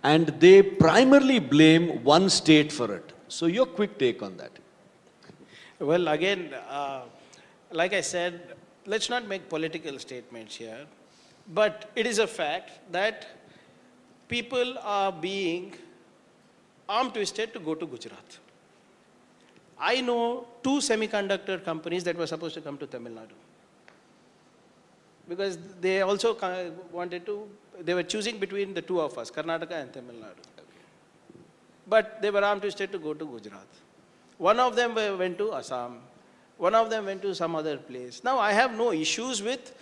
and they primarily blame one state for it. So your quick take on that. Well, again, like I said, let's not make political statements here. But it is a fact that people are being arm twisted to go to Gujarat. I know 2 semiconductor companies that were supposed to come to Tamil Nadu. Because they also wanted to, they were choosing between the 2 of us, Karnataka and Tamil Nadu. But they were arm twisted to go to Gujarat. One of them went to Assam. One of them went to some other place. Now, I have no issues with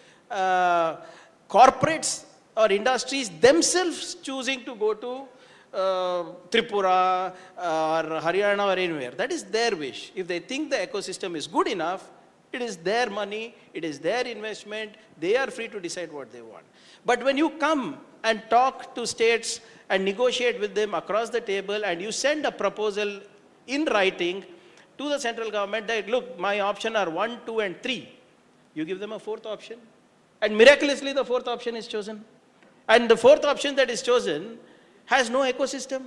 corporates or industries themselves choosing to go to Tripura or Haryana or anywhere. That is their wish. If they think the ecosystem is good enough, it is their money, it is their investment, they are free to decide what they want. But when you come and talk to states and negotiate with them across the table and you send a proposal in writing to the central government that, look, my option are 1, 2 and 3. You give them a 4th option. And miraculously, the 4th option is chosen. And the 4th option that is chosen has no ecosystem.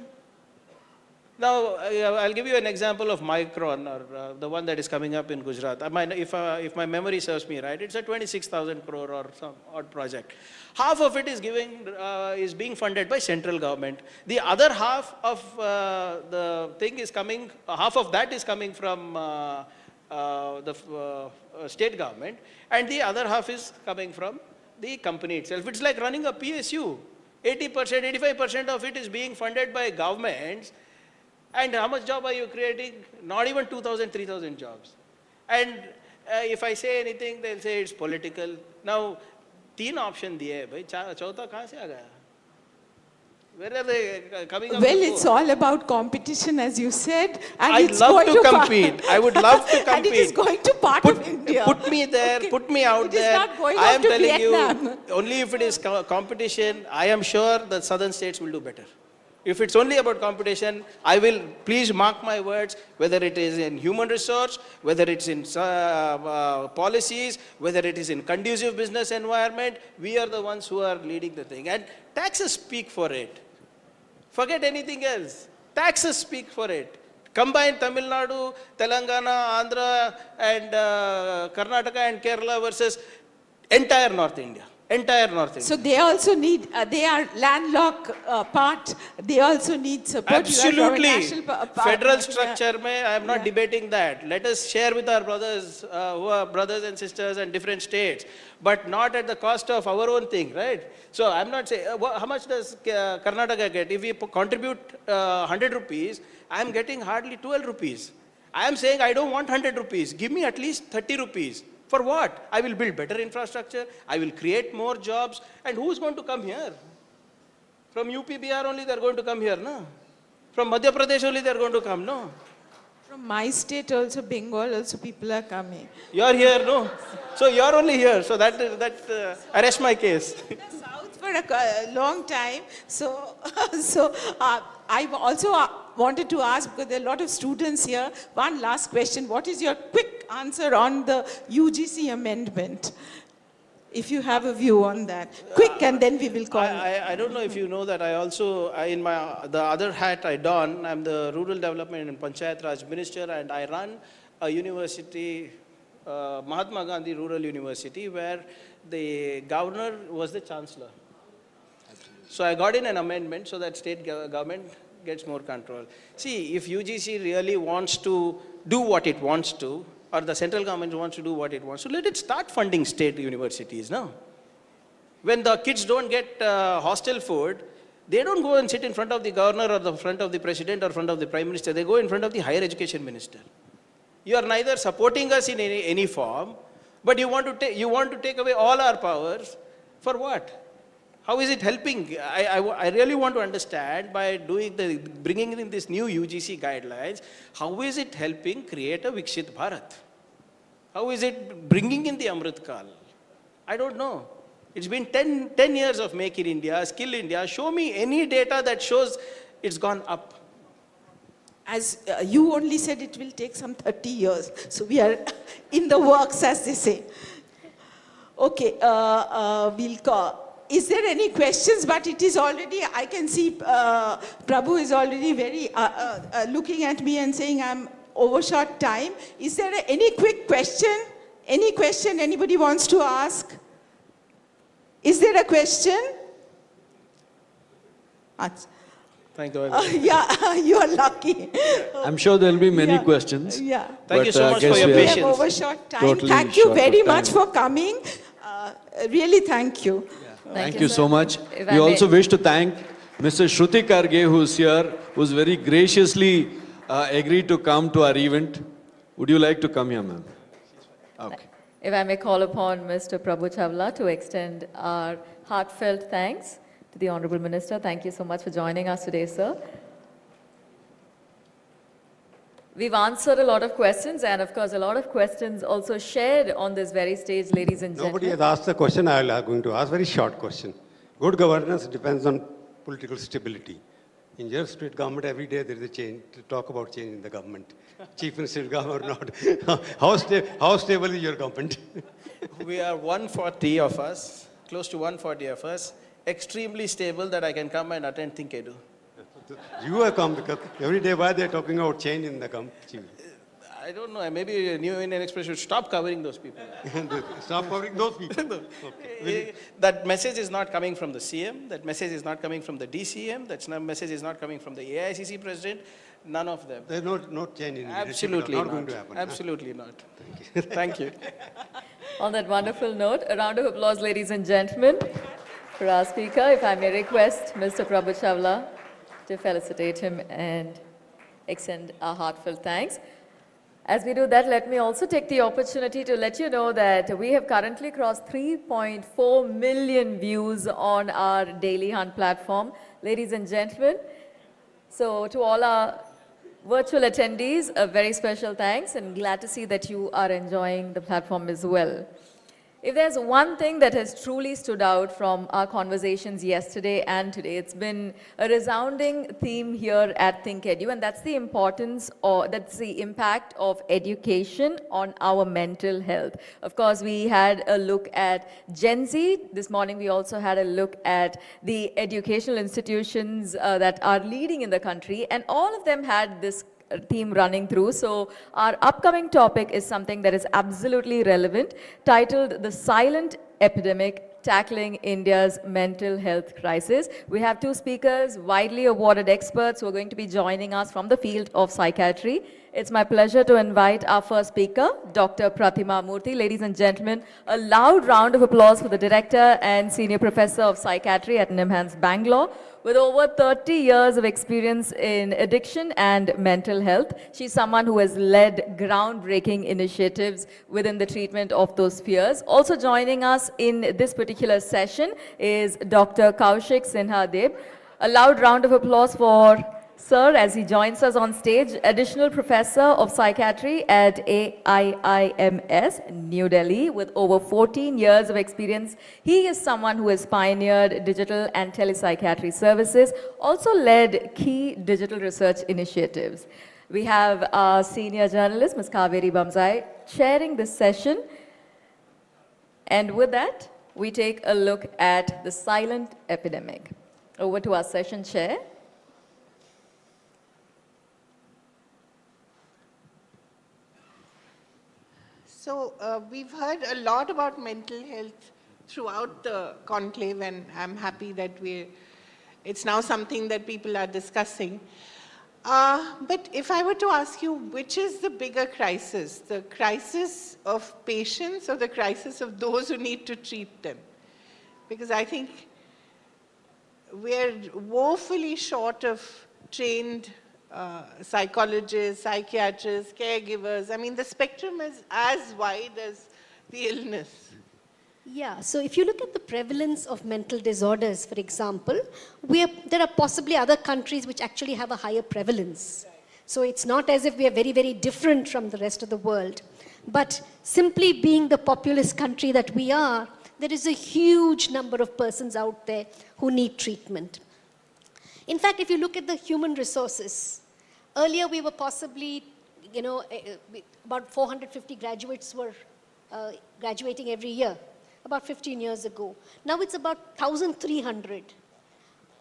Now, I'll give you an example of Micron, or the one that is coming up in Gujarat. If my memory serves me right, it's a 26,000 crore or some odd project. Half of it is being funded by central government. The other half of the thing is coming, half of that is coming from the state government, and the other half is coming from the company itself. It's like running a PSU. 80%, 85% of it is being funded by governments, and how much job are you creating? Not even 2,000, 3,000 jobs. And if I say anything, they'll say it's political. Now, 3 options diye, bhai, chautha kahan se aa gaya? Where are they coming up? Well, it's all about competition, as you said. And I'd love to compete. I would love to compete. And it is going to part of India. Put me there, put me out there. It is not going I am to telling Vietnam. you, only if it is competition, I am sure the southern states will do better. If it's only about competition, I will, please mark my words, whether it is in human resource, whether it's in policies, whether it is in conducive business environment, we are the ones who are leading the thing. And taxes speak for it. Forget anything else. Taxes speak for it. Combine Tamil Nadu, Telangana, Andhra, and Karnataka and Kerala versus entire North India. Entire North India. So they also need, they are landlocked part, they also need support. Absolutely. Federal structure, I am not debating that. Let us share with our brothers who are brothers and sisters in different states, but not at the cost of our own thing, right? So I'm not saying, how much does Karnataka get? If we contribute 100 rupees, I am getting hardly 12 rupees. I am saying I don't want 100 rupees. Give me at least 30 rupees. For what? I will build better infrastructure, I will create more jobs, and who's going to come here? From UP, BR only they're going to come here, no? From Madhya Pradesh only they're going to come, no? From my state also, Bengal also, people are coming. You're here, no? So you're only here, so that arrest my case. South for a long time, so I also wanted to ask, because there are a lot of students here, one last question. What is your quick answer on the UGC amendment? If you have a view on that. Quick, and then we will call. I don't know if you know that I also, in the other hat I don, I'm the Rural Development and Panchayat Raj Minister, and I run a university, Mahatma Gandhi Rural University, where the governor was the chancellor. So I got in an amendment so that state government gets more control. See, if UGC really wants to do what it wants to, or the central government wants to do what it wants to, let it start funding state universities now. When the kids don't get hostel food, They don't go and sit in front of the governor or the front of the president or front of the prime minister. They go in front of the higher education minister. You are neither supporting us in any form, but you want to take away all our powers. For what? How is it helping? I really want to understand, by bringing in this new UGC guidelines, how is it helping create a Vikshit Bharat? How is it bringing in the Amrit Kal? I don't know. It's been 10 years of Make in India, Skill India. Show me any data that shows it's gone up. As you only said, it will take some 30 years. So we are in the works, as they say. Okay, we'll call. Is there any questions? But it is already, I can see Prabhu is already very looking at me and saying I'm overshot time. Is there any quick question? Any question anybody wants to ask? Is there a question? Thank you. Yeah, you are lucky. I'm sure there will be many questions. Yeah. Thank you so much for your patience. We have overshot time. Totally thank you short very of much time. for coming. Really, thank you. Thank you so much. If We I also may- wish to thank Mr. Shruti Karge, who's here, who's very graciously agreed to come to our event. Would you like to come here, ma'am? Okay. If I may call upon Mr. Prabhu Chawla to extend our heartfelt thanks to the Honorable Minister. Thank you so much for joining us today, sir. We've answered a lot of questions, and of course, a lot of questions also shared on this very stage, ladies and Nobody gentlemen. has asked the question I am going to ask. Very short question. Good governance depends on political stability. In your state government, every day there is a change, to talk about change in the government. Chief Minister government or not. How stable is your government? We are 140 of us, close to 140 of us, extremely stable that I can come and attend ThinkEdu. You have come because every day why they are talking about change in the government? I don't know, maybe New Indian Express should stop covering those people. Stop covering those people. That message is not coming from the CM, that message is not coming from the DCM, that message is not coming from the AICC president, none of them. There's no change in leadership. Absolutely Not not. going to happen. Absolutely not. Thank you. Thank you. On that wonderful note, a round of applause, ladies and gentlemen, for our speaker. If I may request Mr. Prabhu Chawla to felicitate him and extend our heartfelt thanks. As we do that, let me also take the opportunity to let you know that we have currently crossed 3.4 million views on our Daily Hunt platform. Ladies and gentlemen, so to all our virtual attendees, a very special thanks, and glad to see that you are enjoying the platform as well. If there's one thing that has truly stood out from our conversations yesterday and today, it's been a resounding theme here at ThinkEdu, and that's the importance, or that's the impact of education on our mental health. Of course, we had a look at Gen Z. This morning, we also had a look at the educational institutions that are leading in the country, and all of them had this theme running through. So our upcoming topic is something that is absolutely relevant, titled The Silent Epidemic, Tackling India's Mental Health Crisis. We have two speakers, widely awarded experts, who are going to be joining us from the field of psychiatry. It's my pleasure to invite our first speaker, Dr. Pratima Murthy. Ladies and gentlemen, a loud round of applause for the Director and Senior Professor of Psychiatry at NIMHANS, Bangalore. With over 30 years of experience in addiction and mental health, she's someone who has led groundbreaking initiatives within the treatment of those fears. Also joining us in this particular session is Dr. Kaushik Sinha-Deb. A loud round of applause for Sir as he joins us on stage, Additional Professor of Psychiatry at AIIMS, New Delhi, with over 14 years of experience. He is someone who has pioneered digital and telepsychiatry services, also led key digital research initiatives. We have our senior journalist, Ms. Kaveri Bamzai, chairing this session. And with that, we take a look at the silent epidemic. Over to our session chair. So we've heard a lot about mental health throughout the conclave, and I'm happy that it's now something that people are discussing. But if I were to ask you, which is the bigger crisis, the crisis of patients or the crisis of those who need to treat them? Because I think we're woefully short of trained psychologists, psychiatrists, caregivers. I mean, the spectrum is as wide as the illness. Yeah, so if you look at the prevalence of mental disorders, for example, there are possibly other countries which actually have a higher prevalence. So it's not as if we are very, very different from the rest of the world. But simply being the populous country that we are, there is a huge number of persons out there who need treatment. In fact, if you look at the human resources, earlier we were possibly, about 450 graduates were graduating every year, about 15 years ago. Now it's about 1,300.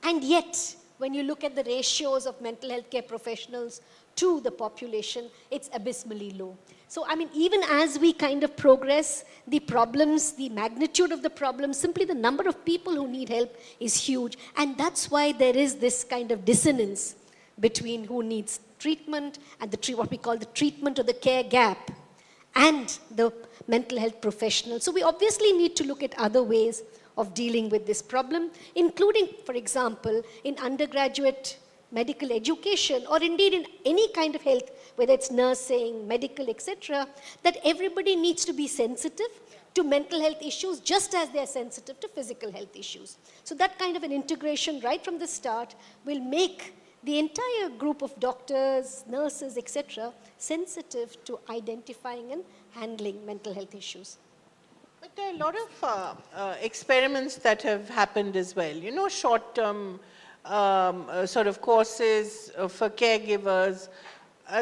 And yet, when you look at the ratios of mental health care professionals to the population, it's abysmally low. So, I mean, even as we kind of progress, the problems, the magnitude of the problem, simply the number of people who need help is huge. And that's why there is this kind of dissonance between who needs treatment and what we call the treatment or the care gap and the mental health professionals. So we obviously need to look at other ways of dealing with this problem, including, for example, in undergraduate medical education, or indeed in any kind of health, whether it's nursing, medical, etc., that everybody needs to be sensitive to mental health issues just as they're sensitive to physical health issues. So that kind of an integration right from the start will make the entire group of doctors, nurses, etc., sensitive to identifying and handling mental health issues. But there are a lot of experiments that have happened as well. You know, short-term sort of courses for caregivers.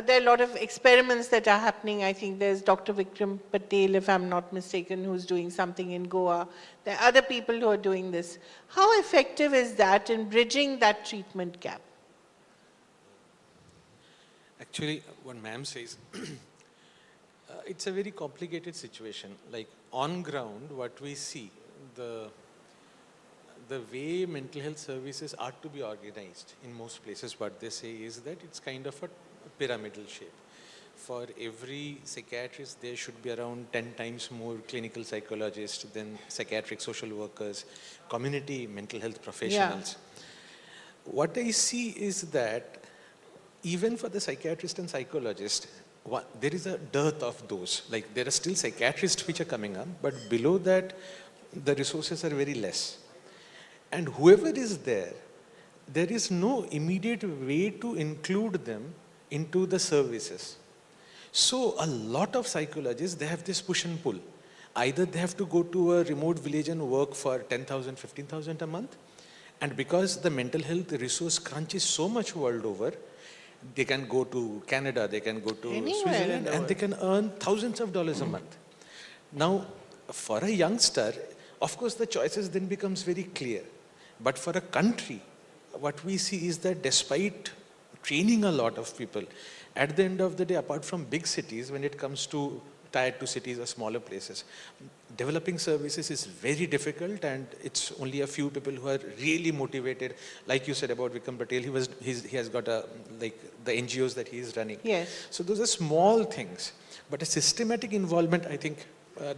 There are a lot of experiments that are happening. I think there's Dr. Vikram Patel, if I'm not mistaken, who's doing something in Goa. There are other people who are doing this. How effective is that in bridging that treatment gap? Actually, what ma'am says, it's a very complicated situation. Like on ground, what we see, the way mental health services are to be organized in most places, what they say is that it's kind of a pyramidal shape. For every psychiatrist, there should be around 10 times more clinical psychologists than psychiatric social workers, community mental health professionals. Yeah. What I see is that even for the psychiatrist and psychologist, there is a dearth of those. Like there are still psychiatrists which are coming up, but below that, the resources are very less. And whoever is there is no immediate way to include them into the services. So a lot of psychologists, they have this push and pull. Either they have to go to a remote village and work for 10,000, 15,000 a month. And because the mental health resource crunch is so much world over, they can go to Canada, they can go to Switzerland, and they can earn thousands of dollars a month. Now, for a youngster, of course, the choices then becomes very clear. But for a country, what we see is that despite training a lot of people, at the end of the day, apart from big cities, when it comes to tier 2 cities or smaller places, developing services is very difficult, and it's only a few people who are really motivated. Like you said about Vikram Patel, he has got the NGOs that he is running. Yes. So those are small things, but a systematic involvement, I think,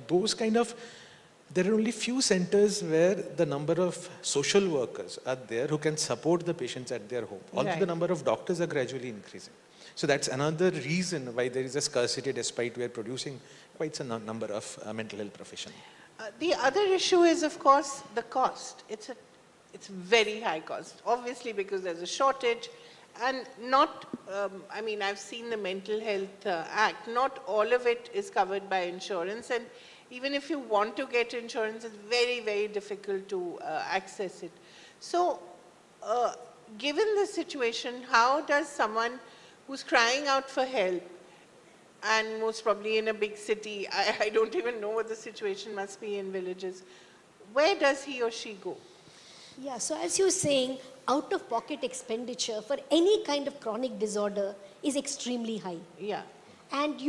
those kind of, there are only few centers where the number of social workers are there who can support the patients at their home. Although the number of doctors are gradually increasing. So that's another reason why there is a scarcity despite we are producing quite a number of mental health professionals. The other issue is, of course, the cost. It's very high cost, obviously, because there's a shortage, and not, I mean, I've seen the Mental Health Act, not all of it is covered by insurance, and even if you want to get insurance, it's very, very difficult to access it. So, given the situation, how does someone who's crying out for help, and most probably in a big city, I don't even know what the situation must be in villages, where does he or she go? Yeah, so as you're saying, out-of-pocket expenditure for any kind of chronic disorder is extremely high. Yeah. And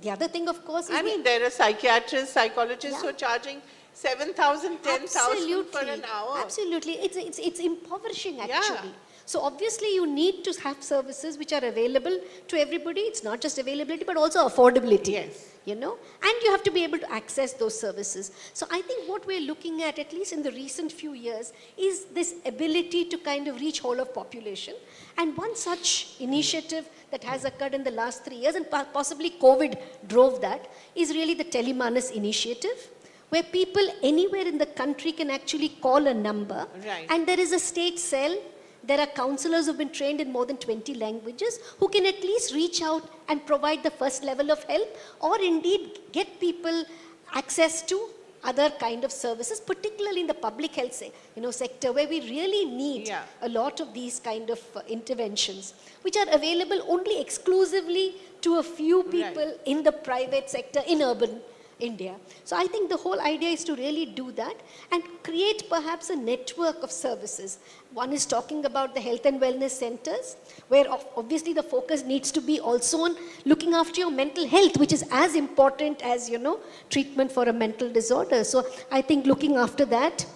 the other thing, of course, is I mean, there are psychiatrists, psychologists who are charging 7,000, 10,000 for an hour. Absolutely. It's impoverishing, actually. So obviously you need to have services which are available to everybody. It's not just availability, but also affordability. Yes. You know, and you have to be able to access those services. So I think what we're looking at least in the recent few years, is this ability to kind of reach whole of population. And one such initiative that has occurred in the last 3 years, and possibly COVID drove that, is really the Telemanas initiative, where people anywhere in the country can actually call a number, Right. and there is a state cell. There are counselors who've been trained in more than 20 languages who can at least reach out and provide the first level of help, or indeed get people access to other kind of services, particularly in the public health sector, where we really need a lot of these kind of interventions, which are available only exclusively to a few people in the private sector in urban India. So I think the whole idea is to really do that and create perhaps a network of services. One is talking about the health and wellness centers, where obviously the focus needs to be also on looking after your mental health, which is as important as, you know, treatment for a mental disorder. So I think looking after that,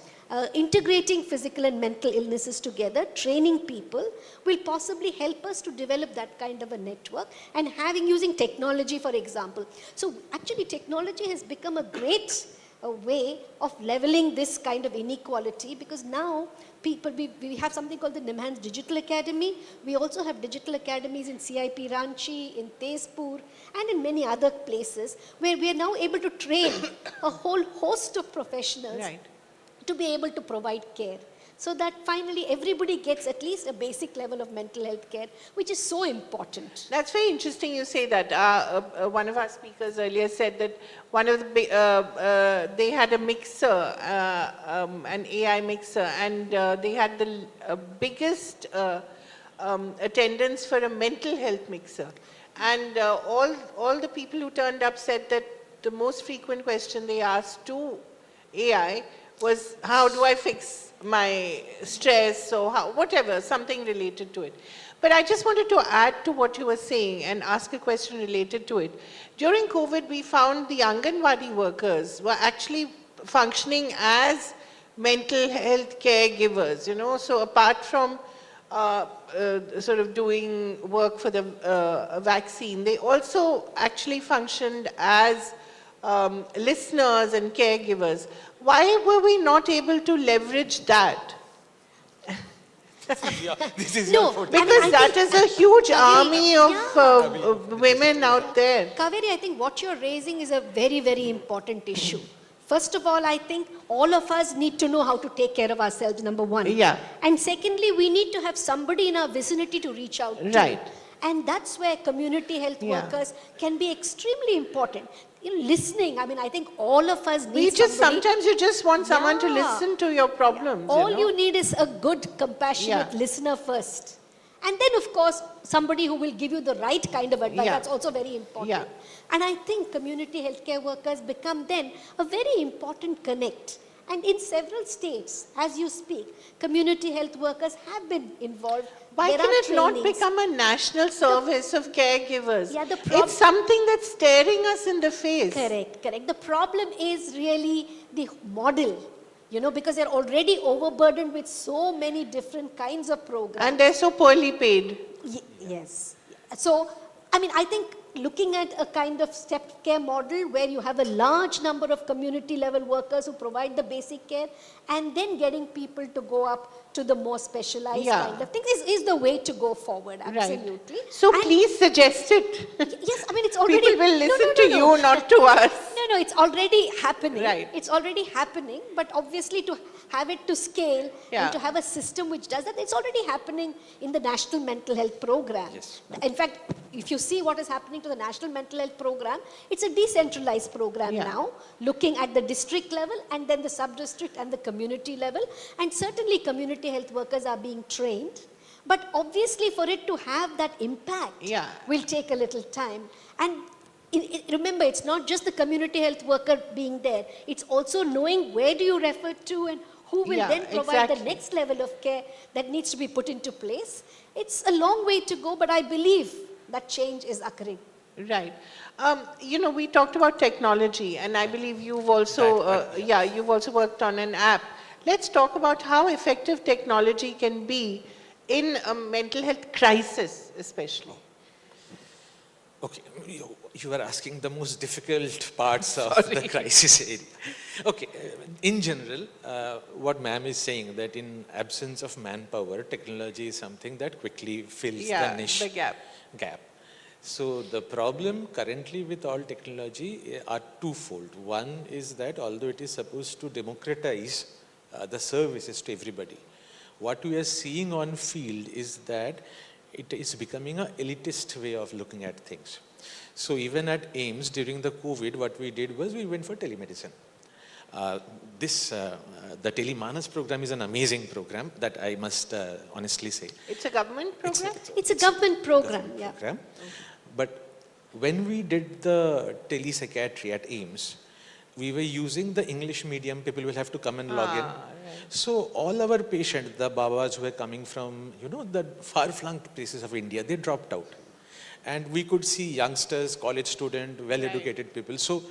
integrating physical and mental illnesses together, training people, will possibly help us to develop that kind of a network, and using technology, for example. So actually technology has become a great way of leveling this kind of inequality, because now we have something called the Nimhan's Digital Academy. We also have digital academies in CIP Ranchi, in Tezpur, and in many other places, where we are now able to train a whole host of professionals to be able to provide care, so that finally everybody gets at least a basic level of mental health care, which is so important. That's very interesting you say that. One of our speakers earlier said that one of the they had a mixer, an AI mixer, and they had the biggest attendance for a mental health mixer. And all the people who turned up said that the most frequent question they asked to AI was, how do I fix my stress, or whatever, something related to it. But I just wanted to add to what you were saying and ask a question related to it. During COVID, we found the Anganwadi workers were actually functioning as mental health caregivers, you know. So apart from sort of doing work for the vaccine, they also actually functioned as listeners and caregivers. Why were we not able to leverage that? This is No, because that is a huge army of women out there. Kaveri, I think what you're raising is a very, very important issue. First of all, I think all of us need to know how to take care of ourselves, number one. Yeah. And secondly, we need to have somebody in our vicinity to reach out to. Right. And that's where community health workers can be extremely important. You know, listening, I mean, I think all of us need sometimes you just want someone to listen to your problems. All you need is a good, compassionate listener first. And then, of course, somebody who will give you the right kind of advice. That's also very important. And I think community healthcare workers become then a very important connect. And in several states, as you speak, community health workers have been involved. Why There can are it not trainings. become a national service of caregivers? Yeah, it's something that's staring us in the face. Correct, correct. The problem is really the model, you know, because they're already overburdened with so many different kinds of programs. And they're so poorly paid. Yes. So, I mean, I think looking at a kind of step care model where you have a large number of community level workers who provide the basic care, and then getting people to go up to the more specialized kind of things is the way to go forward, absolutely. So please suggest it. Yes, I mean, it's already... People will listen to you, not to us. No, it's already happening. Right. It's already happening, but obviously to have it to scale and to have a system which does that, it's already happening in the National Mental Health Program. Yes. In fact, if you see what is happening to the National Mental Health Program, it's a decentralized program now, looking at the district level and then the sub-district and the community level. And certainly community health workers are being trained. But obviously for it to have that impact will take a little time. And remember, it's not just the community health worker being there. It's also knowing where do you refer to and who will then provide the next level of care that needs to be put into place. It's a long way to go, but I believe that change is occurring. Right. You know, we talked about technology, and I believe you've also, you've also worked on an app. Let's talk about how effective technology can be in a mental health crisis especially? Okay, you are asking the most difficult parts of the crisis area. Okay, in general, what ma'am is saying that in absence of manpower, technology is something that quickly fills the niche. The gap. So the problem currently with all technology are twofold. One is that although it is supposed to democratize the services to everybody, what we are seeing on field is that it is becoming an elitist way of looking at things. So even at AIMS during the COVID, what we did was we went for telemedicine. The Telemanas program is an amazing program that I must honestly say. It's a government program? It's a government program, yeah. But when we did the telepsychiatry at AIMS, we were using the English medium, people will have to come and log in. Right. So all our patients, the Babas who were coming from, the far-flung places of India, they dropped out. And we could see youngsters, college students, well-educated people. So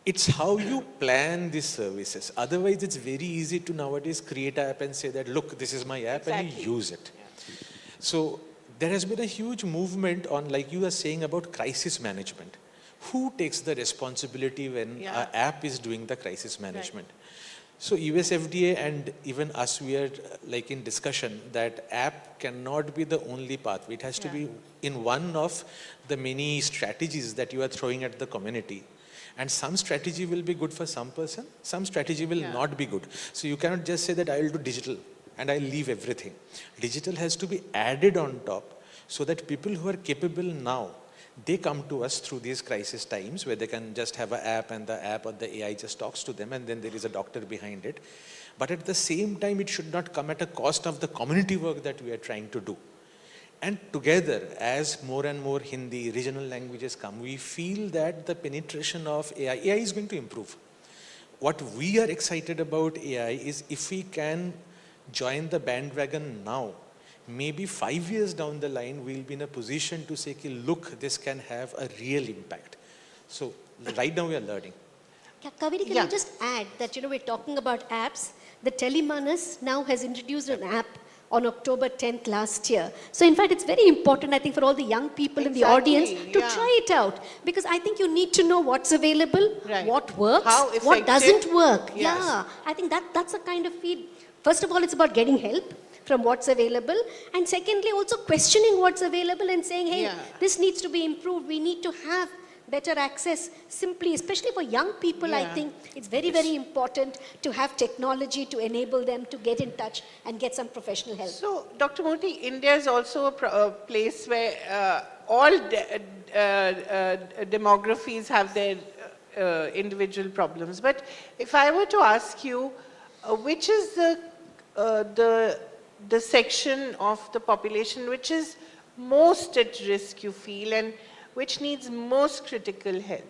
it's how you plan these services. Otherwise, it's very easy to nowadays create an app and say that, look, this is my app and you use it. So there has been a huge movement on, like you are saying, about crisis management. Who takes the responsibility when an app is doing the crisis management? So US FDA and even us, we are like in discussion that app cannot be the only pathway. It has to be in one of the many strategies that you are throwing at the community. And some strategy will be good for some person, some strategy will not be good. So you cannot just say that I will do digital and I'll leave everything. Digital has to be added on top so that people who are capable now, they come to us through these crisis times where they can just have an app and the app or the AI just talks to them and then there is a doctor behind it. But at the same time, it should not come at a cost of the community work that we are trying to do. And together, as more and more Hindi, regional languages come, we feel that the penetration of AI is going to improve. What we are excited about AI is if we can join the bandwagon now, maybe 5 years down the line, we'll be in a position to say, look, this can have a real impact. So right now we are learning. Kaveri, can I just add that, we're talking about apps. The Telemanas now has introduced an app on October 10th last year. So in fact, it's very important, I think, for all the young people in the audience to try it out. Because I think you need to know what's available, what works, what doesn't work. Yeah, I think that's a kind of feed. First of all, it's about getting help from what's available. And secondly, also questioning what's available and saying, hey, this needs to be improved. We need to have better access simply, especially for young people. I think it's very, very important to have technology to enable them to get in touch and get some professional help. So, Dr. Moti, India is also a place where all demographies have their individual problems. But if I were to ask you, which is the section of the population which is most at risk, you feel, and which needs most critical help?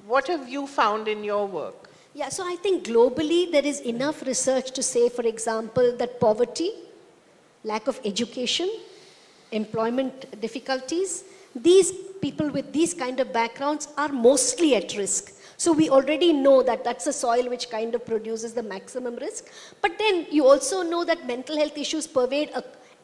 What have you found in your work? Yeah, so I think globally there is enough research to say, for example, that poverty, lack of education, employment difficulties, these people with these kind of backgrounds are mostly at risk. So we already know that that's a soil which kind of produces the maximum risk. But then you also know that mental health issues pervade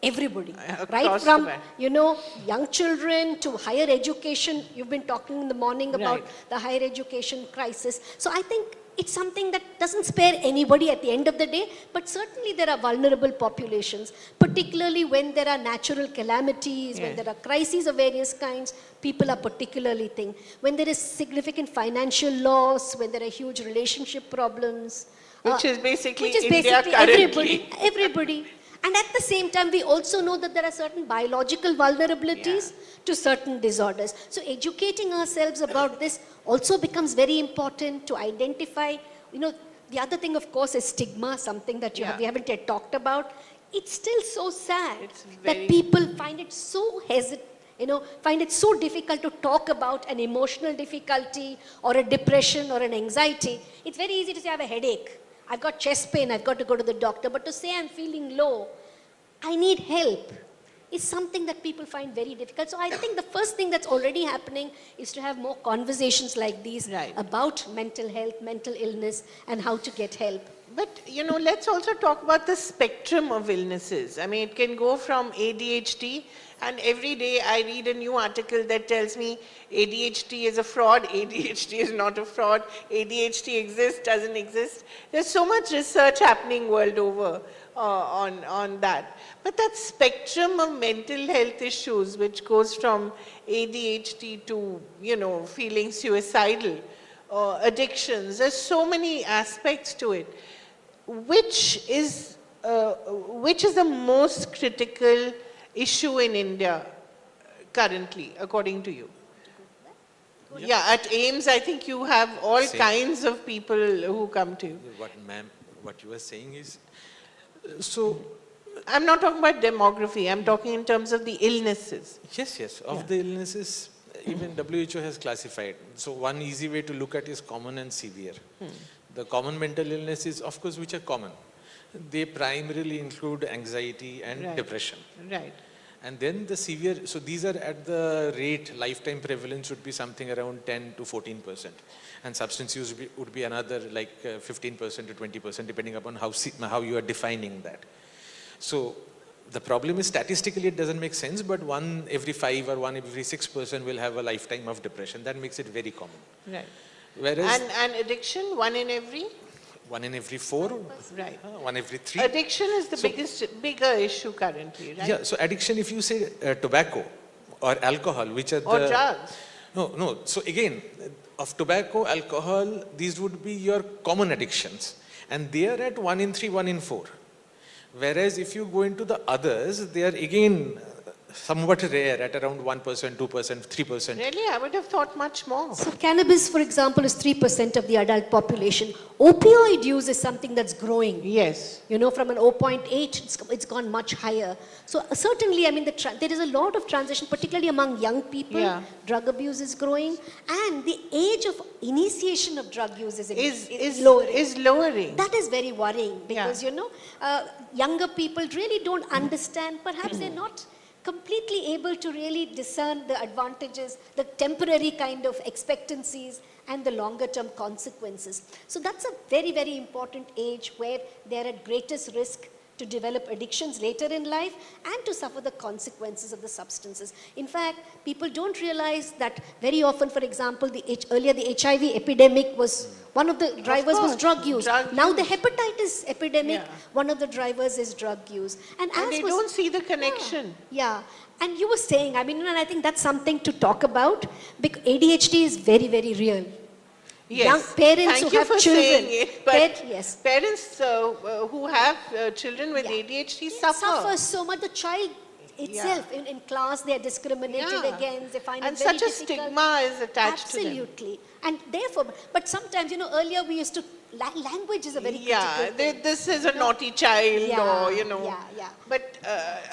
everybody, right from, young children to higher education. You've been talking in the morning about the higher education crisis. So I think it's something that doesn't spare anybody at the end of the day, but certainly there are vulnerable populations, particularly when there are natural calamities, when there are crises of various kinds, people are particularly thinking. When there is significant financial loss, when there are huge relationship problems. Which is basically India currently. Everybody. And at the same time, we also know that there are certain biological vulnerabilities to certain disorders. So educating ourselves about this also becomes very important to identify. The other thing, of course, is stigma, something that we haven't yet talked about. It's still so sad that people find it so find it so difficult to talk about an emotional difficulty or a depression or an anxiety. It's very easy to say, I have a headache. I've got chest pain, I've got to go to the doctor. But to say I'm feeling low, I need help, is something that people find very difficult. So I think the first thing that's already happening is to have more conversations like these about mental health, mental illness, and how to get help. But, let's also talk about the spectrum of illnesses. I mean, it can go from ADHD, and every day I read a new article that tells me ADHD is a fraud, ADHD is not a fraud, ADHD exists, doesn't exist. There's so much research happening world over on that. But that spectrum of mental health issues, which goes from ADHD to, feeling suicidal, addictions, there's so many aspects to it. Which is the most critical issue in India currently, according to you? Yeah, at AIIMS, I think you have all kinds of people who come to you. What you are saying is, I'm not talking about demography, I'm talking in terms of the illnesses. Yes, of the illnesses, even WHO has classified. So one easy way to look at is common and severe. The common mental illnesses, of course, which are common. They primarily include anxiety and depression. Right. And then the severe, so these are at the rate, lifetime prevalence would be something around 10 to 14%. And substance use would be another like 15% to 20%, depending upon how you are defining that. So the problem is statistically it doesn't make sense, but 1 every 5 or 1 every 6 person will have a lifetime of depression. That makes it very common. Right. Whereas and addiction, 1 in every? 1 in every 4, right. 1 every 3. Addiction is the bigger issue currently, right? Yeah, so addiction, if you say tobacco or alcohol, which are or drugs. No. So again, of tobacco, alcohol, these would be your common addictions. And they are at 1 in 3, 1 in 4. Whereas if you go into the others, they are again somewhat rare at around 1%, 2%, 3%. Really? I would have thought much more. So cannabis, for example, is 3% of the adult population. Opioid use is something that's growing. Yes. From an 0.8, it's gone much higher. So certainly, I mean, there is a lot of transition, particularly among young people. Yeah. Drug abuse is growing. And the age of initiation of drug use is lowering. That is very worrying because, younger people really don't understand. Perhaps they're not completely able to really discern the advantages, the temporary kind of expectancies and the longer term consequences. So that's a very, very important age where they're at greatest risk to develop addictions later in life and to suffer the consequences of the substances. In fact, people don't realize that very often, for example, earlier the HIV epidemic was, one of the drivers was drug use. Now the hepatitis epidemic, one of the drivers is drug use. And they don't see the connection. Yeah. And you were saying, I mean, and I think that's something to talk about because ADHD is very, very real. Yes. Young parents Thank who you have for children. saying it, but yes. Parents who have children with ADHD suffer so much. The child itself, in class, they are discriminated against. They find and it very such a difficult. stigma is attached to them. Absolutely. And therefore, but sometimes, earlier we used to, language is a very critical thing. This is a naughty child or, But,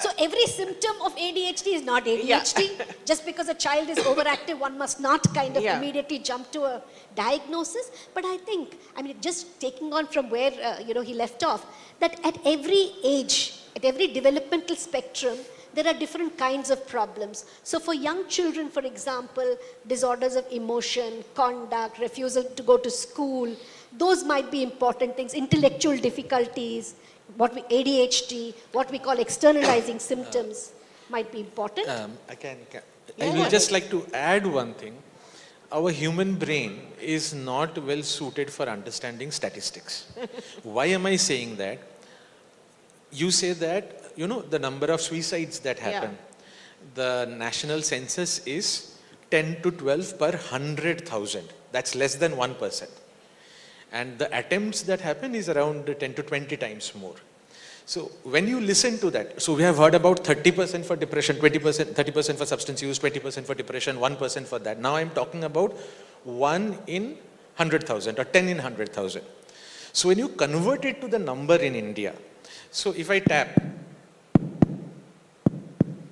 so every symptom of ADHD is not ADHD. Just because a child is overactive, one must not kind of immediately jump to a diagnosis. But I think, just taking on from where, he left off, that at every age, at every developmental spectrum, there are different kinds of problems. So for young children, for example, disorders of emotion, conduct, refusal to go to school, those might be important things. Intellectual difficulties, ADHD, what we call externalizing symptoms might be important. I will just like to add one thing. Our human brain is not well suited for understanding statistics. Why am I saying that? You say that, the number of suicides that happen. The national census is 10 to 12 per 100,000. That's less than 1%. And the attempts that happen is around 10 to 20 times more. So when you listen to that, so we have heard about 30% for depression, 20%, 30% for substance use, 20% for depression, 1% for that. Now I'm talking about 1 in 100,000 or 10 in 100,000. So when you convert it to the number in India, so if I tap,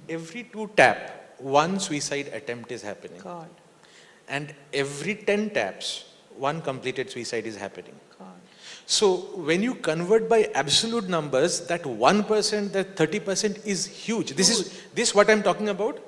every 2 tap, 1 suicide attempt is happening. God. And every 10 taps, 1 completed suicide is happening. So when you convert by absolute numbers, that 1%, that 30% is huge. This what I'm talking about.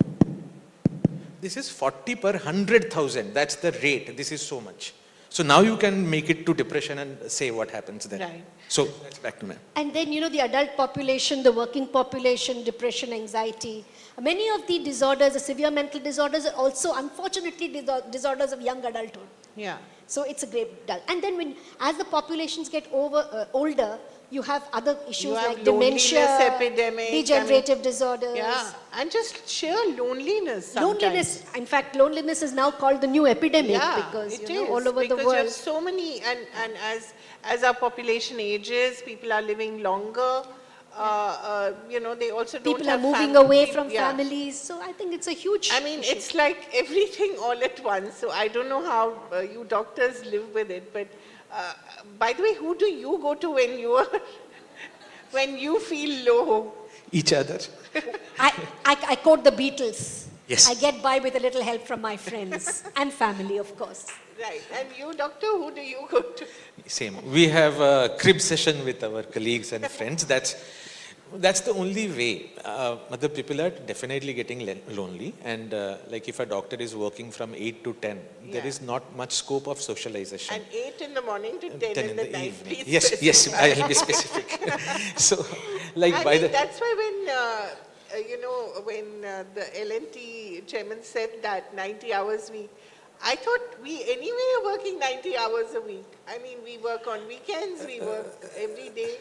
This is 40 per 100,000. That's the rate. This is so much. So now you can make it to depression and say what happens there. Right. So that's back to me. And then, the adult population, the working population, depression, anxiety, many of the disorders, the severe mental disorders are also, unfortunately, disorders of young adulthood. Yeah. So it's a great, and then as the populations get older, you have other issues You have like dementia, loneliness epidemic, degenerative disorders. Yeah, and just sheer loneliness sometimes. Loneliness, in fact, loneliness is now called the new epidemic because it all over because the you have world. so many, and as our population ages, people are living longer. They also don't People are have moving family. away from Yeah. families, so I think it's a huge I mean, issue. it's like everything all at once. So I don't know how you doctors live with it. But by the way, who do you go to when you are when you feel low? Each other. I quote the Beatles. Yes. I get by with a little help from my friends and family, of course. Right. And you, doctor, who do you go to? Same. We have a crib session with our colleagues and friends. That's the only way. Other people are definitely getting lonely. And like if a doctor is working from 8 to 10, there is not much scope of socialization. And 8 in the morning to 10 in the night. Please Yes, specify. I'll be specific. So, like I by mean, the... that's why when the L&T chairman said that 90 hours week, I thought we anyway are working 90 hours a week. I mean, we work on weekends, we work every day.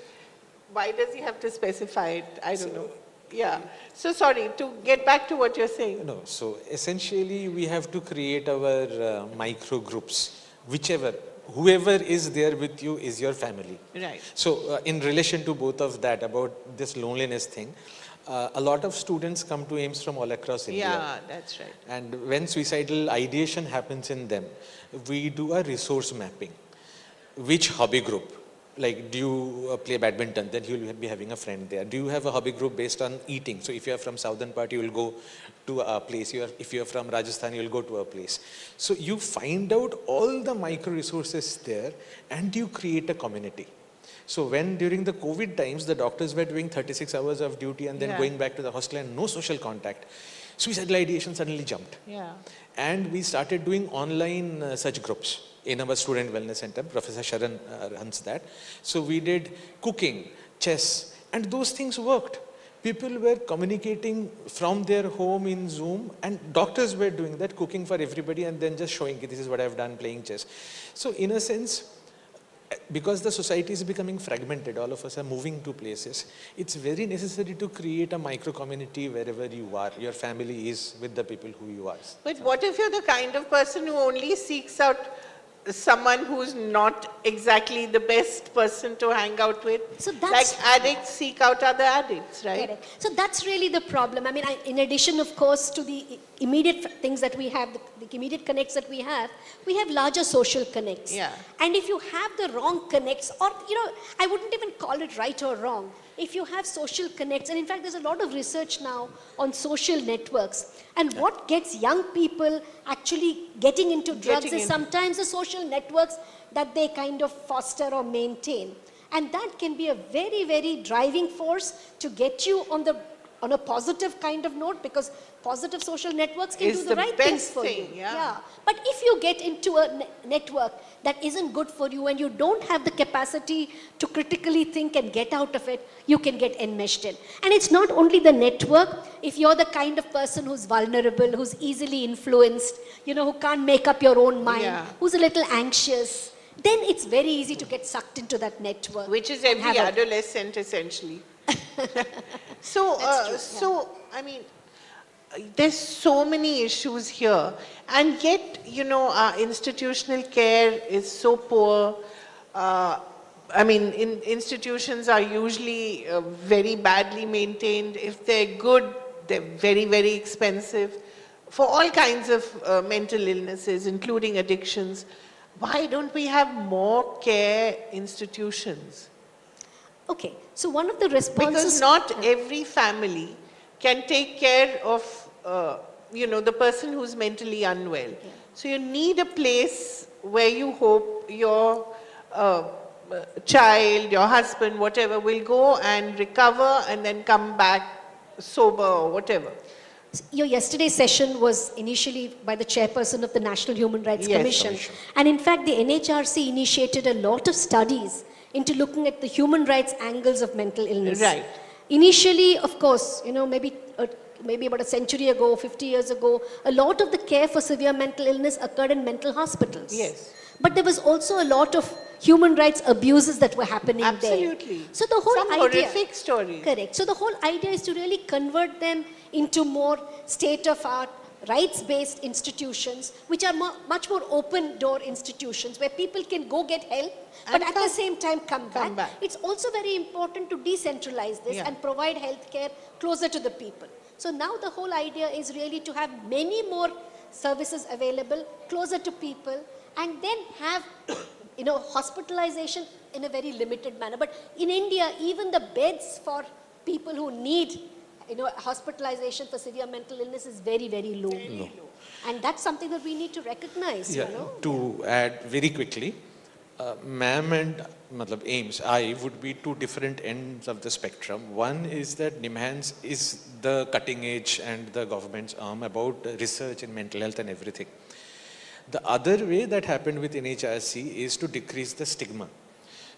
Why does he have to specify it? I don't know. Yeah. So sorry, to get back to what you're saying. No, so essentially we have to create our micro groups, whoever is there with you is your family. Right. So in relation to both of that, about this loneliness thing, a lot of students come to AIMS from all across India. Yeah, that's right. And when suicidal ideation happens in them, we do a resource mapping. Which hobby group? Like, do you play badminton? Then you will be having a friend there. Do you have a hobby group based on eating? So if you are from southern part, you will go to a place. If you are from Rajasthan, you will go to a place. So you find out all the micro resources there and you create a community. So when during the COVID times, the doctors were doing 36 hours of duty and then going back to the hostel and no social contact, suicidal ideation suddenly jumped. Yeah. And we started doing online such groups in our student wellness center. Professor Sharan runs that. So we did cooking, chess, and those things worked. People were communicating from their home in Zoom, and doctors were doing that, cooking for everybody and then just showing, this is what I've done, playing chess. So in a sense, because the society is becoming fragmented, all of us are moving to places, it's very necessary to create a micro community wherever you are. Your family is with the people who you are. But what if you're the kind of person who only seeks out someone who's not exactly the best person to hang out with? So that's like addicts seek out other addicts, right? Correct. So that's really the problem. I mean, in addition, of course, to the immediate things that we have, the immediate connects that we have larger social connects. Yeah. And if you have the wrong connects, or, I wouldn't even call it right or wrong. If you have social connects, and in fact, there's a lot of research now on social networks. And what gets young people actually getting into drugs is sometimes the social networks that they kind of foster or maintain. And that can be a very, very driving force to get you on a positive kind of note, because positive social networks can do the right things for you. Yeah. But if you get into a network that isn't good for you and you don't have the capacity to critically think and get out of it, you can get enmeshed in. And it's not only the network. If you're the kind of person who's vulnerable, who's easily influenced, who can't make up your own mind, who's a little anxious, then it's very easy to get sucked into that network. Which is every adolescent, essentially. So, I mean, there's so many issues here, and yet, our institutional care is so poor. I mean, institutions are usually very badly maintained. If they're good, they're very, very expensive for all kinds of mental illnesses, including addictions. Why don't we have more care institutions? Okay, so one of the responses... Because not every family can take care of, the person who's mentally unwell. Yeah. So you need a place where you hope your child, your husband, whatever, will go and recover and then come back sober or whatever. Your yesterday's session was initially by the chairperson of the National Human Rights Yes. Commission. And in fact, the NHRC initiated a lot of studies into looking at the human rights angles of mental illness. Right. Initially, of course, maybe about a century ago, 50 years ago, a lot of the care for severe mental illness occurred in mental hospitals. Yes. But there was also a lot of human rights abuses that were happening there. Absolutely. So the whole Some idea, horrific stories. correct. So the whole idea is to really convert them into more state-of-art, rights-based institutions, which are much more open-door institutions where people can go get help, but at the same time come back. It's also very important to decentralize this and provide healthcare closer to the people. So now the whole idea is really to have many more services available closer to people, and then have hospitalization in a very limited manner. But in India, even the beds for people who need hospitalization for severe mental illness is very, very low. And that's something that we need to recognize. Yeah, to add very quickly, MAM and AIMS, I would be two different ends of the spectrum. One is that NIMHANS is the cutting edge and the government's arm about research in mental health and everything. The other way that happened with NHRC is to decrease the stigma.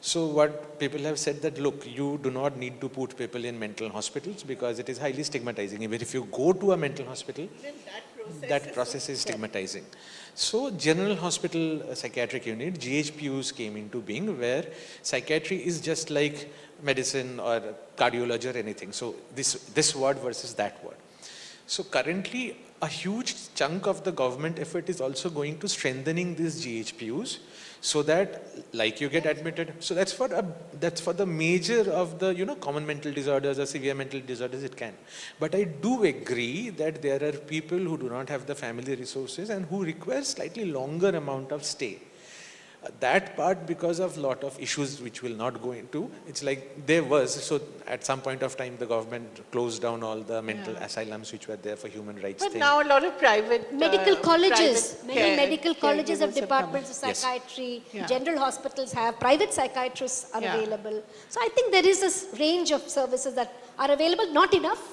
So what people have said that, look, you do not need to put people in mental hospitals because it is highly stigmatizing. Even if you go to a mental hospital, that process is stigmatizing. So General Hospital Psychiatric Unit, GHPUs came into being, where psychiatry is just like medicine or cardiology or anything. So this ward versus that ward. So currently, a huge chunk of the government effort is also going to strengthening these GHPUs, so that, like, you get admitted. So that's for the major of the common mental disorders or severe mental disorders it can. But I do agree that there are people who do not have the family resources and who require slightly longer amount of stay. That part, because of lot of issues which will not go into, it's like there was, so at some point of time the government closed down all the mental asylums which were there for human rights. But now a lot of private medical colleges, private many medical colleges have caregivers departments of Yes. psychiatry, Yeah. general hospitals have, private psychiatrists are Yeah. available. So I think there is this range of services that are available, not enough.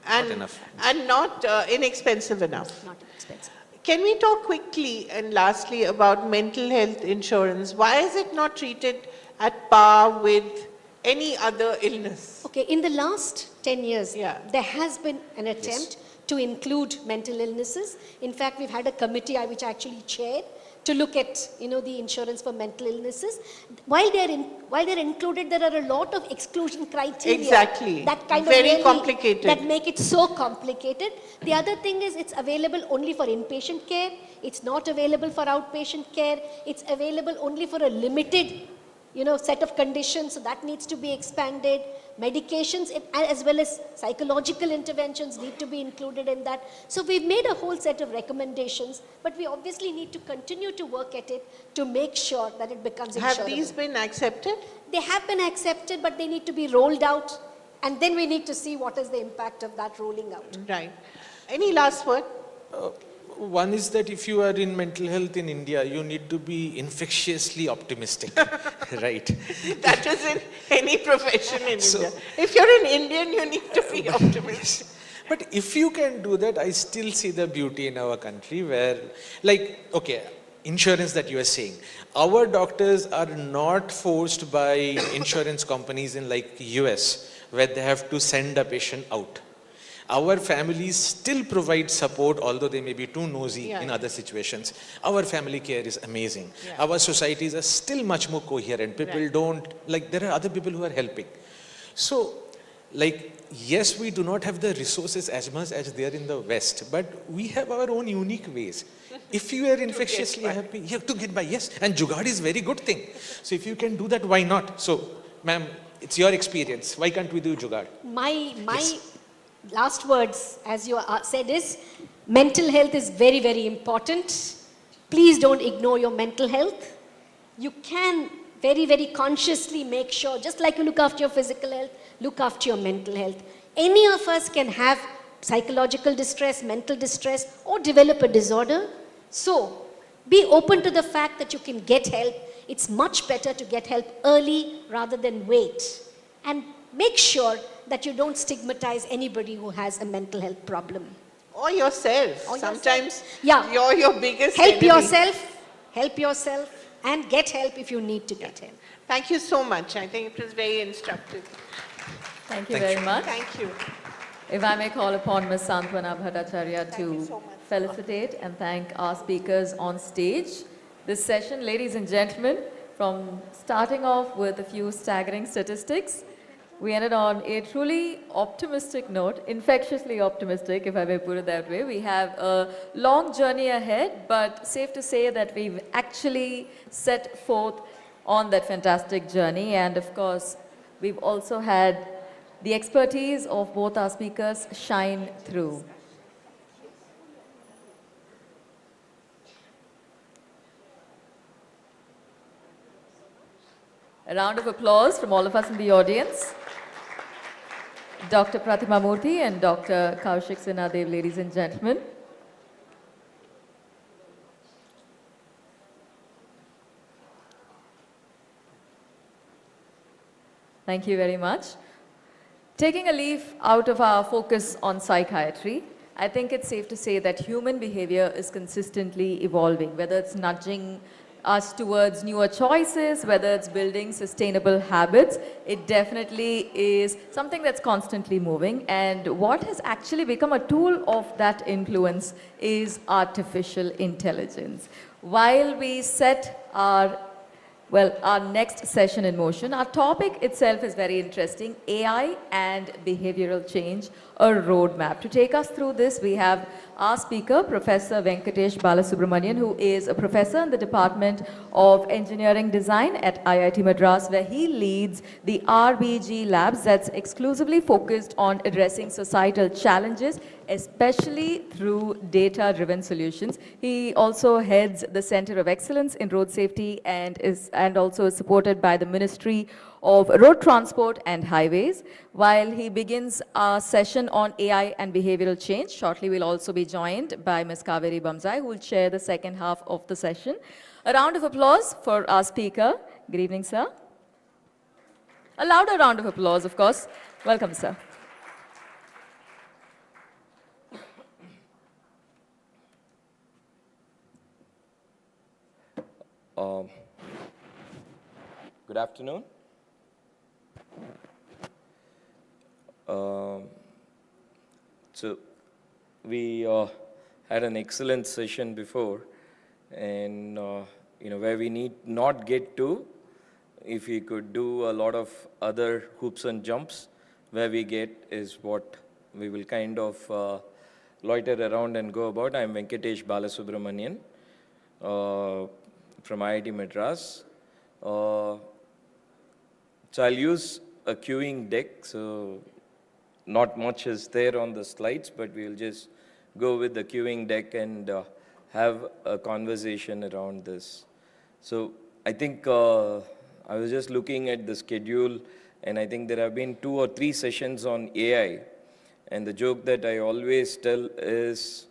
and not inexpensive enough. Not expensive. Can we talk quickly and lastly about mental health insurance? Why is it not treated at par with any other illness? Okay, in the last 10 years, there has been an attempt to include mental illnesses. In fact, we've had a committee which I actually chaired to look at the insurance for mental illnesses. While they're included, there are a lot of exclusion criteria. Exactly. That kind Very of really, complicated. That make it so complicated. The other thing is it's available only for inpatient care. It's not available for outpatient care. It's available only for a limited set of conditions, so that needs to be expanded. Medications as well as psychological interventions need to be included in that. So we've made a whole set of recommendations, but we obviously need to continue to work at it to make sure that it becomes insurable. Have these been accepted? They have been accepted, but they need to be rolled out, and then we need to see what is the impact of that rolling out. Right. Any last word? One is that if you are in mental health in India, you need to be infectiously optimistic, right? That is in any profession in India. If you're an Indian, you need to be optimistic. But if you can do that, I still see the beauty in our country where, insurance that you are saying, our doctors are not forced by insurance companies in US, where they have to send a patient out. Our families still provide support, although they may be too nosy in other situations. Our family care is amazing. Our societies are still much more coherent. People don't, there are other people who are helping. So, yes, we do not have the resources as much as they are in the West, but we have our own unique ways. If you are infectiously happy, you have to get by, yes. And Jugaad is a very good thing. So if you can do that, why not? So, ma'am, it's your experience. Why can't we do Jugaad? My last words, as you said, is mental health is very, very important. Please don't ignore your mental health. You can very, very consciously make sure, just like you look after your physical health, look after your mental health. Any of us can have psychological distress, mental distress, or develop a disorder. So, be open to the fact that you can get help. It's much better to get help early rather than wait. And make sure that you don't stigmatize anybody who has a mental health problem. Or yourself. Or yourself. Sometimes Yeah. you're your biggest Help enemy. help yourself, and get help if you need to get help. Thank you so much. I think it was very instructive. Thank you very much. Thank you. If I may call upon Ms. Santwana Bhattacharya to felicitate and thank our speakers on stage. This session, ladies and gentlemen, from starting off with a few staggering statistics, we ended on a truly optimistic note, infectiously optimistic, if I may put it that way. We have a long journey ahead, but safe to say that we've actually set forth on that fantastic journey. And of course, we've also had the expertise of both our speakers shine through. A round of applause from all of us in the audience. Dr. Pratima Murthy and Dr. Kaushik Sinhadev, ladies and gentlemen. Thank you very much. Taking a leaf out of our focus on psychiatry, I think it's safe to say that human behavior is consistently evolving, whether it's nudging us towards newer choices, whether it's building sustainable habits, it definitely is something that's constantly moving. And what has actually become a tool of that influence is artificial intelligence. While we set our next session in motion, our topic itself is very interesting, AI and behavioral change, a roadmap. To take us through this, we have our speaker, Professor Venkatesh Balasubramanian, who is a professor in the Department of Engineering Design at IIT Madras, where he leads the RBG labs that's exclusively focused on addressing societal challenges, especially through data-driven solutions. He also heads the Center of Excellence in Road Safety and also is supported by the Ministry of Road Transport and Highways. While he begins our session on AI and behavioral change, shortly we'll also be joined by Ms. Kaveri Bamzai, who will chair the second half of the session. A round of applause for our speaker. Good evening, sir. A louder round of applause, of course. Welcome, sir. Good afternoon. So we had an excellent session before, and where we need not get to, if we could do a lot of other hoops and jumps, where we get is what we will kind of loiter around and go about. I'm Venkatesh Balasubramanian from IIT Madras. So I'll use a queuing deck, so not much is there on the slides, but we'll just go with the queuing deck and have a conversation around this. So I think I was just looking at the schedule, and I think there have been 2 or 3 sessions on AI. And the joke that I always tell is,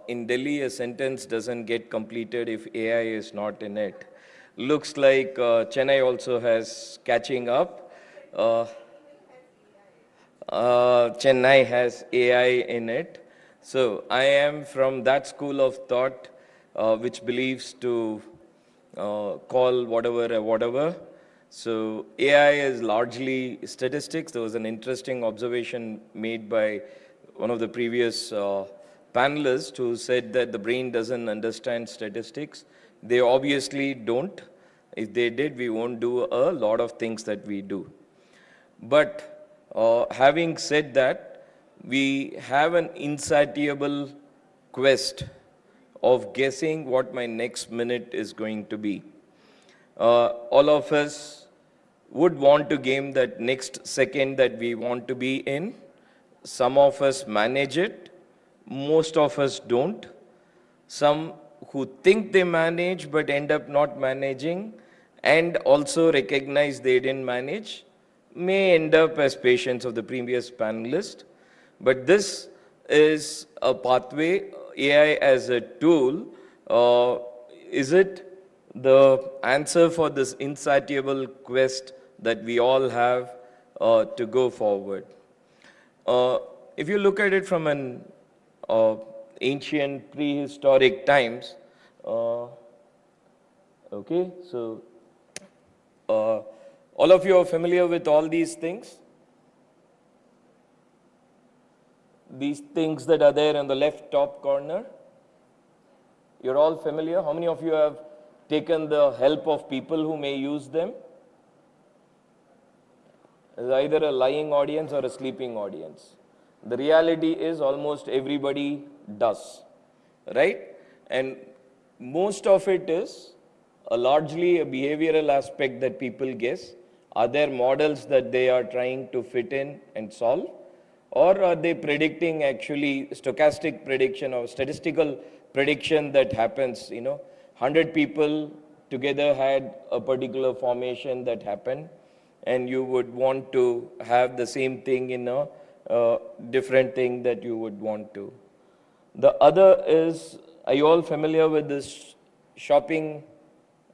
in Delhi, a sentence doesn't get completed if AI is not in it. Looks like Chennai also has catching up. Chennai has AI in it. So I am from that school of thought which believes to call whatever a whatever. So AI is largely statistics. There was an interesting observation made by one of the previous panelists who said that the brain doesn't understand statistics. They obviously don't. If they did, we won't do a lot of things that we do. But having said that, we have an insatiable quest of guessing what my next minute is going to be. All of us would want to game that next second that we want to be in. Some of us manage it. Most of us don't. Some who think they manage but end up not managing and also recognize they didn't manage may end up as patients of the previous panelist. But this is a pathway, AI as a tool. Is it the answer for this insatiable quest that we all have to go forward? If you look at it from an ancient prehistoric times. Okay, so all of you are familiar with all these things? These things that are there in the left top corner? You're all familiar? How many of you have taken the help of people who may use them? It's either a lying audience or a sleeping audience. The reality is almost everybody does, right? And most of it is largely a behavioral aspect that people guess. Are there models that they are trying to fit in and solve? Or are they predicting actually stochastic prediction or statistical prediction that happens, 100 people together had a particular formation that happened, and you would want to have the same thing in a different thing that you would want to. The other is, are you all familiar with this shopping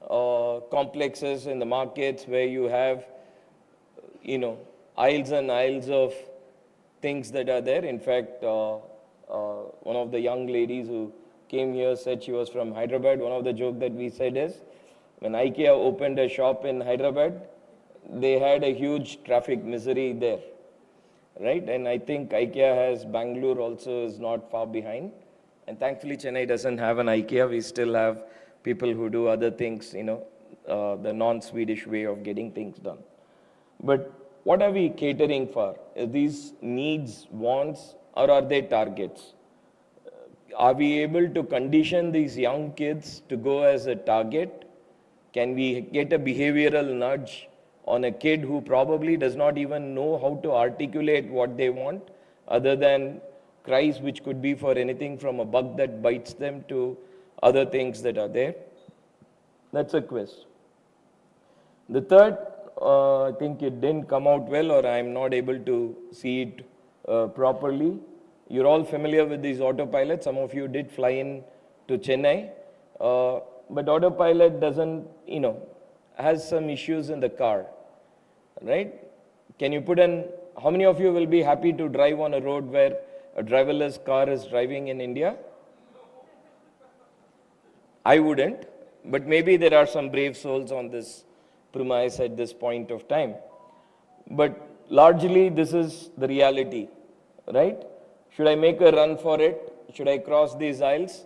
complexes in the markets where you have, aisles and aisles of things that are there? In fact, one of the young ladies who came here said she was from Hyderabad. One of the jokes that we said is, when IKEA opened a shop in Hyderabad, they had a huge traffic misery there, right? And I think IKEA has Bangalore also is not far behind. And thankfully, Chennai doesn't have an IKEA. We still have people who do other things, the non-Swedish way of getting things done. But what are we catering for? Are these needs, wants, or are they targets? Are we able to condition these young kids to go as a target? Can we get a behavioral nudge on a kid who probably does not even know how to articulate what they want, other than cries which could be for anything from a bug that bites them to other things that are there? That's a quest. The third, I think it didn't come out well, or I'm not able to see it properly. You're all familiar with these autopilots. Some of you did fly in to Chennai. But autopilot doesn't, has some issues in the car, right? Can you put in, how many of you will be happy to drive on a road where a driverless car is driving in India? I wouldn't, but maybe there are some brave souls on this premise at this point of time. But largely, this is the reality, right? Should I make a run for it? Should I cross these aisles?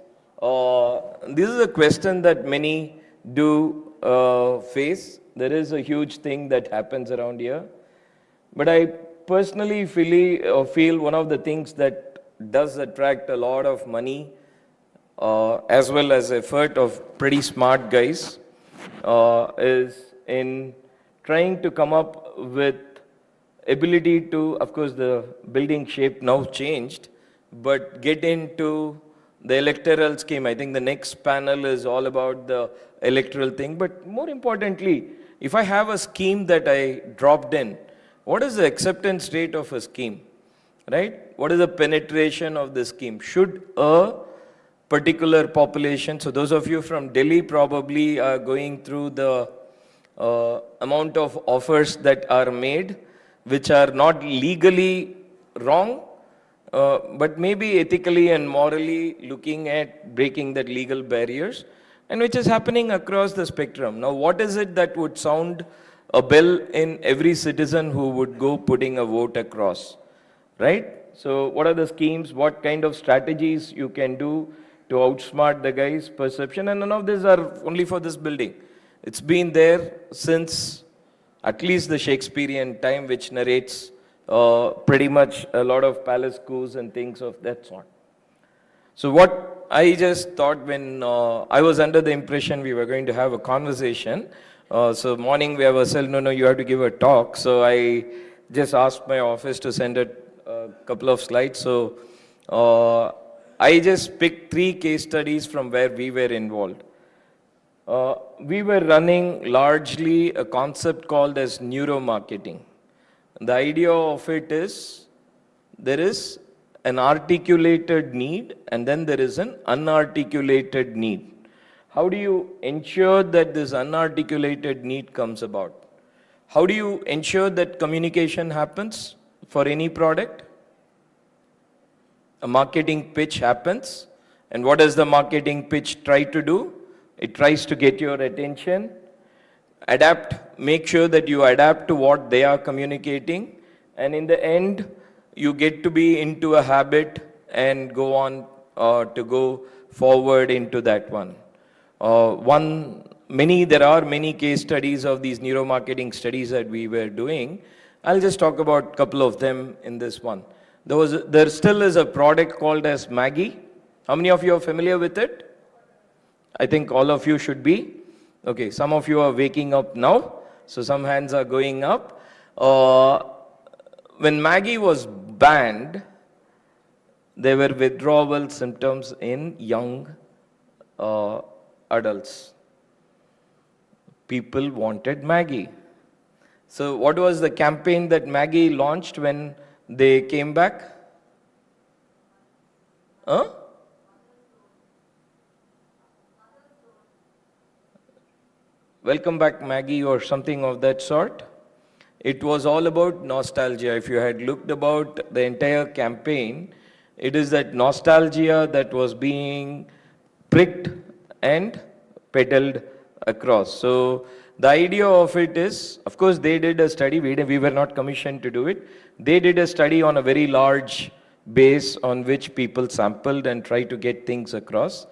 This is a question that many do face. There is a huge thing that happens around here. But I personally feel one of the things that does attract a lot of money as well as effort of pretty smart guys is in trying to come up with ability to, of course, the building shape now changed, but get into the electoral scheme. I think the next panel is all about the electoral thing. But more importantly, if I have a scheme that I dropped in, what is the acceptance rate of a scheme, right? What is the penetration of the scheme? Should a particular population, so those of you from Delhi probably are going through the amount of offers that are made, which are not legally wrong, but maybe ethically and morally looking at breaking that legal barriers, and which is happening across the spectrum. Now, what is it that would sound a bell in every citizen who would go putting a vote across, right? So what are the schemes? What kind of strategies you can do to outsmart the guy's perception? And none of these are only for this building. It's been there since at least the Shakespearean time, which narrates pretty much a lot of palace coups and things of that sort. So what I just thought when I was under the impression we were going to have a conversation, so morning we have a cell, no, you have to give a talk. So I just asked my office to send a couple of slides. So I just picked 3 case studies from where we were involved. We were running largely a concept called as neuromarketing. The idea of it is there is an articulated need and then there is an unarticulated need. How do you ensure that this unarticulated need comes about? How do you ensure that communication happens for any product? a marketing pitch happens. And what does the marketing pitch try to do? It tries to get your attention, make sure that you adapt to what they are communicating, and in the end, you get to be into a habit and go on to go forward into that one. There are many case studies of these neuromarketing studies that we were doing. I'll just talk about a couple of them in this one. There still is a product called as Maggie. How many of you are familiar with it? I think all of you should be. Okay, some of you are waking up now, so some hands are going up. When Maggie was banned, there were withdrawal symptoms in young adults. People wanted Maggie. So what was the campaign that Maggie launched when they came back? Huh? Welcome back Maggie or something of that sort. It was all about nostalgia. If you had looked about the entire campaign, it is that nostalgia that was being pricked and peddled across. So the idea of it is, of course they did a study, we were not commissioned to do it. They did a study on a very large base on which people sampled and tried to get things across.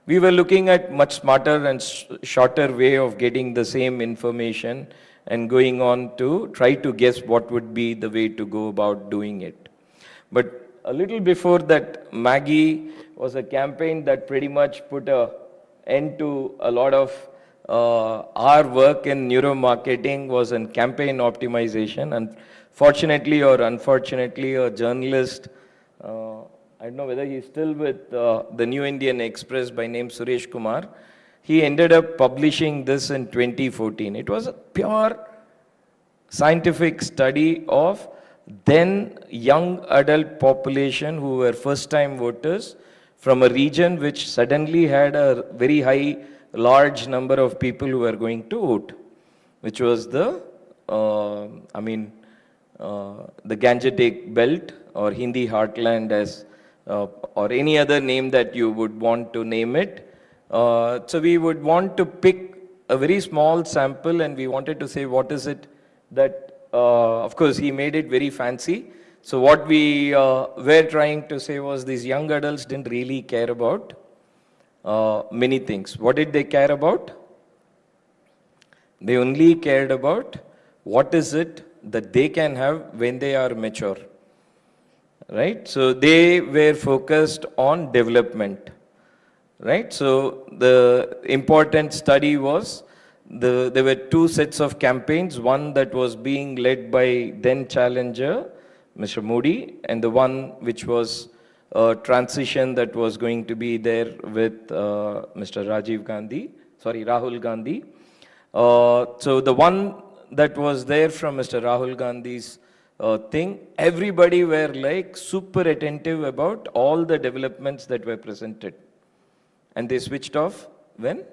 We were looking at much smarter and shorter way of getting the same information and going on to try to guess what would be the way to go about doing it. But a little before that, Maggie was a campaign that pretty much put an end to a lot of our work in neuromarketing was in campaign optimization. And fortunately or unfortunately, a journalist, I don't know whether he's still with the New Indian Express by name Suresh Kumar, he ended up publishing this in 2014. It was a pure scientific study of then young adult population who were first-time voters from a region which suddenly had a very large number of people who were going to vote, which was the Gangetic Belt or Hindi Heartland as or any other name that you would want to name it. So we would want to pick a very small sample and we wanted to say what is it that, of course he made it very fancy. So what we were trying to say was these young adults didn't really care about many things. What did they care about? They only cared about what is it that they can have when they are mature. Right? So they were focused on development. Right? So the important study was, there were two sets of campaigns, one that was being led by then challenger, Mr. Modi, and the one which was a transition that was going to be there with Mr. Rahul Gandhi. So the one that was there from Mr. Rahul Gandhi's thing, everybody were like super attentive about all the developments that were presented. And they switched off when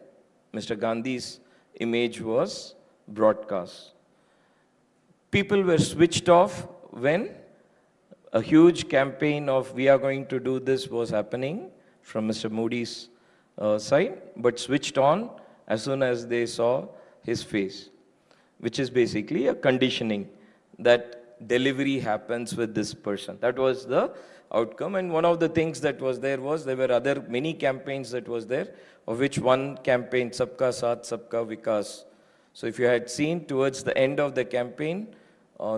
Mr. Gandhi's image was broadcast. People were switched off when a huge campaign of we are going to do this was happening from Mr. Modi's side, but switched on as soon as they saw his face, which is basically a conditioning that delivery happens with this person. That was the outcome. And one of the things that was there were many campaigns that was there, of which one campaign, Sabka Saath, Sabka Vikas. So if you had seen towards the end of the campaign,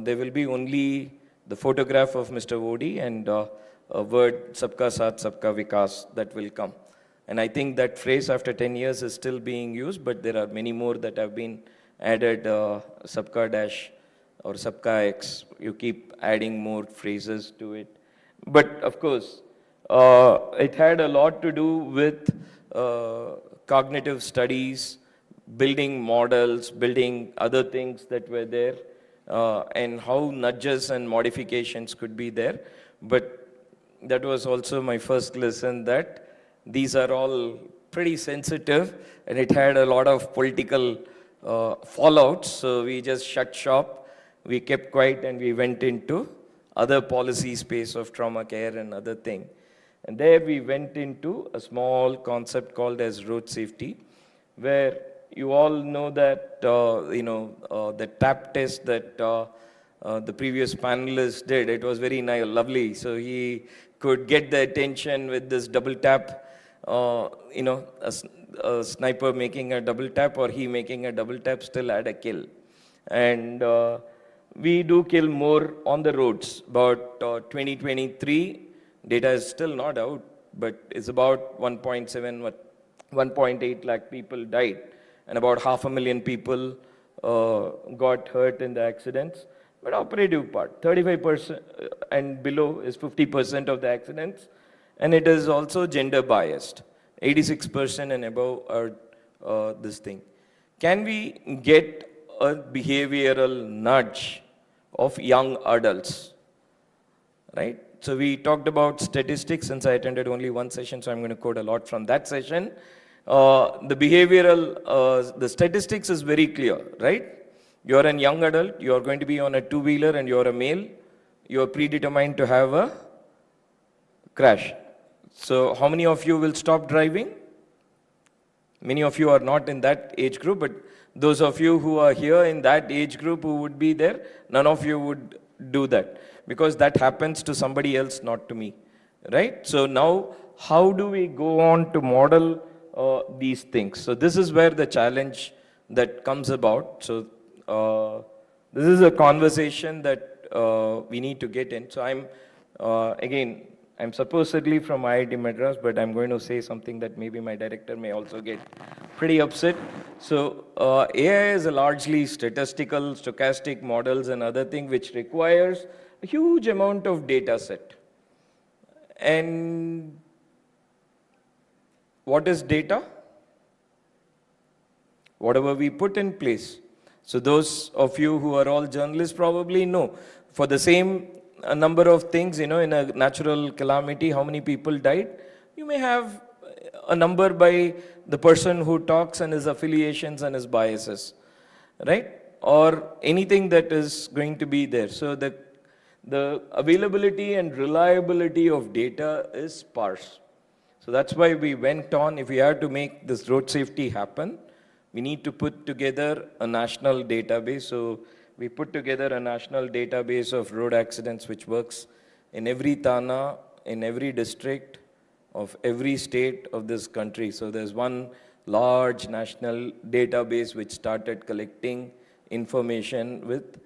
there will be only the photograph of Mr. Modi and a word, Sabka Saath, Sabka Vikas, that will come. And I think that phrase after 10 years is still being used, but there are many more that have been added, Sabka Dash or Sabka X. You keep adding more phrases to it. But of course, it had a lot to do with cognitive studies, building models, building other things that were there, and how nudges and modifications could be there. But that was also my first lesson, that these are all pretty sensitive, and it had a lot of political fallouts. So we just shut shop, we kept quiet, and we went into other policy space of trauma care and other thing. And there we went into a small concept called as road safety, where you all know that, the tap test that the previous panelist did, it was very nice, lovely. So he could get the attention with this double tap, a sniper making a double tap or he making a double tap still had a kill. And we do kill more on the roads. About 2023, data is still not out, but it's about 1.8 lakh people died, and about 500,000 people got hurt in the accidents. But operative part, 35% and below is 50% of the accidents, and it is also gender biased. 86% and above are this thing. Can we get a behavioral nudge of young adults, right? So we talked about statistics. Since I attended only one session, so I'm going to quote a lot from that session. The behavioral, the statistics is very clear, right? You're a young adult, you're going to be on a two-wheeler and you're a male, you're predetermined to have a crash. So how many of you will stop driving? Many of you are not in that age group, but those of you who are here in that age group who would be there, none of you would do that, because that happens to somebody else, not to me, right? So now, how do we go on to model these things? So this is where the challenge that comes about. So this is a conversation that we need to get in. So I'm supposedly from IIT Madras, but I'm going to say something that maybe my director may also get pretty upset. So AI is a largely statistical, stochastic models and other thing which requires a huge amount of data set. And what is data? Whatever we put in place. So those of you who are all journalists probably know, for the same number of things, in a natural calamity, how many people died? You may have a number by the person who talks and his affiliations and his biases, right? Or anything that is going to be there. So the availability and reliability of data is sparse. So that's why we went on, if we have to make this road safety happen, we need to put together a national database. So we put together a national database of road accidents which works in every Thana, in every district of every state of this country. So there's one large national database which started collecting information with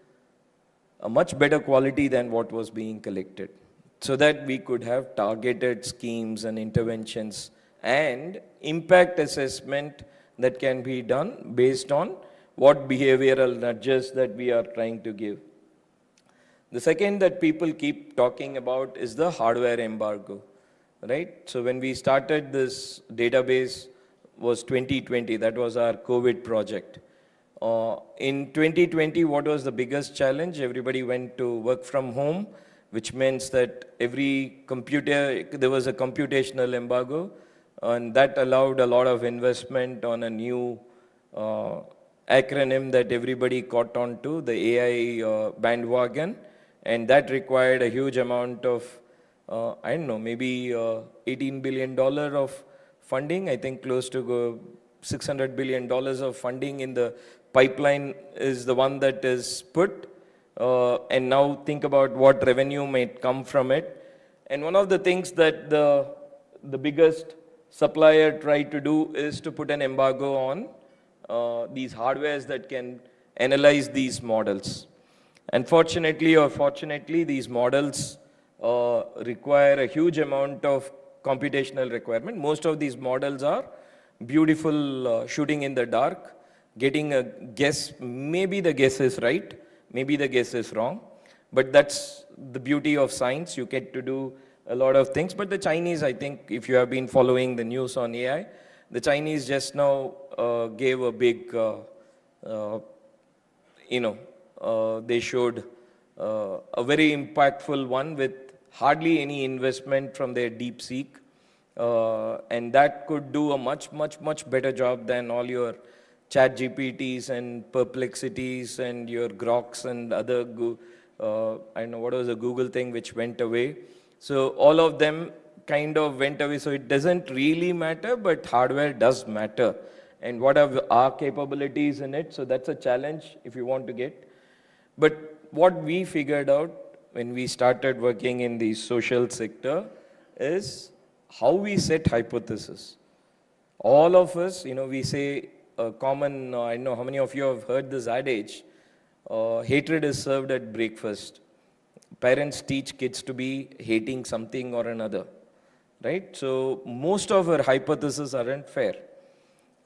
a much better quality than what was being collected, so that we could have targeted schemes and interventions and impact assessment that can be done based on what behavioral nudges that we are trying to give. The second that people keep talking about is the hardware embargo, right? So when we started this database was 2020, that was our COVID project. In 2020, what was the biggest challenge? Everybody went to work from home, which means that there was a computational embargo, and that allowed a lot of investment on a new acronym that everybody caught on to, the AI bandwagon, and that required a huge amount of, I don't know, maybe $18 billion of funding. I think close to $600 billion of funding in the pipeline is the one that is put. And now think about what revenue might come from it. And one of the things that the biggest supplier tried to do is to put an embargo on these hardwares that can analyze these models. Unfortunately or fortunately, these models require a huge amount of computational requirement. Most of these models are beautiful shooting in the dark, getting a guess. Maybe the guess is right, maybe the guess is wrong, but that's the beauty of science. You get to do a lot of things. But the Chinese, I think, if you have been following the news on AI, the Chinese just now gave a big, they showed a very impactful one with hardly any investment from their DeepSeek. And that could do a much, much, much better job than all your chat GPTs and perplexities and your Groks and other, I don't know what was the Google thing which went away. So all of them kind of went away. So it doesn't really matter, but hardware does matter. And what are our capabilities in it? So that's a challenge if you want to get. But what we figured out when we started working in the social sector is how we set hypothesis. All of us, we say a common, I know how many of you have heard this adage, hatred is served at breakfast. Parents teach kids to be hating something or another, right? So most of our hypotheses aren't fair.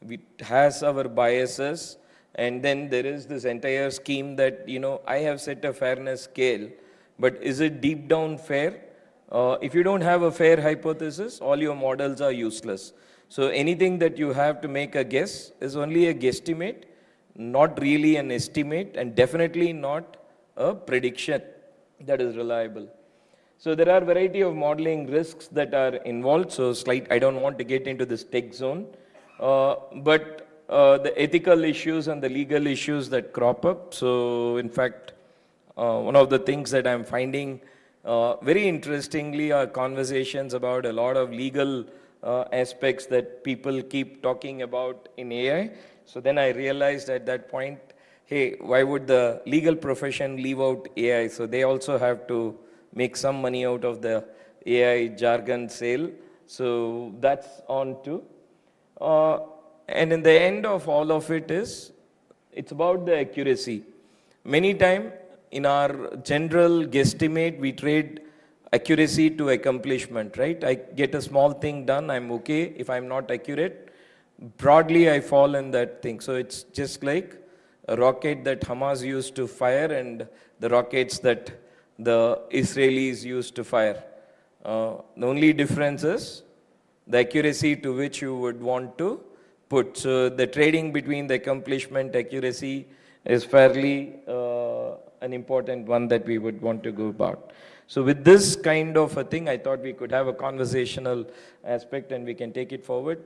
It has our biases, and then there is this entire scheme that, I have set a fairness scale, but is it deep down fair? If you don't have a fair hypothesis, all your models are useless. So anything that you have to make a guess is only a guesstimate, not really an estimate, and definitely not a prediction that is reliable. So there are a variety of modeling risks that are involved. So I don't want to get into this tech zone, but the ethical issues and the legal issues that crop up. So in fact, one of the things that I'm finding very interestingly are conversations about a lot of legal aspects that people keep talking about in AI. So then I realized at that point, hey, why would the legal profession leave out AI? So they also have to make some money out of the AI jargon sale. So that's on too. And in the end of all of it is, it's about the accuracy. Many times in our general guesstimate, we trade accuracy to accomplishment, right? I get a small thing done, I'm okay. If I'm not accurate, broadly I fall in that thing. So it's just like a rocket that Hamas used to fire and the rockets that the Israelis used to fire. The only difference is the accuracy to which you would want to put. So the trading between the accomplishment accuracy is fairly an important one that we would want to go about. So with this kind of a thing, I thought we could have a conversational aspect and we can take it forward.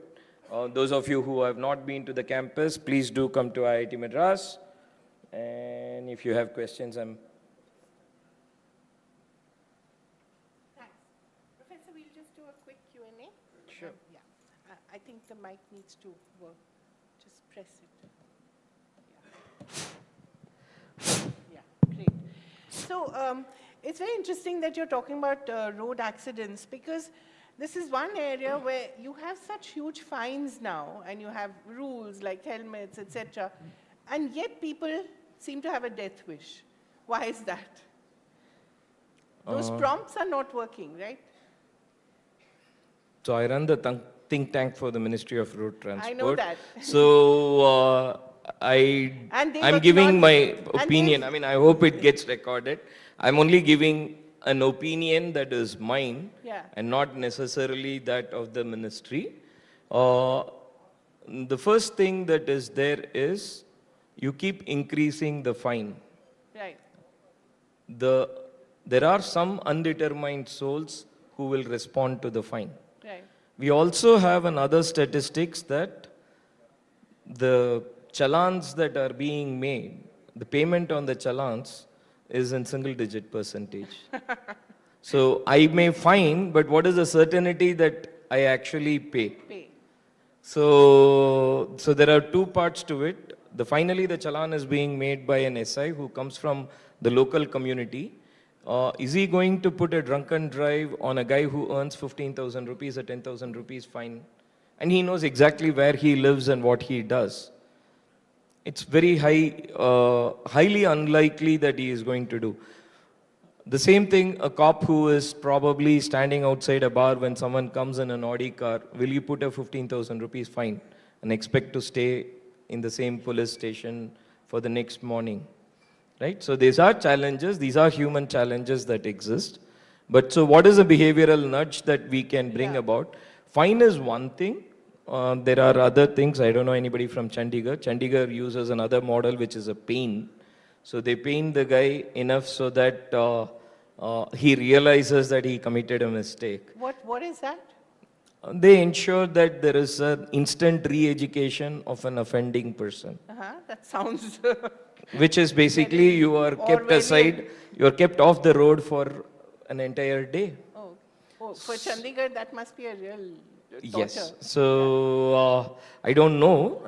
Those of you who have not been to the campus, please do come to IIT Madras. And if you have questions, Thanks. Professor, we'll just do a quick Q&A. Sure. Yeah. I think the mic needs to work. Just press it. Yeah, great. So it's very interesting that you're talking about road accidents, because this is one area where you have such huge fines now and you have rules like helmets, etc. And yet people seem to have a death wish. Why is that? Those prompts are not working, right? So I run the think tank for the Ministry of Road Transport. I know that. So I'm giving my opinion. I mean, I hope it gets recorded. I'm only giving an opinion that is mine and not necessarily that of the ministry. The first thing that is there is you keep increasing the fine. Right. There are some undetermined souls who will respond to the fine. Right. We also have another statistics that the challans that are being made, the payment on the challans is in single-digit percentage. So I may fine, but what is the certainty that I actually pay? So there are two parts to it. Finally, the challan is being made by an SI who comes from the local community. Is he going to put a drunken drive on a guy who earns 15,000 rupees or 10,000 rupees fine? And he knows exactly where he lives and what he does. It's very highly unlikely that he is going to do. The same thing, a cop who is probably standing outside a bar when someone comes in an Audi car, will you put a 15,000 rupees fine and expect to stay in the same police station for the next morning? Right? So these are challenges, these are human challenges that exist. But so what is a behavioral nudge that we can bring about? Fine is one thing. There are other things. I don't know anybody from Chandigarh. Chandigarh uses another model which is a pain. So they pain the guy enough so that he realizes that he committed a mistake. What is that? They ensure that there is an instant re-education of an offending person. That sounds... Which is basically you are kept aside, you are kept off the road for an entire day. Oh. Oh, for Chandigarh, that must be a real torture. Yes. So I don't know.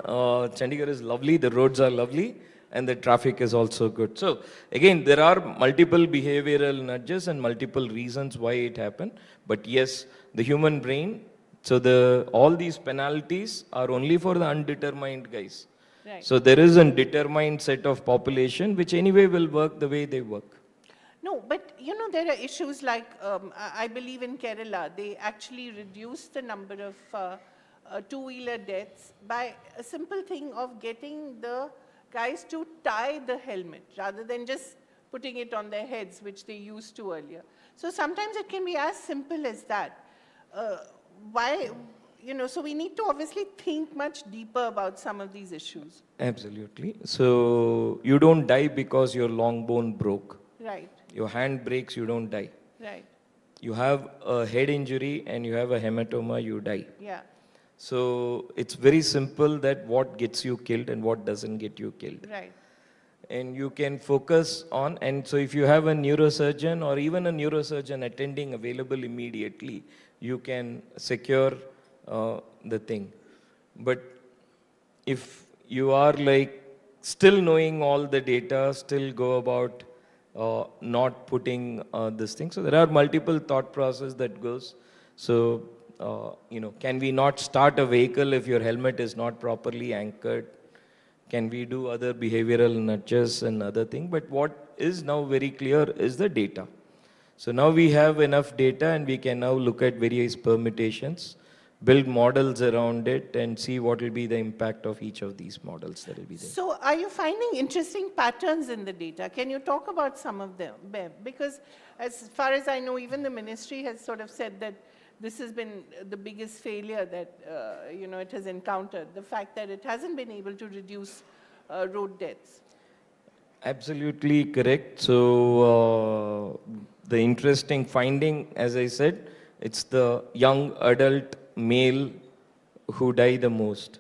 Chandigarh is lovely. The roads are lovely. And the traffic is also good. So again, there are multiple behavioral nudges and multiple reasons why it happened. But yes, the human brain, so all these penalties are only for the undetermined guys. Right. So there is a determined set of population which anyway will work the way they work. No, but you know, there are issues like, I believe in Kerala, they actually reduced the number of two-wheeler deaths by a simple thing of getting the guys to tie the helmet rather than just putting it on their heads, which they used to earlier. So sometimes it can be as simple as that. Why, you know, so we need to obviously think much deeper about some of these issues. Absolutely. So you don't die because your long bone broke. Right. Your hand breaks, you don't die. Right. You have a head injury and you have a hematoma, you die. Yeah. So it's very simple that what gets you killed and what doesn't get you killed. Right. And you can focus on, and so if you have a neurosurgeon or even a neurosurgeon attending available immediately, you can secure the thing. But if you are like still knowing all the data, still go about not putting this thing. So there are multiple thought process that goes. So, you know, can we not start a vehicle if your helmet is not properly anchored? Can we do other behavioral nudges and other thing? But what is now very clear is the data. So now we have enough data and we can now look at various permutations, build models around it and see what will be the impact of each of these models that will be there. So are you finding interesting patterns in the data? Can you talk about some of them? Because as far as I know, even the ministry has sort of said that this has been the biggest failure that you know, it has encountered, the fact that it hasn't been able to reduce road deaths. Absolutely correct. So the interesting finding, as I said, it's the young adult male who die the most.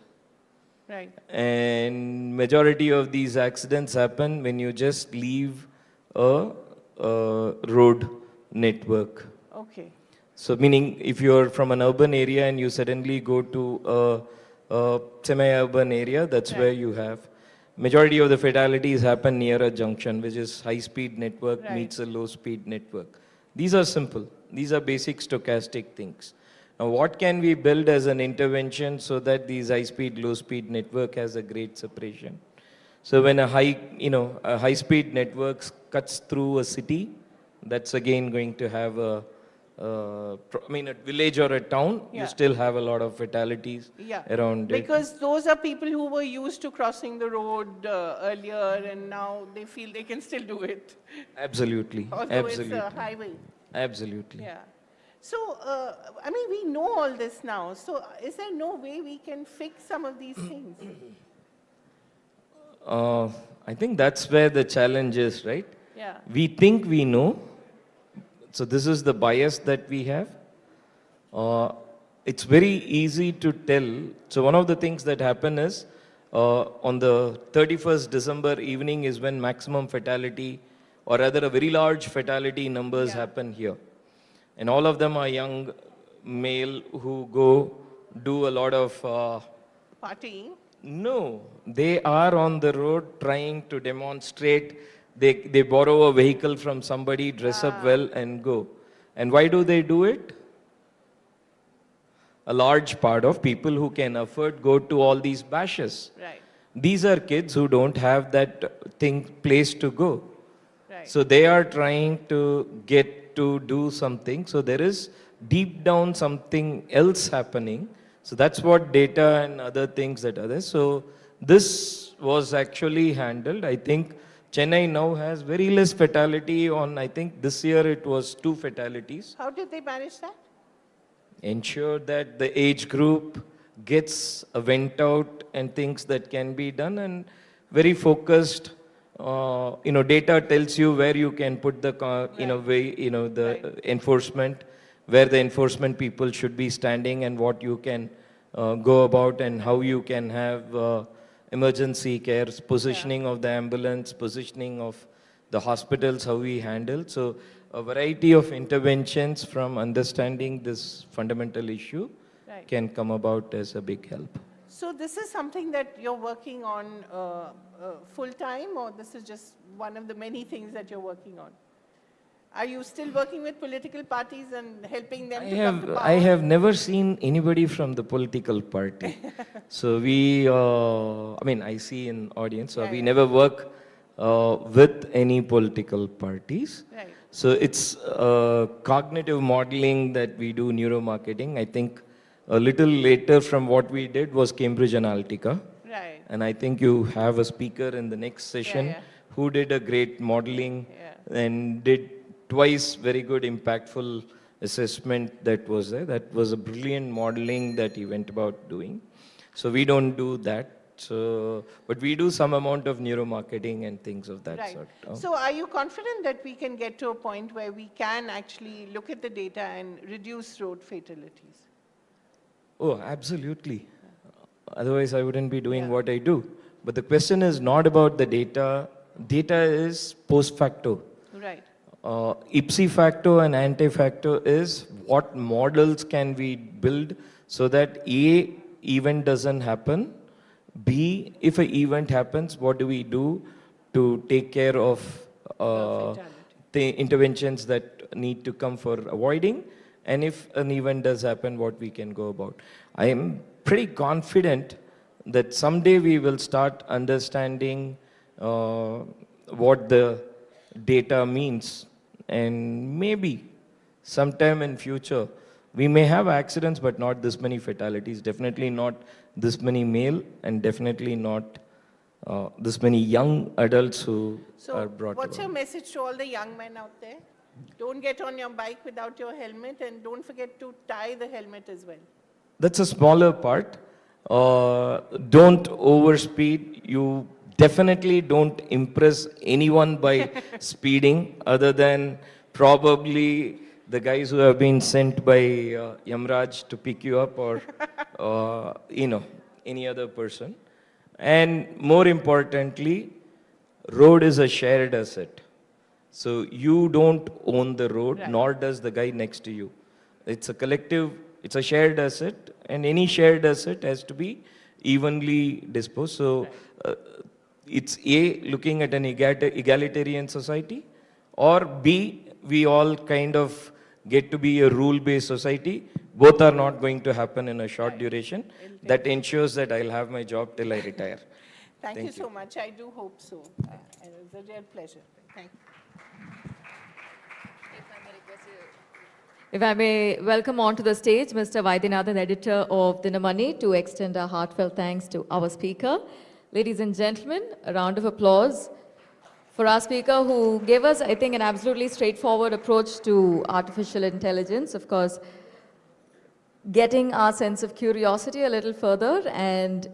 Right. And majority of these accidents happen when you just leave a road network. Okay. So meaning if you're from an urban area and you suddenly go to a semi-urban area, that's where you have. Majority of the fatalities happen near a junction, which is high-speed network meets a low-speed network. These are simple. These are basic stochastic things. Now, what can we build as an intervention so that these high-speed, low-speed network has a great separation? So when a high-speed network cuts through a city, that's again going to have a village or a town, you still have a lot of fatalities around it. Because those are people who were used to crossing the road earlier and now they feel they can still do it. Absolutely. Although it's a highway. Absolutely. Yeah. So, I mean, we know all this now. So, is there no way we can fix some of these things? I think that's where the challenge is, right? Yeah. We think we know. So this is the bias that we have. It's very easy to tell. So one of the things that happen is on the 31st December evening is when maximum fatality or rather a very large fatality numbers happen here. And all of them are young male who go do a lot of partying. No, they are on the road trying to demonstrate. They borrow a vehicle from somebody, dress up well and go. And why do they do it? A large part of people who can afford go to all these bashes. Right. These are kids who don't have that place to go. Right. So they are trying to get to do something. So there is deep down something else happening. So that's what data and other things that are there. So this was actually handled. I think Chennai now has very less fatality on, I think this year it was 2 fatalities. How did they manage that? Ensure that the age group gets a vent out and things that can be done and very focused. Data tells you where you can put the, the enforcement, where the enforcement people should be standing and what you can go about and how you can have emergency cares, positioning of the ambulance, positioning of the hospitals, how we handle. So a variety of interventions from understanding this fundamental issue Right. can come about as a big help. So this is something that you're working on full time, or this is just one of the many things that you're working on? Are you still working with political parties and helping them to come to power? I have never seen anybody from the political party. So we, I mean, I see in audience, so we never work with any political parties. Right. So it's cognitive modeling that we do neuromarketing. I think a little later from what we did was Cambridge Analytica. Right. And I think you have a speaker in the next session who did a great modeling and did twice very good impactful assessment that was there. That was a brilliant modeling that he went about doing. So we don't do that. So, but we do some amount of neuromarketing and things of that Right. sort. So are you confident that we can get to a point where we can actually look at the data and reduce road fatalities? Oh, absolutely. Otherwise, I wouldn't be doing what I do. But the question is not about the data. Data is post facto. Right. Ipsi facto and ante facto is what models can we build so that A, event doesn't happen. B, if an event happens, what do we do to take care of the interventions that need to come for avoiding? And if an event does happen, what we can go about. I am pretty confident that someday we will start understanding what the data means. And maybe sometime in future, we may have accidents, but not this many fatalities. Definitely not this many male, and definitely not this many young adults who are brought What's about. your message to all the young men out there? Don't get on your bike without your helmet, and don't forget to tie the helmet as well. That's a smaller part. Don't overspeed. You definitely don't impress anyone by speeding, other than probably the guys who have been sent by Yamraj to pick you up, or any other person. And more importantly, road is a shared asset. So you don't own the road, nor does the guy next to you. It's a collective, it's a shared asset, and any shared asset has to be evenly disposed. So it's A, looking at an egalitarian society, or B, we all kind of get to be a rule-based society. Both are not going to happen in a short duration. That ensures that I'll have my job till I retire. Thank you so much. I do hope so. It was a real pleasure. Thank you. If I may welcome onto the stage Mr. Vaidyanathan, editor of Dinamani, to extend our heartfelt thanks to our speaker. Ladies and gentlemen, a round of applause for our speaker, who gave us, I think, an absolutely straightforward approach to artificial intelligence. Of course, getting our sense of curiosity a little further. And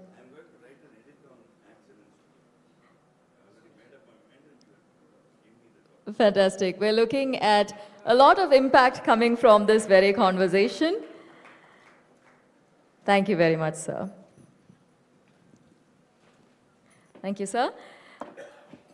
fantastic. We're looking at a lot of impact coming from this very conversation. Thank you very much, sir. Thank you, sir.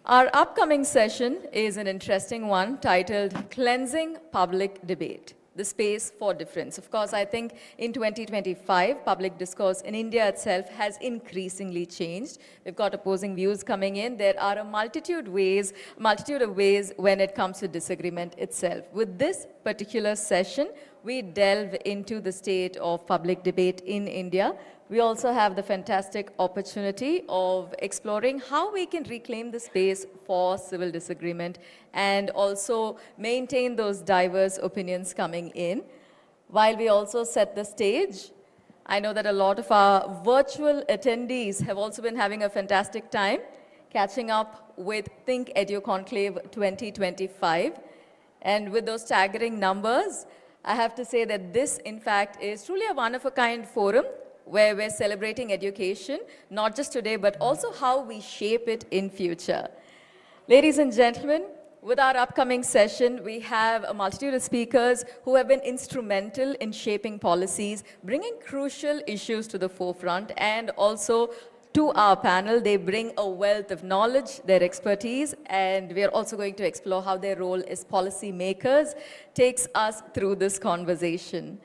Our upcoming session is an interesting one titled Cleansing Public Debate, the Space for Difference. Of course, I think in 2025, public discourse in India itself has increasingly changed. We've got opposing views coming in. There are a multitude of ways when it comes to disagreement itself. With this particular session, we delve into the state of public debate in India. We also have the fantastic opportunity of exploring how we can reclaim the space for civil disagreement and also maintain those diverse opinions coming in. While we also set the stage, I know that a lot of our virtual attendees have also been having a fantastic time catching up with ThinkEdu Conclave 2025. And with those staggering numbers, I have to say that this, in fact, is truly a one-of-a-kind forum where we're celebrating education, not just today, but also how we shape it in future. Ladies and gentlemen, with our upcoming session, we have a multitude of speakers who have been instrumental in shaping policies, bringing crucial issues to the forefront, and also to our panel. They bring a wealth of knowledge, their expertise, and we are also going to explore how their role as policy makers takes us through this conversation.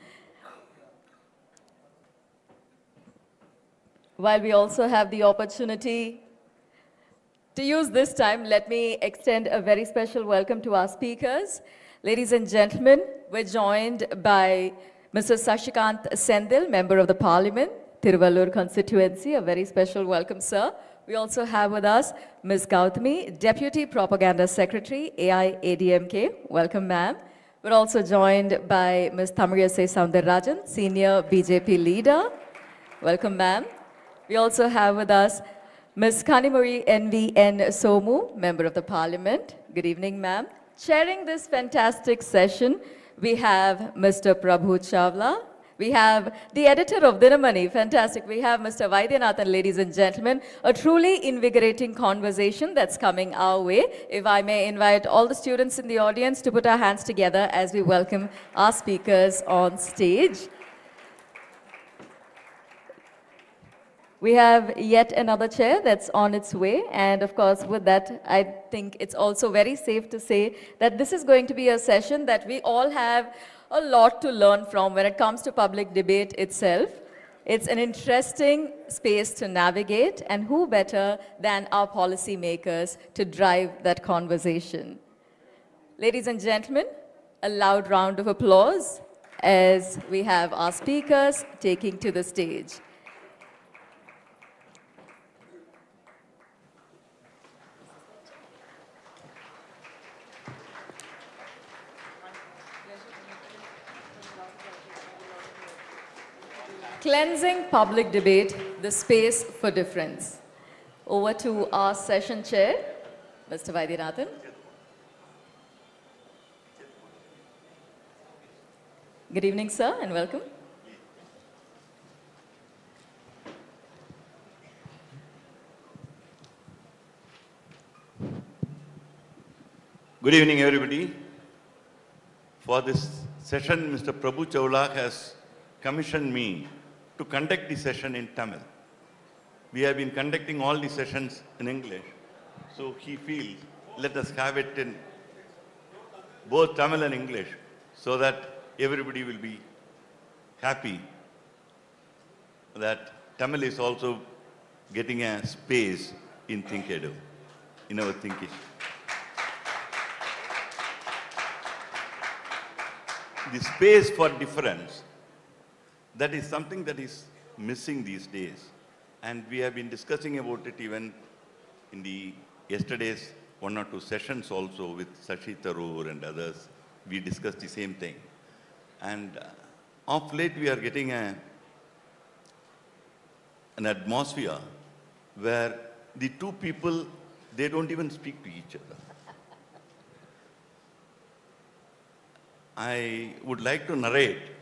While we also have the opportunity to use this time, let me extend a very special welcome to our speakers. Ladies and gentlemen, we're joined by Mr. Sashikant Sendil, Member of the Parliament, Tiruvallur constituency. A very special welcome, sir. We also have with us Ms. Gautami, Deputy Propaganda Secretary, AIADMK. Welcome, ma'am. We're also joined by Ms. Thamiyasai Soundararajan, Senior BJP Leader. Welcome, ma'am. We also have with us Ms. Kanimuri NVN Somu, Member of the Parliament. Good evening, ma'am. Chairing this fantastic session, we have Mr. Prabhu Chawla. We have the editor of Dinamani, fantastic. We have Mr. Vaidyanathan, ladies and gentlemen. A truly invigorating conversation that's coming our way. If I may invite all the students in the audience to put our hands together as we welcome our speakers on stage. We have yet another chair that's on its way, and of course with that I think it's also very safe to say that this is going to be a session that we all have a lot to learn from when it comes to public debate itself. It's an interesting space to navigate, and who better than our policymakers to drive that conversation. Ladies and gentlemen, a loud round of applause as we have our speakers taking to the stage. Cleansing public debate, the space for difference. Over to our session chair, Mr. Vaidyanathan. Good evening, sir, and welcome. Good evening, everybody. For this session, Mr. Prabhu Chawla has commissioned me to conduct the session in Tamil. We have been conducting all the sessions in English, so he feels let us have it in both Tamil and English so that everybody will be happy that Tamil is also getting a space in ThinkEdu, in our thinking. The space for difference, that is something that is missing these days. And we have been discussing about it even in the yesterday's 1 or 2 sessions also with Sashi Tharoor and others. We discussed the same thing. And of late we are getting an atmosphere where the two people, they don't even speak to each other. I would like to narrate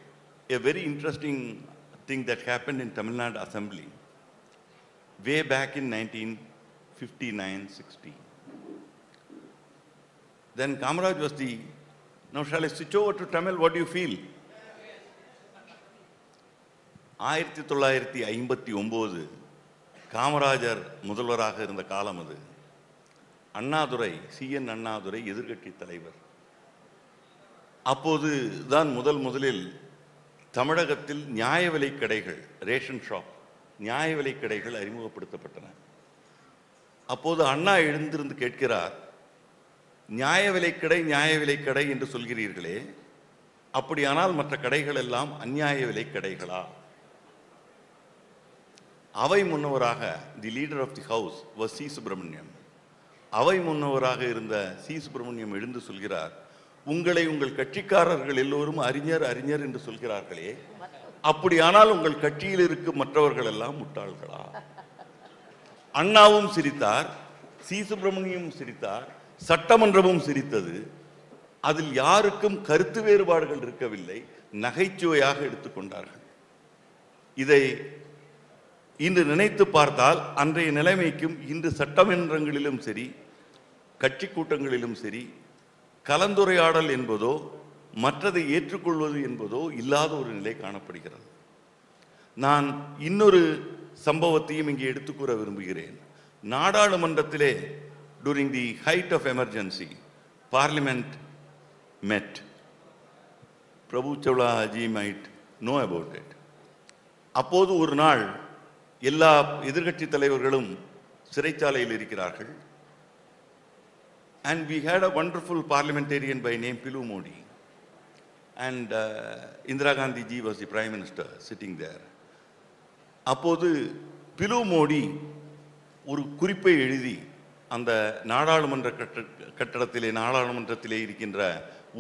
a very interesting thing that happened in Tamil Nadu Assembly way back in 1959-60. Then Kamaraj was the, now shall I switch over to Tamil, what do you feel? 1959 Kamarajar முதல்வராக இருந்த காலம் அது. Annadurai, CN Annadurai எதிர்க்கட்சி தலைவர். அப்போது தான் முதலில் தமிழகத்தில் நியாய விலைக் கடைகள், ரேஷன் ஷாப், நியாய விலைக் கடைகள் அறிமுகப்படுத்தப்பட்டன. அப்போது அண்ணா எழுந்திருந்து கேட்கிறார், நியாய விலைக் கடை என்று சொல்கிறீர்களே, அப்படியானால் மற்ற கடைகள் எல்லாம் அநியாய விலைக் கடைகளா? அவை முன்னவராக, the leader of the house was C Subramaniam. அவை முன்னவராக இருந்த சி சுப்பிரமணியம் எழுந்து சொல்கிறார், உங்களை உங்கள் கட்சிக்காரர்கள் எல்லோரும் அறிஞர் அறிஞர் என்று சொல்கிறார்களே, அப்படியானால் உங்கள் கட்சியில் இருக்கும் மற்றவர்கள் எல்லாம் முட்டாள்களா? அண்ணாவும் சிரித்தார், சி சுப்பிரமணியம் சிரித்தார், சட்டமன்றமும் சிரித்தது. அதில் யாருக்கும் கருத்து வேறுபாடுகள் இருக்கவில்லை, நகைச்சுவையாக எடுத்துக்கொண்டார்கள். இதை இன்று நினைத்து பார்த்தால் அன்றைய நிலைமைக்கும் இன்று சட்டமன்றங்களிலும் சரி, கட்சி கூட்டங்களிலும் சரி, கலந்துரையாடல் என்பதோ மற்றதை ஏற்றுக்கொள்வது என்பதோ இல்லாத ஒரு நிலை காணப்படுகிறது. நான் இன்னொரு சம்பவத்தையும் இங்கே எடுத்துக்கூற விரும்புகிறேன். நாடாளுமன்றத்திலே during the height of emergency, Parliament met. Prabhu Chawla ji might know about it. அப்போது ஒரு நாள் எல்லா எதிர்க்கட்சி தலைவர்களும் சிறைச்சாலையில் இருக்கிறார்கள். And we had a wonderful parliamentarian by name Pilu Modi. And Indira Gandhi ji was the Prime Minister sitting there. அப்போது பிலு மோடி ஒரு குறிப்பை எழுதி அந்த நாடாளுமன்ற நாடாளுமன்றத்திலே இருக்கின்ற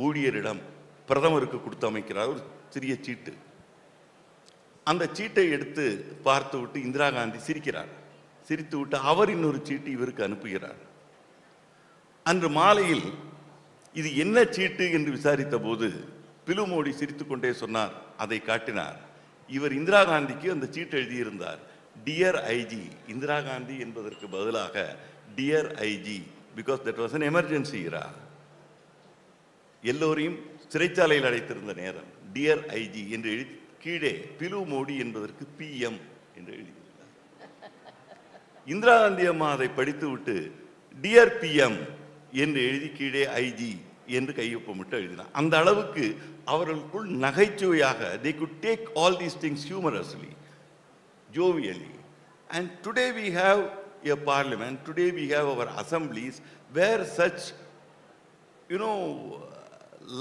ஊழியரிடம் பிரதமருக்கு கொடுத்து அமைக்கிறார் ஒரு சிறிய சீட்டு. அந்த சீட்டை எடுத்து பார்த்து விட்டு இந்திரா காந்தி சிரிக்கிறார். சிரித்து விட்டு அவர் இன்னொரு சீட்டு இவருக்கு அனுப்புகிறார். அன்று மாலையில் இது என்ன சீட்டு என்று விசாரித்த போது பிலு மோடி சிரித்துக்கொண்டே சொன்னார், அதை காட்டினார். இவர் இந்திரா காந்திக்கு அந்த சீட்டு எழுதியிருந்தார், டியர் ஐஜி. இந்திரா காந்தி என்பதற்கு பதிலாக dear IG, because that was an emergency era. எல்லோரையும் சிறைச்சாலையில் அடைத்திருந்த நேரம். டியர் ஐஜி என்று எழுதி கீழே பிலு மோடி என்பதற்கு பிஎம் என்று எழுதியிருந்தார். இந்திரா காந்தி அம்மா அதை படித்து விட்டு டியர் பிஎம் என்று எழுதி கீழே ஐஜி என்று கையொப்பமிட்டு எழுதினார். அந்த அளவுக்கு அவர்களுக்குள் நகைச்சுவையாக they could take all these things humorously, jovially. And today we have a parliament, today we have our assemblies where such,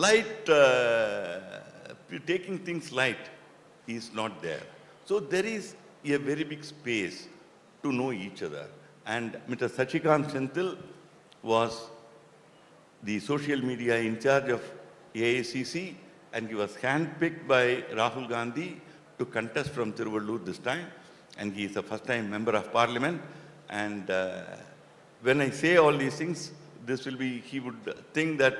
light, taking things light is not there. So there is a very big space to know each other. And Mr. Sachikant Senthil was the social media in charge of AICC, and he was handpicked by Rahul Gandhi to contest from Tiruvallur this time, and he is a first-time member of parliament. And when I say all these things, he would think that,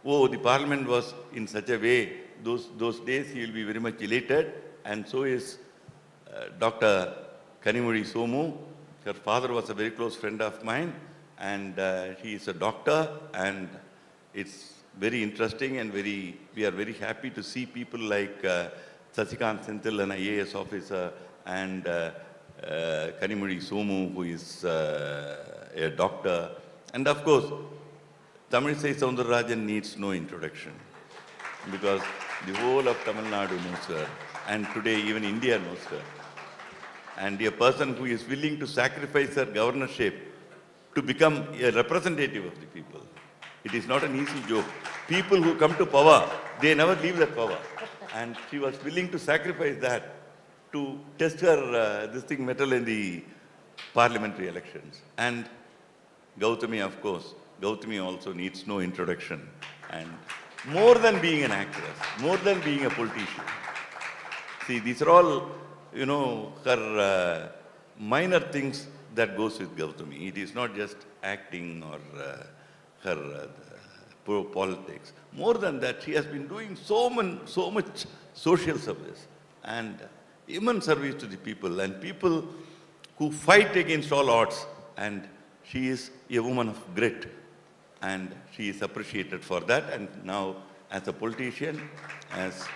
oh, the parliament was in such a way, those days he will be very much elated, and so is Dr. Kanimuri Somu. Her father was a very close friend of mine, and he is a doctor, and it's very interesting and we are very happy to see people like Sachikant Senthil, an IAS officer, and Kanimuri Somu, who is a doctor. And of course, Tamilisai Soundararajan needs no introduction, because the whole of Tamil Nadu knows her, and today even India knows her. And a person who is willing to sacrifice her governorship to become a representative of the people. It is not an easy job. People who come to power, they never leave that power. And she was willing to sacrifice that to test her mettle in the parliamentary elections. And Gautami, of course, Gautami also needs no introduction. And more than being an actress, more than being a politician. See, these are all, her minor things that goes with Gautami. It is not just acting or her politics. More than that, she has been doing so much social service and immense service to the people, and people who fight against all odds. And she is a woman of grit, and she is appreciated for that. And now, as a politician, as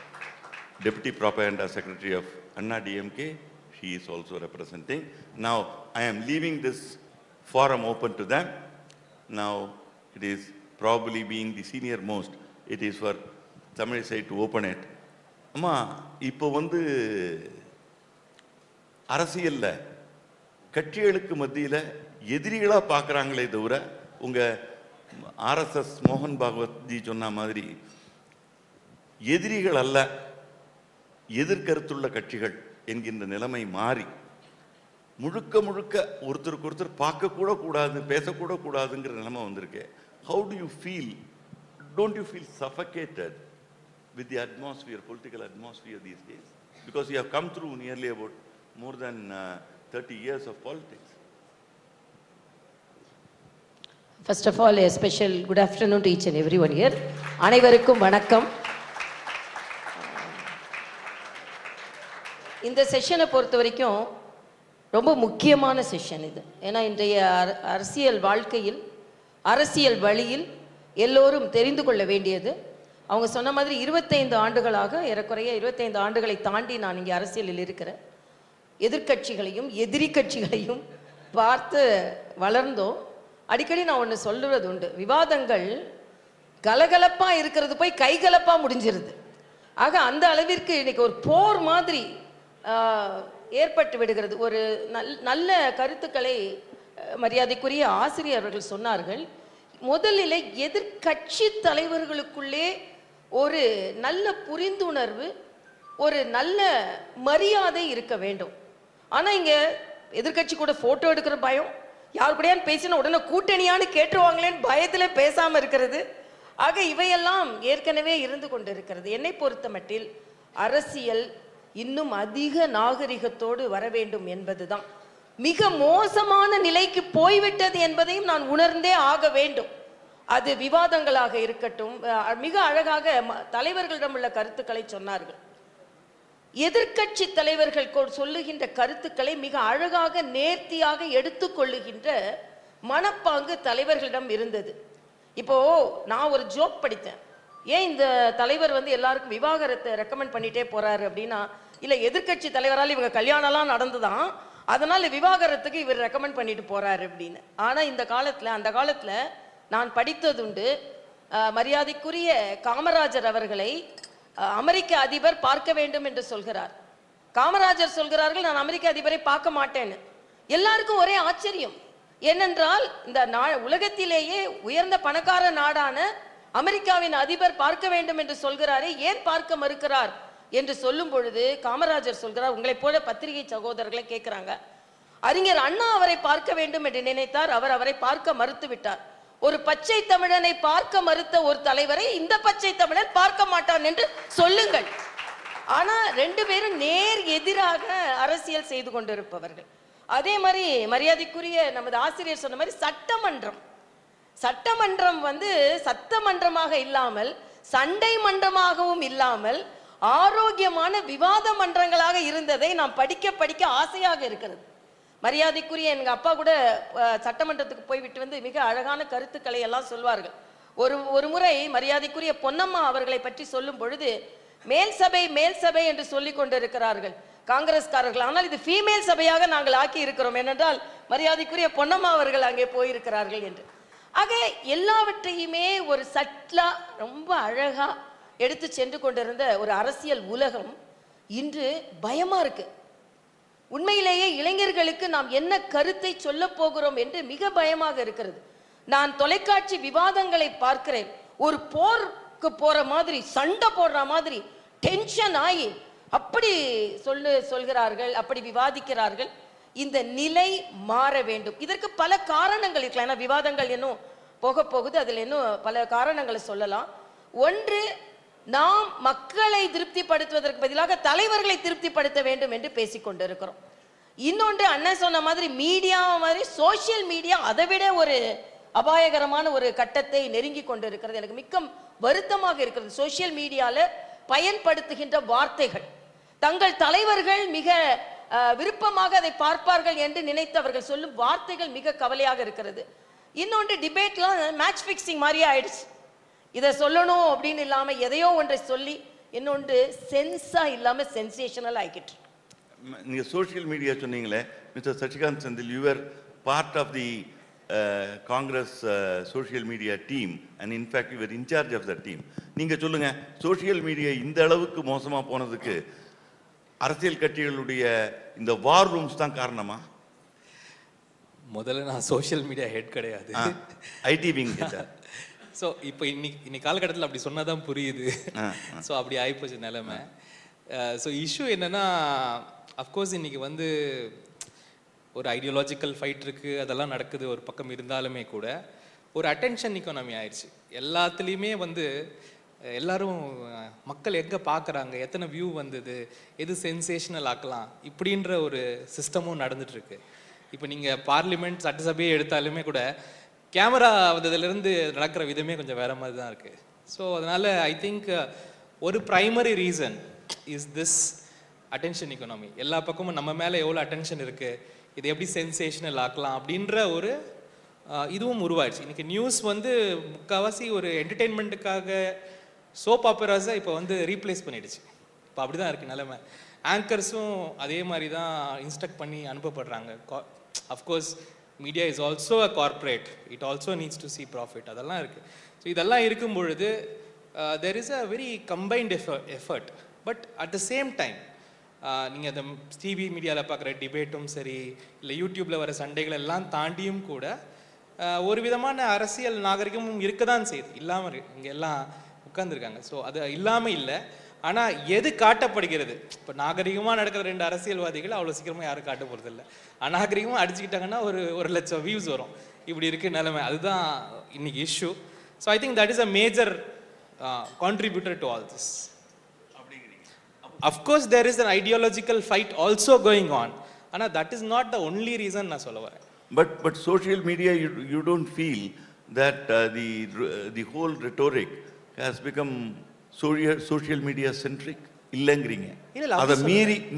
Deputy Propaganda Secretary of Anna DMK, she is also representing. Now, I am leaving this forum open to them. Now, it is probably being the senior most, it is for Tamilisai to open it. Amma, இப்போ அரசியல்ல கட்சிகளுக்கு மத்தியில எதிரிகளா பார்க்கறாங்களே தவிர, உங்க RSS மோகன் Bhagwat G சொன்ன மாதிரி எதிரிகள் அல்ல, எதிர்கருத்துள்ள கட்சிகள் என்கின்ற நிலைமை மாறி முழுக்க ஒருத்தருக்கு ஒருத்தர் பார்க்க கூட கூடாது, பேசக்கூட கூடாதுங்கிற நிலைமை வந்திருக்கு. How do you feel? Don't you feel suffocated with the atmosphere, political atmosphere these days? Because you have come through nearly about more than 30 years of politics. First of all, a special good afternoon to each and everyone here. அனைவருக்கும் வணக்கம். இந்த செஷனை பொறுத்த வரைக்கும் ரொம்ப முக்கியமான session இது. ஏன்னா இன்றைய அரசியல் வாழ்க்கையில், அரசியல் வழியில் எல்லோரும் தெரிந்து கொள்ள வேண்டியது, அவங்க சொன்ன மாதிரி 25 ஆண்டுகளாக, ஏறக்குறைய 25 ஆண்டுகளை தாண்டி நான் இங்கே அரசியலில் இருக்கிறேன். எதிர்க்கட்சிகளையும் எதிரி கட்சிகளையும் பார்த்து வளர்ந்தோம். அடிக்கடி நான் ஒன்று சொல்லுவது உண்டு, விவாதங்கள் கலகலப்பாக இருக்கிறது போய் கைகலப்பாக முடிஞ்சிருது. ஆக அந்த அளவிற்கு இன்னைக்கு ஒரு போர் மாதிரி ஏற்பட்டு விடுகிறது. ஒரு நல்ல கருத்துக்களை மரியாதைக்குரிய ஆசிரியர்கள் சொன்னார்கள். முதலில் எதிர்கட்சி தலைவர்களுக்குள்ளே ஒரு நல்ல புரிந்துணர்வு, ஒரு நல்ல மரியாதை இருக்க வேண்டும். ஆனால் இங்கே எதிர்கட்சி கூட ஃபோட்டோ எடுக்கிற பயம், யார் கூடயான்னு பேசினா உடனே கூட்டணியான்னு கேட்டுருவாங்களேன்னு பயத்தில் பேசாமல் இருக்கிறது. ஆக இவையெல்லாம் ஏற்கனவே இருந்து கொண்டிருக்கிறது. என்னை பொறுத்த மட்டில் அரசியல் இன்னும் அதிக நாகரிகத்தோடு வர வேண்டும் என்பதுதான். மிக மோசமான நிலைக்கு போய்விட்டது என்பதையும் நான் உணர்ந்தே ஆக வேண்டும். அது விவாதங்களாக இருக்கட்டும். மிக அழகாக தலைவர்களிடம் உள்ள கருத்துக்களை சொன்னார்கள். எதிர்கட்சி தலைவர்கள் சொல்லுகின்ற கருத்துக்களை மிக அழகாக நேர்த்தியாக எடுத்துக்கொள்ளுகின்ற மனப்பாங்கு தலைவர்களிடம் இருந்தது. இப்போ நான் ஒரு ஜோக் படித்தேன். ஏன் இந்த தலைவர் எல்லாருக்கும் விவாகரத்தை ரெக்கமெண்ட் பண்ணிட்டே போறாரு அப்படின்னா, இல்ல எதிர்கட்சி தலைவரால் இவங்க கல்யாணம்லாம் நடந்துதான், அதனால விவாகரத்துக்கு இவர் ரெக்கமெண்ட் பண்ணிட்டு போறாரு அப்படின்னு. ஆனா இந்த காலத்துல, அந்த காலத்துல நான் படித்ததுண்டு, மரியாதைக்குரிய காமராஜர் அவர்களை அமெரிக்க அதிபர் பார்க்க வேண்டும் என்று சொல்கிறார். காமராஜர் சொல்கிறார்கள், நான் அமெரிக்க அதிபரை பார்க்க மாட்டேன்னு. எல்லாருக்கும் ஒரே ஆச்சரியம். ஏனென்றால் இந்த உலகத்திலேயே உயர்ந்த பணக்கார நாடான அமெரிக்காவின் அதிபர் பார்க்க வேண்டும் என்று சொல்கிறாரே, ஏன் பார்க்க மறுக்கிறார் என்று சொல்லும் பொழுது காமராஜர் சொல்கிறார், உங்களை போல பத்திரிகை சகோதரர்களை கேட்கிறாங்க, அறிஞர் அண்ணா அவரை பார்க்க வேண்டும் என்று நினைத்தார், அவர் அவரை பார்க்க மறுத்து விட்டார். ஒரு பச்சை தமிழனை பார்க்க மறுத்த ஒரு தலைவரை இந்த பச்சை தமிழன் பார்க்க மாட்டான் என்று சொல்லுங்கள். ஆனா ரெண்டு பேரும் நேர் எதிராக அரசியல் செய்து கொண்டிருப்பவர்கள். அதே மாதிரி மரியாதைக்குரிய நமது ஆசிரியர் சொன்ன மாதிரி சட்டமன்றம் சட்டமன்றமாக இல்லாமல், சண்டை மன்றமாகவும் இல்லாமல், ஆரோக்கியமான விவாத மன்றங்களாக இருந்ததை நாம் படிக்க படிக்க ஆசையாக இருக்கிறது. மரியாதைக்குரிய எங்க அப்பா கூட சட்டமன்றத்துக்கு போய்விட்டு மிக அழகான கருத்துக்களை எல்லாம் சொல்வார்கள். ஒரு முறை மரியாதைக்குரிய பொன்னம்மா அவர்களை பற்றி சொல்லும் பொழுது, மேல் சபை என்று சொல்லிக் கொண்டிருக்கிறார்கள் காங்கிரஸ்காரர்கள். ஆனால் இது ஃபீமேல் சபையாக நாங்கள் ஆக்கி இருக்கிறோம், ஏனென்றால் மரியாதைக்குரிய பொன்னம்மா அவர்கள் அங்கே போயிருக்கிறார்கள் என்று. ஆக எல்லாவற்றையுமே ஒரு சட்லா ரொம்ப அழகா எடுத்து சென்று கொண்டிருந்த ஒரு அரசியல் உலகம் இன்று பயமா இருக்கு. உண்மையிலேயே இளைஞர்களுக்கு நாம் என்ன கருத்தை சொல்ல போகிறோம் என்று மிக பயமாக இருக்கிறது. நான் தொலைக்காட்சி விவாதங்களை பார்க்கிறேன். ஒரு போருக்கு போற மாதிரி, சண்டை போடுற மாதிரி டென்ஷன் ஆகி அப்படி சொல்கிறார்கள், அப்படி விவாதிக்கிறார்கள். இந்த நிலை மாற வேண்டும். இதற்கு பல காரணங்கள் இருக்கலாம். ஏன்னா விவாதங்கள் இன்னும் போக போகுது, அதில் இன்னும் பல காரணங்களை சொல்லலாம். ஒன்று, நாம் மக்களை திருப்திப்படுத்துவதற்கு பதிலாக தலைவர்களை திருப்திப்படுத்த வேண்டும் என்று பேசிக்கொண்டிருக்கிறோம். இன்னொன்று, அண்ணன் சொன்ன மாதிரி மீடியா மாதிரி சோசியல் மீடியா அதை விட ஒரு அபாயகரமான ஒரு கட்டத்தை நெருங்கி கொண்டிருக்கிறது. எனக்கு மிக்க வருத்தமாக இருக்கிறது. சோசியல் மீடியால பயன்படுத்துகின்ற வார்த்தைகள், தங்கள் தலைவர்கள் மிக விருப்பமாக அதை பார்ப்பார்கள் என்று நினைத்தவர்கள் சொல்லும் வார்த்தைகள் மிக கவலையாக இருக்கிறது. இன்னொன்று, டிபேட்லாம் மேட்ச் ஃபிக்ஸிங் மாதிரியே ஆயிடுச்சு. இதை சொல்லணும் அப்படின்னு இல்லாம எதையோ ஒன்றை சொல்லி, இன்னொன்று சென்ஸா இல்லாம சென்சேஷனல் ஆகிட்டு. நீங்க சோசியல் மீடியா சொன்னீங்களே, mister Sasikanth Senthil, you are part of the Congress social media team and in fact you are in charge of the team. நீங்க சொல்லுங்க, சோசியல் மீடியா இந்த அளவுக்கு மோசமா போனதுக்கு அரசியல் கட்சிகளுடைய இந்த வார் ரூம்ஸ் தான் காரணமா? முதல்ல நான் சோஷியல் மீடியா ஹெட் கிடையாது, ஐடி விங் ஹெட். ஸோ இப்போ இன்னைக்கு காலகட்டத்தில் அப்படி சொன்னாதான் புரியுது. ஸோ அப்படி ஆயிப்போச்சு நிலைமை. ஸோ இஷ்யூ என்னன்னா, அஃப்கோர்ஸ் இன்னைக்கு ஒரு ஐடியாலஜிக்கல் ஃபைட் இருக்கு, அதெல்லாம் நடக்குது ஒரு பக்கம். இருந்தாலுமே கூட ஒரு அட்டென்ஷன் இக்கானமி ஆயிடுச்சு. எல்லாத்துலேயுமே எல்லாரும் மக்கள் எங்கே பார்க்குறாங்க, எத்தனை வியூ வந்தது, எது சென்சேஷனல் ஆக்கலாம், இப்படின்ற ஒரு சிஸ்டமும் நடந்துட்டுருக்கு. இப்போ நீங்கள் பார்லிமெண்ட் சட்டசபையை எடுத்தாலுமே கூட கேமரா வந்ததுலேருந்து நடக்கிற விதமே கொஞ்சம் வேற மாதிரி தான் இருக்குது. ஸோ அதனால் ஐ திங்க் ஒரு primary reason is this attention economy. எல்லா பக்கமும் நம்ம மேலே எவ்வளோ அட்டென்ஷன் இருக்குது, இதை எப்படி சென்சேஷனல் ஆக்கலாம் அப்படின்ற ஒரு இதுவும் உருவாயிடுச்சு. இன்றைக்கி நியூஸ் முக்கால்வாசி ஒரு என்டர்டெயின்மெண்ட்டுக்காக சோப் ஆப்பராஸை இப்போ ரீப்ளேஸ் பண்ணிடுச்சு. இப்போ அப்படி தான் இருக்குது நிலைமை. ஆங்கர்ஸும் அதே மாதிரி தான் இன்ஸ்ட்ரக்ட் பண்ணி அனுப்பப்படுறாங்க. Of course media is also a corporate, it also needs to see profit, அதெல்லாம் இருக்குது. ஸோ இதெல்லாம் இருக்கும் பொழுது there is a very combined effort. But at the same time நீங்கள் அந்த டிவி மீடியாவில் பார்க்குற டிபேட்டும் சரி, இல்லை யூடியூப்பில் வர சண்டைகள் எல்லாம் தாண்டியும் கூட ஒரு விதமான அரசியல் நாகரிகமும் இருக்க தான் செய்யுது, இல்லாமல் இங்கே எல்லாம் உட்கார்ந்துருக்காங்க. ஸோ அது இல்லாமல் இல்லை. ஆனால் எது காட்டப்படுகிறது, இப்போ நாகரிகமாக நடக்கிற 2 அரசியல்வாதிகள் அவ்வளோ சீக்கிரமாக யாரும் காட்ட போகிறது இல்லை. அநாகரிகமாக அடிச்சுக்கிட்டாங்கன்னா ஒரு லட்சம் வியூஸ் வரும். இப்படி இருக்குது நிலைமை. அதுதான் இன்னைக்கு issue. So I think that is a major contributor to all this. Of course there is an ideological fight also going on. ஆனால் that is not the only reason நான் சொல்ல வரேன். But social media, you don't feel that the whole rhetoric has become social media centric? இல்லைங்கிறீங்க. அதை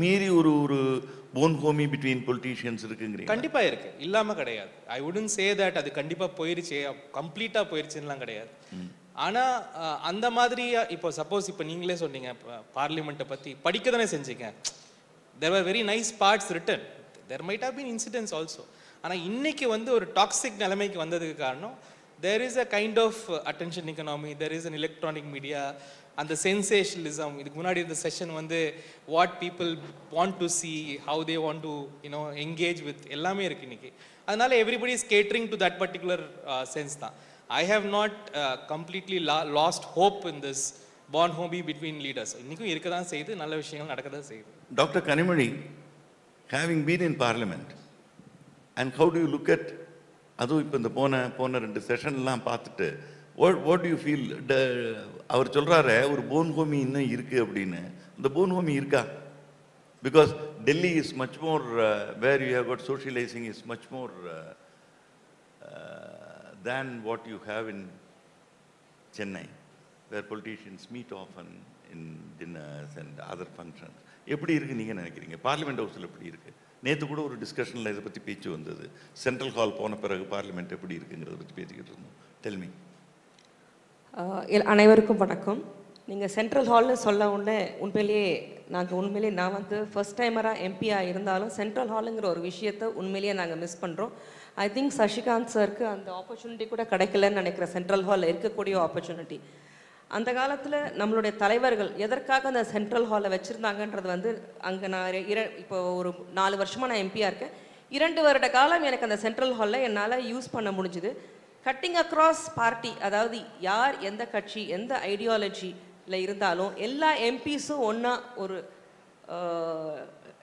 மீறி ஒரு phone Homi between politicians இருக்குங்கிறீங்க. கண்டிப்பாக இருக்குது, இல்லாமல் கிடையாது. ஐ வுடன்ட் சே தட் அது கண்டிப்பாக போயிருச்சு, கம்ப்ளீட்டாக போயிருச்சுன்னெலாம் கிடையாது. ஆனால் அந்த மாதிரி இப்போ சப்போஸ் இப்போ நீங்களே சொன்னீங்க பார்லிமெண்ட்டை பற்றி படிக்க தானே செஞ்சீங்க. There are very nice parts written, there might have been incidents also. ஆனால் இன்னைக்கு வந்து ஒரு டாக்ஸிக் நிலைமைக்கு வந்ததுக்கு காரணம் there is a kind of attention economy, there is an electronic media, அந்த சென்சேஷனலிசம். இதுக்கு முன்னாடி இந்த செஷன் வந்து what people want to see, how they want to engage with எல்லாமே இருக்குது இன்னைக்கு. அதனால everybody is catering to that particular sense தான். I have not completely last hope in this bonhomie between leaders. இன்றைக்கும் இருக்க தான் செய்யுது, நல்ல விஷயங்கள் நடக்க தான் செய்யுது. Doctor Kanimozhi, having been in parliament, and how do you look at அதுவும் இப்போ இந்த போன 2 செஷன்லாம் பார்த்துட்டு what do you feel? அவர் சொல்கிறாரு ஒரு போன் ஹோமி இன்னும் இருக்குது அப்படின்னு. இந்த போன் ஹோமி இருக்கா? Because Delhi is much more where you have got socializing is much more than what you have in Chennai, where politicians meet often in dinners and other functions. எப்படி இருக்குது நீங்கள் நினைக்கிறீங்க? பார்லிமெண்ட் ஹவுஸில் எப்படி இருக்குது? நேற்று கூட ஒரு டிஸ்கஷனில் இதை பற்றி பேச்சு வந்தது. சென்ட்ரல் ஹால் போன பிறகு பார்லிமெண்ட் எப்படி இருக்குங்கிறத பற்றி பேசிக்கிட்டு இருந்தோம். டெல்மி. அனைவருக்கும் வணக்கம். நீங்கள் சென்ட்ரல் ஹால்னு சொல்ல உண்மையிலேயே நான் வந்து ஃபர்ஸ்ட் டைமராக எம்பியாக இருந்தாலும் சென்ட்ரல் ஹாலுங்கிற ஒரு விஷயத்தை உண்மையிலேயே நாங்கள் மிஸ் பண்ணுறோம். ஐ திங்க் சசிகாந்த் சருக்கு அந்த ஆப்பர்ச்சுனிட்டி கூட கிடைக்கலன்னு நினைக்கிறேன். சென்ட்ரல் ஹாலில் இருக்கக்கூடிய ஆப்பர்ச்சுனிட்டி அந்த காலத்தில் நம்மளுடைய தலைவர்கள் எதற்காக அந்த சென்ட்ரல் ஹாலில் வச்சுருந்தாங்கன்றது வந்து அங்கே நான் இப்போ ஒரு 4 வருஷமாக நான் எம்பியாக இருக்கேன். 2 வருட காலம் எனக்கு அந்த சென்ட்ரல் ஹாலில் என்னால் யூஸ் பண்ண முடிஞ்சுது. கட்டிங் அக்ராஸ் பார்ட்டி, அதாவது யார் எந்த கட்சி எந்த ஐடியாலஜியில் இருந்தாலும் எல்லா எம்பிஸும் ஒன்றா ஒரு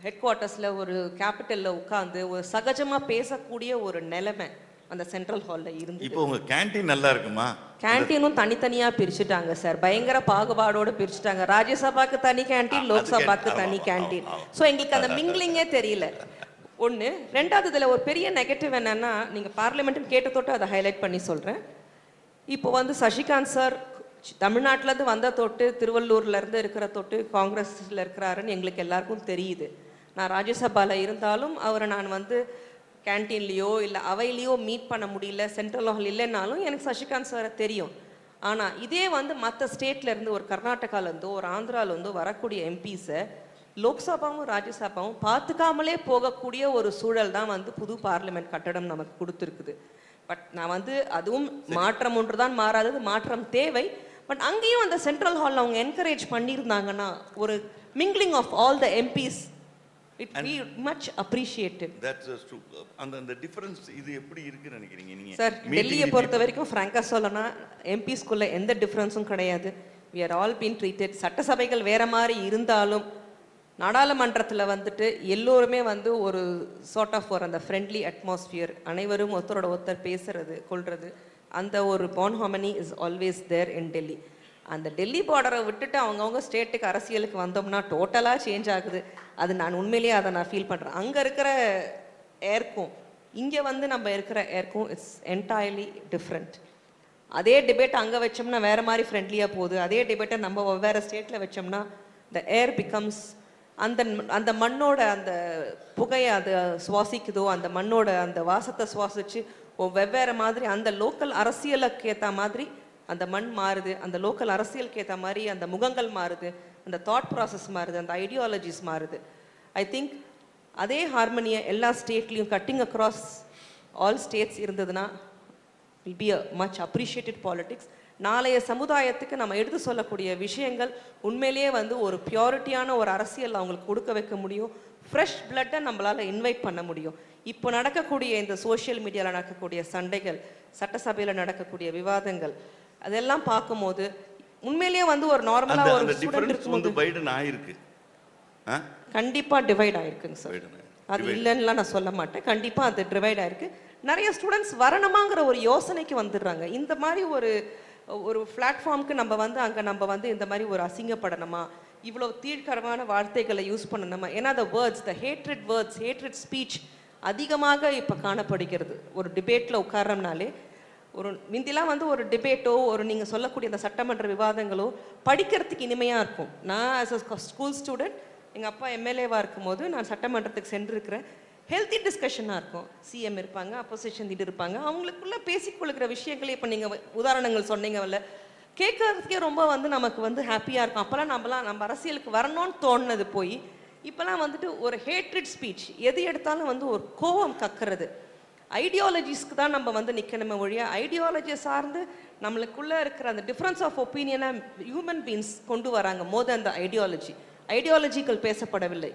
ஹெட் குவார்ட்டர்ஸில் ஒரு கேபிட்டலில் உட்காந்து ஒரு சகஜமாக பேசக்கூடிய ஒரு நிலைமை அந்த சென்ட்ரல் ஹாலில் இருந்து. இப்போ உங்கள் கேன்டீன் நல்லா இருக்குமா? கேன்டீனும் தனித்தனியாக பிரிச்சுட்டாங்க சார், பயங்கர பாகுபாடோடு பிரிச்சுட்டாங்க. ராஜ்யசபாக்கு தனி கேன்டீன், லோக்சபாக்கு தனி கேன்டீன். ஸோ எங்களுக்கு அந்த மிங்கிலிங்கே தெரியல. ஒன்று. ரெண்டாவது, இதில் ஒரு பெரிய நெகட்டிவ் என்னன்னா, நீங்கள் பார்லிமெண்ட்டுன்னு கேட்ட தொட்டு அதை ஹைலைட் பண்ணி சொல்கிறேன். இப்போ வந்து சசிகாந்த் சார் தமிழ்நாட்டிலேருந்து வந்த தொட்டு திருவள்ளூர்லேருந்து இருக்கிற தொட்டு காங்கிரஸில் இருக்கிறாருன்னு எங்களுக்கு எல்லாருக்கும் தெரியுது. நான் ராஜ்யசபாவில் இருந்தாலும் அவரை நான் வந்து கேன்டீன்லேயோ இல்லை அவையிலையோ மீட் பண்ண முடியல, சென்ட்ரல் ஹால் இல்லைன்னாலும் எனக்கு சசிகாந்த் சாரை தெரியும். ஆனால் இதே வந்து மற்ற ஸ்டேட்லேருந்து ஒரு கர்நாடகாலேருந்தோ ஒரு ஆந்திராவிலேருந்தோ வரக்கூடிய எம்பிஸை லோக்சபாவும் ராஜ்யசபாவும் பார்த்துக்காமலே போகக்கூடிய ஒரு சூழல் தான் வந்து புது பார்லிமெண்ட் கட்டடம் நமக்கு கொடுத்துருக்குது. பட் நான் வந்து அதுவும் மாற்றம் ஒன்று தான் மாறாதது, மாற்றம் தேவை. பட் அங்கேயும் அந்த சென்ட்ரல் ஹாலில் அவங்க என்கரேஜ் பண்ணியிருந்தாங்கன்னா ஒரு mingling of all the MPs, it be much appreciated. That's true. அந்த டிஃபரன்ஸ் இது எப்படி இருக்குன்னு நினைக்கிறீங்க நீங்க? சார், டெல்லியை பொறுத்த வரைக்கும் ஃப்ராங்கா சொல்லனா எம்பிஸ்குள்ள எந்த டிஃபரன்ஸும் கிடையாது. we are all been treated. சட்டசபைகள் வேற மாதிரி இருந்தாலும் நாடாளுமன்றத்தில் வந்துட்டு எல்லோருமே வந்து ஒரு சார்ட் ஆஃப் ஒரு அந்த ஃப்ரெண்ட்லி அட்மாஸ்பியர், அனைவரும் ஒருத்தரோட ஒருத்தர் பேசுறது கொள்வது, அந்த ஒரு bond harmony is always there in Delhi. அந்த டெல்லி பார்டரை விட்டுட்டு அவங்கவுங்க ஸ்டேட்டுக்கு அரசியலுக்கு வந்தோம்னா டோட்டலாக சேஞ்ச் ஆகுது. அது நான் உண்மையிலேயே அதை நான் ஃபீல் பண்ணுறேன். அங்கே இருக்கிற ஏர்க்கும் இங்கே வந்து நம்ம இருக்கிற ஏர்க்கும் இட்ஸ் என்டையர்லி டிஃப்ரெண்ட். அதே டிபேட் அங்கே வச்சோம்னா வேறு மாதிரி ஃப்ரெண்ட்லியாக போகுது. அதே டிபேட்டை நம்ம வெவ்வேறு ஸ்டேட்டில் வச்சோம்னா த ஏர் பிகம்ஸ் அந்த அந்த மண்ணோட அந்த புகையை அது சுவாசிக்குதோ, அந்த மண்ணோட அந்த வாசத்தை சுவாசித்து வெவ்வேறு மாதிரி அந்த லோக்கல் அரசியலுக்கு ஏற்ற மாதிரி அந்த மண் மாறுது, அந்த லோக்கல் அரசியலுக்கு ஏற்ற மாதிரி அந்த முகங்கள் மாறுது, அந்த தாட் ப்ராசஸ் மாறுது, அந்த ஐடியாலஜிஸ் மாறுது. ஐ திங்க் அதே ஹார்மனியை எல்லா ஸ்டேட்லேயும் கட்டிங் அக்ராஸ் ஆல் ஸ்டேட்ஸ் இருந்ததுன்னா will be a much appreciated politics. நாளைய சமுதாயத்துக்கு நம்ம எடுத்து சொல்லக்கூடிய விஷயங்கள் உண்மையிலேயே வந்து ஒரு பியூரிட்டியான ஒரு அரசியல் அவங்களுக்கு கொடுக்க வைக்க முடியும். ஃப்ரெஷ் பிளட்டை நம்மளால் இன்வைட் பண்ண முடியும். இப்போ நடக்கக்கூடிய இந்த சோஷியல் மீடியாவில் நடக்கக்கூடிய சண்டைகள், சட்டசபையில் நடக்கக்கூடிய விவாதங்கள், அதெல்லாம் பார்க்கும்போது உண்மையிலேயே வந்து ஒரு நார்மலாக ஒரு ஸ்டூடெண்ட் இருக்கும்போது கண்டிப்பாக டிவைட் ஆயிருக்குங்க சார். அது இல்லைன்னுலாம் நான் சொல்ல மாட்டேன், கண்டிப்பாக அது டிவைட் ஆயிருக்கு. நிறைய ஸ்டூடெண்ட்ஸ் வரணுமாங்கிற ஒரு யோசனைக்கு வந்துடுறாங்க. இந்த மாதிரி ஒரு பிளாட்ஃபார்முக்கு நம்ம வந்து அங்கே நம்ம வந்து இந்த மாதிரி ஒரு அசிங்கப்படணுமா, இவ்வளோ தீர்க்கரமான வார்த்தைகளை யூஸ் பண்ணணுமா? ஏன்னா த ஹேட்ரிட் ஸ்பீச் அதிகமாக இப்போ காணப்படுகிறது. ஒரு டிபேட்டில் உட்காரோம்னாலே ஒரு முந்திலாம் வந்து ஒரு டிபேட்டோ ஒரு நீங்கள் சொல்லக்கூடிய அந்த சட்டமன்ற விவாதங்களோ படிக்கிறதுக்கு இனிமையாக இருக்கும். நான் ஆஸ் அ ஸ்கூல் ஸ்டூடெண்ட் எங்கள் அப்பா எம்எல்ஏவாக இருக்கும்போது நான் சட்டமன்றத்துக்கு சென்றிருக்கிறேன். ஹெல்த்தி டிஸ்கஷனாக இருக்கும். சிஎம் இருப்பாங்க, அப்போசிஷன் லீடர் இருப்பாங்க, அவங்களுக்குள்ளே பேசிக்கொள்கிற விஷயங்களே இப்போ நீங்கள் உதாரணங்கள் சொன்னீங்கல்ல, கேட்கறதுக்கே ரொம்ப வந்து நமக்கு வந்து ஹாப்பியாக இருக்கும். அப்போல்லாம் நம்ம அரசியலுக்கு வரணும்னு தோணுனது போய் இப்போலாம் வந்துட்டு ஒரு ஹேட்ரிட் ஸ்பீச், எது எடுத்தாலும் வந்து ஒரு கோபம் கக்கிறது. ஐடியாலஜிஸ்க்கு தான் நம்ம வந்து நிற்கணுமே ஒழிய ஐடியாலஜியை சார்ந்து நம்மளுக்குள்ளே இருக்கிற அந்த டிஃப்ரென்ஸ் ஆஃப் ஒப்பீனியனை ஹியூமன் பீயிங்ஸ் கொண்டு வராங்க. மோர் தென் த ஐடியாலஜிக்கல் பேசப்படவில்லை.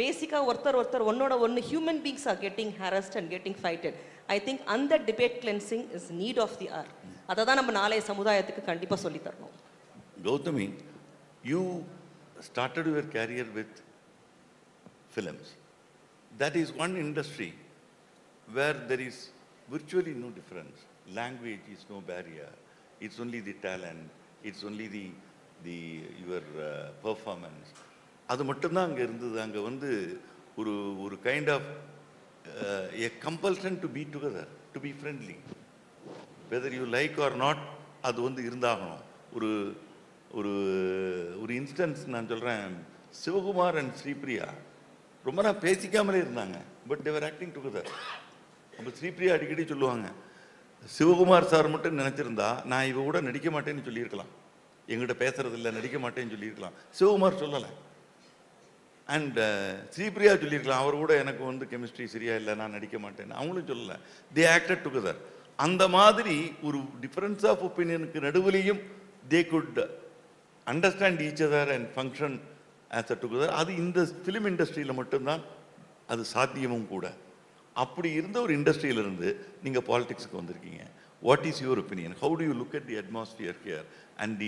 பேசிக்காக ஒருத்தர் ஒன்னோட ஒன்று human beings are getting harassed and getting fighted. I think அந்த debate cleansing is need of the hour. அதை தான் நம்ம நாளைய சமுதாயத்துக்கு கண்டிப்பாக சொல்லி தரணும். Gautami, you started your career with films. That is one industry where there is virtually no difference. Language is no barrier. It's only the talent. It's only your performance. அது மட்டும்தான் அங்கே இருந்தது. அங்கே வந்து ஒரு kind of a compulsion to be together, to be friendly. Whether you like or not, அது வந்து இருந்தாகணும். ஒரு இன்ஸ்டன்ஸ் நான் சொல்கிறேன், சிவகுமார் அண்ட் ஸ்ரீபிரியா ரொம்ப நான் பேசிக்காமலே இருந்தாங்க. But they were acting together. அப்போ ஸ்ரீபிரியா அடிக்கடி சொல்லுவாங்க, சிவகுமார் சார் மட்டும் நினச்சிருந்தா நான் இவ கூட நடிக்க மாட்டேன்னு சொல்லியிருக்கலாம், எங்கிட்ட பேசுறதில்ல நடிக்க மாட்டேன்னு சொல்லியிருக்கலாம். சிவகுமார் சொல்லலை. அண்ட் ஸ்ரீபிரியா சொல்லியிருக்கலாம், அவர் கூட எனக்கு வந்து கெமிஸ்ட்ரி சரியா இல்லை, நான் நடிக்க மாட்டேன்னு. அவங்களும் சொல்லலை. They acted together. அந்த மாதிரி ஒரு டிஃபரன்ஸ் ஆஃப் ஒப்பீனியனுக்கு நடுவிலையும் they good understand each other and function as a together. அது இந்த ஃபிலிம் இண்டஸ்ட்ரியில் மட்டும்தான் அது சாத்தியமும் கூட. அப்படி இருந்த ஒரு இண்டஸ்ட்ரியிலிருந்து நீங்கள் பாலிடிக்ஸுக்கு வந்திருக்கீங்க. What is your opinion? How do you look at the atmosphere here and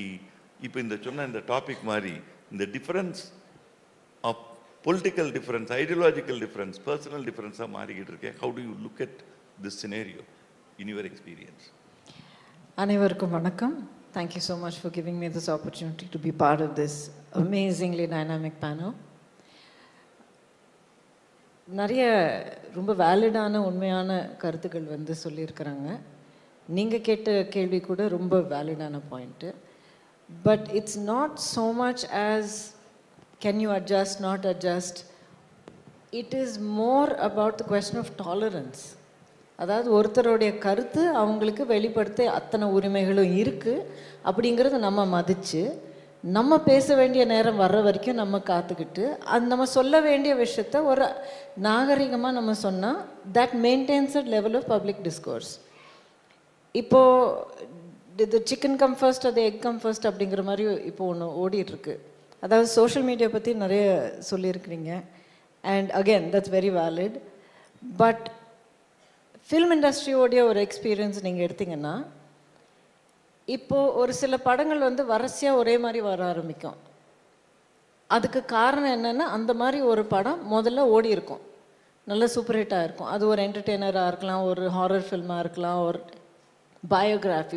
இப்போ இந்த சொன்ன இந்த டாபிக் மாதிரி இந்த difference of political difference, ideological difference, personal டிஃபரன்ஸாக மாறிக்கிட்டு இருக்கேன். How do you look at this scenario in your experience? அனைவருக்கும் வணக்கம். Thank you so much for giving me this opportunity to be part of this amazingly dynamic panel. நிறைய ரொம்ப வேலிடான உண்மையான கருத்துக்கள் வந்து சொல்லியிருக்கிறாங்க. நீங்கள் கேட்ட கேள்வி கூட ரொம்ப வேலிடான point. But it's not so much as can you adjust, not adjust. It is more about the question of tolerance. அதாவது ஒருத்தருடைய கருத்து அவங்களுக்கு வெளிப்படுத்த அத்தனை உரிமைகளும் இருக்குது அப்படிங்கிறத நம்ம மதித்து, நம்ம பேச வேண்டிய நேரம் வர்ற வரைக்கும் நம்ம காத்துக்கிட்டு நம்ம சொல்ல வேண்டிய விஷயத்த ஒரு நாகரிகமாக நம்ம சொன்னால் that maintains a level of public discourse. இப்போது இது சிக்கன் கம் ஃபர்ஸ்ட், அது எக் கம் ஃபர்ஸ்ட் அப்படிங்கிற மாதிரி இப்போ ஒன்று ஓடிட்டுருக்கு. அதாவது சோஷியல் மீடியா பற்றி நிறைய சொல்லியிருக்கிறீங்க. And again that's very valid. But film இண்டஸ்ட்ரியோடைய ஒரு எக்ஸ்பீரியன்ஸ் நீங்கள் எடுத்திங்கன்னா, இப்போது ஒரு சில படங்கள் வந்து வரிசையாக ஒரே மாதிரி வர ஆரம்பிக்கும். அதுக்கு காரணம் என்னென்னா, அந்த மாதிரி ஒரு படம் முதல்ல ஓடி இருக்கும், நல்ல சூப்பர் ஹிட்டாக இருக்கும். அது ஒரு என்டர்டெய்னராக இருக்கலாம், ஒரு ஹாரர் ஃபில்மாக இருக்கலாம், ஒரு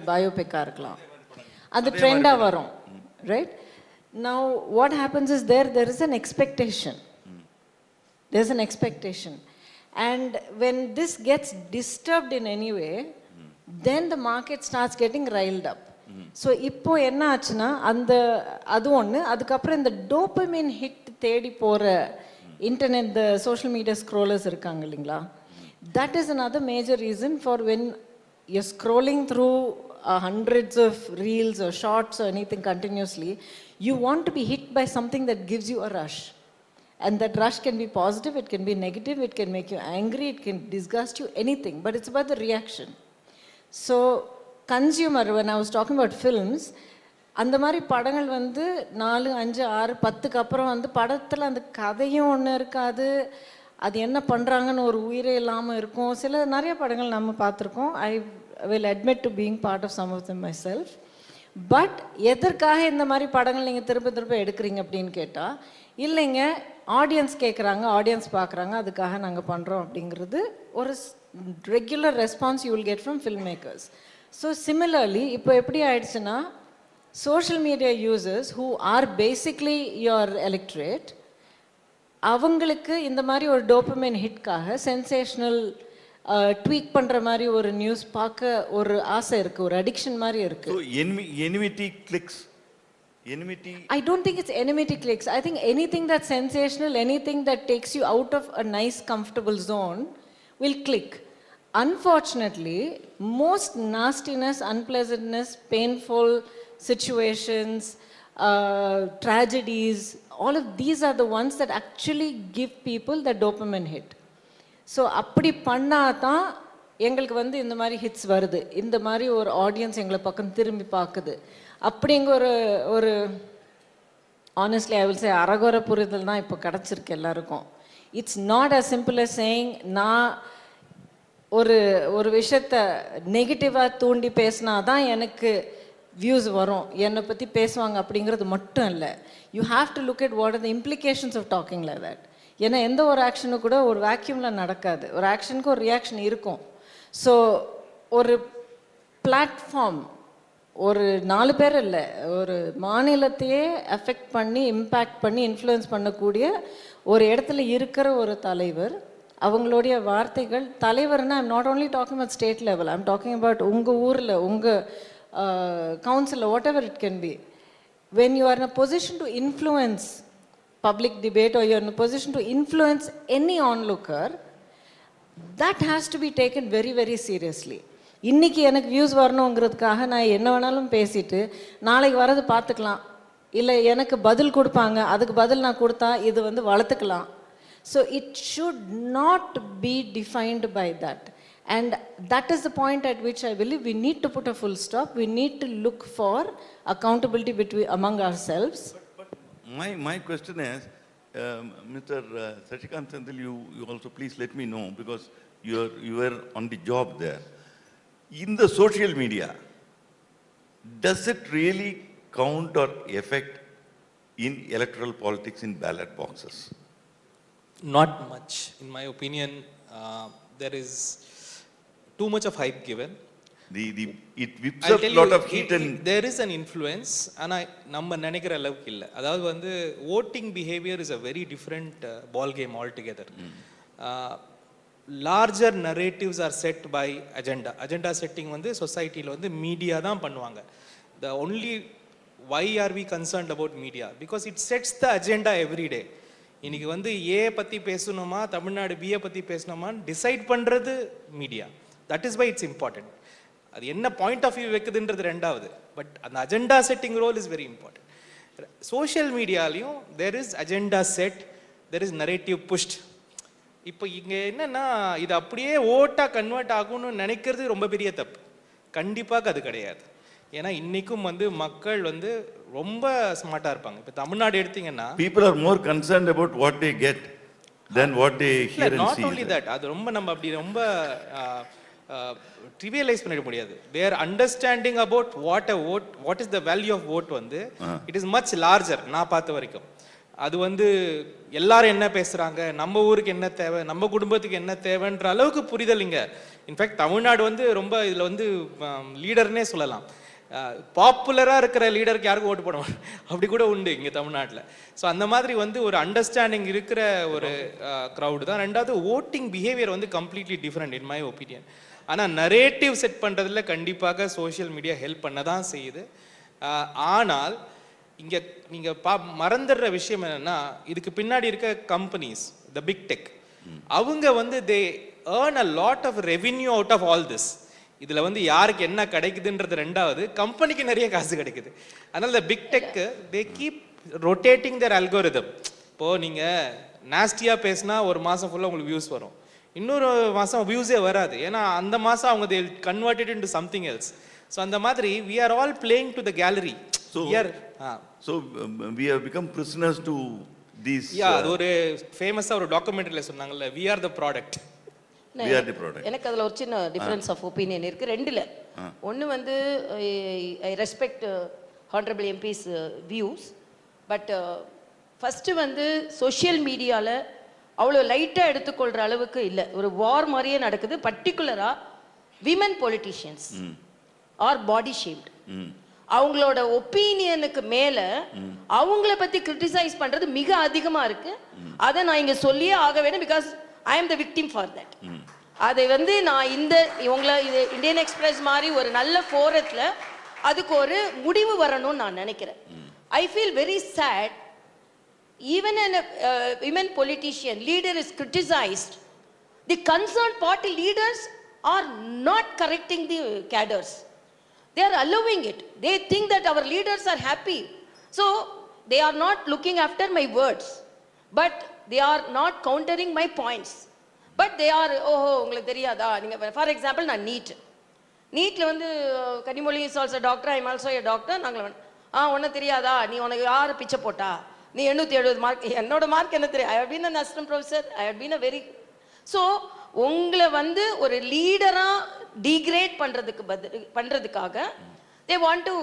பயோபிக்காக இருக்கலாம். அது ட்ரெண்டாக வரும். Right now what happens is there is an expectation. There's an expectation. And when this gets disturbed in any way, then the market starts getting riled up. So இப்போ என்ன ஆச்சுன்னா, அது ஒன்று. அதுக்கப்புறம் இந்த டோபமைன் ஹிட் தேடி போகிற இன்டர்நெட், இந்த சோஷியல் மீடியா ஸ்க்ரோலர்ஸ் இருக்காங்க இல்லைங்களா, that is another major reason for when you're scrolling through hundreds of reels or shorts or anything continuously. You want to be hit by something that gives you a rush. And that rush can be positive, it can be negative, it can make you angry, it can disgust you, anything. But it's about the reaction. So, consumer, when I was talking about films, அந்த மாதிரி படங்கள் வந்து 4, 5, 6, 10க்கு அப்புறம் வந்து படத்தில் அந்த கதையும் ஒன்று இருக்காது, அது என்ன பண்ணுறாங்கன்னு ஒரு உயிரே இல்லாமல் இருக்கும். நிறைய படங்கள் நம்ம பார்த்துருக்கோம். I will admit to being part of some of them myself. But எதற்காக இந்த மாதிரி படங்கள் நீங்கள் திரும்ப எடுக்கிறீங்க அப்படின்னு கேட்டால், இல்லைங்க ஆடியன்ஸ் கேட்குறாங்க, ஆடியன்ஸ் பார்க்குறாங்க, அதுக்காக நாங்கள் பண்ணுறோம் அப்படிங்கிறது ஒரு regular response you will get from film makers. So similarly இப்போ எப்படி ஆயிடுச்சுன்னா, social media users who are basically your electorate, அவங்களுக்கு இந்த மாதிரி ஒரு டோபமைன் ஹிட்காக சென்சேஷனல் ட்வீக் பண்ணுற மாதிரி ஒரு நியூஸ் பார்க்க ஒரு ஆசை இருக்குது, ஒரு அடிக்ஷன் மாதிரி இருக்குது. Enmity clicks. Enmity. I don't think it's enmity clicks. I think anything that's sensational, anything that takes you out of a nice, comfortable zone will click. Unfortunately, most nastiness, unpleasantness, painful situations, tragedies, all of these are the ones that actually give people the dopamine hit. So அப்படி பண்ணால் தான் எங்களுக்கு வந்து இந்த மாதிரி hits வருது, இந்த மாதிரி ஒரு ஆடியன்ஸ் எங்களை பக்கம் திரும்பி பார்க்குது அப்படிங்கிற ஒரு ஆனஸ்ட்லி ஐ வில் சே அரகுர புரிதல் தான் இப்போ கிடச்சிருக்கு எல்லாருக்கும். It's not as simple as saying நான் ஒரு விஷயத்தை நெகட்டிவாக தூண்டி பேசினா தான் எனக்கு வியூஸ் வரும், என்னை பற்றி பேசுவாங்க அப்படிங்கிறது மட்டும் இல்லை. You have to look at what are the implications of talking like that. ஏன்னா எந்த ஒரு ஆக்ஷனும் கூட ஒரு வேக்யூமில் நடக்காது, ஒரு ஆக்ஷனுக்கு ஒரு ரியாக்ஷன் இருக்கும். ஸோ ஒரு பிளாட்ஃபார்ம் ஒரு 4 பேர் இல்லை, ஒரு மாநிலத்தையே அஃபெக்ட் பண்ணி இம்பேக்ட் பண்ணி இன்ஃப்ளூயன்ஸ் பண்ணக்கூடிய ஒரு இடத்துல இருக்கிற ஒரு தலைவர், அவங்களுடைய வார்த்தைகள், தலைவர்னா I'm not only talking about state level, I'm talking about உங்கள் ஊரில் உங்கள் கவுன்சிலில் whatever it can be. When you are in a position to influence public debate or you're in a position to influence any onlooker, that has to be taken very, very seriously. இன்னைக்கு எனக்கு views வரணுங்கிறதுக்காக நான் என்ன வேணாலும் பேசிட்டு நாளைக்கு வரது பார்த்துக்கலாம், இல்லை எனக்கு பதில் கொடுப்பாங்க அதுக்கு பதில் நான் கொடுத்தா இது வந்து வளர்த்துக்கலாம். So it should not be defined by that. And that is the point at which I believe we need to put a full stop. We need to look for accountability among ourselves. My question is, Mr. Sashikant Sendil, you also please let me know, because you were on the job there. In the social media, does it really count or affect in electoral politics in ballot boxes? Not much. In my opinion, there is too much of hype given. It whips up a lot of heat and there is an influence, ஆனால் நம்ம நினைக்கிற அளவுக்கு இல்லை. அதாவது வந்து voting behavior is a very different ball game altogether. Larger narratives are set by agenda setting வந்து சொசைட்டியில் வந்து மீடியா தான் பண்ணுவாங்க. The only why are we concerned about media? Because it sets the agenda every day. இன்னைக்கு வந்து ஏ பற்றி பேசணுமா தமிழ்நாடு பிஏ பற்றி பேசணுமான்னு டிசைட் பண்ணுறது media. That is why it's important. அது என்ன பாயிண்ட் ஆஃப் வியூ வைக்குதுன்றது ரெண்டாவது, பட் அந்த agenda setting role is very important. Social மீடியாலையும் there is agenda set, there is narrative pushed. இப்போ இங்கே என்னன்னா இது அப்படியே ஓட்டாக கன்வெர்ட் ஆகும்னு நினைக்கிறது ரொம்ப பெரிய தப்பு. கண்டிப்பாக அது கிடையாது. ஏன்னா இன்னைக்கும் வந்து மக்கள் வந்து ரொம்ப ஸ்மார்ட்டாக இருப்பாங்க. இப்போ தமிழ்நாடு எடுத்தீங்கன்னா people are more concerned about what they get than what they hear and see. Not only that, அது ரொம்ப நம்ம அப்படி ரொம்ப trivialize பண்ணிட முடியாது. Their understanding about what is the value of vote வந்து it is much larger. நான் பார்த்த வரைக்கும் அது வந்து எல்லாரும் என்ன பேசுறாங்க, நம்ம ஊருக்கு என்ன தேவை, நம்ம குடும்பத்துக்கு என்ன தேவைன்ற அளவுக்கு புரிதல் இங்க. இன்ஃபேக்ட் தமிழ்நாடு வந்து ரொம்ப இதுல வந்து லீடர்னே சொல்லலாம். பாப்புலராக இருக்கிற லீடருக்கு யாருக்கும் ஓட்டு போட மாட்டோம், அப்படி கூட உண்டு இங்கே தமிழ்நாட்டில். ஸோ அந்த மாதிரி வந்து ஒரு அண்டர்ஸ்டாண்டிங் இருக்கிற ஒரு க்ரௌடு தான். ரெண்டாவது ஓட்டிங் பிஹேவியர் வந்து completely different in my opinion. ஆனால் நரேட்டிவ் செட் பண்ணுறதுல கண்டிப்பாக சோஷியல் மீடியா ஹெல்ப் பண்ண தான் செய்யுது. ஆனால் இங்கே நீங்கள் மறந்துடுற விஷயம் என்னென்னா, இதுக்கு பின்னாடி இருக்க கம்பெனிஸ், த பிக் டெக், அவங்க வந்து they earn a lot of revenue out of all this. இதில் வந்து யாருக்கு என்ன கிடைக்குதுன்றது ரெண்டாவது, கம்பெனிக்கு நிறைய காசு கிடைக்குது. அதனால் இந்த big tech they keep rotating their algorithm. இப்போது நீங்கள் நாஸ்டியாக பேசினா ஒரு மாதம் ஃபுல்லாக உங்களுக்கு வியூஸ் வரும், இன்னொரு மாதம் வியூஸே வராது. ஏன்னா அந்த மாதம் அவங்க they converted into something else. So அந்த மாதிரி we are all playing to the gallery. So we have become prisoners to these. அது ஒரு ஃபேமஸாக ஒரு டாக்குமெண்ட்ரியில் சொன்னாங்கல்ல, we are the product. எனக்கு அதில் ஒரு சின்ன டிஃப்ரென்ஸ் ஆஃப் ஒப்பீனியன் இருக்குது ரெண்டில். ஒன்று வந்து I respect honourable MPs views, but first வந்து சோஷியல் மீடியாவில் அவ்வளோ லைட்டாக எடுத்துக்கொள்கிற அளவுக்கு இல்லை. ஒரு வார் மாதிரியே நடக்குது. பர்டிகுலராக விமன் பொலிட்டீஷியன்ஸ் ஆர் பாடி ஷேம்டு. அவங்களோட ஒப்பீனியனுக்கு மேலே அவங்கள பற்றி கிரிட்டிசைஸ் பண்ணுறது மிக அதிகமாக இருக்குது. அதை நான் இங்கே சொல்லியே ஆக வேண்டும், because I am the victim for that. அதை வந்து நான் இவங்களை இது இந்தியன் எக்ஸ்பிரஸ் மாதிரி ஒரு நல்ல ஃபோரத்தில் அதுக்கு ஒரு முடிவு வரணும்னு நான் நினைக்கிறேன். I feel very sad. Even an women politician leader is criticized, the concerned party leaders are not correcting the cadres. They are allowing it. They think that our leaders are happy, so they are not looking after my words, but they are not countering my points. But they are, உங்களுக்கு தெரியாதா நீங்கள், for example நான் நீட்டில் வந்து Kanimozhi is also doctor, I am also A doctor. நாங்கள் ஒன்றும் தெரியாதா, நீ உனக்கு யார் பிச்சை போட்டா, நீ 870 மார்க், என்னோட மார்க் என்ன தெரியும், I have been an assistant professor, I have been a very. So உங்களை வந்து ஒரு லீடராக டிகிரேட் பண்ணுறதுக்காக they want to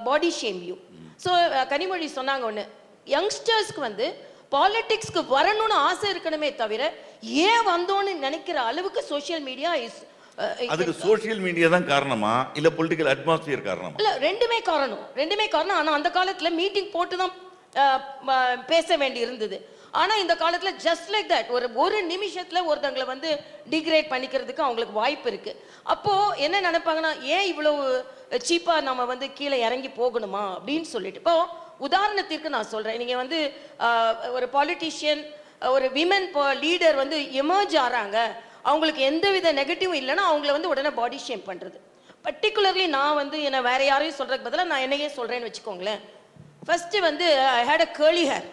body shame you. So Kanimozhi சொன்னாங்க ஒன்று, யங்ஸ்டர்ஸ்க்கு வந்து பாலிடிக்ஸ்க்கு வரணும்னு ஆசை இருக்கணுமே தவிர ஏன் வந்தோன்னு நினைக்கிற அளவுக்கு சோஷியல் மீடியா இஸ். அதுக்கு சோஷியல் மீடியா தான் காரணமா இல்ல பொலிட்டிக்கல் அட்மாஸ்பியர் காரணமா? இல்ல, ரெண்டுமே காரணம். ஆனா அந்த காலத்துல மீட்டிங் போட்டு தான் பேச வேண்டி இருந்தது. ஆனா இந்த காலத்துல ஜஸ்ட் லைக் தட் ஒரு நிமிஷத்துல ஒருத்தங்களை வந்து டிகிரேட் பண்ணிக்கிறதுக்கு அவங்களுக்கு வாய்ப்பு இருக்கு. அப்போ என்ன நினைப்பாங்கன்னா, ஏன் இவ்வளவு சீப்பா நம்ம வந்து கீழே இறங்கி போகணுமா அப்படின்னு சொல்லிட்டு. இப்போ உதாரணத்திற்கு நான் சொல்றேன், நீங்க வந்து ஒரு பாலிட்டிஷியன், ஒரு விமன் லீடர் வந்து எமர்ஜ் ஆறாங்க, அவங்களுக்கு எந்தவித நெகட்டிவும் இல்லைன்னா அவங்கள வந்து உடனே பாடி ஷேம் பண்றது. பர்டிகுலர்லி நான் வந்து என்ன வேற யாரையும் சொல்றதுக்கு பதிலாக நான் என்னையே சொல்றேன்னு வச்சுக்கோங்களேன். ஃபர்ஸ்ட் வந்து I had a curly hair.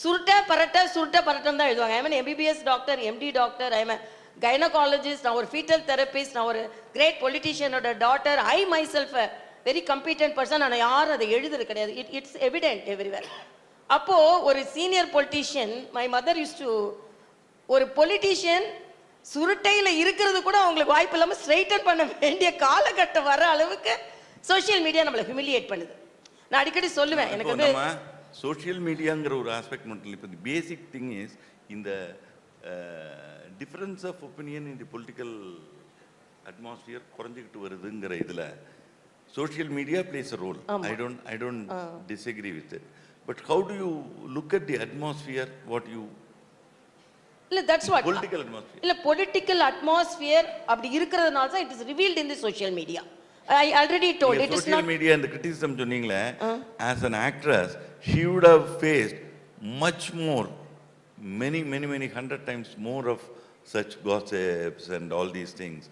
சுருட்ட பரட்டம் தான் எழுதுவாங்க. I am MBBS doctor, MD doctor, I am gynaecologist, நான் ஒரு ஃபீட்டல் தெரபிஸ்ட், நான் ஒரு கிரேட் பொலிட்டிஷியனோட daughter. I myself very competent person. ஆனால் யாரும் அதை எழுதுறது கிடையாது. It's evident everywhere. அப்போ ஒரு senior politician, my mother used to, ஒரு பொலிட்டிஷியன் சுருட்டையில் இருக்கிறது கூட அவங்களுக்கு வாய்ப்பு இல்லாமல் ஸ்ட்ரைட்டன் பண்ண வேண்டிய காலகட்டம் வர அளவுக்கு சோஷியல் மீடியா நம்மளை ஹியூமிலியேட் பண்ணுது. நான் அடிக்கடி சொல்லுவேன், எனக்கு வந்து சோஷியல் மீடியாங்கிற ஒரு ஆஸ்பெக்ட் மட்டும் இல்லை. இப்போ தி பேசிக் திங் இஸ் இந்த difference of opinion in the political atmosphere குறைஞ்சிக்கிட்டு வருதுங்கிற இதில் social media plays a role. I don't disagree with it. But how do you look at the atmosphere, what you... That's what. Political atmosphere. Political atmosphere, it is revealed in the social media. I already told it is not... Social media and the criticism, as an actress, she would have faced much more, many 100 times more of such gossips and all these things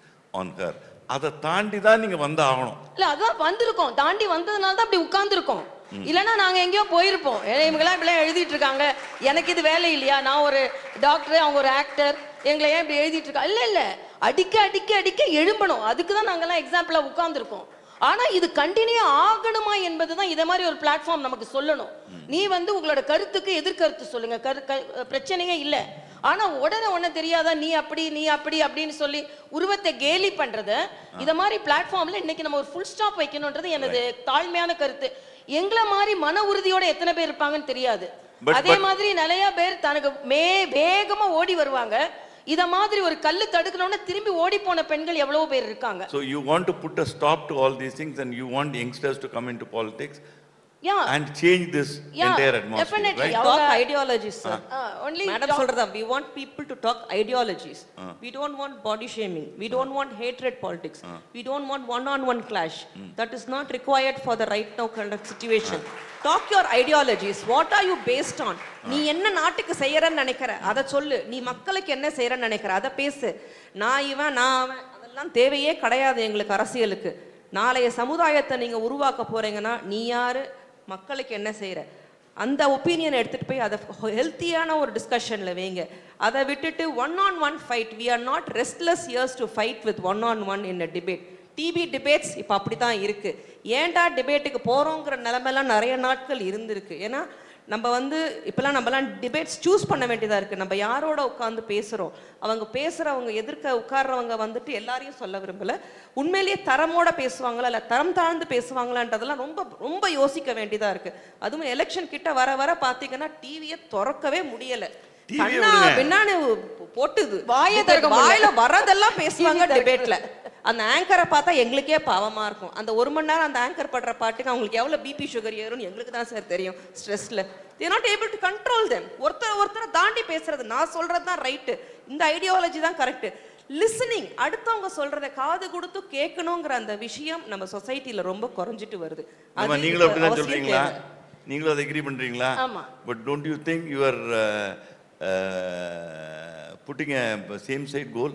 on her. அதை தாண்டி தான் நீங்க வந்து ஆகணும். இல்ல அதான் வந்திருக்கோம், தாண்டி வந்ததுனால தான் அப்படி உட்கார்ந்துருக்கோம். இல்லைன்னா நாங்க எங்கேயோ போயிருப்போம். இவங்கெல்லாம் இப்படிலாம் எழுதிட்டு இருக்காங்க, எனக்கு இது வேலை இல்லையா, நான் ஒரு டாக்டர், அவங்க ஒரு ஆக்டர், எங்களை ஏன் இப்படி எழுதிட்டு இருக்கா? இல்ல அடிக்க எழும்பணும். அதுக்கு தான் நாங்கெல்லாம் எக்ஸாம்பிளா உட்கார்ந்துருக்கோம். ஆனா இது கண்டினியூ ஆகணுமா என்பதுதான் இதை மாதிரி ஒரு பிளாட்ஃபார்ம் நமக்கு சொல்லணும். நீ வந்து உங்களோட கருத்துக்கு எதிர்கருத்து சொல்லுங்க, பிரச்சனையே இல்லை. ஆனா உடனே தெரியாதா, நீ அப்படி அப்படின்னு சொல்லி உருவத்தை கேலி பண்றத இத மாதிரி பிளாட்ஃபார்ம்ல இன்னைக்கு நம்ம ஒரு ஃபுல் ஸ்டாப் வைக்கணும்ன்றது எனது தாழ்மையான கருத்து. எங்களை மாதிரி மன உறுதியோட எத்தனை பேர் இருப்பாங்கன்னு தெரியாது. அதே மாதிரி நிறைய பேர் தனக்கு வேகமா ஓடி வருவாங்க. இத மாதிரி ஒரு கல்லு தடுக்கணும்னா திரும்பி ஓடி போன பெண்கள் எவ்வளவு பேர் இருக்காங்க. So you want to put a stop to all these things and you want youngsters to come into politics and change this entire atmosphere. Definitely. Right? Talk ideologies, sir. Only Madam சொல்றதா, we want people to talk ideologies. We don't want body shaming. We don't want hatred politics. We don't want one-on-one clash. That is not required for the right now kind of situation. Talk your ideologies. What are you based on? நீ என்ன நாட்டுக்கு செய்யறன்னு நினைக்கிற அத சொல்லு. நீ மக்களுக்கு என்ன செய்யறன்னு நினைக்கிற அத பேசு. நான் அவன் அதெல்லாம் தேவையே கிடையாது எங்களுக்கு அரசியலுக்கு. நாளைய சமுதாயத்தை நீங்க உருவாக்க போறீங்கன்னா நீ யாரு, மக்களுக்கு என்ன செய்யற, அந்த ஒப்பீனியன் எடுத்துட்டு போய் அதை ஹெல்த்தியான ஒரு டிஸ்கஷன்ல வைங்க. அதை விட்டுட்டு one fight. We are not restless years to fight with one in a debate. TV debates இப்போ அப்படி தான் இருக்கு. ஏன்டா டிபேட்டுக்கு போறோங்கிற நிலைமைலாம் நிறைய நாட்கள் இருந்திருக்கு. ஏன்னா நம்ம இப்போலாம் நம்மலாம் டிபேட்ஸ் சூஸ் பண்ண வேண்டியதாக இருக்குது. நம்ம யாரோட உட்காந்து பேசுகிறோம், அவங்க பேசுகிறவங்க எதிர்க்க உட்கார்றவங்க எல்லாரையும் சொல்ல விரும்பலை. உண்மையிலேயே தரமோட பேசுவாங்களா இல்லை தரம் தாழ்ந்து பேசுவாங்களான்றதெல்லாம் ரொம்ப ரொம்ப யோசிக்க வேண்டியதாக இருக்குது. அதுவும் எலெக்ஷன் கிட்ட வர வர பார்த்தீங்கன்னா டிவியை திறக்கவே முடியலை. பின்னாடி போட்டுது வாயில வரதெல்லாம் பேசுவாங்க டிபேட்ல. அந்த ஆங்கரை பார்த்தா எங்களுக்கே பாவமா இருக்கும். அந்த 1 மணி நேரம் அந்த ஆங்கர் படுற பாட்டுக்கு அவங்களுக்கு எவ்வளவு பிபி சுகர் ஏறும்னு எங்களுக்கு தான் சார் தெரியும். ஸ்ட்ரெஸ்ல they are not able to control them. ஒருத்தரை தாண்டி பேசுறது, நான் சொல்றது தான் ரைட்டு, இந்த ஐடியாலஜி தான் கரெக்ட். லிசனிங், அடுத்தவங்க சொல்றதை காது கொடுத்து கேட்கணுங்கிற அந்த விஷயம் நம்ம சொசைட்டில ரொம்ப குறைஞ்சிட்டு வருது. நீங்களும் அப்படிதான் சொல்றீங்களா? நீங்களும் அதை அக்ரி பண்றீங்களா? ஆமா. But don't you think you are putting a same side goal?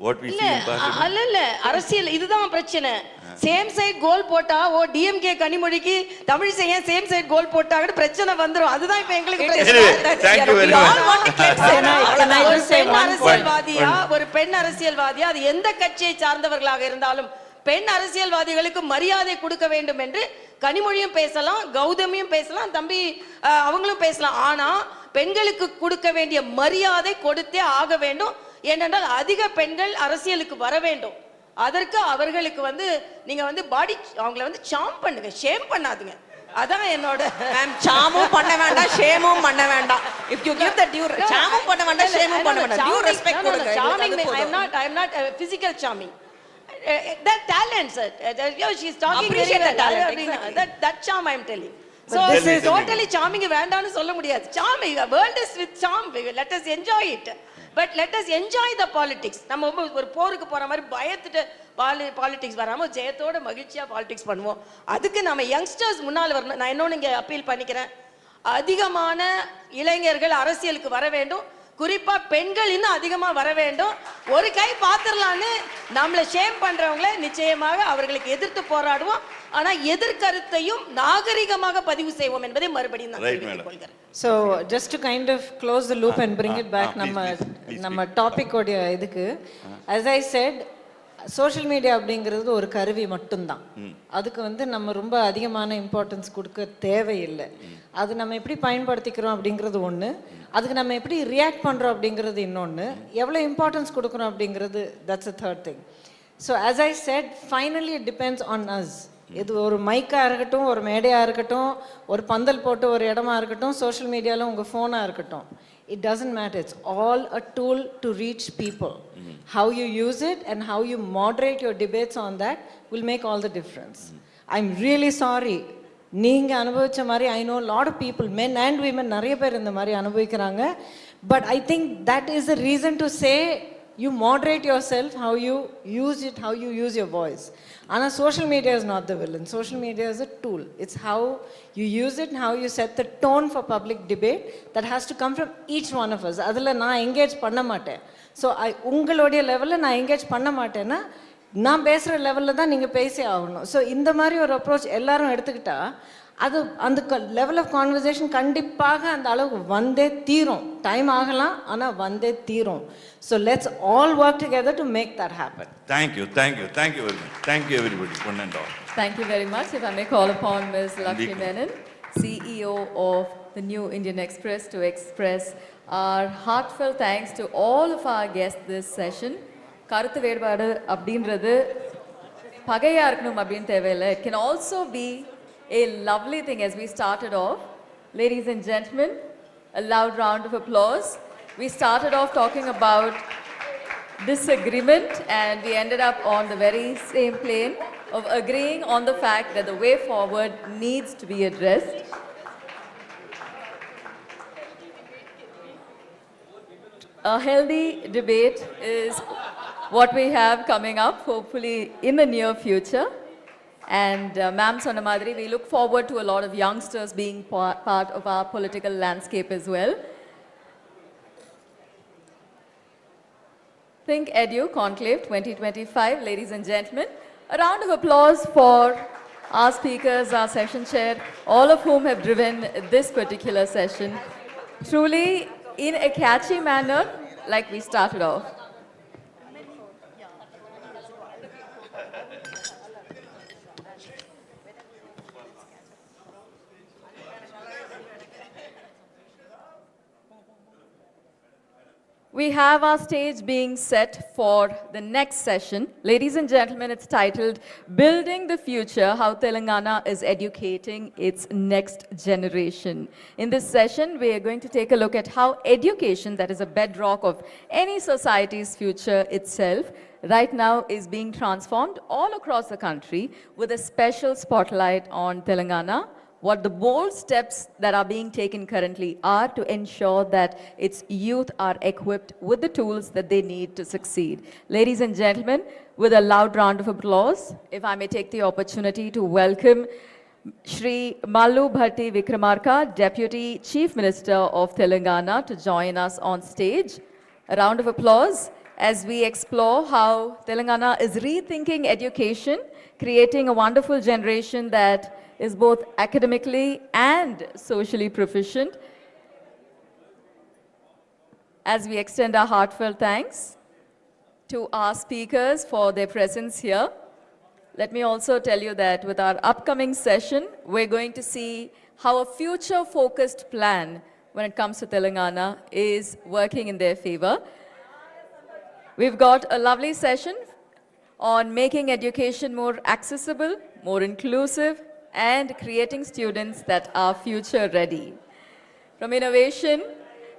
What we see in parliament? அல்ல அரசியல் இதுதான் பிரச்சனை. சேம் சைடு கோல் போட்டா டிஎம்கே கனிமொழிக்கு தமிழிசையன் சேம் சைடு கோல் போட்டாங்கன்னு பிரச்சனை வந்துரும். அதுதான் இப்ப எங்களுக்கு அரசியல்வாதியா, ஒரு பெண் அரசியல்வாதியா, அது எந்த கட்சியை சார்ந்தவர்களாக இருந்தாலும் பெண் அரசியல்வாதிகளுக்கு மரியாதை கொடுக்க வேண்டும் என்று கனிமொழியும் பேசலாம், கௌதமியும் பேசலாம், தம்பி அவங்களும் பேசலாம். ஆனா பெண்களுக்கு கொடுக்க வேண்டிய மரியாதை கொடுத்தே ஆக வேண்டும். ஏனென்றால் அதிக பெண்கள் அரசியலுக்கு வர வேண்டும். அதற்கு அவர்களுக்கு நீங்க பாடி அவங்கள சாம் பண்ணுங்க, ஷேம் பண்ணாதீங்க. அதான் என்னோட சாமும் பண்ண வேண்டாம், ஷேமும் பண்ண வேண்டாம். if you give the due, சாமும் பண்ண வேண்டாம், ஷேமும் பண்ண வேண்டாம். due respect கொடுங்க. charming, I am not physical charming. That talent, sir. She is talking Appreciate very well. That charm I am telling. So this is totally charming. வேண்டாம்னு சொல்ல முடியாது. Charming, the world is with charm. Let us enjoy it. But let us enjoy the politics. நம்ம ஒரு போருக்கு போற மாதிரி பயத்துட்டு politics வராம ஜெயத்தோட மகிழ்ச்சியா பாலிடிக்ஸ் பண்ணுவோம். அதுக்கு நம்ம யங்ஸ்டர்ஸ் முன்னால் வரணும். நான் இன்னொன்னு இங்க அப்பீல் பண்ணிக்கிறேன். அதிகமான இளைஞர்கள் அரசியலுக்கு வர வேண்டும். குறிப்பா பெண்கள் இன்னும் அதிகமா வர வேண்டும். ஒரு கை பாத்திரலான்னு நம்மளை ஷேம் பண்றவங்கள நிச்சயமாக அவர்களுக்கு எதிர்த்து போராடுவோம். ஆனா எதிர்கருத்தையும் நாகரிகமாக பதிவு செய்வோம் என்பதை மறுபடியும் நான் தெரிவித்துக் கொள்கிறேன். So just to kind of close the loop and bring it back நம்ம டாபிக் ஓட இதுக்கு, as I said, social media அப்படிங்கிறது ஒரு கருவி மட்டும்தான். அதுக்கு நம்ம ரொம்ப அதிகமான இம்பார்ட்டன்ஸ் கொடுக்க தேவையில்லை. அது நம்ம எப்படி பயன்படுத்திக்கிறோம் அப்படிங்கிறது ஒன்று, அதுக்கு நம்ம எப்படி ரியாக்ட் பண்ணுறோம் அப்படிங்கிறது இன்னொன்று, எவ்வளோ இம்பார்ட்டன்ஸ் கொடுக்குறோம் அப்படிங்கிறது that's a third thing. So as I said, finally it depends on us. இது ஒரு மைக்காக இருக்கட்டும், ஒரு மேடையாக இருக்கட்டும், ஒரு பந்தல் போட்டு ஒரு இடமா இருக்கட்டும், சோஷியல் மீடியாவில் உங்கள் ஃபோனாக இருக்கட்டும், it doesn't matter. It's all a tool to reach people. How you use it and how you moderate your debates on that will make all the difference. I'm really sorry. நீங்க அனுபவிச்ச மாதிரி I know a lot of people, men and women, நிறைய பேர் இந்த மாதிரி அனுபவிக்கிறாங்க. But I think that is the reason to say you moderate yourself, how you use it, how you use your voice. Ana social media is not the villain. Social media is a tool. It's how you use it and how you set the tone for public debate that has to come from each one of us. Adula na engage panna maten. So ungaloடைய லெவல்ல நான் engage பண்ண மாட்டேன்னா நான் பேசுகிற லெவலில் தான் நீங்கள் பேசி ஆகணும். ஸோ இந்த மாதிரி ஒரு அப்ரோச் எல்லாரும் எடுத்துக்கிட்டா அது அந்த லெவல் ஆஃப் கான்வர்சேஷன் கண்டிப்பாக அந்த அளவுக்கு வந்தே தீரும். டைம் ஆகலாம், ஆனால் வந்தே தீரும். So let's all work together to make that happen. Thank you very much. Thank you everybody, one and all. Thank you very much. If I may call upon Ms. Lakshmi Menon, CEO of the New Indian Express, to express our heartfelt thanks to all of our guests this session. கருத்து வேறுபாடு அப்படின்றது பகையா இருக்கணும் அப்படின்னு தேவையில்லை. It can also be a lovely thing. As we started off, ladies and gentlemen, a loud round of applause. We started off talking about disagreement and we ended up on the very same plane of agreeing on the fact that the way forward needs to be addressed. A healthy debate is what we have coming up, hopefully in the near future. And ma'am sonna madri, we look forward to a lot of youngsters being part of our political landscape as well. ThinkEdu Conclave 2025, ladies and gentlemen. A round of applause for our speakers, our session chair, all of whom have driven this particular session truly in a catchy manner, like we started off. We have our stage being set for the next session. Ladies and gentlemen, it's titled Building the Future, How Telangana is Educating Its Next Generation. In this session, we are going to take a look at how education, that is a bedrock of any society's future itself, right now is being transformed all across the country with a special spotlight on Telangana. What the bold steps that are being taken currently are to ensure that its youth are equipped with the tools that they need to succeed. Ladies and gentlemen, with a loud round of applause, if I may take the opportunity to welcome Shri Mallu Bhatti Vikramarka, Deputy Chief Minister of Telangana, to join us on stage. A round of applause as we explore how Telangana is rethinking education, creating a wonderful generation that is both academically and socially proficient. As we extend our heartfelt thanks to our speakers for their presence here, let me also tell you that with our upcoming session, we're going to see how a future-focused plan when it comes to Telangana is working in their favor. We've got a lovely session on making education more accessible, more inclusive, and creating students that are future ready. From innovation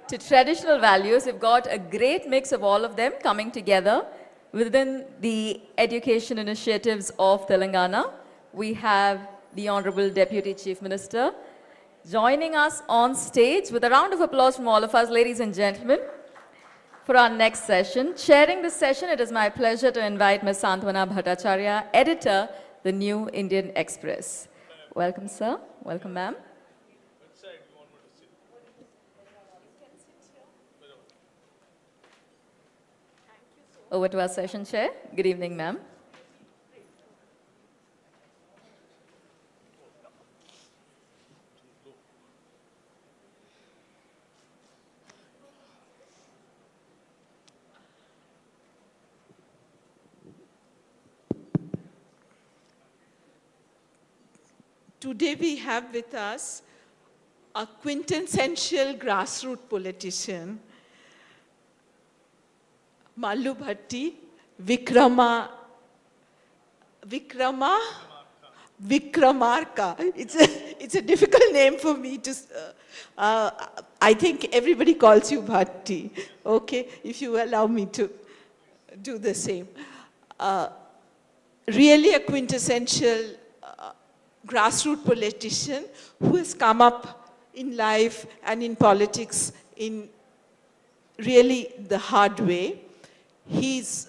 to traditional values, we've got a great mix of all of them coming together within the education initiatives of Telangana. We have the Honorable Deputy Chief Minister joining us on stage with a round of applause from all of us, ladies and gentlemen, for our next session. Chairing this session, it is my pleasure to invite Ms. Santwana Bhattacharya, Editor, The New Indian Express. Welcome, sir. Welcome, ma'am. Over to our session chair. Good evening, ma'am. Today we have with us a quintessential grassroots politician, Mallu Bhatti Vikramarka. It's a difficult name for me to. I think everybody calls you Bhatti. Okay, if you allow me to do the same. Really a quintessential grassroots politician who has come up in life and in politics in really the hard way. He's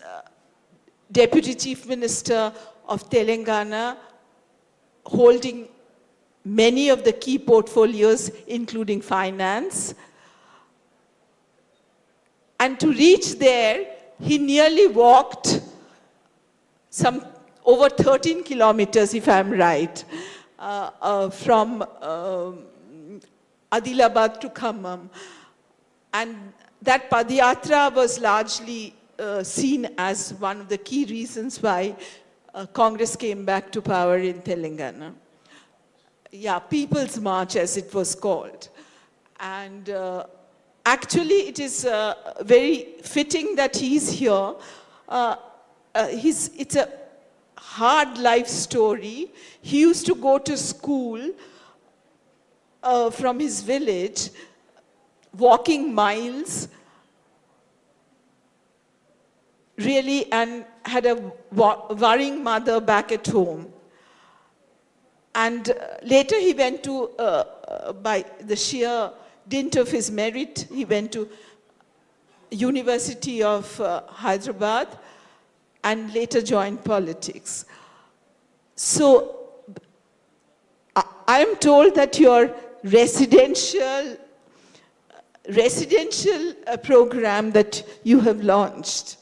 Deputy Chief Minister of Telangana, holding many of the key portfolios, including finance. And to reach there, he nearly walked some over 13 kilometers, if I'm right, from Adilabad to Khammam. And that Padayatra was largely seen as one of the key reasons why Congress came back to power in Telangana. Yeah, People's March, as it was called. And actually, it is very fitting that he's here. It's a hard life story. He used to go to school from his village, walking miles, really, and had a worrying mother back at home. And later he went to, by the sheer dint of his merit, he went to University of Hyderabad and later joined politics. So I am told that your residential program that you have launched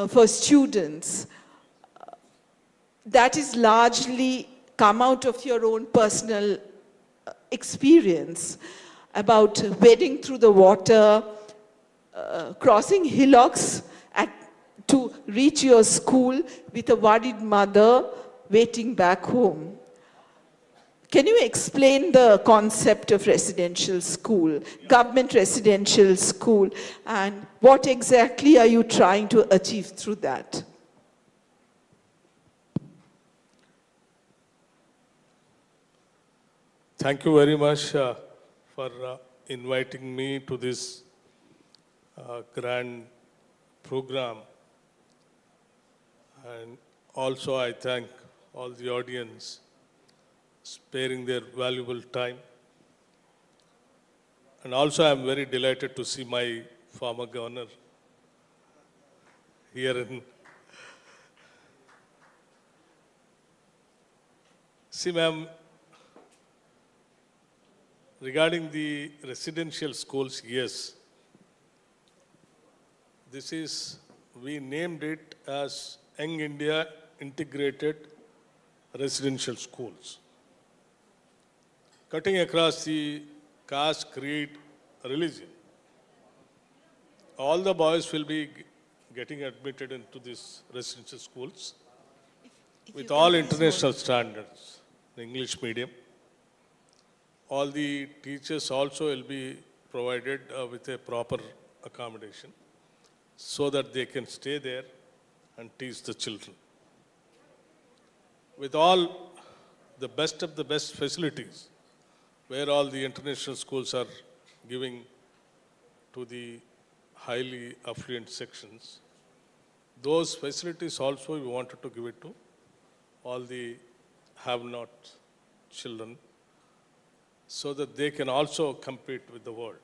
for students, that is largely come out of your own personal experience about wading through the water, crossing hillocks to reach your school with a worried mother waiting back home. Can you explain the concept of residential school, government residential school, and what exactly are you trying to achieve through that? Thank you very much for inviting me to this grand program. And also I thank all the audience sparing their valuable time. And also I'm very delighted to see my former governor here in. See, ma'am, regarding the residential schools, yes, we named it as Young India Integrated Residential Schools. Cutting across the caste, creed, religion. All the boys will be getting admitted into these residential schools with all international standards, the English medium. All the teachers also will be provided with a proper accommodation so that they can stay there and teach the children. With all the best of the best facilities, where all the international schools are giving to the highly affluent sections, those facilities also we wanted to give it to all the have-not children so that they can also compete with the world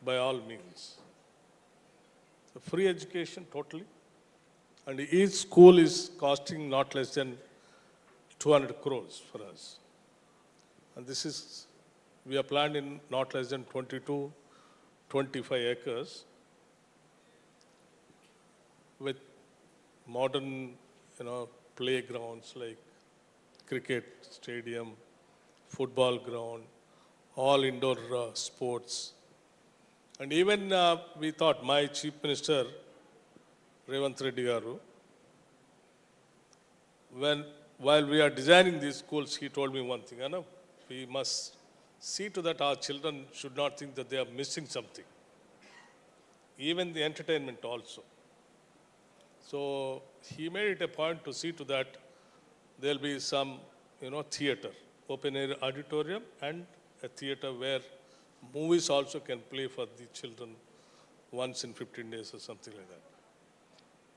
by all means. So free education totally, and each school is costing not less than 200 crores for us. And this is, we are planned in not less than 22, 25 acres with modern, playgrounds like cricket stadium, football ground, all indoor sports. And even we thought, my Chief Minister, Revanth Reddy Garu, while we are designing these schools, he told me one thing, we must see to that our children should not think that they are missing something. Even the entertainment also. So he made it a point to see to that there will be some, theater, open air auditorium and a theater where movies also can play for the children once in 15 days or something like that.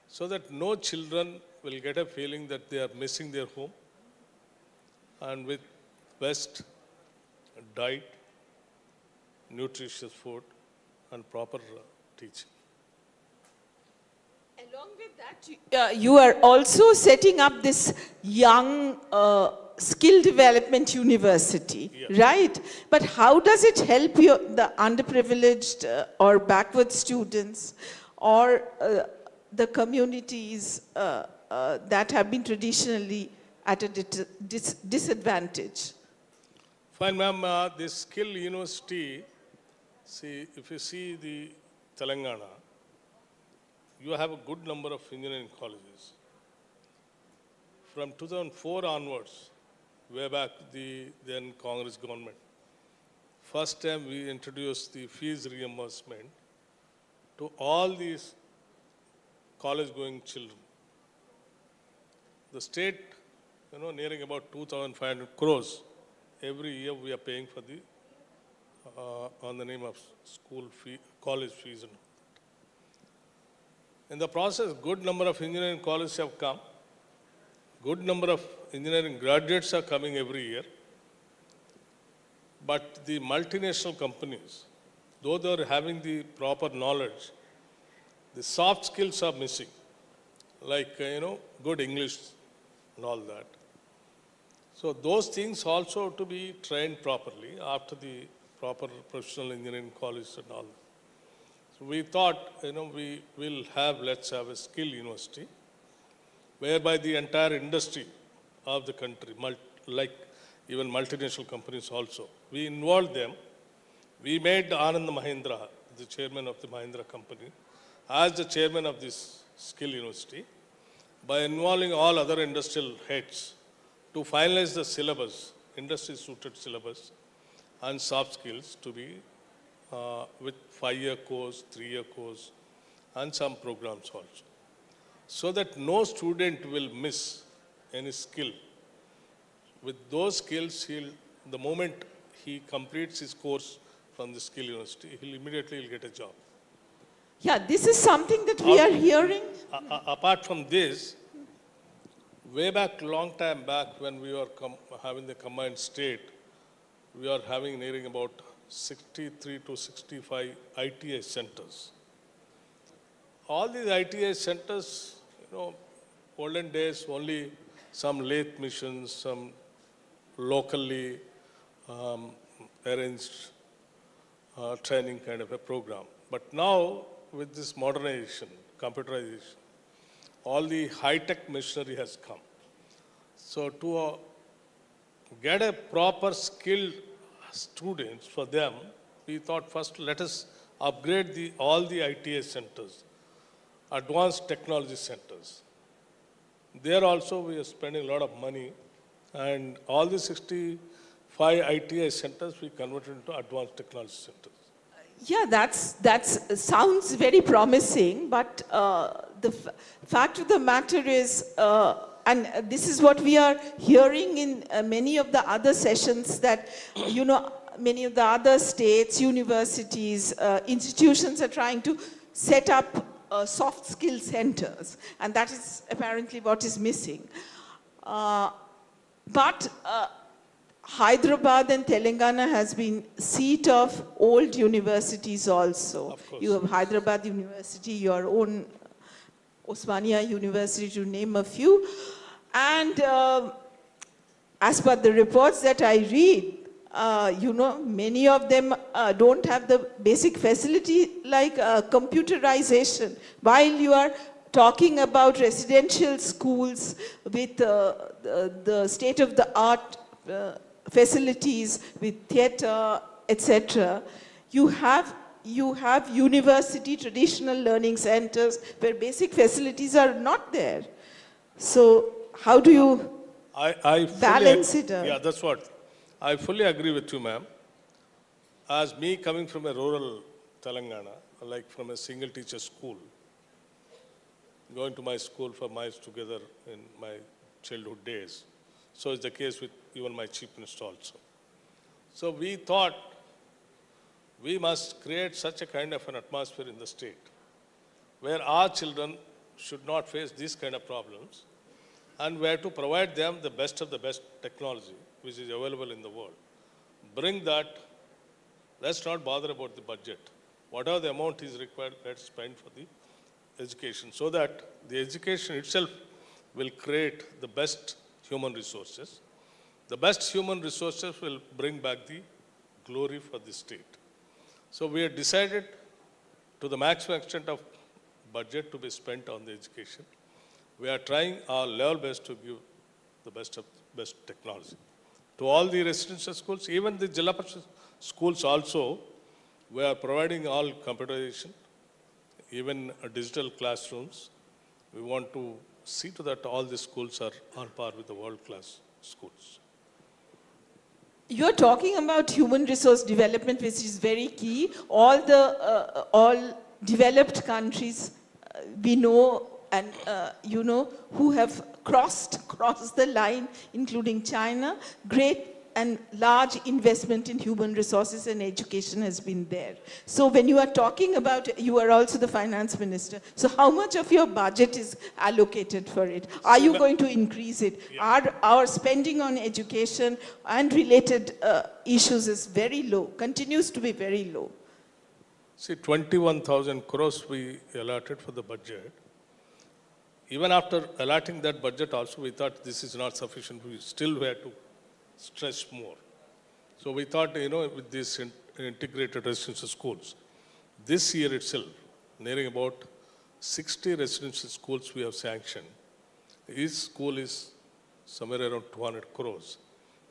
So that no children will get a feeling that they are missing their home, and with best diet, nutritious food and proper teaching. Along with that, you are also setting up this young skill development university, right? But how does it help the underprivileged or backward students or the communities that have been traditionally at a disadvantage? Fine, ma'am. This skill university, see, if you see the Telangana, you have a good number of engineering colleges. From 2004 onwards, way back the then Congress government, first time we introduced the fees reimbursement to all these college-going children. The state, nearing about 2,500 crores every year we are paying for the on the name of school fee, college fees and all. In the process, good number of engineering colleges have come. Good number of engineering graduates are coming every year. But the multinational companies, though they are having the proper knowledge, the soft skills are missing, like, good English and all that. So those things also to be trained properly after the proper professional engineering college and all. So we thought, we will let's have a skill university, whereby the entire industry of the country, like even multinational companies also, we involved them. We made Anand Mahindra, the chairman of the Mahindra company, as the chairman of this skill university, by involving all other industrial heads to finalize the syllabus, industry-suited syllabus, and soft skills to be with 5-year course, 3-year course, and some programs also. So that no student will miss any skill. With those skills, the moment he completes his course from the skill university, he'll immediately get a job. Yeah, this is something that we are hearing. Apart from this, way back, long time back, when we were having the combined state, we are having nearing about 63 to 65 ITI centers. All these ITI centers, olden days, only some lathe missions, some locally arranged training kind of a program. But now, with this modernization, computerization, all the high-tech machinery has come. So to get a proper skilled students for them, we thought first let us upgrade all the ITI centers, advanced technology centers. There also we are spending a lot of money, and all the 65 ITI centers we converted into advanced technology centers. Yeah, that's sounds very promising, but the fact of the matter is, and this is what we are hearing in many of the other sessions, that many of the other states, universities, institutions are trying to set up soft skill centers, and that is apparently what is missing. But Hyderabad and Telangana has been seat of old universities also. You have Hyderabad University, your own Osmania University, to name a few. And as per the reports that I read, many of them don't have the basic facility like computerization. While you are talking about residential schools with the state-of-the-art facilities with theater, etc., you have university traditional learning centers where basic facilities are not there. So how do you balance it out? Yeah, that's what. I fully agree with you, ma'am. As me coming from a rural Telangana, like from a single teacher school, going to my school for miles together in my childhood days. So is the case with even my chief minister also. So we thought we must create such a kind of an atmosphere in the state where our children should not face these kind of problems, and we have to provide them the best of the best technology which is available in the world. Bring that, let's not bother about the budget. Whatever the amount is required, let's spend for the education, so that the education itself will create the best human resources. The best human resources will bring back the glory for the state. So we have decided to the maximum extent of budget to be spent on the education. We are trying our level best to give the best of best technology. To all the residential schools, even the Jilla Parishad schools also, we are providing all computerization, even digital classrooms. We want to see to that all the schools are on par with the world-class schools. You're talking about human resource development, which is very key. All developed countries we know and who have crossed the line, including China. Great and large investment in human resources and education has been there. So when you are talking about, you are also the finance minister, so how much of your budget is allocated for it? Are you going to increase it? Yeah. Our spending on education and related issues is very low, continues to be very low. See, 21,000 crores we allotted for the budget. Even after allotting that budget also, we thought this is not sufficient. We still had to stretch more. So we thought, with these integrated residential schools, This year itself, nearing about 60 residential schools we have sanctioned. Each school is somewhere around 200 crores.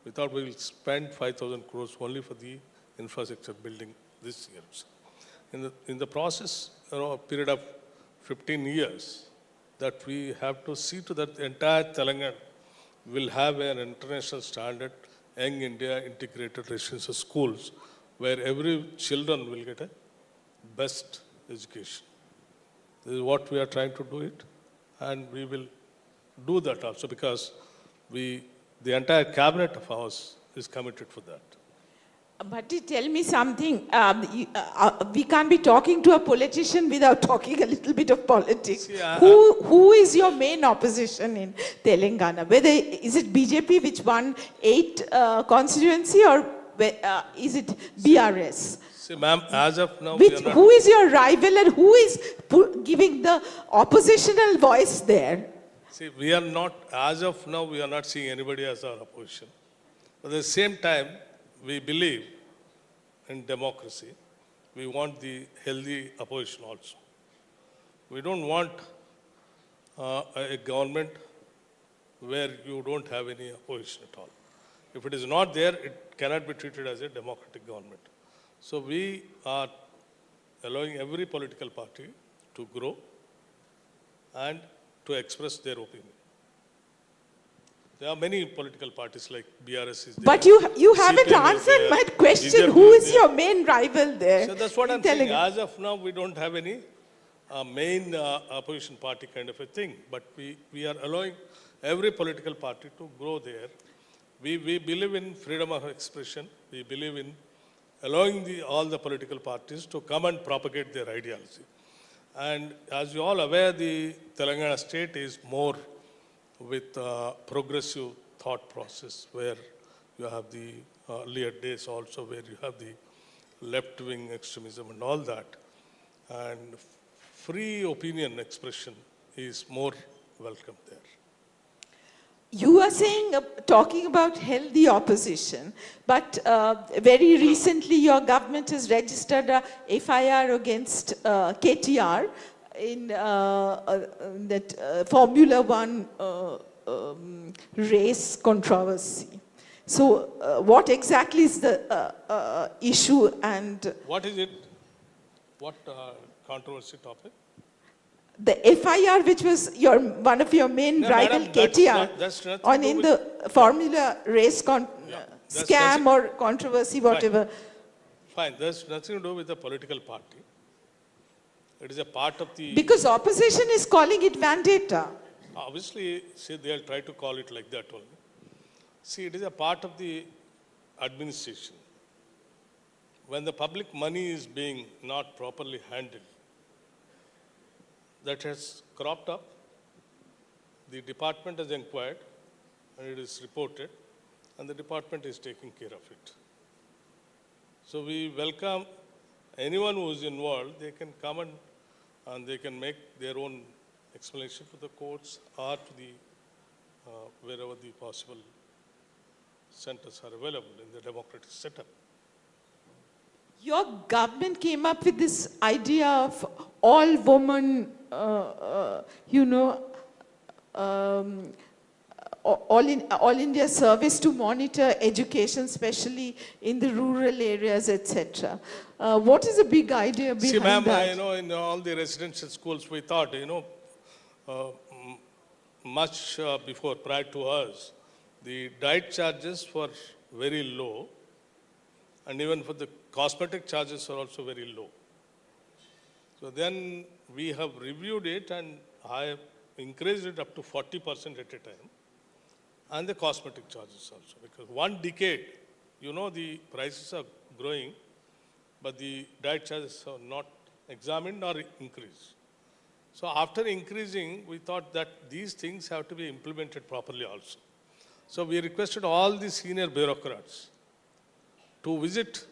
We thought we will spend 5,000 crores only for the infrastructure building this year. In the process, a period of 15 years, that we have to see to that the entire Telangana will have an international standard Young India integrated residential schools where every children will get a best education. This is what we are trying to do it, and we will do that also because the entire cabinet of ours is committed for that. But tell me something. We can't be talking to a politician without talking a little bit of politics. See, Who is your main opposition in Telangana? Is it BJP which won 8 constituency, or is it BRS? See, ma'am, as of now, Who is your rival and who is giving the oppositional voice there? See, we are not, as of now, we are not seeing anybody as our opposition. But at the same time, we believe in democracy. We want the healthy opposition also. We don't want a government where you don't have any opposition at all. If it is not there, it cannot be treated as a democratic government. So we are allowing every political party to grow and to express their opinion. There are many political parties like BRS is there. But you haven't CPM answered my BJP question. Who is your main rival there? So that's what in I'm saying. Telangana? As of now, we don't have any main opposition party kind of a thing. But we are allowing every political party to grow there. We believe in freedom of expression. We believe in allowing all the political parties to come and propagate their ideology. And as you all aware, the Telangana state is more with progressive thought process, where you have the earlier days also, where you have the left-wing extremism and all that. And free opinion expression is more welcome there. You are saying, talking about healthy opposition, but very recently your government has registered a FIR against KTR in that Formula One race controversy. So what exactly is the issue, and... What is it? What controversy topic? The FIR, which was one of your main rival, madam, KTR, that's nothing on to in with- the Formula race scam or controversy, whatever. Fine, there's nothing to do with the political party. It is a part of the... Because opposition is calling it vendetta. Obviously, see, they'll try to call it like that only. See, it is a part of the administration. When the public money is being not properly handled, that has cropped up, the department has inquired, and it is reported, and the department is taking care of it. So we welcome anyone who is involved. They can come and they can make their own explanation to the courts or to the wherever the possible centers are available in the democratic setup. Your government came up with this idea of all women, all India service to monitor education, especially in the rural areas, etc. What is the big idea behind that? See, ma'am, in all the residential schools, we thought, much before, prior to us, the diet charges were very low, and even for the cosmetic charges are also very low. So then we have reviewed it, and I have increased it up to 40% at a time, and the cosmetic charges also. Because one decade, the prices are growing, but the diet charges are not examined or increased. So after increasing, we thought that these things have to be implemented properly also. So we requested all the senior bureaucrats to visit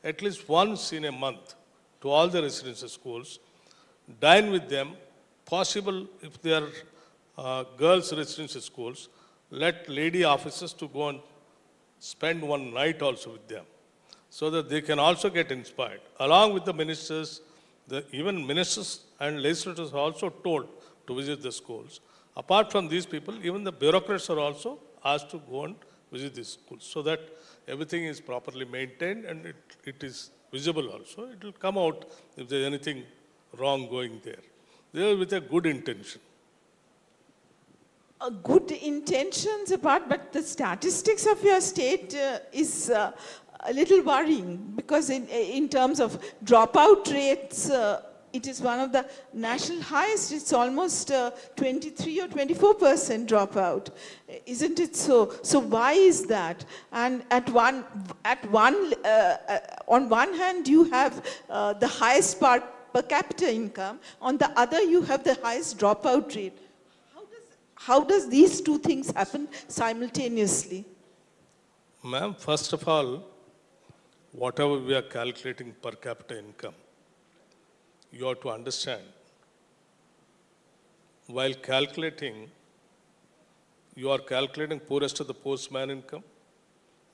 at least once in a month to all the residential schools, dine with them, possible if they are girls' residential schools, let lady officers to go and spend one night also with them. so that they can also get inspired. Along with the ministers, even ministers and legislators are also told to visit the schools. Apart from these people, even the bureaucrats are also asked to go and visit these schools so that everything is properly maintained and it is visible also. It will come out if there is anything wrong going there. They are with a good intention. Good intentions apart, but the statistics of your state is a little worrying because in terms of dropout rates, it is one of the national highest. It's almost 23 or 24% dropout. Isn't it so? So why is that? And on one hand, you have the highest per capita income. On the other, you have the highest dropout rate. How does these two things happen simultaneously? Ma'am, first of all, whatever we are calculating per capita income, you have to understand, while calculating, you are calculating poorest of the poorest man income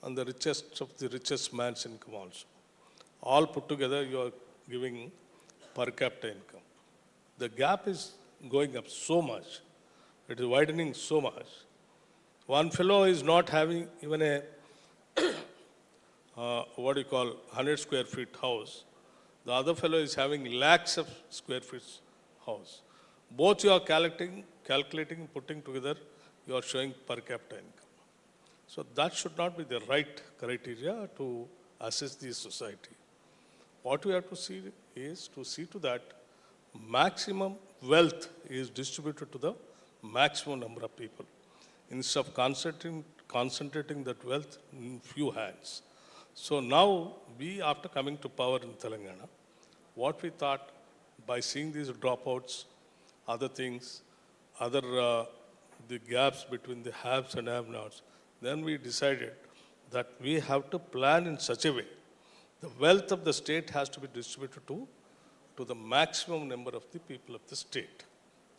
and the richest of the richest man's income also. All put together, you are giving per capita income. The gap is going up so much. It is widening so much. One fellow is not having even a, 100 square feet house. The other fellow is having lakhs of square feet house. Both you are calculating, putting together, you are showing per capita income. So that should not be the right criteria to assess the society. What we have to see is to see to that maximum wealth is distributed to the maximum number of people instead of concentrating that wealth in few hands. So now we, after coming to power in Telangana, what we thought by seeing these dropouts, other things, the gaps between the haves and have-nots, then we decided that we have to plan in such a way. The wealth of the state has to be distributed to the maximum number of the people of the state.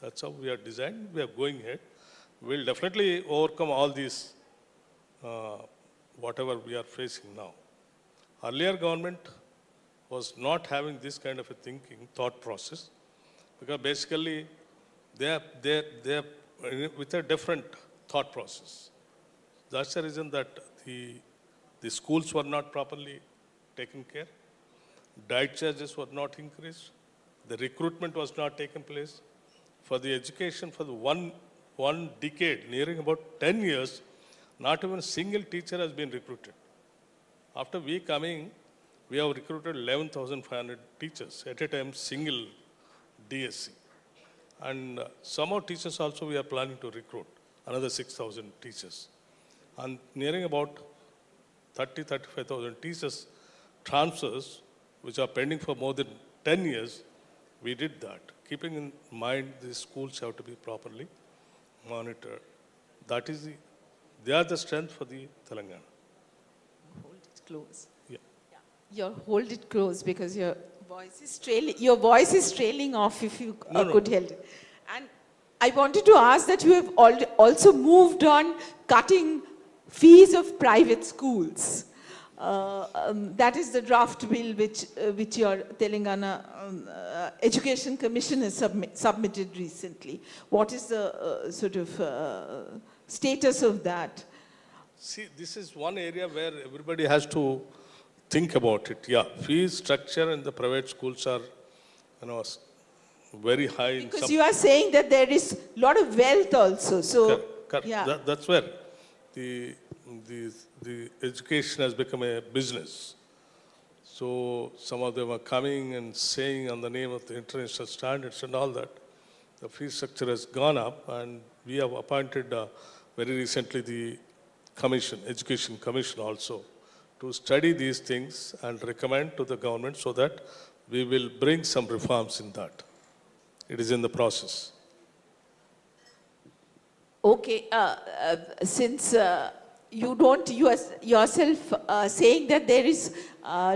That's how we are designed. We are going ahead. We'll definitely overcome all these, whatever we are facing now. Earlier government was not having this kind of a thought process, because basically they are with a different thought process. That's the reason that the schools were not properly taken care. Diet charges were not increased. The recruitment was not taken place. For the education, for the one decade, nearing about 10 years, not even a single teacher has been recruited. After we coming, we have recruited 11,500 teachers at a time, single DSC. And some more teachers also we are planning to recruit, another 6,000 teachers. And nearing about 35,000 teachers transfers, which are pending for more than 10 years, we did that. Keeping in mind the schools have to be properly monitored. That is they are the strength for the Telangana. Hold it close. Yeah. You hold it close because your voice is trailing. Your voice is trailing off. If you could hold it. And I wanted to ask that you have also moved on cutting fees of private schools. That is the draft bill which your Telangana Education Commission has submitted recently. What is the sort of status of that? See, this is one area where everybody has to think about it. Yeah, fee structure in the private schools are, very high. Because you are saying that there is a lot of wealth also. So, correct. Yeah. That's where the education has become a business. So some of them are coming and saying on the name of the international standards and all that. The fee structure has gone up, and we have appointed very recently the commission, education commission also, to study these things and recommend to the government so that we will bring some reforms in that. It is in the process. Okay, since you don't yourself saying that there is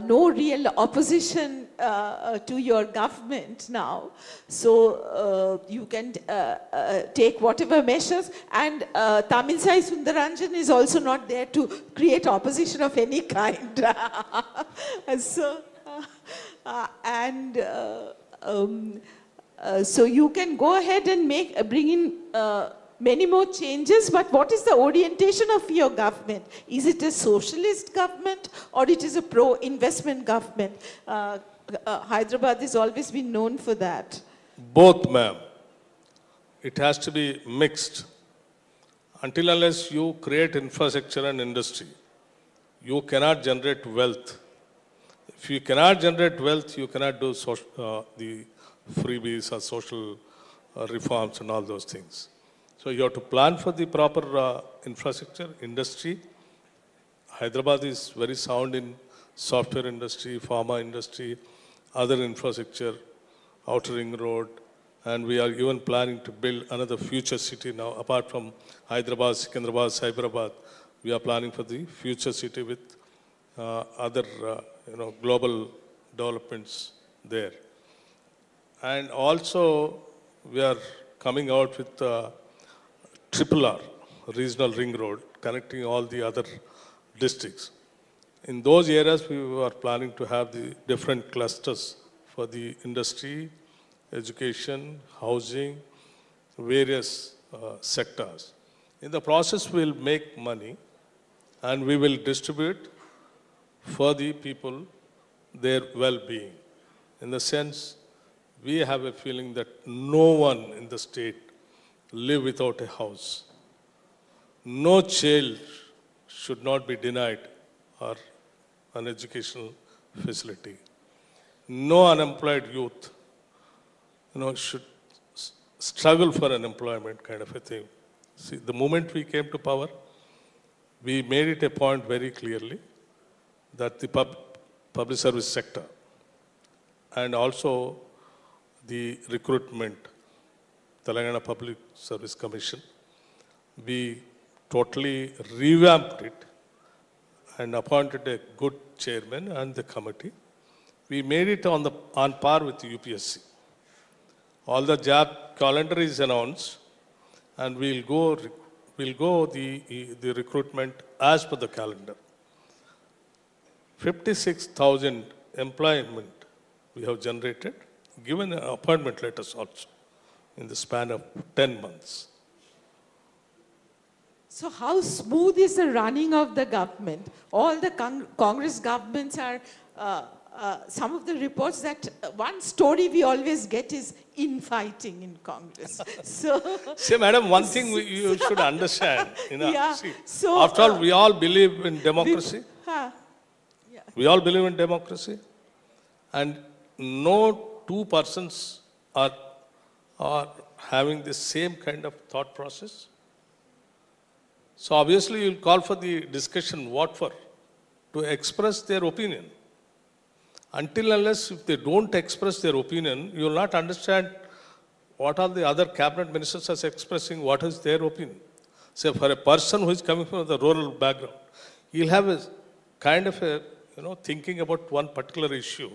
no real opposition to your government now. So you can take whatever measures, and Tamilsai Sundaranjan is also not there to create opposition of any kind. So, so you can go ahead and bring in many more changes, but what is the orientation of your government? Is it a socialist government or it is a pro-investment government? Hyderabad has always been known for that. Both, ma'am. It has to be mixed. Until unless you create infrastructure and industry, you cannot generate wealth. If you cannot generate wealth, you cannot do the freebies or social reforms and all those things. So you have to plan for the proper infrastructure, industry. Hyderabad is very sound in software industry, pharma industry, other infrastructure, outer ring road, and we are even planning to build another future city now. Apart from Hyderabad, Secunderabad, Cyberabad, we are planning for the future city with other global developments there. And also we are coming out with Triple R, regional ring road, connecting all the other districts. In those areas, we are planning to have the different clusters for the industry, education, housing, various sectors. In the process, we'll make money and we will distribute for the people their well-being. In the sense, we have a feeling that no one in the state live without a house. No child should not be denied or an educational facility. No unemployed youth, should struggle for unemployment kind of a thing. See, the moment we came to power, we made it a point very clearly that the public service sector and also the recruitment, Telangana Public Service Commission, we totally revamped it and appointed a good chairman and the committee. We made it on par with the UPSC. All the job calendar is announced, and we'll go the recruitment as per the calendar. 56,000 employment we have generated, given appointment letters also in the span of 10 months. So how smooth is the running of the government? All the Congress governments are, some of the reports that one story we always get is infighting in Congress. See, madam, one thing you should understand. Yeah. See, So, after all, we all believe in democracy. We all believe in democracy. And no two persons are having the same kind of thought process. So obviously you'll call for the discussion, what for? To express their opinion. Until unless if they don't express their opinion, you will not understand what are the other cabinet ministers are expressing, what is their opinion. Say for a person who is coming from the rural background, he'll have a kind of a, thinking about one particular issue.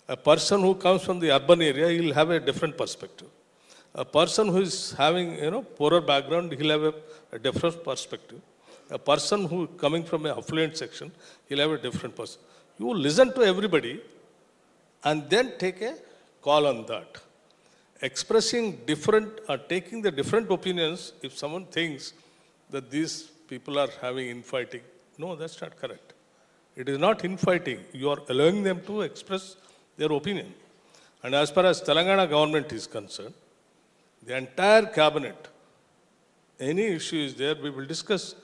A person who comes from the urban area, he'll have a different perspective. A person who is having, poorer background, he'll have a different perspective. A person who is coming from an affluent section, he'll have a different perspective. You listen to everybody and then take a call on that. Expressing different or taking the different opinions, if someone thinks that these people are having infighting, no, that's not correct. It is not infighting. You are allowing them to express their opinion. And as far as Telangana government is concerned, the entire cabinet, any issue is there, we will discuss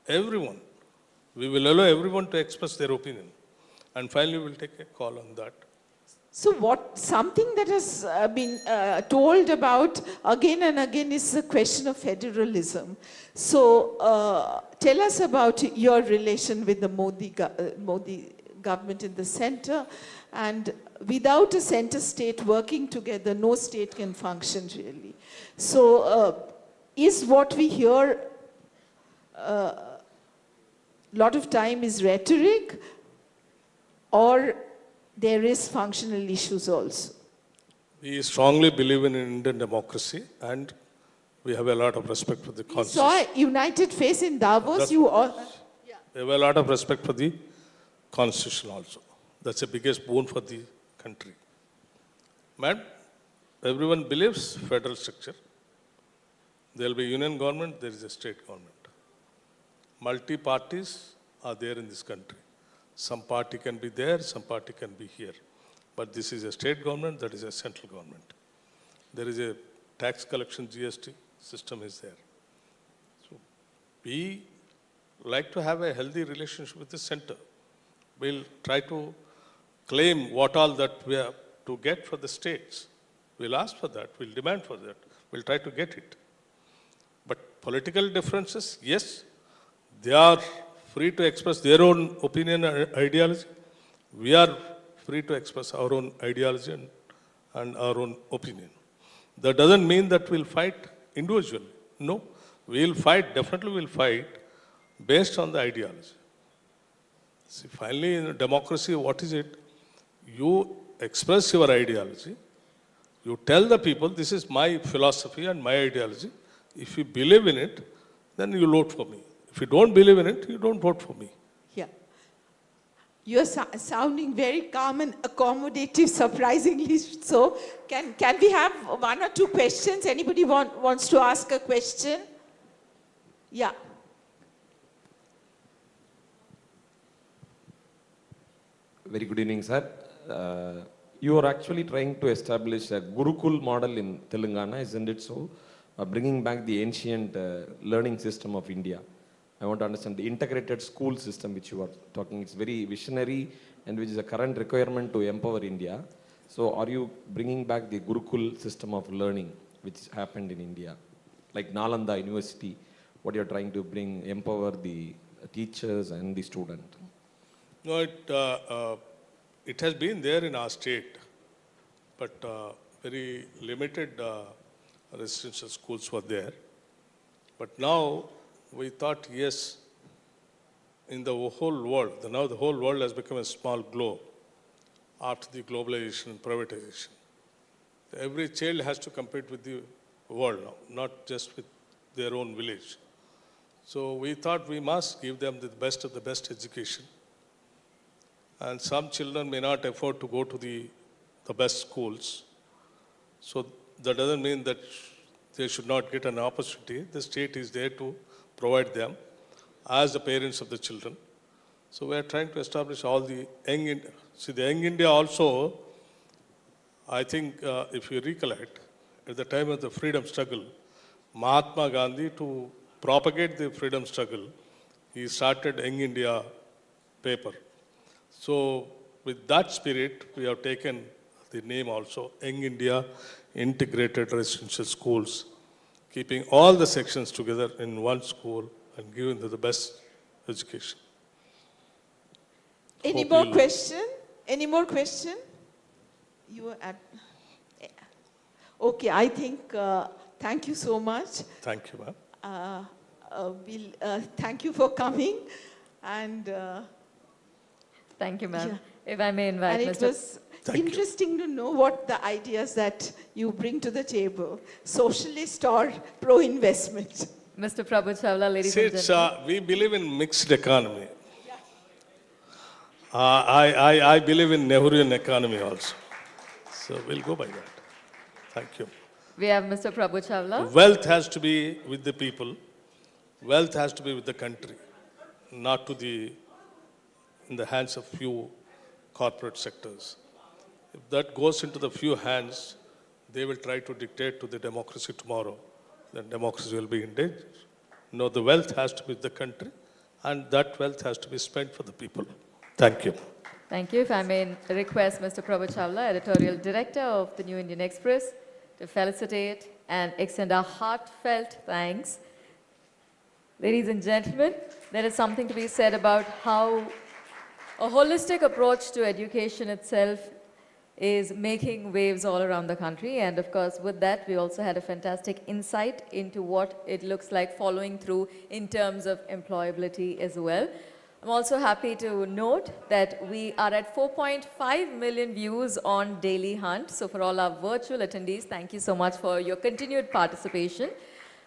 everyone. We will allow everyone to express their opinion. And finally, we'll take a call on that. So something that has been told about again and again is the question of federalism. So tell us about your relation with the Modi government in the center. And without a center state working together, no state can function really. So is what we hear a lot of time is rhetoric, or there is functional issues also? We strongly believe in Indian democracy, and we have a lot of respect for the We constitution. saw a united face in Davos. That's- You all, We have a lot of respect for the constitution also. That's the biggest boon for the country. Madam, everyone believes federal structure. There will be union government, there is a state government. Multi-parties are there in this country. Some party can be there, some party can be here. But this is a state government, that is a central government. There is a tax collection GST system is there. So we like to have a healthy relationship with the center. We'll try to claim what all that we have to get for the states. We'll ask for that, we'll demand for that, we'll try to get it. But political differences, yes, they are free to express their own opinion and ideology. We are free to express our own ideology and our own opinion. That doesn't mean that we'll fight individually. No, we'll fight, definitely we'll fight based on the ideology. See, finally, in a democracy, what is it? You express your ideology. You tell the people, this is my philosophy and my ideology. If you believe in it, then you vote for me. If you don't believe in it, you don't vote for me. yeah. You're sounding very calm and accommodative, surprisingly so. Can we have one or two questions? Anybody wants to ask a question? Yeah. Very good evening, sir. You are actually trying to establish a Gurukul model in Telangana, isn't it so? Bringing back the ancient learning system of India. I want to understand the integrated school system which you are talking. It's very visionary and which is a current requirement to empower India. So are you bringing back the Gurukul system of learning which happened in India? Like Nalanda University, what you're trying to bring, empower the teachers and the student? No, it has been there in our state, but very limited residential schools were there. But now we thought, yes, in the whole world, now the whole world has become a small globe after the globalization and privatization. Every child has to compete with the world now, not just with their own village. So we thought we must give them the best of the best education. And some children may not afford to go to the best schools. So that doesn't mean that they should not get an opportunity. The state is there to provide them as the parents of the children. So we are trying to establish all the young India. See, the young India also, I think if you recollect, at the time of the freedom struggle, Mahatma Gandhi, to propagate the freedom struggle, he started Young India paper. So with that spirit, we have taken the name also, Young India Integrated Residential Schools, keeping all the sections together in one school and giving them the best education. Any Hope more you'll- question? Any more question? You were at... Okay, I think, thank you so much. Thank you, ma'am. Thank you for coming. And Thank you, ma'am. yeah. If I may invite And it Mr. was interesting to know what the ideas that you bring to the table, socialist or pro-investment. Mr. Prabhu Chawla, ladies See, and gentlemen. we believe in mixed economy. I believe in Nehruvian economy also. So we'll go by that. Thank you. We have Mr. Prabhu Chawla. Wealth has to be with the people. Wealth has to be with the country, not to in the hands of few corporate sectors. If that goes into the few hands, they will try to dictate to the democracy tomorrow. Then democracy will be in danger. No, the wealth has to be with the country, and that wealth has to be spent for the people. Thank you. Thank you. If I may request Mr. Prabhu Chawla, Editorial Director of the New Indian Express, to felicitate and extend our heartfelt thanks. Ladies and gentlemen, there is something to be said about how a holistic approach to education itself is making waves all around the country. And of course, with that, we also had a fantastic insight into what it looks like following through in terms of employability as well. I'm also happy to note that we are at 4.5 million views on Daily Hunt. So for all our virtual attendees, thank you so much for your continued participation.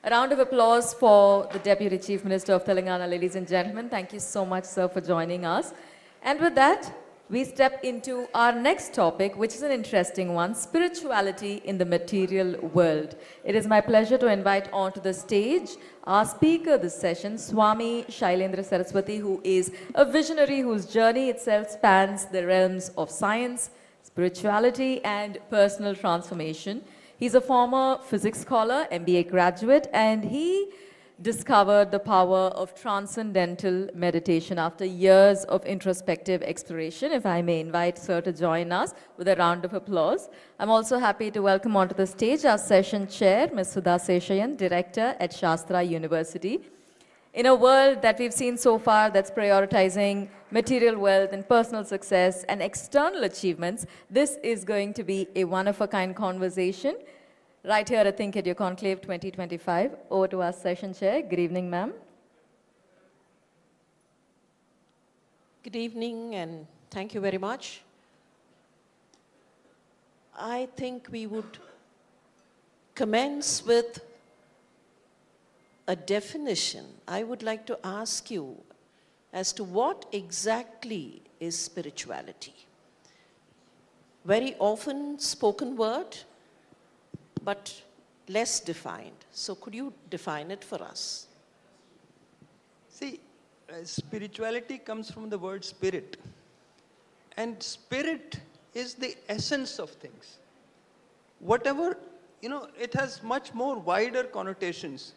A round of applause for the Deputy Chief Minister of Telangana, ladies and gentlemen. Thank you so much, sir, for joining us. And with that, we step into our next topic, which is an interesting one, spirituality in the material world. It is my pleasure to invite onto the stage our speaker this session, Swami Shailendra Saraswati, who is a visionary whose journey itself spans the realms of science, spirituality, and personal transformation. He's a former physics scholar, MBA graduate, and he discovered the power of transcendental meditation after years of introspective exploration. If I may invite Sir to join us with a round of applause. I'm also happy to welcome onto the stage our session chair, Ms. Sudha Seshayan, Director at Shastra University. In a world that we've seen so far that's prioritizing material wealth and personal success and external achievements, this is going to be a one-of-a-kind conversation right here at ThinkEdu Conclave 2025. Over to our session chair. Good evening, ma'am. Good evening and thank you very much. I think we would commence with a definition. I would like to ask you as to what exactly is spirituality. Very often spoken word, but less defined. So could you define it for us? See, spirituality comes from the word spirit. And spirit is the essence of things. Whatever, it has much more wider connotations.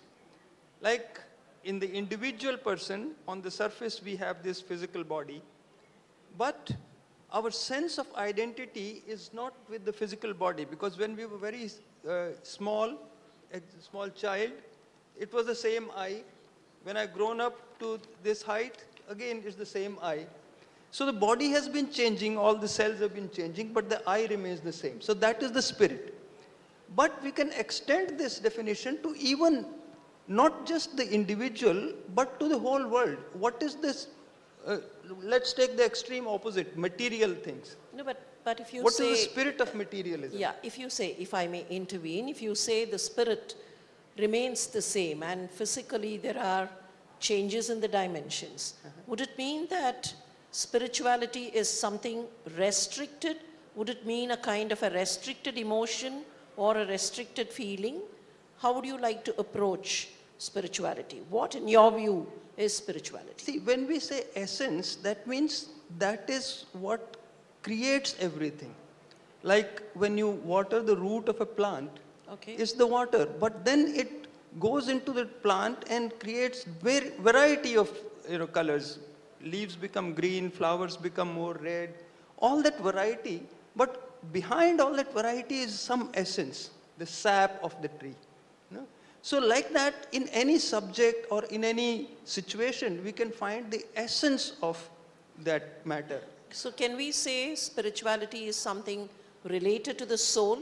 Like in the individual person, on the surface we have this physical body, but our sense of identity is not with the physical body, because when we were very small, a small child, it was the same I. When I grown up to this height, again it's the same I. So the body has been changing, all the cells have been changing, but the I remains the same. So that is the spirit. But we can extend this definition to even not just the individual, but to the whole world. What is this? Let's take the extreme opposite, material things. No, but if you what say... What is the spirit of materialism? Yeah, if you say, if I may intervene, if you say the spirit remains the same and physically there are changes in the dimensions, would it mean that spirituality is something restricted? Would it mean a kind of a restricted emotion or a restricted feeling? How would you like to approach spirituality? What, in your view, is spirituality? See, when we say essence, that means that is what creates everything. Like when you water the root of a plant, it's the water, but then it goes into the plant and creates variety of colors. Leaves become green, flowers become more red, all that variety, but behind all that variety is some essence, the sap of the tree. So like that, in any subject or in any situation, we can find the essence of that matter. So can we say spirituality is something related to the soul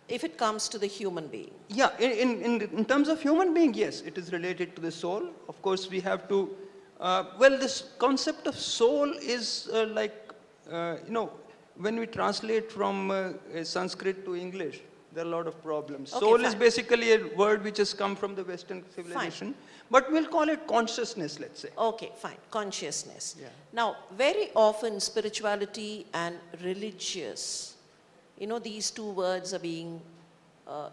if it comes to the human being? Yeah, in terms of human being, yes, it is related to the soul. Of course, we have to, this concept of soul is when we translate from Sanskrit to English, there are a lot of problems. Okay, soul is basically a word which has come from the Western civilization, but we'll call it consciousness, let's say. Okay, fine, consciousness. Yeah. Now, very often spirituality and religious, these two words are being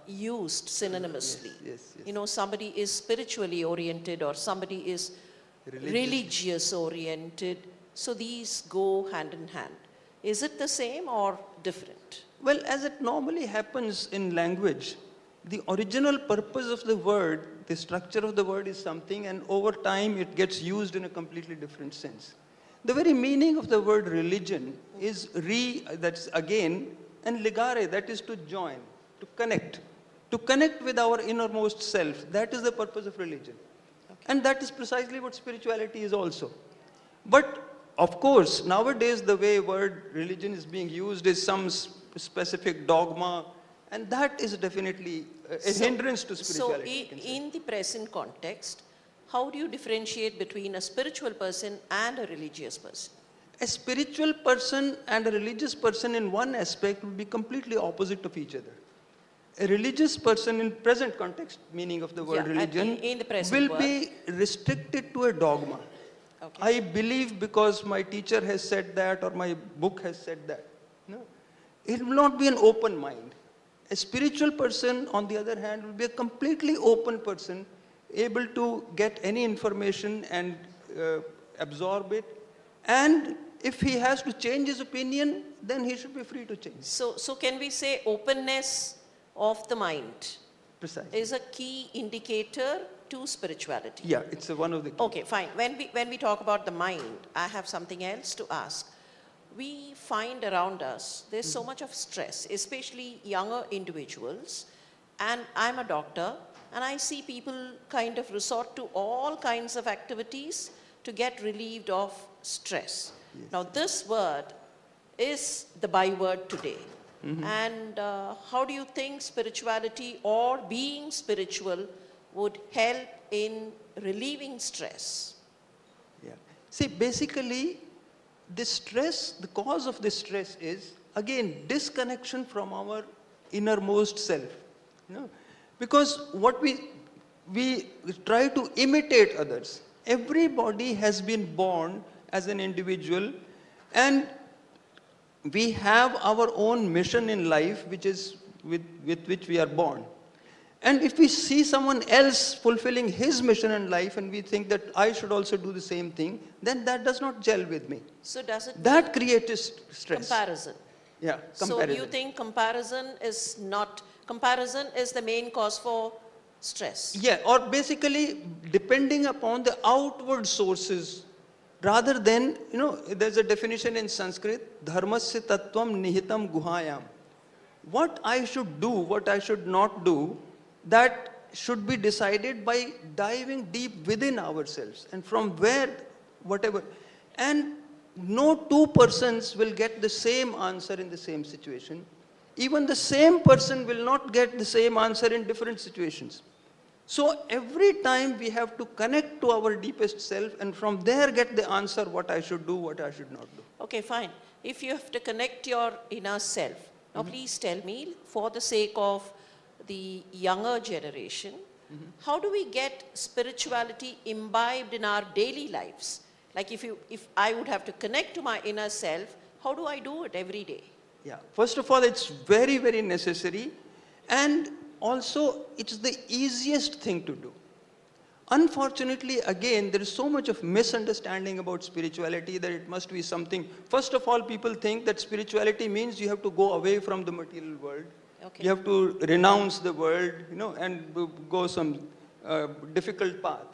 used synonymously. Yes. Somebody is spiritually oriented or somebody is religious oriented. So these go hand in hand. Is it the same or different? Well, as it normally happens in language, the original purpose of the word, the structure of the word is something, and over time it gets used in a completely different sense. The very meaning of the word religion is that's again, and ligare, that is to join, to connect with our innermost self. That is the purpose of religion. And that is precisely what spirituality is also. But of course, nowadays the way word religion is being used is some specific dogma, and that is definitely a hindrance to spirituality. So in the present context, how do you differentiate between a spiritual person and a religious person? A spiritual person and a religious person in one aspect would be completely opposite of each other. A religious person in present context, meaning of the word Yeah, religion, in the present will world. be restricted to a dogma. Okay. I believe because my teacher has said that or my book has said that. No. It will not be an open mind. A spiritual person, on the other hand, will be a completely open person, able to get any information and absorb it. And if he has to change his opinion, then he should be free to change. So can we say openness of the mind Precisely. is a key indicator to spirituality? Yeah, it's one of the key. Okay, fine. When we talk about the mind, I have something else to ask. We find around us, there's so much of stress, especially younger individuals. And I'm a doctor, and I see people kind of resort to all kinds of activities to get relieved of stress. Yes. Now, this word is the byword today. And how do you think spirituality or being spiritual would help in relieving stress? Yeah. See, basically, this stress, the cause of this stress is, again, disconnection from our innermost self. You know? Because what we try to imitate others. Everybody has been born as an individual, and we have our own mission in life, which is with which we are born. And if we see someone else fulfilling his mission in life and we think that I should also do the same thing, then that does not gel with me. So does it That creates stress. comparison? Yeah, So comparison. you think comparison is the main cause for stress? Yeah, or basically depending upon the outward sources rather than, there's a definition in Sanskrit, dharmasya tattvam nihitam guhayam. What I should do, what I should not do, that should be decided by diving deep within ourselves and from where, whatever. And no two persons will get the same answer in the same situation. Even the same person will not get the same answer in different situations. So every time we have to connect to our deepest self and from there get the answer what I should do, what I should not do. Okay, fine. If you have to connect your inner self, now please tell me, for the sake of the younger generation, how do we get spirituality imbibed in our daily lives? Like if I would have to connect to my inner self, how do I do it every day? Yeah, first of all, it's very, very necessary, and also it's the easiest thing to do. Unfortunately, again, there is so much of misunderstanding about spirituality that it must be something. First of all, people think that spirituality means you have to go away from the material world. Okay. You have to renounce the world, and go some difficult path.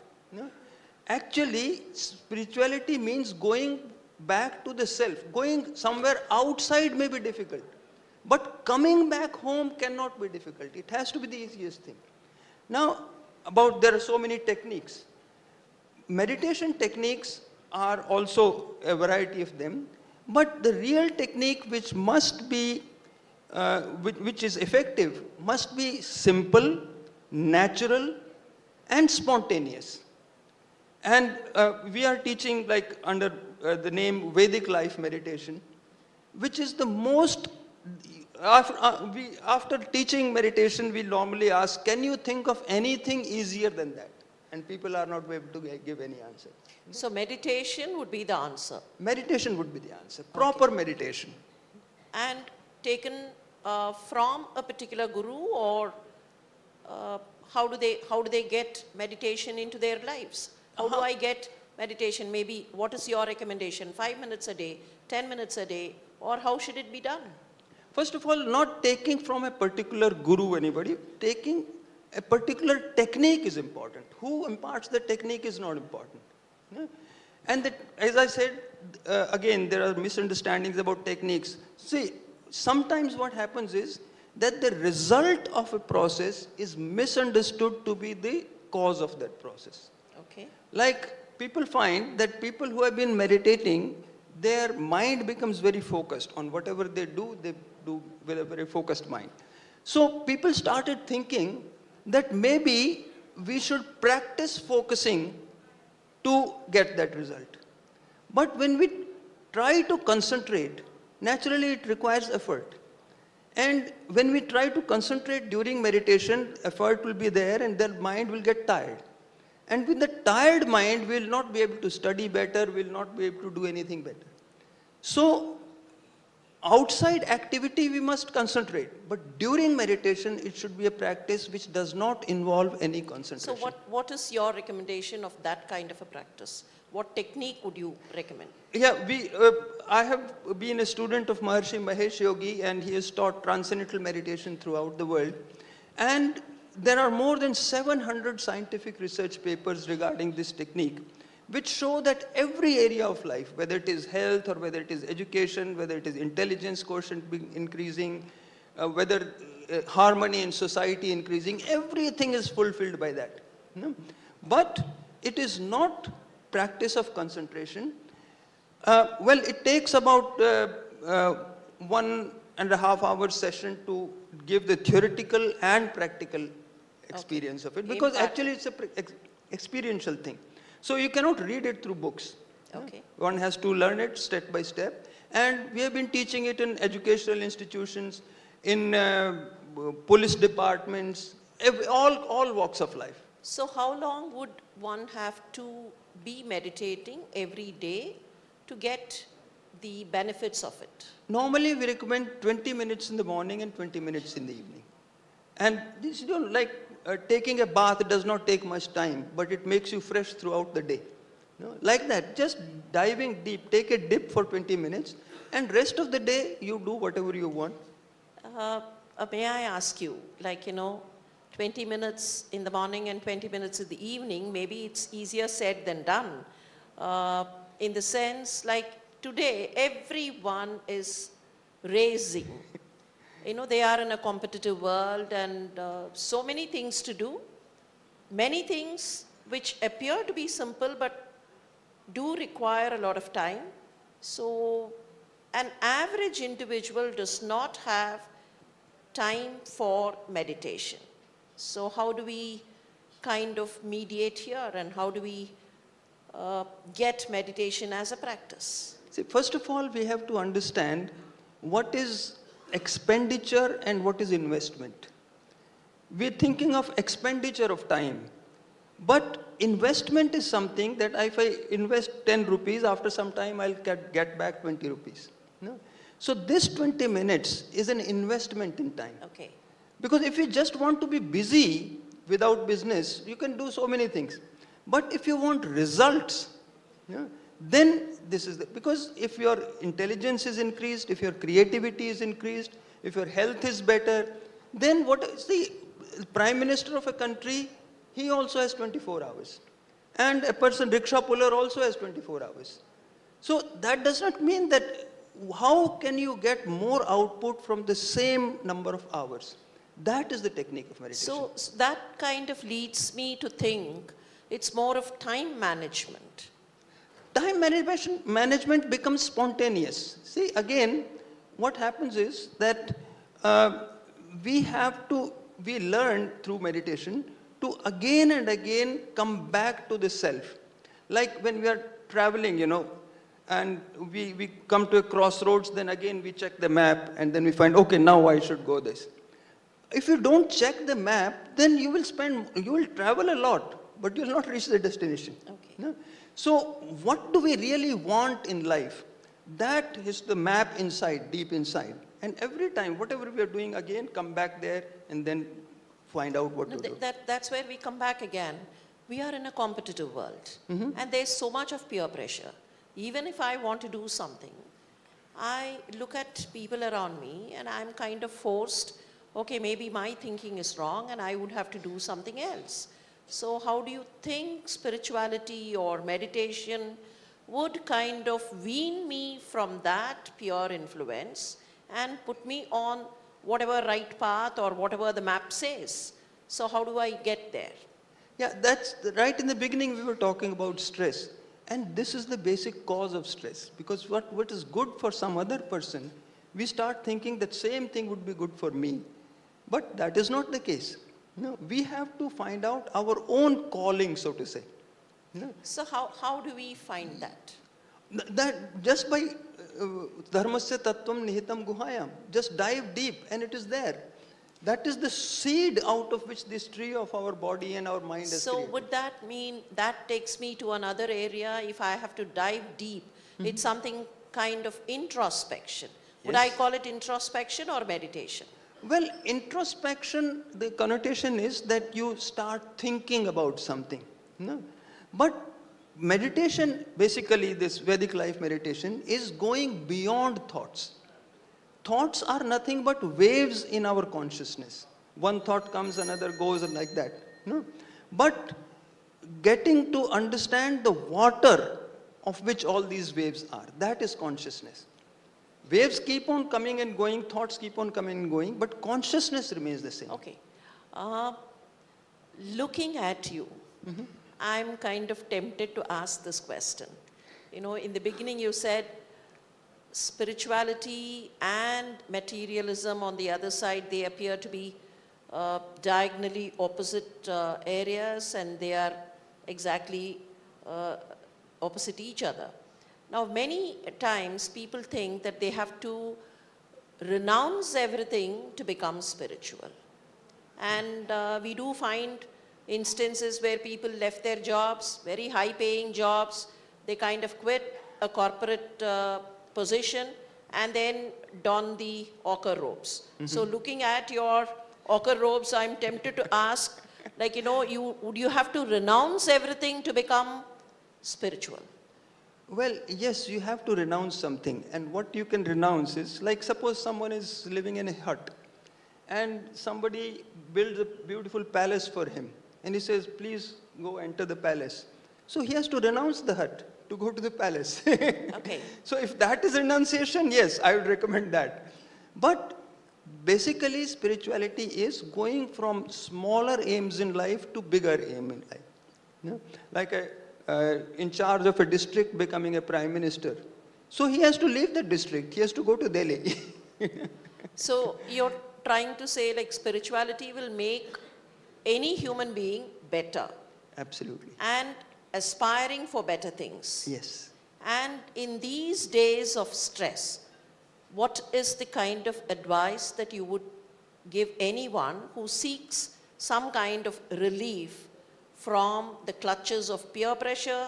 Actually, spirituality means going back to the self. Going somewhere outside may be difficult, but coming back home cannot be difficult. It has to be the easiest thing. Now, there are so many techniques. Meditation techniques are also a variety of them, but the real technique which must be, which is effective, must be simple, natural, and spontaneous. And we are teaching under the name Vedic life meditation, which is the most, after teaching meditation, we normally ask, can you think of anything easier than that? And people are not able to give any answer. So meditation would be the answer. Meditation would be the answer, proper meditation. And taken from a particular guru, or how do they get meditation into their lives? How do I get meditation? Maybe what is your recommendation? 5 minutes a day, 10 minutes a day, or how should it be done? First of all, not taking from a particular guru, anybody, taking a particular technique is important. Who imparts the technique is not important. Yeah? And as I said, again, there are misunderstandings about techniques. See, sometimes what happens is that the result of a process is misunderstood to be the cause of that process. Okay. Like people find that people who have been meditating, their mind becomes very focused on whatever they do with a very focused mind. So people started thinking that maybe we should practice focusing to get that result. But when we try to concentrate, naturally it requires effort. And when we try to concentrate during meditation, effort will be there and the mind will get tired. And with the tired mind, we will not be able to study better, we will not be able to do anything better. So, outside activity we must concentrate, but during meditation it should be a practice which does not involve any concentration. So what is your recommendation of that kind of a practice? What technique would you recommend? Yeah, I have been a student of Maharishi Mahesh Yogi, and he has taught transcendental meditation throughout the world. And there are more than 700 scientific research papers regarding this technique, which show that every area of life, whether it is health or whether it is education, whether it is intelligence quotient increasing, whether harmony in society increasing, everything is fulfilled by that. But it is not practice of concentration. Well, it takes about 1.5 hour session to give the theoretical and practical experience of it, because actually it's a experiential thing. So you cannot read it through books. Okay. One has to learn it step by step. And we have been teaching it in educational institutions, in police departments, all walks of life. So how long would one have to be meditating every day to get the benefits of it? Normally we recommend 20 minutes in the morning and 20 minutes in the evening. And this, taking a bath does not take much time, but it makes you fresh throughout the day. Like that, just diving deep, take a dip for 20 minutes, and rest of the day you do whatever you want. May I ask you, 20 minutes in the morning and 20 minutes in the evening, maybe it's easier said than done. In the sense, today, everyone is racing. They are in a competitive world and so many things to do. Many things which appear to be simple but do require a lot of time. So, an average individual does not have time for meditation. So how do we kind of mediate here, and how do we get meditation as a practice? See, first of all, we have to understand what is expenditure and what is investment. We're thinking of expenditure of time, but investment is something that if I invest 10 rupees, after some time I'll get back 20 rupees. So this 20 minutes is an investment in time. Okay. Because if you just want to be busy without business, you can do so many things. But if you want results, then this is because if your intelligence is increased, if your creativity is increased, if your health is better, then what is the Prime Minister of a country, he also has 24 hours. And a person, rickshaw puller, also has 24 hours. So that does not mean that how can you get more output from the same number of hours? That is the technique of meditation. So that kind of leads me to think it's more of time management. Time management becomes spontaneous. See, again, what happens is that we learn through meditation to again and again come back to the self. Like when we are traveling, and we come to a crossroads, then again we check the map, and then we find, okay, now I should go this. If you don't check the map, then you will travel a lot, but you will not reach the destination. Okay. So what do we really want in life? That is the map inside, deep inside. And every time, whatever we are doing, again, come back there and then find out what to do. That's where we come back again. We are in a competitive world, and there's so much of peer pressure. Even if I want to do something, I look at people around me and I'm kind of forced, okay, maybe my thinking is wrong and I would have to do something else. So how do you think spirituality or meditation would kind of wean me from that pure influence and put me on whatever right path or whatever the map says? So how do I get there? Yeah, that's right. In the beginning we were talking about stress. And this is the basic cause of stress. Because what is good for some other person, we start thinking that same thing would be good for me. But that is not the case. No, we have to find out our own calling, so to say. No. So how do we find that? That just by dharmasya tattvam nihitam guhayam, just dive deep and it is there. That is the seed out of which this tree of our body and our mind is So created. would that mean that takes me to another area if I have to dive deep? It's something kind of introspection. Would I Yes. call it introspection or meditation? Well, introspection, the connotation is that you start thinking about something. No? But meditation, basically this Vedic life meditation, is going beyond thoughts. Thoughts are nothing but waves in our consciousness. One thought comes, another goes, and like that. No? But getting to understand the water of which all these waves are, that is consciousness. Waves keep on coming and going, thoughts keep on coming and going, but consciousness remains the same. Okay. Looking at you, I'm kind of tempted to ask this question. You know, in the beginning you said spirituality and materialism on the other side, they appear to be diagonally opposite areas, and they are exactly opposite each other. Now, many times people think that they have to renounce everything to become spiritual. And we do find instances where people left their jobs, very high-paying jobs, they kind of quit a corporate position and then don the ochre robes. So looking at your ochre robes, I'm tempted to ask, like, you know, would you have to renounce everything to become spiritual? Well, yes, you have to renounce something. And what you can renounce is, like suppose someone is living in a hut and somebody builds a beautiful palace for him. And he says, please go enter the palace. So he has to renounce the hut to go to the palace. Okay. So if that is renunciation, yes, I would recommend that. But basically, spirituality is going from smaller aims in life to bigger aim in life. You know? Like in charge of a district becoming a prime minister. So he has to leave the district. He has to go to Delhi. So you're trying to say, like, spirituality will make any human being better. Absolutely. And aspiring for better things. Yes. And in these days of stress, what is the kind of advice that you would give anyone who seeks some kind of relief from the clutches of peer pressure,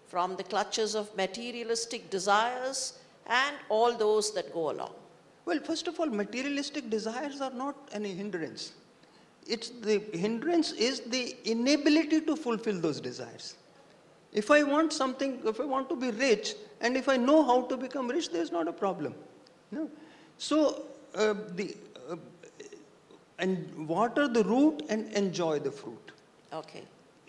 from the clutches of materialistic desires, and all those that go along? Well, first of all, materialistic desires are not any hindrance. It's the hindrance is the inability to fulfill those desires. If I want something, if I want to be rich, and if I know how to become rich, there's not a problem. No. So, and water the root and enjoy the fruit. Okay.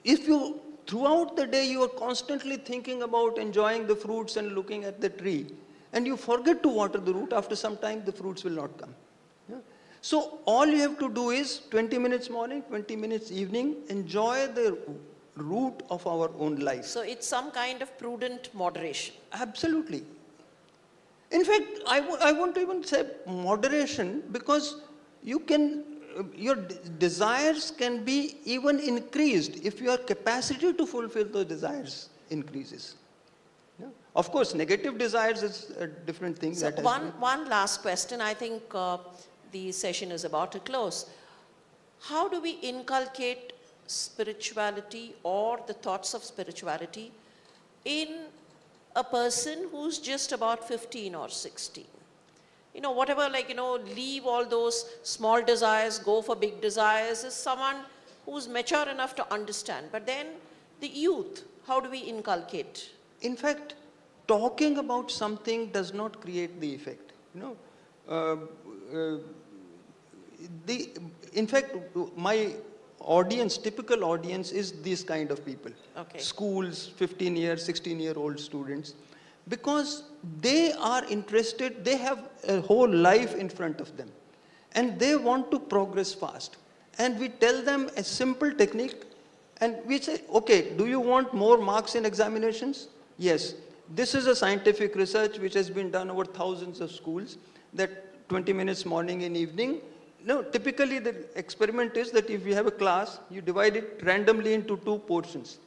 If you, throughout the day, you are constantly thinking about enjoying the fruits and looking at the tree, and you forget to water the root, after some time the fruits will not come. Yeah? So all you have to do is 20 minutes morning, 20 minutes evening, enjoy the root of our own life. So it's some kind of prudent moderation. Absolutely. In fact, I want to even say moderation, because you can, your desires can be even increased if your capacity to fulfill those desires increases. Yeah. Of course, negative desires is a different thing. So that one last question. I think the session is about to close. How do we inculcate spirituality or the thoughts of spirituality in a person who's just about 15 or 16? You know, whatever, like, you know, leave all those small desires, go for big desires, is someone who's mature enough to understand. But then the youth, how do we inculcate? In fact, talking about something does not create the effect. You know, in fact, my audience, typical audience, is these kind of people. Okay. Schools, 15-year, 16-year-old students, because they are interested, they have a whole life in front of them, and they want to progress fast. And we tell them a simple technique, and we say, okay, do you want more marks in examinations? Yes. This is a scientific research which has been done over thousands of schools, that 20 minutes morning and evening, No, typically the experiment is that if you have a class, you divide it randomly into 2 portions,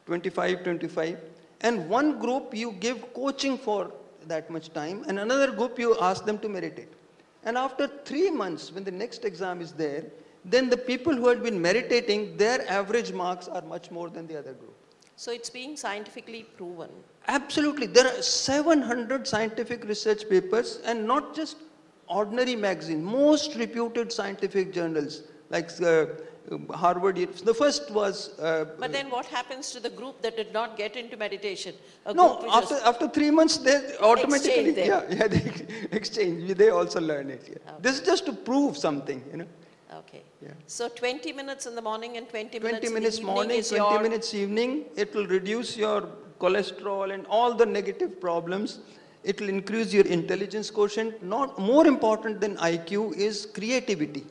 25, 25, and one group you give coaching for that much time, and another group you ask them to meditate. And after 3 months, when the next exam is there, then the people who had been meditating, their average marks are much more than the other group. So it's being scientifically proven. Absolutely. There are 700 scientific research papers, and not just ordinary magazine, most reputed scientific journals like Harvard. The first was. But then what happens to the group that did not get into meditation? No, after 3 months, they automatically, they exchange. They also learn it. Yeah. Okay. This is just to prove something, you know. Okay. Yeah. So 20 minutes in the morning and 20 minutes 20 minutes in the evening morning, is 20 minutes evening. It will reduce your cholesterol and all the negative problems. It will increase your intelligence quotient. Not more important than IQ is creativity.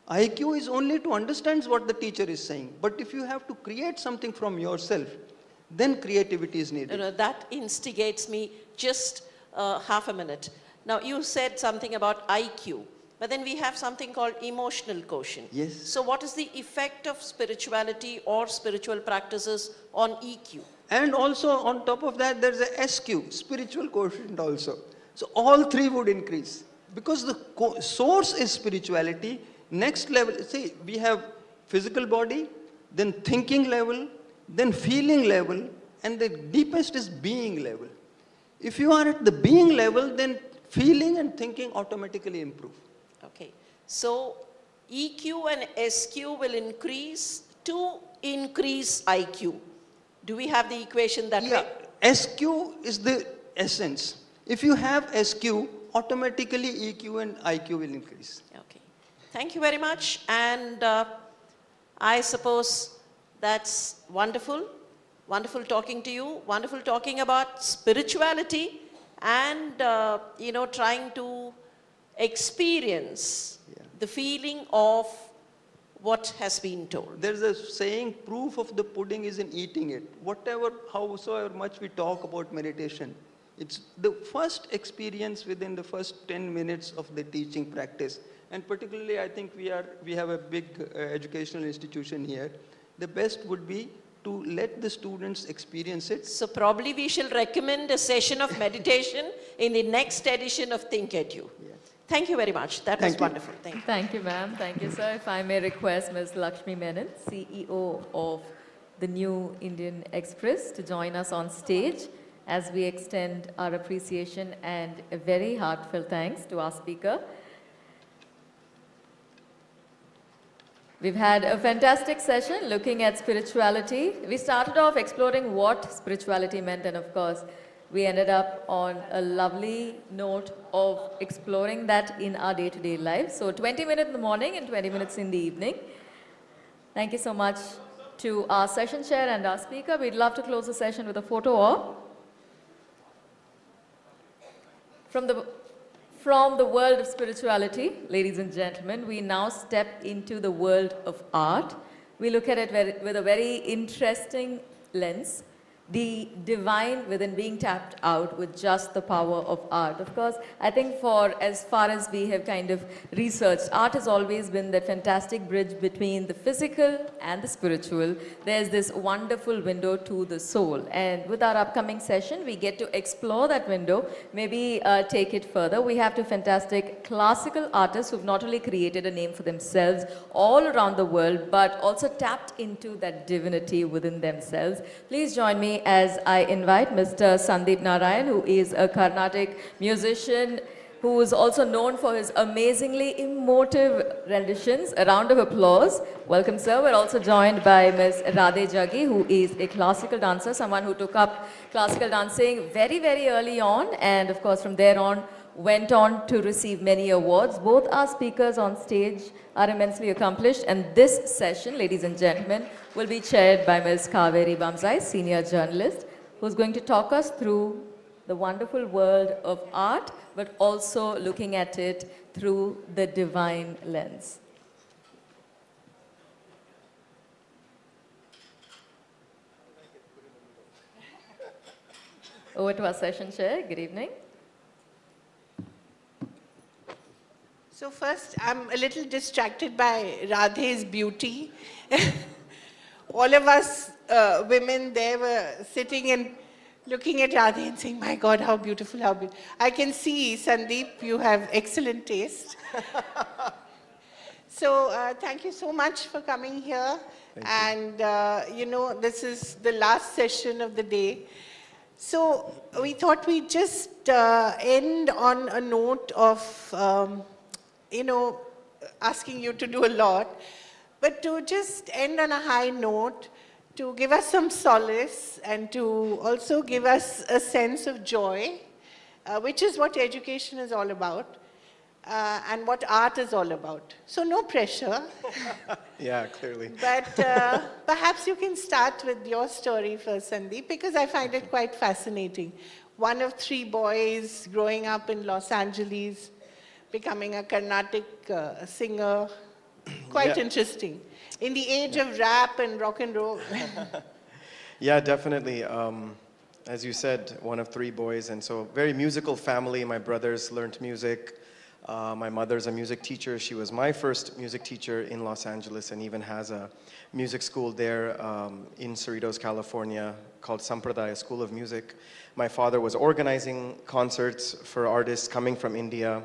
IQ is only to understand what the teacher is saying. But if you have to create something from yourself, then creativity is needed. That instigates me. Just half a minute. Now, you said something about IQ. But then we have something called emotional quotient. Yes. So what is the effect of spirituality or spiritual practices on EQ? And also on top of that, there's a SQ, spiritual quotient also. So all 3 would increase. Because the source is spirituality. Next level, see, we have physical body, then thinking level, then feeling level, and the deepest is being level. If you are at the being level, then feeling and thinking automatically improve. Okay. So EQ and SQ will increase to increase IQ. Do we have the equation that way? SQ is the essence. If you have SQ, automatically EQ and IQ will increase. Okay. Thank you very much. And I suppose that's wonderful. Wonderful talking to you. Wonderful talking about spirituality and, trying to experience the feeling of what has been told. There's a saying, proof of the pudding is in eating it. Howsoever much we talk about meditation, it's the first experience within the first 10 minutes of the teaching practice. And particularly, I think we have a big educational institution here. The best would be to let the students experience it. So probably we shall recommend a session of meditation in the next edition of ThinkEdu. Thank you very much. That was wonderful. Thank you. Thank you, ma'am. Thank you, sir. If I may request Ms. Lakshmi Menon, CEO of the New Indian Express, to join us on stage as we extend our appreciation and a very heartfelt thanks to our speaker. We've had a fantastic session looking at spirituality. We started off exploring what spirituality meant, and of course, we ended up on a lovely note of exploring that in our day-to-day life. So 20 minutes in the morning and 20 minutes in the evening. Thank you so much to our session chair and our speaker. We'd love to close the session with a photo op. From the world of spirituality, ladies and gentlemen, we now step into the world of art. We look at it with a very interesting lens. The divine within being tapped out with just the power of art. Of course, I think for as far as we have kind of researched, art has always been that fantastic bridge between the physical and the spiritual. There's this wonderful window to the soul. And with our upcoming session, we get to explore that window, maybe take it further. We have two fantastic classical artists who've not only created a name for themselves all around the world, but also tapped into that divinity within themselves. Please join me as I invite Mr. Sandeep Narayan, who is a Carnatic musician who is also known for his amazingly emotive renditions. A round of applause. Welcome, sir. We're also joined by Ms. Radhe Jaggi, who is a classical dancer, someone who took up classical dancing very, very early on, and of course from there on went on to receive many awards. Both our speakers on stage are immensely accomplished, and this session, ladies and gentlemen, will be chaired by Ms. Kaveri Bamzai, senior journalist, who's going to talk us through the wonderful world of art, but also looking at it through the divine lens. Over to our session chair. Good evening. So first, I'm a little distracted by Radhe's beauty. All of us women there were sitting and looking at Radhe and saying, my God, how beautiful, how beautiful. I can see, Sandeep, you have excellent taste. So thank you so much for coming here. And, this is the last session of the day. So we thought we'd just end on a note of, asking you to do a lot, but to just end on a high note, to give us some solace and to also give us a sense of joy, which is what education is all about. And what art is all about. So no pressure. Yeah, clearly. But perhaps you can start with your story first, Sandeep, because I find it quite fascinating. One of 3 boys growing up in Los Angeles, becoming a Carnatic singer. Quite interesting. In the age of rap and rock and roll. Yeah, definitely. As you said, one of 3 boys, and so very musical family. My brothers learned music. My mother's a music teacher. She was my first music teacher in Los Angeles and even has a music school there in Cerritos, California called Sampradaya School of Music. My father was organizing concerts for artists coming from India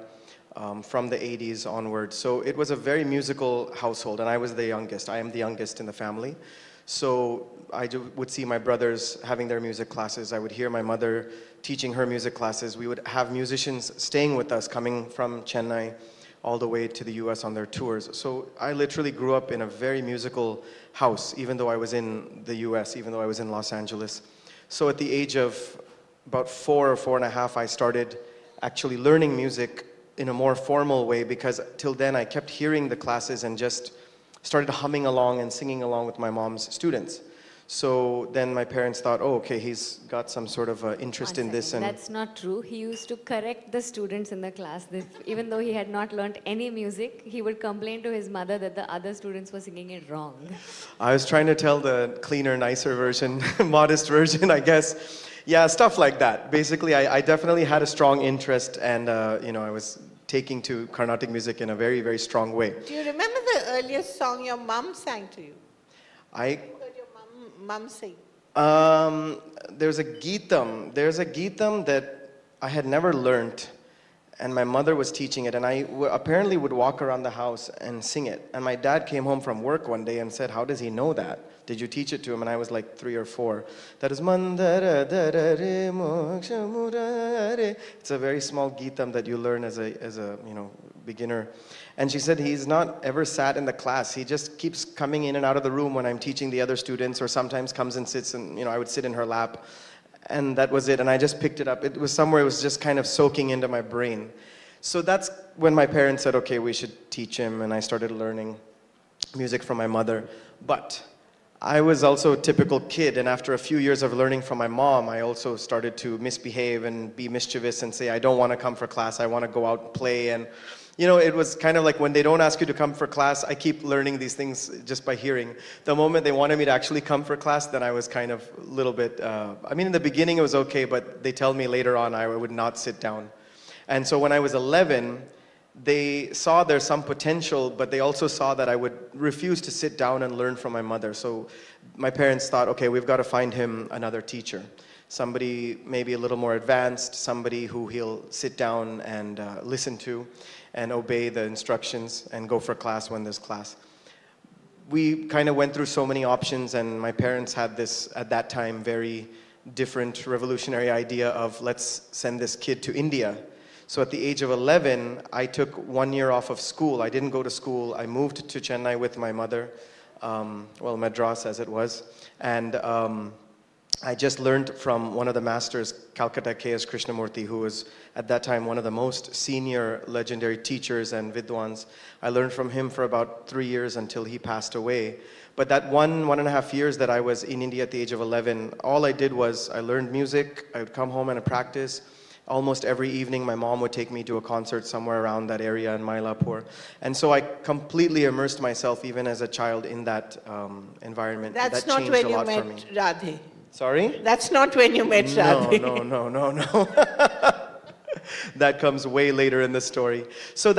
from the 80s onwards. So it was a very musical household, and I was the youngest. I am the youngest in the family. So I would see my brothers having their music classes. I would hear my mother teaching her music classes. We would have musicians staying with us, coming from Chennai all the way to the US on their tours. So I literally grew up in a very musical house, even though I was in the US, even though I was in Los Angeles. So at the age of about 4 or 4.5, I started actually learning music in a more formal way, because till then I kept hearing the classes and just started humming along and singing along with my mom's students. So then my parents thought, oh, okay, he's got some sort of interest in this. And that's not true. He used to correct the students in the class. Even though he had not learned any music, he would complain to his mother that the other students were singing it wrong. I was trying to tell the cleaner, nicer version, modest version, I guess. Yeah, stuff like that. Basically, I definitely had a strong interest, and I was taking to Carnatic music in a very, very strong way. Do you remember the earliest song your mom sang to you? I heard your mom sing. There's a Geetam. There's a Geetam that I had never learned, and my mother was teaching it, and I apparently would walk around the house and sing it. And my dad came home from work one day and said, how does he know that? Did you teach it to him? And I was like 3 or 4. That is Mandara Dara Re Moksha Murare. It's a very small Geetam that you learn as a beginner. And she said he's not ever sat in the class. He just keeps coming in and out of the room when I'm teaching the other students, or sometimes comes and sits, and I would sit in her lap. And that was it. And I just picked it up. It was somewhere, it was just kind of soaking into my brain. So that's when my parents said, okay, we should teach him. And I started learning music from my mother. But I was also a typical kid, and after a few years of learning from my mom, I also started to misbehave and be mischievous and say, I don't want to come for class, I want to go out and play. And it was kind of like when they don't ask you to come for class, I keep learning these things just by hearing. The moment they wanted me to actually come for class, then I was kind of a little bit, in the beginning it was okay, but they tell me later on I would not sit down. And so when I was 11, they saw there's some potential, but they also saw that I would refuse to sit down and learn from my mother. So my parents thought, okay, we've got to find him another teacher. Somebody maybe a little more advanced, somebody who he'll sit down and listen to and obey the instructions and go for class when there's class. We kind of went through so many options, and my parents had this, at that time, very different revolutionary idea of let's send this kid to India. So at the age of 11, I took 1 year off of school. I didn't go to school. I moved to Chennai with my mother, Madras as it was. And I just learned from one of the masters, Calcutta K.S. Krishnamurti, who was at that time one of the most senior legendary teachers and vidwans. I learned from him for about 3 years until he passed away. But that 1.5 years that I was in India at the age of 11, all I did was I learned music. I would come home and practice. Almost every evening, my mom would take me to a concert somewhere around that area in Mylapore. And so I completely immersed myself, even as a child, in that environment. That's that not changed when a you lot for met me. Radhe. Sorry? That's not when you met Radhe. No. That comes way later in the story. So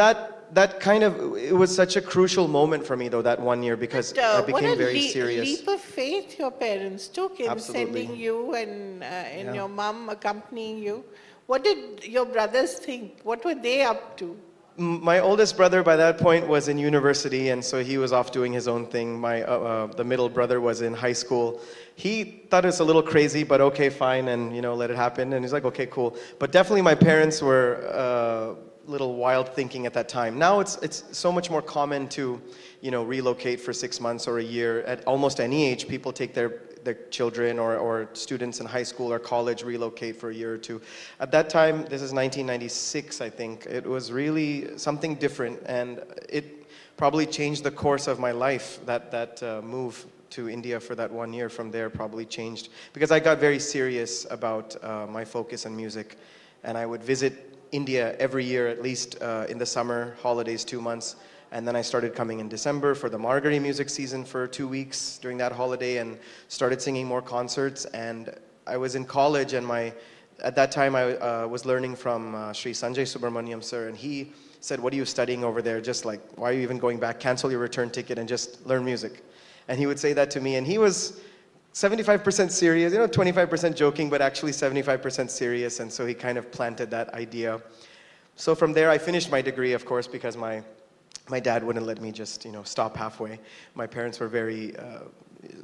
that kind of, it was such a crucial moment for me though, that 1 year, because I became very serious. What a leap of faith your parents took in Absolutely. sending you and Yeah. your mom accompanying you. What did your brothers think? What were they up to? My oldest brother by that point was in university, and so he was off doing his own thing. The middle brother was in high school. He thought it was a little crazy, but okay, fine, and let it happen. And he's like, okay, cool. But definitely my parents were a little wild thinking at that time. Now it's so much more common to, relocate for 6 months or a year. At almost any age, people take their children or students in high school or college relocate for a year or two. At that time, this is 1996, I think, it was really something different, and it probably changed the course of my life. That move to India for that 1 year from there probably changed, because I got very serious about my focus on music, and I would visit India every year, at least in the summer holidays, 2 months. And then I started coming in December for the Margari music season for 2 weeks during that holiday, and started singing more concerts. And I was in college, and at that time I was learning from Sri Sanjay Subramaniam sir, and he said, what are you studying over there? Just like, why are you even going back? Cancel your return ticket and just learn music. And he would say that to me, and he was 75% serious, 25% joking, but actually 75% serious. And so he kind of planted that idea. So from there I finished my degree, of course, because my dad wouldn't let me just, stop halfway. My parents were very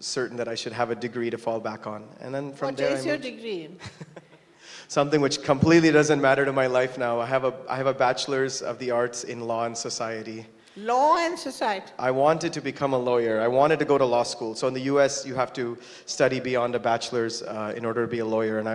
certain that I should have a degree to fall back on. And then from there, What is your degree in? Something which completely doesn't matter to my life now. I have a bachelor's of the arts in law and society. Law and society. I wanted to become a lawyer. I wanted to go to law school. So in the US, you have to study beyond a bachelor's in order to be a lawyer. And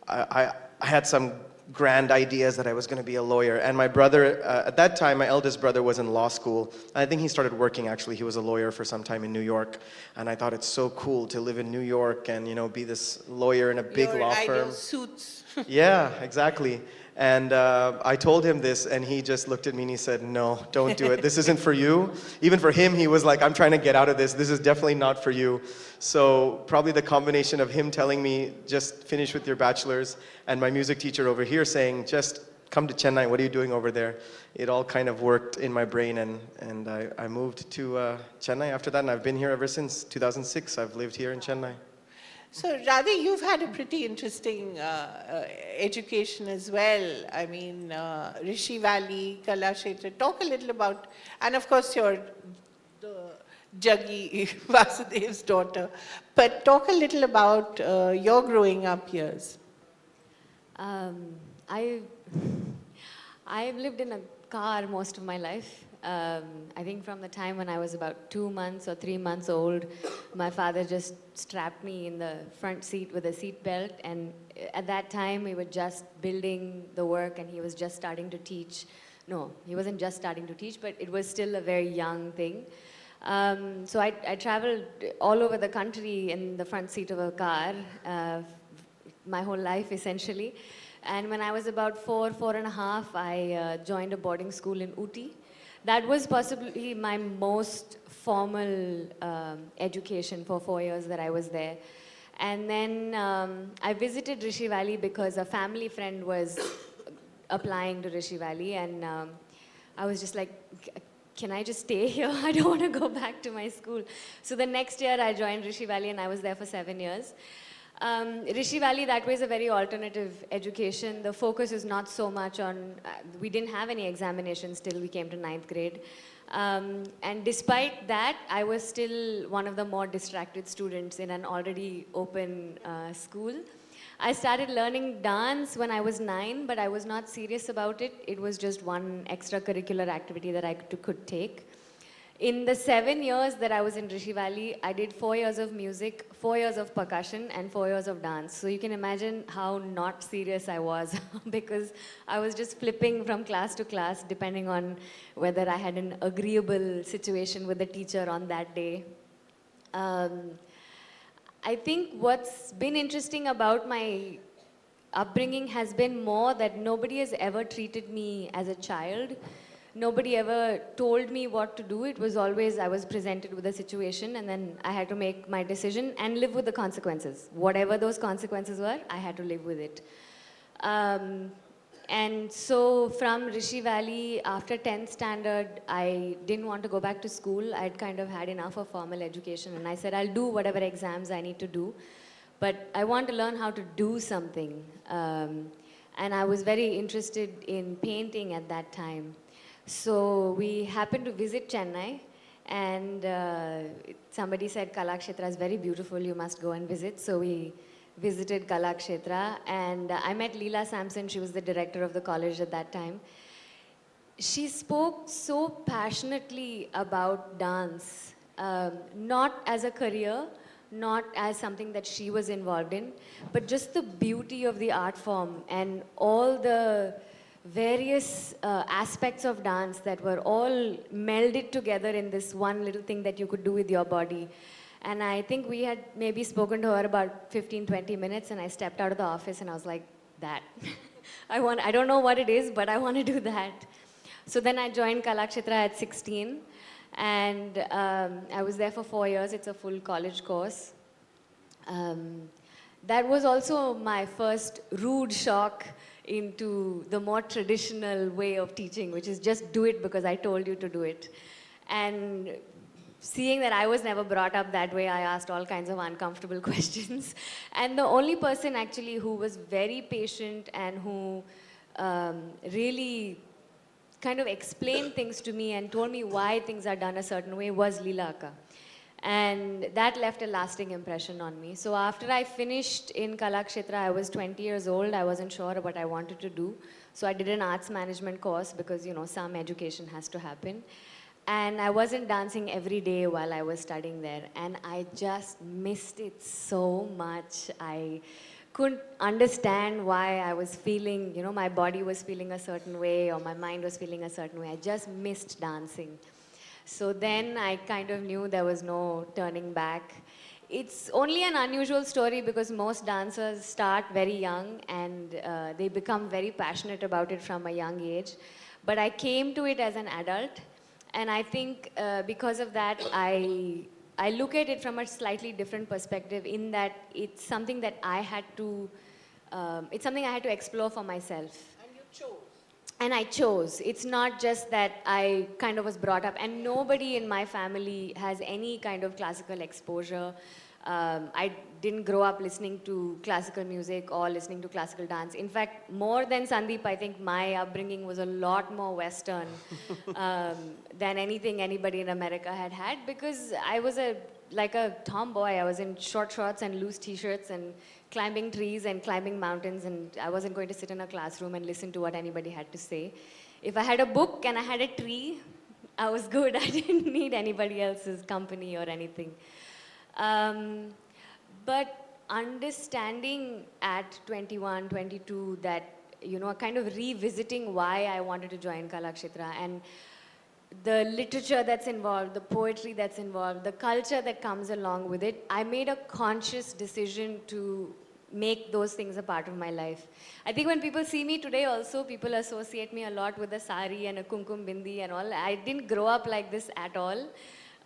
I had some grand ideas that I was going to be a lawyer. And my brother, at that time, my eldest brother was in law school. I think he started working, actually. He was a lawyer for some time in New York. And I thought it's so cool to live in New York and, be this lawyer in a big law firm. Ideal suits. Yeah, exactly. And I told him this, and he just looked at me and he said, no, don't do it. This isn't for you. Even for him, he was like, I'm trying to get out of this. This is definitely not for you. So probably the combination of him telling me, just finish with your bachelor's, and my music teacher over here saying, just come to Chennai. What are you doing over there? It all kind of worked in my brain, and I moved to Chennai after that, and I've been here ever since 2006. I've lived here in Chennai. So, Radhi, you've had a pretty interesting education as well. I mean, Rishi Valley, Kalakshetra. Talk a little about, and of course, you're the Jaggi Vasudev's daughter. But talk a little about your growing up years. I've lived in a car most of my life. I think from the time when I was about 2 months or 3 months old, my father just strapped me in the front seat with a seat belt, and at that time we were just building the work, and he was just starting to teach. No, he wasn't just starting to teach, but it was still a very young thing. So I traveled all over the country in the front seat of a car, my whole life essentially. And when I was about 4.5, I joined a boarding school in Ooty. That was possibly my most formal education for 4 years that I was there. And then I visited Rishi Valley because a family friend was applying to Rishi Valley, and I was just like, can I just stay here? I don't want to go back to my school. So the next year I joined Rishi Valley, and I was there for 7 years. Rishi Valley, that was a very alternative education. The focus is not so much on, we didn't have any examinations till we came to 9th grade. And despite that, I was still one of the more distracted students in an already open school. I started learning dance when I was 9, but I was not serious about it. It was just one extracurricular activity that I could take. In the 7 years that I was in Rishi Valley, I did 4 years of music, 4 years of percussion, and 4 years of dance. So you can imagine how not serious I was because I was just flipping from class to class depending on whether I had an agreeable situation with the teacher on that day. I think what's been interesting about my upbringing has been more that nobody has ever treated me as a child. Nobody ever told me what to do. It was always I was presented with a situation, and then I had to make my decision and live with the consequences. Whatever those consequences were, I had to live with it. And so from Rishi Valley, after 10th standard, I didn't want to go back to school. I'd kind of had enough of formal education, and I said, I'll do whatever exams I need to do, but I want to learn how to do something. And I was very interested in painting at that time. So we happened to visit Chennai, and somebody said Kalakshetra is very beautiful, you must go and visit. So we visited Kalakshetra, and I met Leela Sampson. She was the director of the college at that time. She spoke so passionately about dance, not as a career, not as something that she was involved in, but just the beauty of the art form and all the various aspects of dance that were all melded together in this one little thing that you could do with your body. And I think we had maybe spoken to her about 15, 20 minutes, and I stepped out of the office and I was like, that. I don't know what it is, but I want to do that. So then I joined Kalakshetra at 16, and I was there for 4 years. It's a full college course. That was also my first rude shock into the more traditional way of teaching, which is just do it because I told you to do it. And seeing that I was never brought up that way, I asked all kinds of uncomfortable questions. And the only person actually who was very patient and who really kind of explained things to me and told me why things are done a certain way was Leela Akka. And that left a lasting impression on me. So after I finished in Kalakshetra, I was 20 years old. I wasn't sure what I wanted to do. So I did an arts management course because, you know, some education has to happen. And I wasn't dancing every day while I was studying there. And I just missed it so much. I couldn't understand why I was feeling, you know, my body was feeling a certain way or my mind was feeling a certain way. I just missed dancing. So then I kind of knew there was no turning back. It's only an unusual story because most dancers start very young and they become very passionate about it from a young age. But I came to it as an adult. And I think because of that, I look at it from a slightly different perspective in that it's something that I had to, it's something I had to explore for myself. And you chose. And I chose. It's not just that I kind of was brought up, and nobody in my family has any kind of classical exposure. I didn't grow up listening to classical music or listening to classical dance. In fact, more than Sandeep, I think my upbringing was a lot more Western than anything anybody in America had had, because I was like a tomboy. I was in short shorts and loose t-shirts and climbing trees and climbing mountains, and I wasn't going to sit in a classroom and listen to what anybody had to say. If I had a book and I had a tree, I was good. I didn't need anybody else's company or anything. But understanding at 21, 22 that, you know, kind of revisiting why I wanted to join Kalakshetra and the literature that's involved, the poetry that's involved, the culture that comes along with it, I made a conscious decision to make those things a part of my life. I think when people see me today also, people associate me a lot with a sari and a kumkum bindi and all. I didn't grow up like this at all.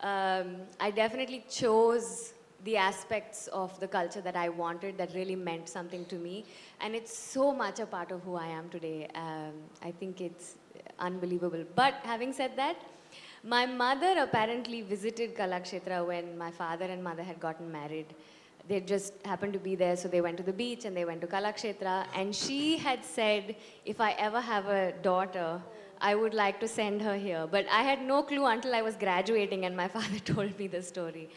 I definitely chose the aspects of the culture that I wanted that really meant something to me. And it's so much a part of who I am today. I think it's unbelievable. But having said that, my mother apparently visited Kalakshetra when my father and mother had gotten married. They just happened to be there, so they went to the beach and they went to Kalakshetra. And she had said, if I ever have a daughter, I would like to send her here. But I had no clue until I was graduating and my father told me the story.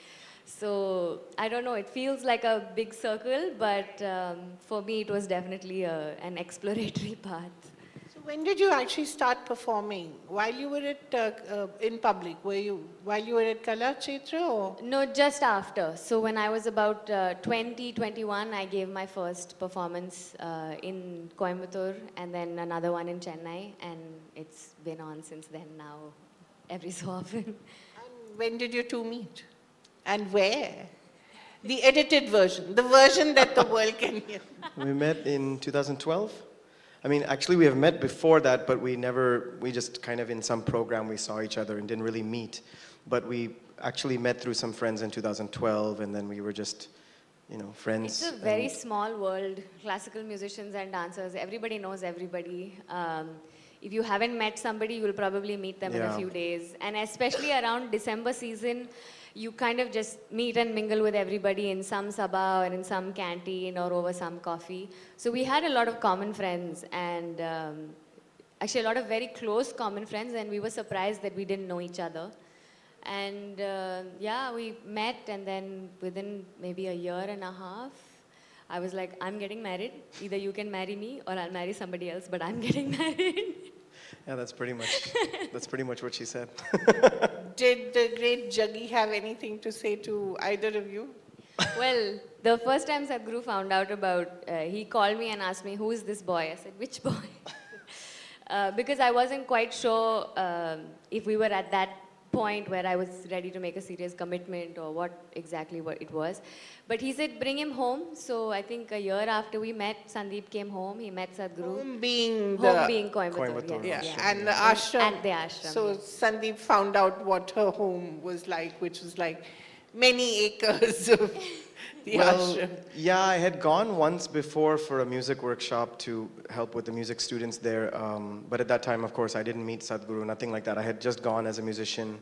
So, I don't know, it feels like a big circle, but for me it was definitely an exploratory path. So when did you actually start performing? While you were at, in public? While you were at Kalakshetra or? No, just after. So when I was about 20, 21, I gave my first performance in Coimbatore and then another one in Chennai, and it's been on since then now, every so often. And when did you two meet? And where? The edited version, the version that the world can hear. We met in 2012. I mean, actually we have met before that, but we just kind of in some program we saw each other and didn't really meet. But we actually met through some friends in 2012, and then we were just, friends. It's a very small world. Classical musicians and dancers, everybody knows everybody. If you haven't met somebody, you will probably meet them in a few days. And especially around December season, you kind of just meet and mingle with everybody in some sabha or in some canteen or over some coffee. So we had a lot of common friends and actually a lot of very close common friends, and we were surprised that we didn't know each other. And yeah, we met, and then within maybe a year and a half, I was like, I'm getting married. Either you can marry me or I'll marry somebody else, but I'm getting married. Yeah, that's pretty much what she said. Did the great Jaggi have anything to say to either of you? Well, the first time Sadhguru found out about, he called me and asked me, who is this boy? I said, which boy? Because I wasn't quite sure if we were at that point where I was ready to make a serious commitment or what it was. But he said, bring him home. So I think a year after we met, Sandeep came home. He met Sadhguru. Home being Coimbatore. Yes, yeah. And the ashram. And the ashram. So yes. Sandeep found out what her home was like, which was like many acres of the ashram. Yeah, I had gone once before for a music workshop to help with the music students there. But at that time, of course, I didn't meet Sadhguru, nothing like that. I had just gone as a musician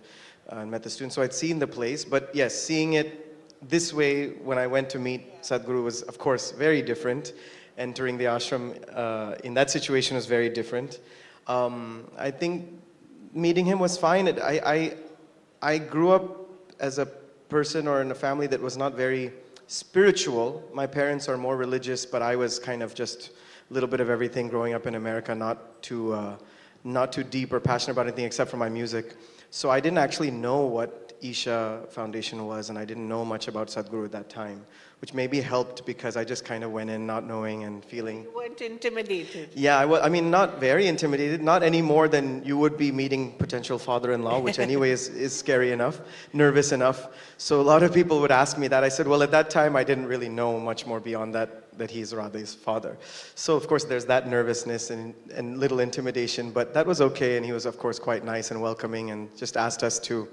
and met the students. So I'd seen the place. But yes, seeing it this way when I went to meet Sadhguru was, of course, very different. Entering the ashram in that situation was very different. I think meeting him was fine. I grew up as a person or in a family that was not very spiritual. My parents are more religious, but I was kind of just a little bit of everything growing up in America, not too deep or passionate about anything except for my music. So I didn't actually know what Isha Foundation was, and I didn't know much about Sadhguru at that time, which maybe helped because I just kind of went in not knowing and feeling. You weren't intimidated. Yeah, I mean, not very intimidated, not any more than you would be meeting potential father-in-law, which anyway is scary enough, nervous enough. So a lot of people would ask me that. I said, well, at that time, I didn't really know much more beyond that he's Radha's father. So of course, there's that nervousness and little intimidation, but that was okay. And he was, of course, quite nice and welcoming and just asked us to,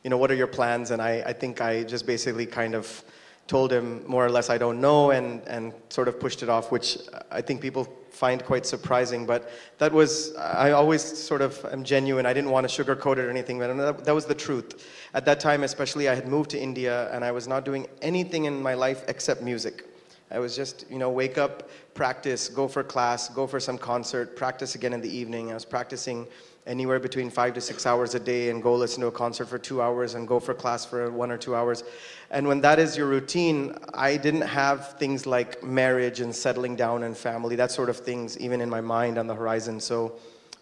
what are your plans? And I think I just basically kind of told him more or less I don't know and sort of pushed it off, which I think people find quite surprising. But that was, I always sort of am genuine. I didn't want to sugarcoat it or anything, but that was the truth. At that time especially, I had moved to India and I was not doing anything in my life except music. I was just, wake up, practice, go for class, go for some concert, practice again in the evening. I was practicing anywhere between 5 to 6 hours a day and go listen to a concert for 2 hours and go for class for 1 or 2 hours. And when that is your routine, I didn't have things like marriage and settling down and family, that sort of things, even in my mind on the horizon. So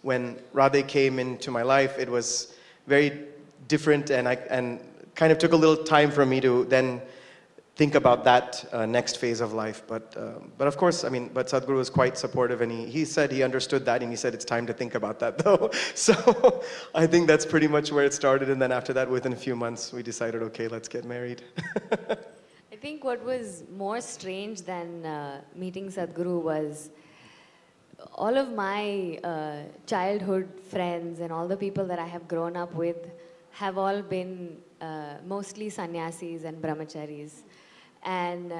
when Radhe came into my life, it was very different and kind of took a little time for me to then think about that next phase of life. But of course, but Sadhguru was quite supportive, and he said he understood that, and he said it's time to think about that though. So I think that's pretty much where it started, and then after that, within a few months, we decided, okay, let's get married. I think what was more strange than meeting Sadhguru was all of my childhood friends and all the people that I have grown up with have all been mostly sannyasis and brahmacharis. And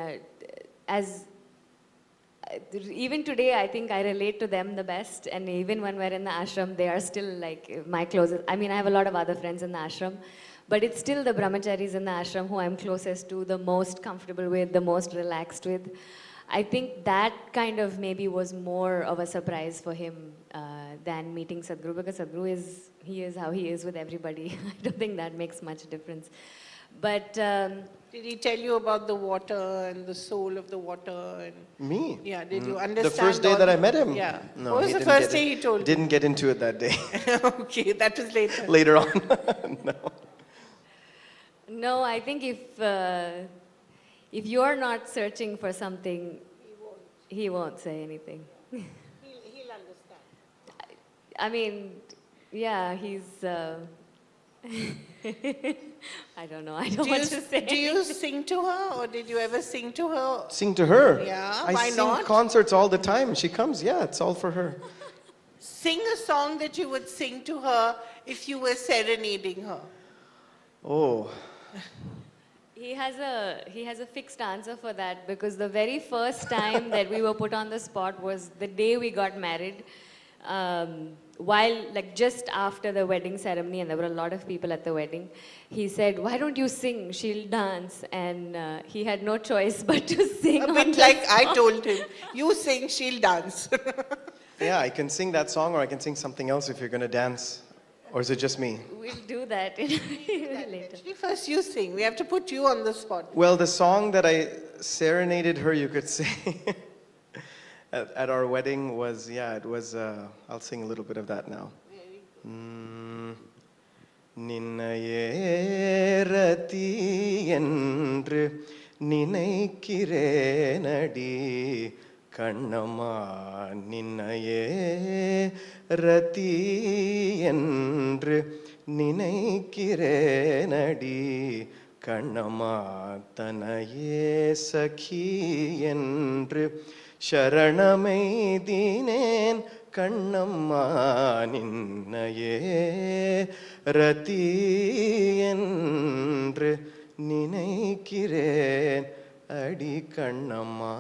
even today, I think I relate to them the best. And even when we're in the ashram, they are still like my closest. I have a lot of other friends in the ashram, but it's still the brahmacharis in the ashram who I'm closest to, the most comfortable with, the most relaxed with. I think that kind of maybe was more of a surprise for him than meeting Sadhguru, because Sadhguru he is how he is with everybody. I don't think that makes much difference. But did he tell you about the water and the soul of the water? And me? Yeah, did you understand? The first day that I met him? Yeah. No, what was the first day he told you? Didn't get into it that day. Okay, that was later. Later on, no. No, I think if you're not searching for something, he won't say anything. He'll understand. Yeah, he's... I don't know. I don't want to say. Do you sing to her, or did you ever sing to her? Sing to her? Yeah, I why sing not? concerts all the time. She comes, yeah, it's all for her. Sing a song that you would sing to her if you were serenading her. Oh. He has a fixed answer for that, because the very first time that we were put on the spot was the day we got married. While, like, just after the wedding ceremony, and there were a lot of people at the wedding, he said, "Why don't you sing? She'll dance." And he had no choice but to sing. A bit like I told him, you sing, she'll dance. Yeah, I can sing that song, or I can sing something else if you're going to dance. Or is it just me? We'll do that later. Actually, first you sing. We have to put you on the spot. Well, the song that I serenaded her, you could say, at our wedding was, I'll sing a little bit of that now. Ninnaye rati endru ninaikirenadi kannamma ninnaye rati endru ninaikirenadi kannamma tanaye sakhi endru sharanamaidinen kannamma ninnaye rati endru ninaikiren adi kannamma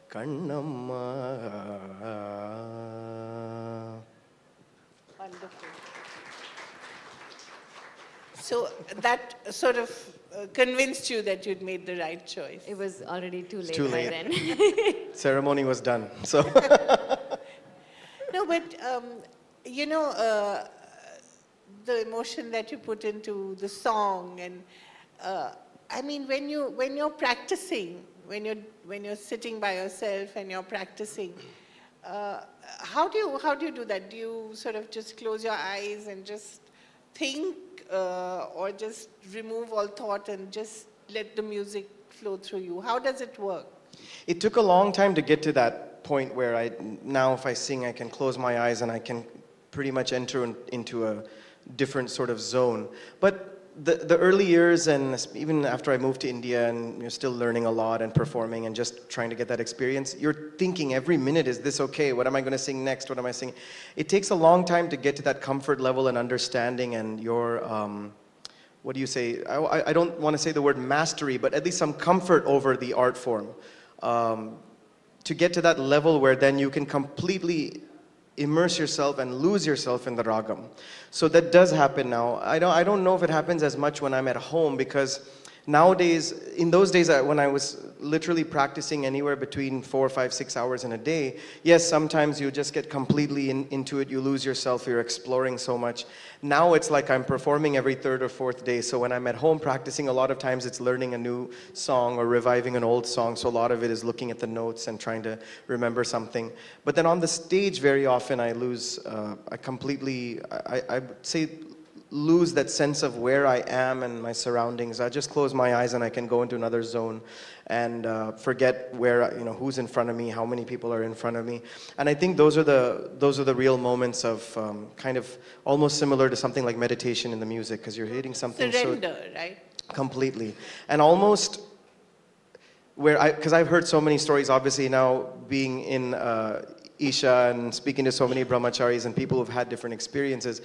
kannamma. Wonderful. So that sort of convinced you that you'd made the right choice. It was already too late, Too by late. then. Ceremony was done. So No, but the emotion that you put into the song, and I mean, when you're practicing, when you're sitting by yourself and you're practicing, how do you do that? Do you sort of just close your eyes and just think, or just remove all thought and just let the music flow through you? How does it work? it took a long time to get to that point where now if I sing, I can close my eyes and I can pretty much enter into a different sort of zone. But the early years, and even after I moved to India, and you're still learning a lot and performing and just trying to get that experience, you're thinking every minute, is this okay? What am I going to sing next? What am I singing? It takes a long time to get to that comfort level and understanding and your, what do you say? I don't want to say the word mastery, but at least some comfort over the art form. To get to that level where then you can completely immerse yourself and lose yourself in the ragam. So that does happen now. I don't know if it happens as much when I'm at home, because nowadays, in those days when I was literally practicing anywhere between 4, 5, 6 hours in a day, yes, sometimes you just get completely into it, you lose yourself, you're exploring so much. Now it's like I'm performing every third or fourth day, so when I'm at home practicing, a lot of times it's learning a new song or reviving an old song, so a lot of it is looking at the notes and trying to remember something. But then on the stage, very often I lose, I would say, lose that sense of where I am and my surroundings. I just close my eyes and I can go into another zone and forget where, who's in front of me, how many people are in front of me. And I think those are the real moments of kind of almost similar to something like meditation in the music, because you're hitting something Surrender, right? Completely. And almost because I've heard so many stories, obviously now being in Isha and speaking to so many brahmacharis and people who've had different experiences,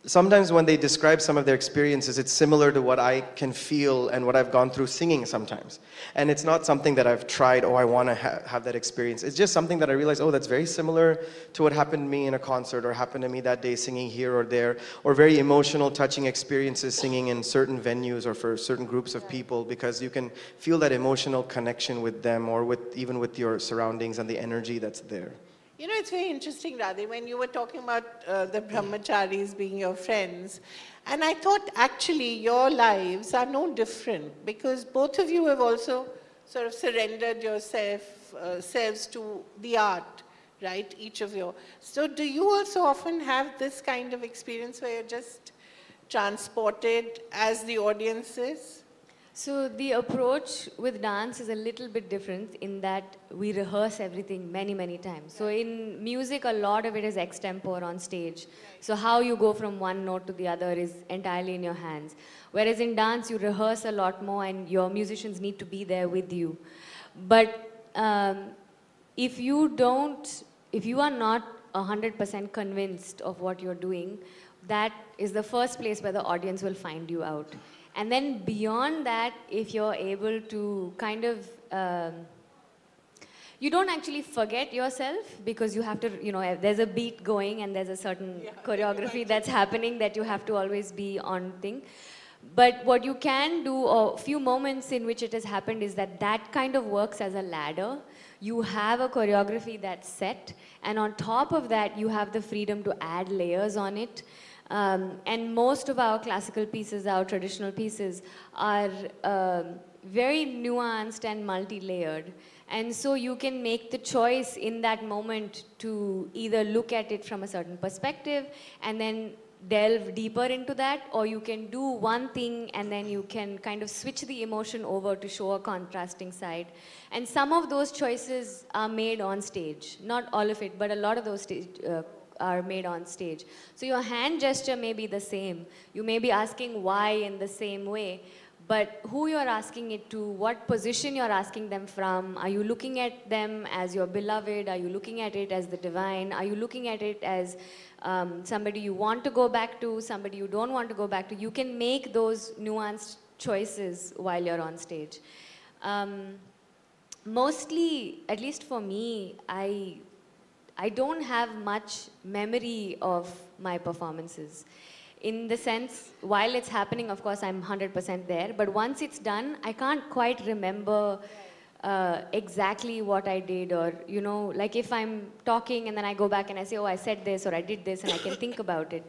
sometimes when they describe some of their experiences, it's similar to what I can feel and what I've gone through singing sometimes. And it's not something that I've tried, I want to have that experience. It's just something that I realize, that's very similar to what happened to me in a concert or happened to me that day singing here or there, or very emotional, touching experiences singing in certain venues or for certain groups of people, because you can feel that emotional connection with them or even with your surroundings and the energy that's there. It's very interesting, Radhe, when you were talking about the brahmacharis being your friends, and I thought actually your lives are no different, because both of you have also sort of surrendered yourselves to the art, right, each of you. So do you also often have this kind of experience where you're just transported as the audience is? So the approach with dance is a little bit different in that we rehearse everything many, many times. So in music, a lot of it is extempore on stage. So how you go from one note to the other is entirely in your hands. Whereas in dance, you rehearse a lot more and your musicians need to be there with you. But if you are not 100% convinced of what you're doing, that is the first place where the audience will find you out. And then beyond that, if you're able to kind of, you don't actually forget yourself because you have to, you know, there's a beat going and there's a certain choreography that's happening that you have to always be on thing. But what you can do, or a few moments in which it has happened, is that that kind of works as a ladder. You have a choreography that's set, and on top of that, you have the freedom to add layers on it. And most of our classical pieces, our traditional pieces, are very nuanced and multi-layered. And so you can make the choice in that moment to either look at it from a certain perspective and then delve deeper into that, or you can do one thing and then you can kind of switch the emotion over to show a contrasting side. And some of those choices are made on stage. Not all of it, but a lot of those are made on stage. So your hand gesture may be the same. You may be asking why in the same way, but who you're asking it to, what position you're asking them from, are you looking at them as your beloved, are you looking at it as the divine, are you looking at it as somebody you want to go back to, somebody you don't want to go back to. You can make those nuanced choices while you're on stage. Mostly, at least for me, I don't have much memory of my performances. In the sense, while it's happening, of course, I'm 100% there, but once it's done, I can't quite remember exactly what I did, or, you know, like if I'm talking and then I go back and I say, oh, I said this or I did this, and I can think about it.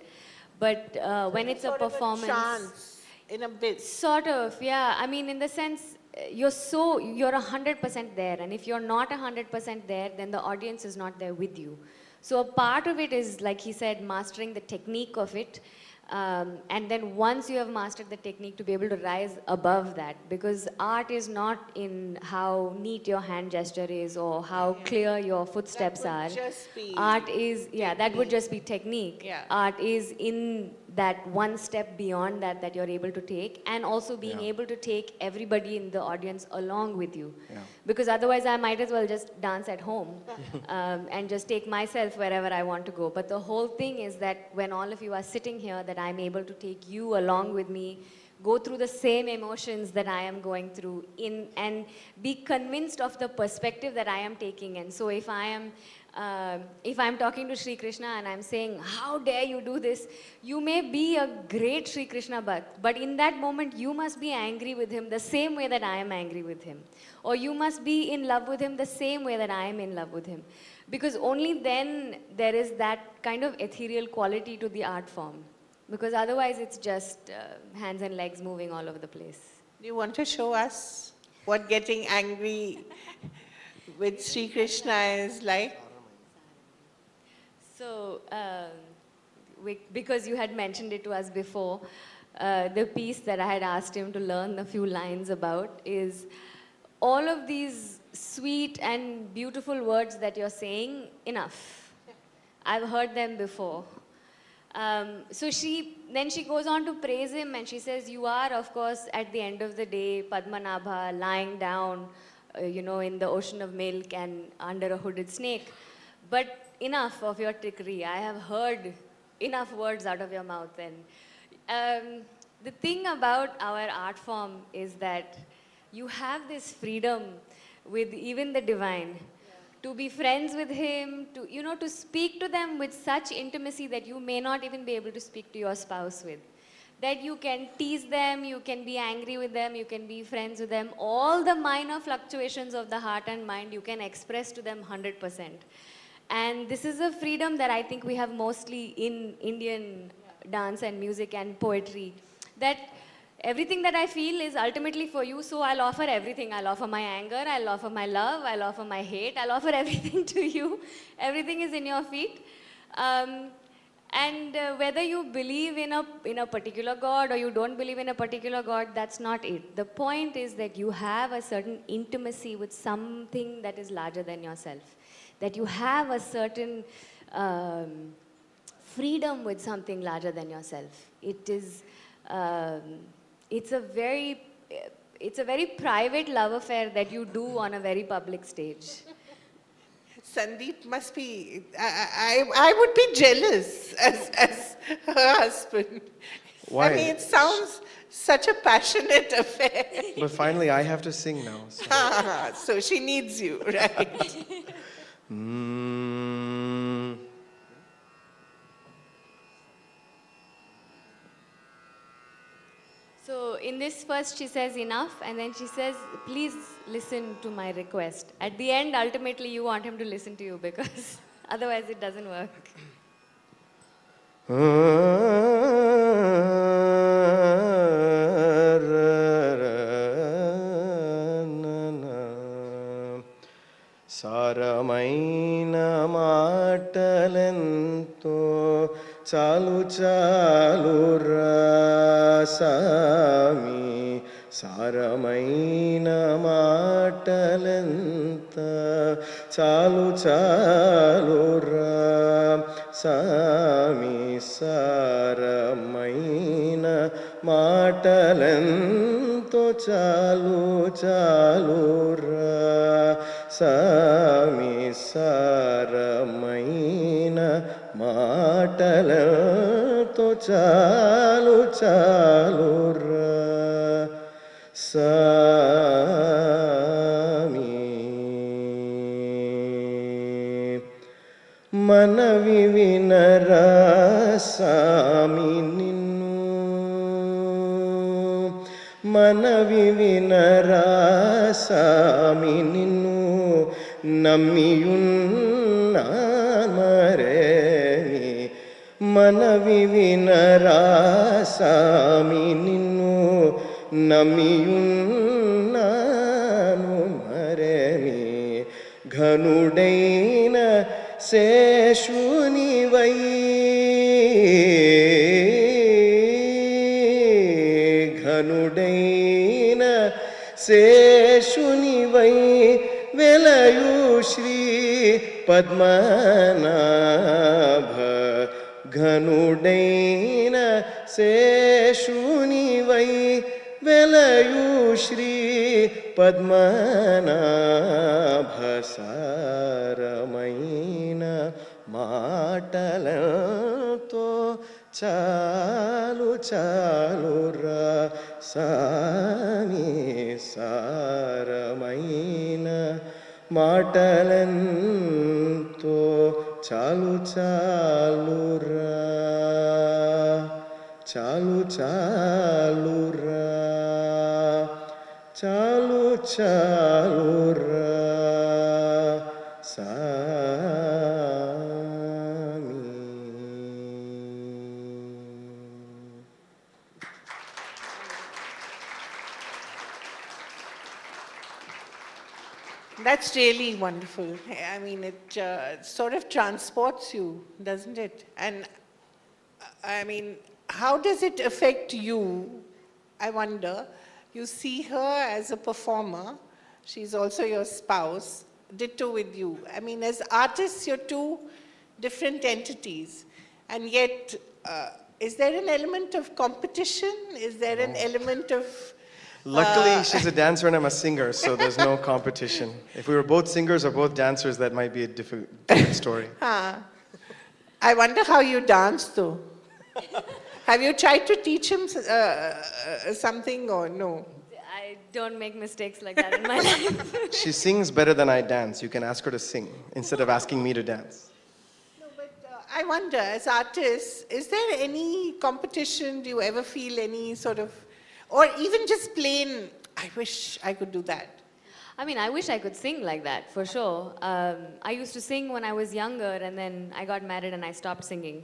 But when it's a performance, chance in a bit. Sort of, yeah. I mean, in the sense, you're 100% there, and if you're not 100% there, then the audience is not there with you. So a part of it is, like he said, mastering the technique of it. And then once you have mastered the technique, to be able to rise above that, because art is not in how neat your hand gesture is or how clear your footsteps are. Art is, that would just be technique. Art is in that one step beyond that, that you're able to take, and also being able to take everybody in the audience along with you. Because otherwise I might as well just dance at home and just take myself wherever I want to go. But the whole thing is that when all of you are sitting here, that I'm able to take you along with me, go through the same emotions that I am going through, and be convinced of the perspective that I am taking. And so if I'm talking to Sri Krishna and I'm saying, how dare you do this? You may be a great Sri Krishna Bhakt, but in that moment you must be angry with him the same way that I am angry with him. Or you must be in love with him the same way that I am in love with him. Because only then there is that kind of ethereal quality to the art form. Because otherwise it's just hands and legs moving all over the place. Do you want to show us what getting angry with Sri Krishna is like? So, because you had mentioned it to us before, the piece that I had asked him to learn a few lines about is all of these sweet and beautiful words that you're saying, enough. I've heard them before. So then she goes on to praise him, and she says, you are, of course, at the end of the day, Padmanabha, lying down, you know, in the ocean of milk and under a hooded snake. But enough of your trickery. I have heard enough words out of your mouth. And the thing about our art form is that you have this freedom with even the divine, to be friends with him, to, you know, to speak to them with such intimacy that you may not even be able to speak to your spouse with. That you can tease them, you can be angry with them, you can be friends with them. All the minor fluctuations of the heart and mind you can express to them 100%. And this is a freedom that I think we have mostly in Indian dance and music and poetry. That everything that I feel is ultimately for you, so I'll offer everything. I'll offer my anger, I'll offer my love, I'll offer my hate, I'll offer everything to you. Everything is in your feet. And whether you believe in a particular God or you don't believe in a particular God, that's not it. The point is that you have a certain intimacy with something that is larger than yourself. That you have a certain freedom with something larger than yourself. It is, it's a very private love affair that you do on a very public stage. Sandeep must be, I would be jealous as her husband. Why? I mean, it sounds such a passionate affair. But finally, I have to sing now. So. So she needs you, right? So in this first she says enough, and then she says, please listen to my request. At the end, ultimately you want him to listen to you because otherwise it doesn't work. సారమైన మాటలెంతో చాలు చాలు రాసామి సారమైన మాటలెంత చాలు చాలు రాసామి సారమైన మాటలెంతో చాలు చాలు రాసామి సారమైన మాటలతో చాలు చాలు రాసామి మనవి వినరాసామి నిన్ను మనవి వినరాసామి నిన్ను నమ్మియున్నామరేని మనవి వినరాసామి నిన్ను నమ్మియున్నాను మరేని ఘనుడైన శేషునివై ఘనుడైన శేషునివై వెలయు శ్రీ పద్మనాభ ఘనుడైన శేషునివై వెలయు శ్రీ పద్మనాభ సారమైన మాటలతో చాలు చాలు రాసామి సారమైన మాటలెంతో చాలు చాలు చాలు చాలు చాలు చాలు That's really wonderful. I mean, it sort of transports you, doesn't it? And I mean, how does it affect you? I wonder. You see her as a performer. She's also your spouse. Ditto with you. I mean, as artists, you're two different entities. And yet, is there an element of competition? Is there an element of... Luckily, she's a dancer and I'm a singer, so there's no competition. If we were both singers or both dancers, that might be a different story. I wonder how you dance, though. Have you tried to teach him something or no? I don't make mistakes like that in my life. She sings better than I dance. You can ask her to sing instead of asking me to dance. I wonder, as artists, is there any competition? Do you ever feel any sort of... Or even just plain, I wish I could do that. I mean, I wish I could sing like that, for sure. I used to sing when I was younger, and then I got married and I stopped singing.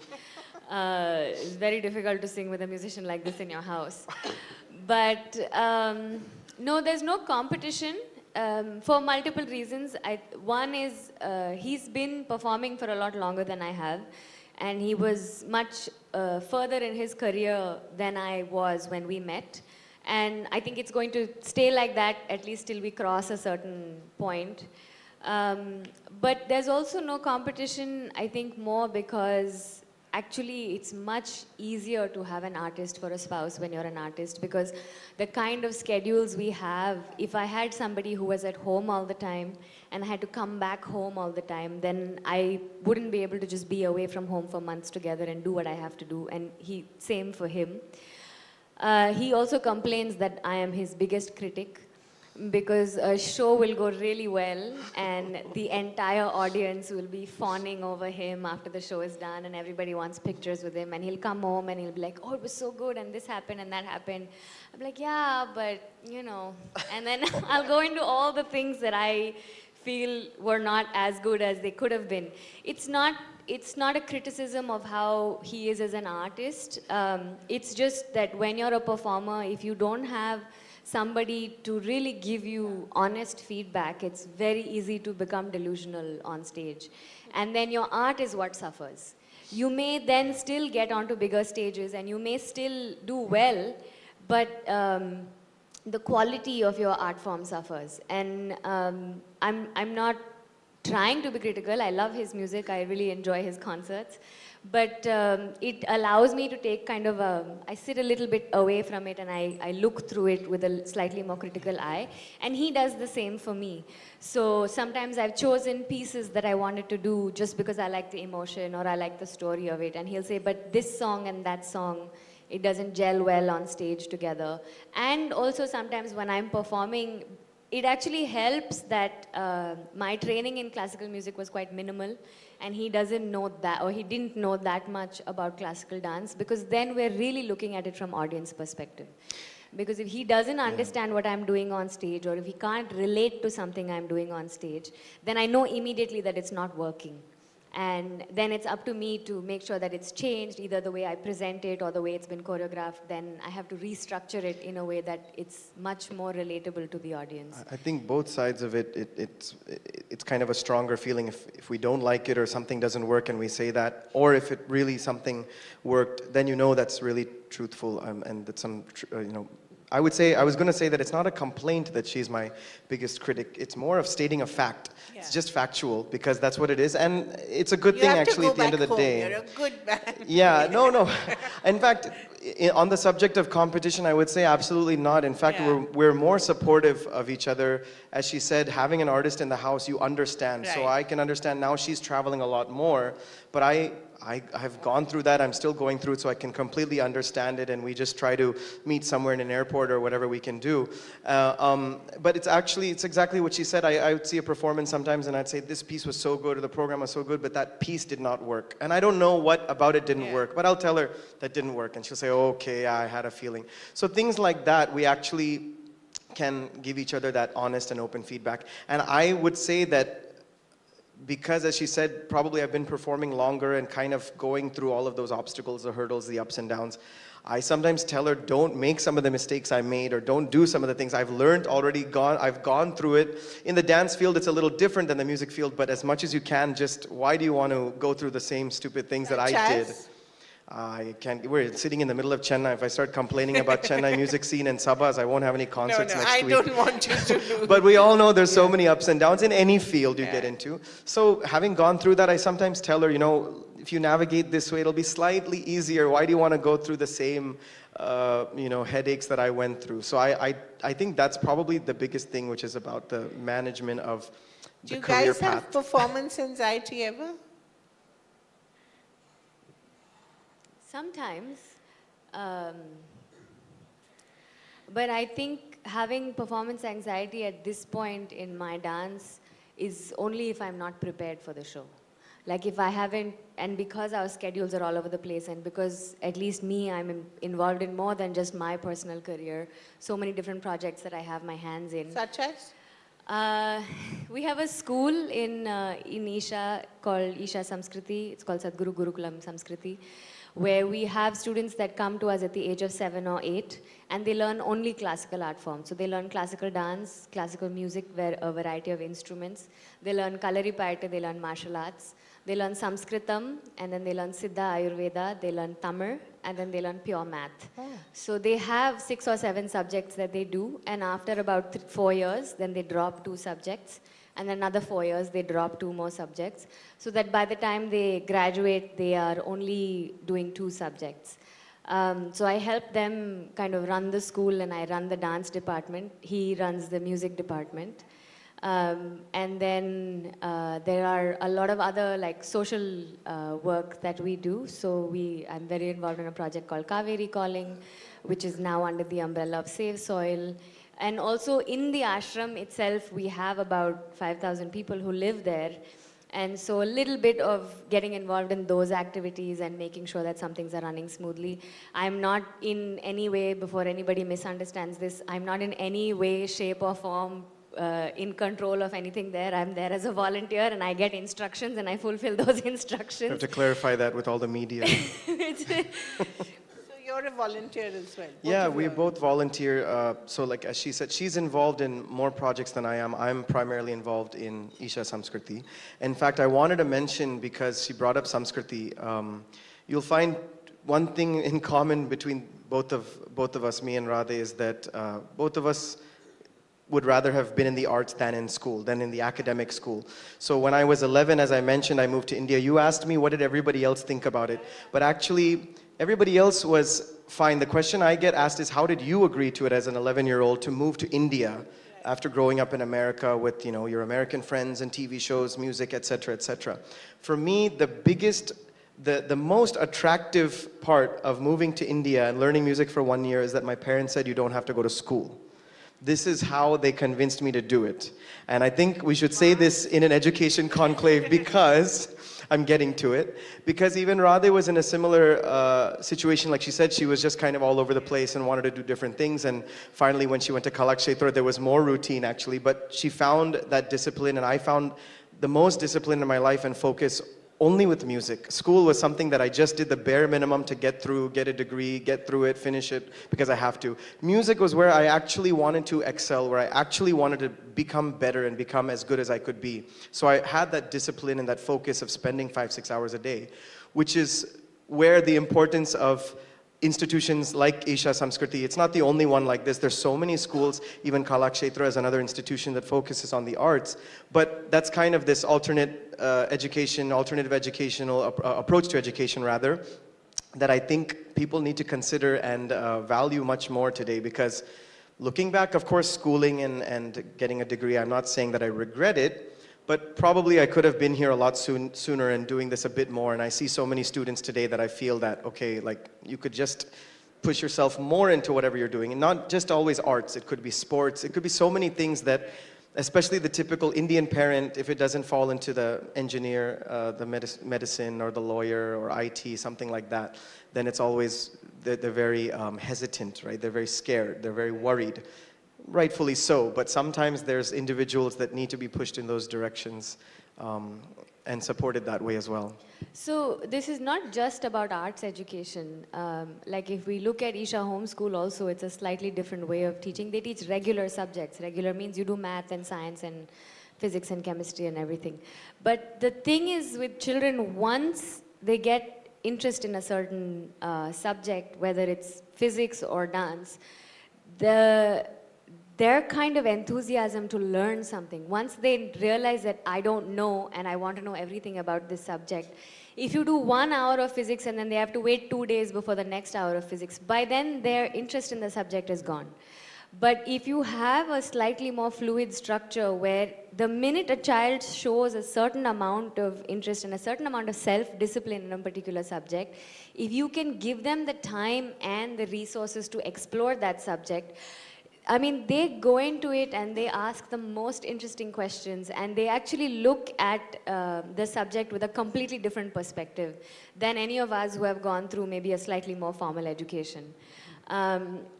It's very difficult to sing with a musician like this in your house. But no, there's no competition for multiple reasons. One is he's been performing for a lot longer than I have. And he was much further in his career than I was when we met. And I think it's going to stay like that at least till we cross a certain point. But there's also no competition, I think, more because actually it's much easier to have an artist for a spouse when you're an artist, because the kind of schedules we have, if I had somebody who was at home all the time and I had to come back home all the time, then I wouldn't be able to just be away from home for months together and do what I have to do. And same for him. He also complains that I am his biggest critic, because a show will go really well and the entire audience will be fawning over him after the show is done, and everybody wants pictures with him, and he'll come home and he'll be like, oh, it was so good and this happened and that happened. I'm like, yeah, but you know, and then I'll go into all the things that I feel were not as good as they could have been. It's not a criticism of how he is as an artist. It's just that when you're a performer, if you don't have somebody to really give you honest feedback, it's very easy to become delusional on stage. And then your art is what suffers. You may then still get onto bigger stages and you may still do well, but the quality of your art form suffers. And I'm not trying to be critical. I love his music. I really enjoy his concerts. But it allows me to take kind of I sit a little bit away from it and I look through it with a slightly more critical eye. And he does the same for me. So sometimes I've chosen pieces that I wanted to do just because I like the emotion or I like the story of it. And he'll say, but this song and that song, it doesn't gel well on stage together. And also sometimes when I'm performing, it actually helps that my training in classical music was quite minimal, and he doesn't know that, or he didn't know that much about classical dance, because then we're really looking at it from audience perspective. Because if he doesn't understand what I'm doing on stage, or if he can't relate to something I'm doing on stage, then I know immediately that it's not working. And then it's up to me to make sure that it's changed, either the way I present it or the way it's been choreographed. Then I have to restructure it in a way that it's much more relatable to the audience. I think both sides of it's kind of a stronger feeling if we don't like it or something doesn't work and we say that, or if it really something worked, then you know that's really truthful and that I was going to say that it's not a complaint that she's my biggest critic. It's more of stating a fact. Yeah. It's just factual because that's what it is. And it's a good thing actually at the end of the day. You're a good man. Yeah, no. In fact, on the subject of competition, I would say absolutely not. In fact, we're more supportive of each other. As she said, having an artist in the house, you understand. Right. So I can understand now she's traveling a lot more, but I have gone through that. I'm still going through it, so I can completely understand it. And we just try to meet somewhere in an airport or whatever we can do. But it's exactly what she said. I would see a performance sometimes, and I'd say this piece was so good, or the program was so good, but that piece did not work. And I don't know what about it didn't work, but I'll tell her that didn't work, and she'll say, okay, I had a feeling. So things like that, we actually can give each other that honest and open feedback. And I would say that because, as she said, probably I've been performing longer and kind of going through all of those obstacles, the hurdles, the ups and downs, I sometimes tell her, don't make some of the mistakes I made, or don't do some of the things I've learned already, I've gone through it. In the dance field, it's a little different than the music field, but as much as you can, just why do you want to go through the same stupid things that I did? I can't. We're sitting in the middle of Chennai. If I start complaining about Chennai music scene and Sabas, I won't have any concerts next week. I don't want you to do. But we all know there's so many ups and downs in any field you get into. So having gone through that, I sometimes tell her, if you navigate this way, it'll be slightly easier. Why do you want to go through the same, headaches that I went through? So I think that's probably the biggest thing, which is about the management of the career path. Do you guys have performance anxiety ever? Sometimes, but I think having performance anxiety at this point in my dance is only if I'm not prepared for the show. Like if I haven't, and because our schedules are all over the place, and because at least me, I'm involved in more than just my personal career, so many different projects that I have my hands in. Such as? We have a school in Isha called Isha Samskriti. It's called Sadguru Gurukulam Samskriti, where we have students that come to us at the age of 7 or 8, and they learn only classical art forms. So they learn classical dance, classical music, a variety of instruments. They learn Kalaripayattu, they learn martial arts. They learn Sanskritam, and then they learn Siddha Ayurveda, they learn Tamil, and then they learn pure math. Oh. So they have 6 or 7 subjects that they do, and after about 4 years, then they drop 2 subjects. and then another 4 years they drop 2 more subjects, so that by the time they graduate, they are only doing 2 subjects. So I help them kind of run the school, and I run the dance department. He runs the music department. And then there are a lot of other like social work that we do. So I'm very involved in a project called Kaveri Calling, which is now under the umbrella of Save Soil. And also in the ashram itself, we have about 5,000 people who live there. And so a little bit of getting involved in those activities and making sure that some things are running smoothly. I'm not in any way, before anybody misunderstands this, I'm not in any way, shape or form in control of anything there. I'm there as a volunteer and I get instructions and I fulfill those instructions. I have to clarify that with all the media. So you're a volunteer as well? Yeah, we both volunteer. So like as she said, she's involved in more projects than I am. I'm primarily involved in Isha Samskriti. In fact, I wanted to mention, because she brought up Samskriti, you'll find one thing in common between both of us, me and Radhe, is that both of us would rather have been in the arts than in school, than in the academic school. So when I was 11, as I mentioned, I moved to India. You asked me what did everybody else think about it. But actually, everybody else was fine. The question I get asked is, how did you agree to it as an 11-year-old to move to India after growing up in America with, you know, your American friends and TV shows, music, etc., etc. For me, the biggest, the most attractive part of moving to India and learning music for 1 year is that my parents said you don't have to go to school. This is how they convinced me to do it. And I think we should say this in an education conclave because I'm getting to it. Because even Radhe was in a similar situation. Like she said, she was just kind of all over the place and wanted to do different things. And finally, when she went to Kalakshetra, there was more routine actually. But she found that discipline, and I found the most discipline in my life and focus only with music. School was something that I just did the bare minimum to get through, get a degree, get through it, finish it, because I have to. Music was where I actually wanted to excel, where I actually wanted to become better and become as good as I could be. So I had that discipline and that focus of spending 5-6 hours a day, which is where the importance of institutions like Isha Samskriti, it's not the only one like this. There's so many schools, even Kalakshetra is another institution that focuses on the arts, but that's kind of this alternative educational approach to education rather, that I think people need to consider and value much more today, because looking back, of course, schooling and getting a degree, I'm not saying that I regret it, but probably I could have been here a lot sooner and doing this a bit more. And I see so many students today that I feel that, okay, like you could just push yourself more into whatever you're doing. And not just always arts, it could be sports, it could be so many things that, especially the typical Indian parent, if it doesn't fall into the engineer, the medicine or the lawyer or IT, something like that, then it's always, they're very hesitant, right? They're very scared, they're very worried. Rightfully so, but sometimes there's individuals that need to be pushed in those directions and supported that way as well. So this is not just about arts education. Like if we look at Isha Homeschool also, it's a slightly different way of teaching. They teach regular subjects. Regular means you do math and science and physics and chemistry and everything. But the thing is with children, once they get interest in a certain subject, whether it's physics or dance, their kind of enthusiasm to learn something, once they realize that I don't know and I want to know everything about this subject, if you do 1 hour of physics and then they have to wait 2 days before the next hour of physics, by then their interest in the subject is gone. But if you have a slightly more fluid structure where the minute a child shows a certain amount of interest and a certain amount of self-discipline in a particular subject, if you can give them the time and the resources to explore that subject, I mean, they go into it and they ask the most interesting questions and they actually look at the subject with a completely different perspective than any of us who have gone through maybe a slightly more formal education.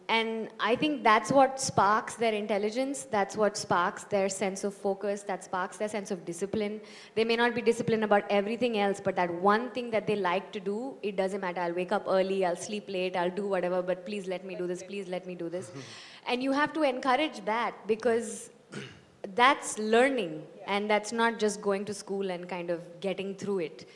And I think that's what sparks their intelligence, that's what sparks their sense of focus, that sparks their sense of discipline. They may not be disciplined about everything else, but that one thing that they like to do, it doesn't matter. I'll wake up early, I'll sleep late, I'll do whatever, but please let me do this, please let me do this. And you have to encourage that because that's learning and that's not just going to school and kind of getting through it.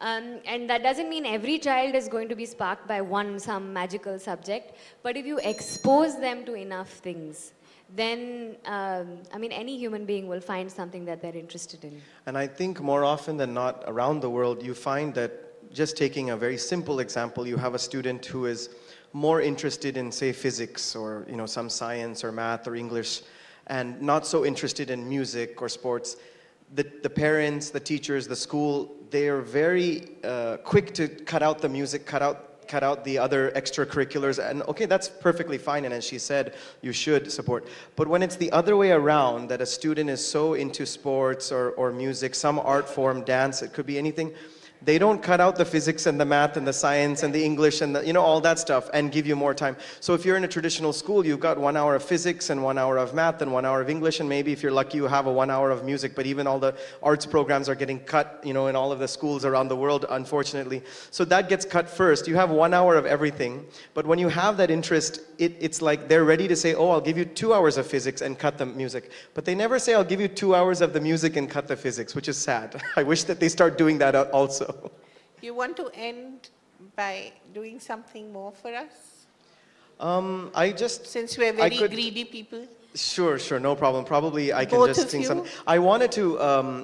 And that doesn't mean every child is going to be sparked by some magical subject, but if you expose them to enough things, then, I mean, any human being will find something that they're interested in. And I think more often than not around the world, you find that just taking a very simple example, you have a student who is more interested in, say, physics or some science or math or English, and not so interested in music or sports. The parents, the teachers, the school, they are very quick to cut out the music, cut out the other extracurriculars, and okay, that's perfectly fine, and as she said, you should support. But when it's the other way around, that a student is so into sports or music, some art form, dance, it could be anything, they don't cut out the physics and the math and the science and the English and all that stuff and give you more time. So if you're in a traditional school, you've got 1 hour of physics and 1 hour of math and 1 hour of English, and maybe if you're lucky, you have a 1 hour of music, but even all the arts programs are getting cut, in all of the schools around the world, unfortunately. So that gets cut first. You have 1 hour of everything, but when you have that interest, it's like they're ready to say, oh, I'll give you 2 hours of physics and cut the music. But they never say, I'll give you 2 hours of the music and cut the physics, which is sad. I wish that they start doing that also. You want to end by doing something more for us? Since we're very greedy people. Sure, no problem. Probably I can Both just of sing you? some. I wanted to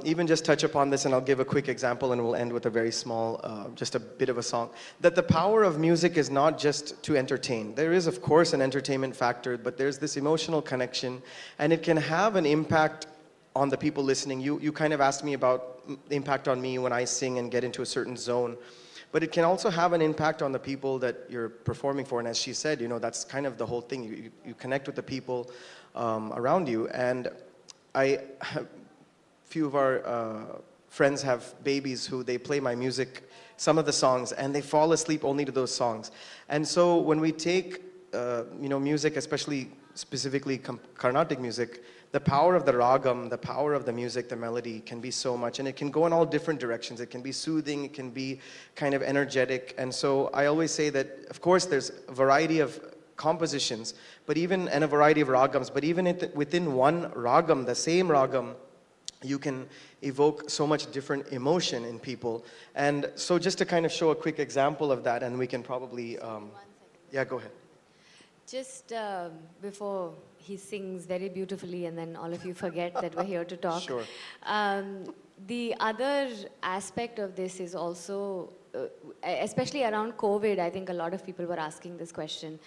even just touch upon this, and I'll give a quick example, and we'll end with a very small, just a bit of a song. That the power of music is not just to entertain. There is, of course, an entertainment factor, but there's this emotional connection, and it can have an impact on the people listening. You kind of asked me about the impact on me when I sing and get into a certain zone. But it can also have an impact on the people that you're performing for. And as she said, that's kind of the whole thing. You connect with the people around you. And a few of our friends have babies who they play my music, some of the songs, and they fall asleep only to those songs. And so when we take music, especially specifically Carnatic music, the power of the ragam, the power of the music, the melody can be so much, and it can go in all different directions. It can be soothing, it can be kind of energetic, and so I always say that, of course, there's a variety of compositions, and a variety of ragams, but even within one ragam, the same ragam, you can evoke so much different emotion in people. And so just to kind of show a quick example of that, and we can probably, yeah, go ahead. Just before he sings very beautifully and then all of you forget that we're here to talk. Sure. The other aspect of this is also, especially around COVID, I think a lot of people were asking this question.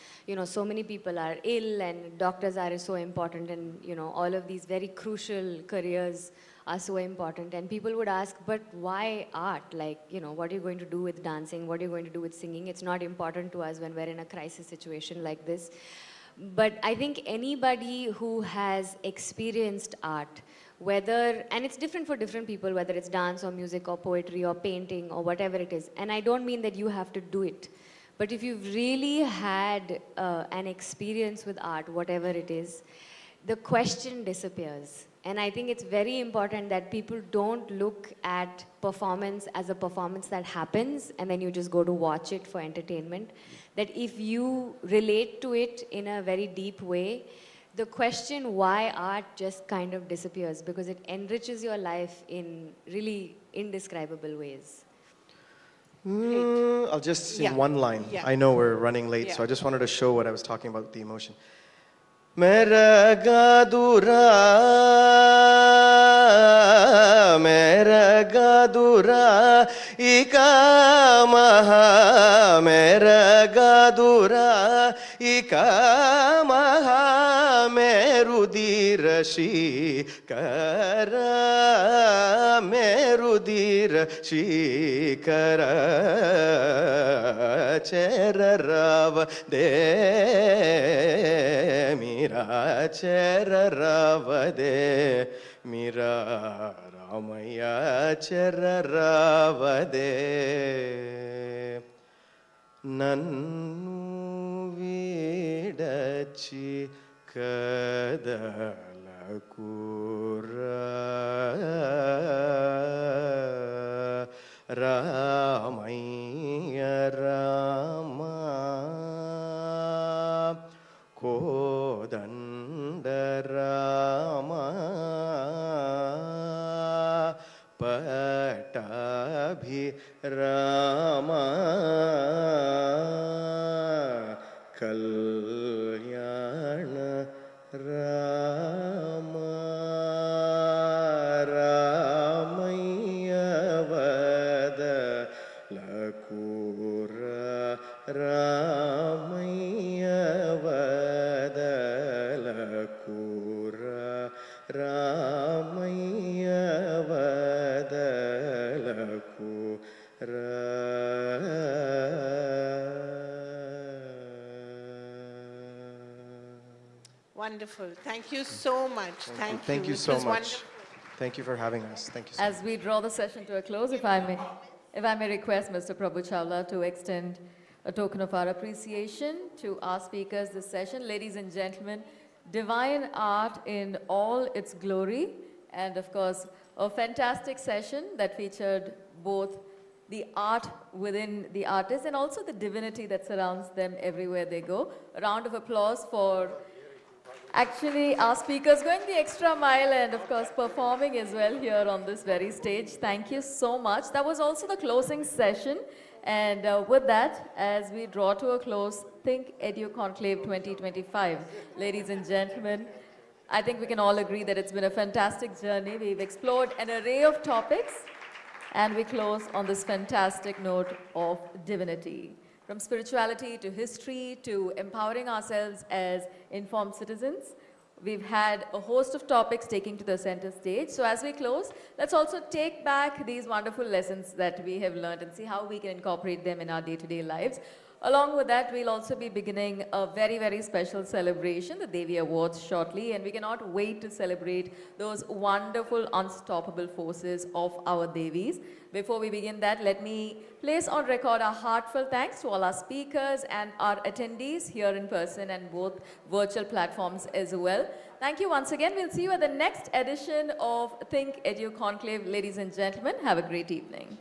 So many people are ill and doctors are so important, and all of these very crucial careers are so important, and people would ask, but why art? What are you going to do with dancing? What are you going to do with singing? It's not important to us when we're in a crisis situation like this. But I think anybody who has experienced art, and it's different for different people, whether it's dance or music or poetry or painting or whatever it is, and I don't mean that you have to do it, but if you've really had an experience with art, whatever it is, the question disappears. And I think it's very important that people don't look at performance as a performance that happens and then you just go to watch it for entertainment. That if you relate to it in a very deep way, the question why art just kind of disappears, because it enriches your life in really indescribable ways. I'll just sing one line. Yeah. I know we're running late, so I just wanted to show what I was talking about, the emotion. Mera gadura, ika maha, mera gadura, ika maha, merudir shikara, merudir shikara, cherarav de mira cherravade, mira ramaya cherravade, nannu vidachi kadalakura, ramaya rama Kodandarama Patabhirama Kalyana Rama Ramaya vadalakura Ramaya vadalakura. Wonderful. Thank you so much. Thank you. Thank you It so was much. wonderful. Thank you for having us. Thank you so As we draw the session to a close, if I may request Mr. Prabhu Chawla to extend a token of our appreciation to our speakers this session. Ladies and gentlemen, divine art in all its glory, and of course, a fantastic session that featured both the art within the artist and also the divinity that surrounds them everywhere they go. A round of applause for actually our speakers going the extra mile and of course performing as well here on this very stage. Thank you so much. That was also the closing session. And with that, as we draw to a close, ThinkEdu Conclave 2025. Ladies and gentlemen, I think we can all agree that it's been a fantastic journey. We've explored an array of topics and we close on this fantastic note of divinity. From spirituality to history to empowering ourselves as informed citizens, we've had a host of topics taking to the center stage. So as we close, let's also take back these wonderful lessons that we have learned and see how we can incorporate them in our day-to-day lives. Along with that, we'll also be beginning a very, very special celebration, the Devi Awards, shortly, and we cannot wait to celebrate those wonderful, unstoppable forces of our Devis. Before we begin that, let me place on record our heartfelt thanks to all our speakers and our attendees here in person and both virtual platforms as well. Thank you once again. We'll see you at the next edition of ThinkEdu Conclave. Ladies and gentlemen, have a great evening.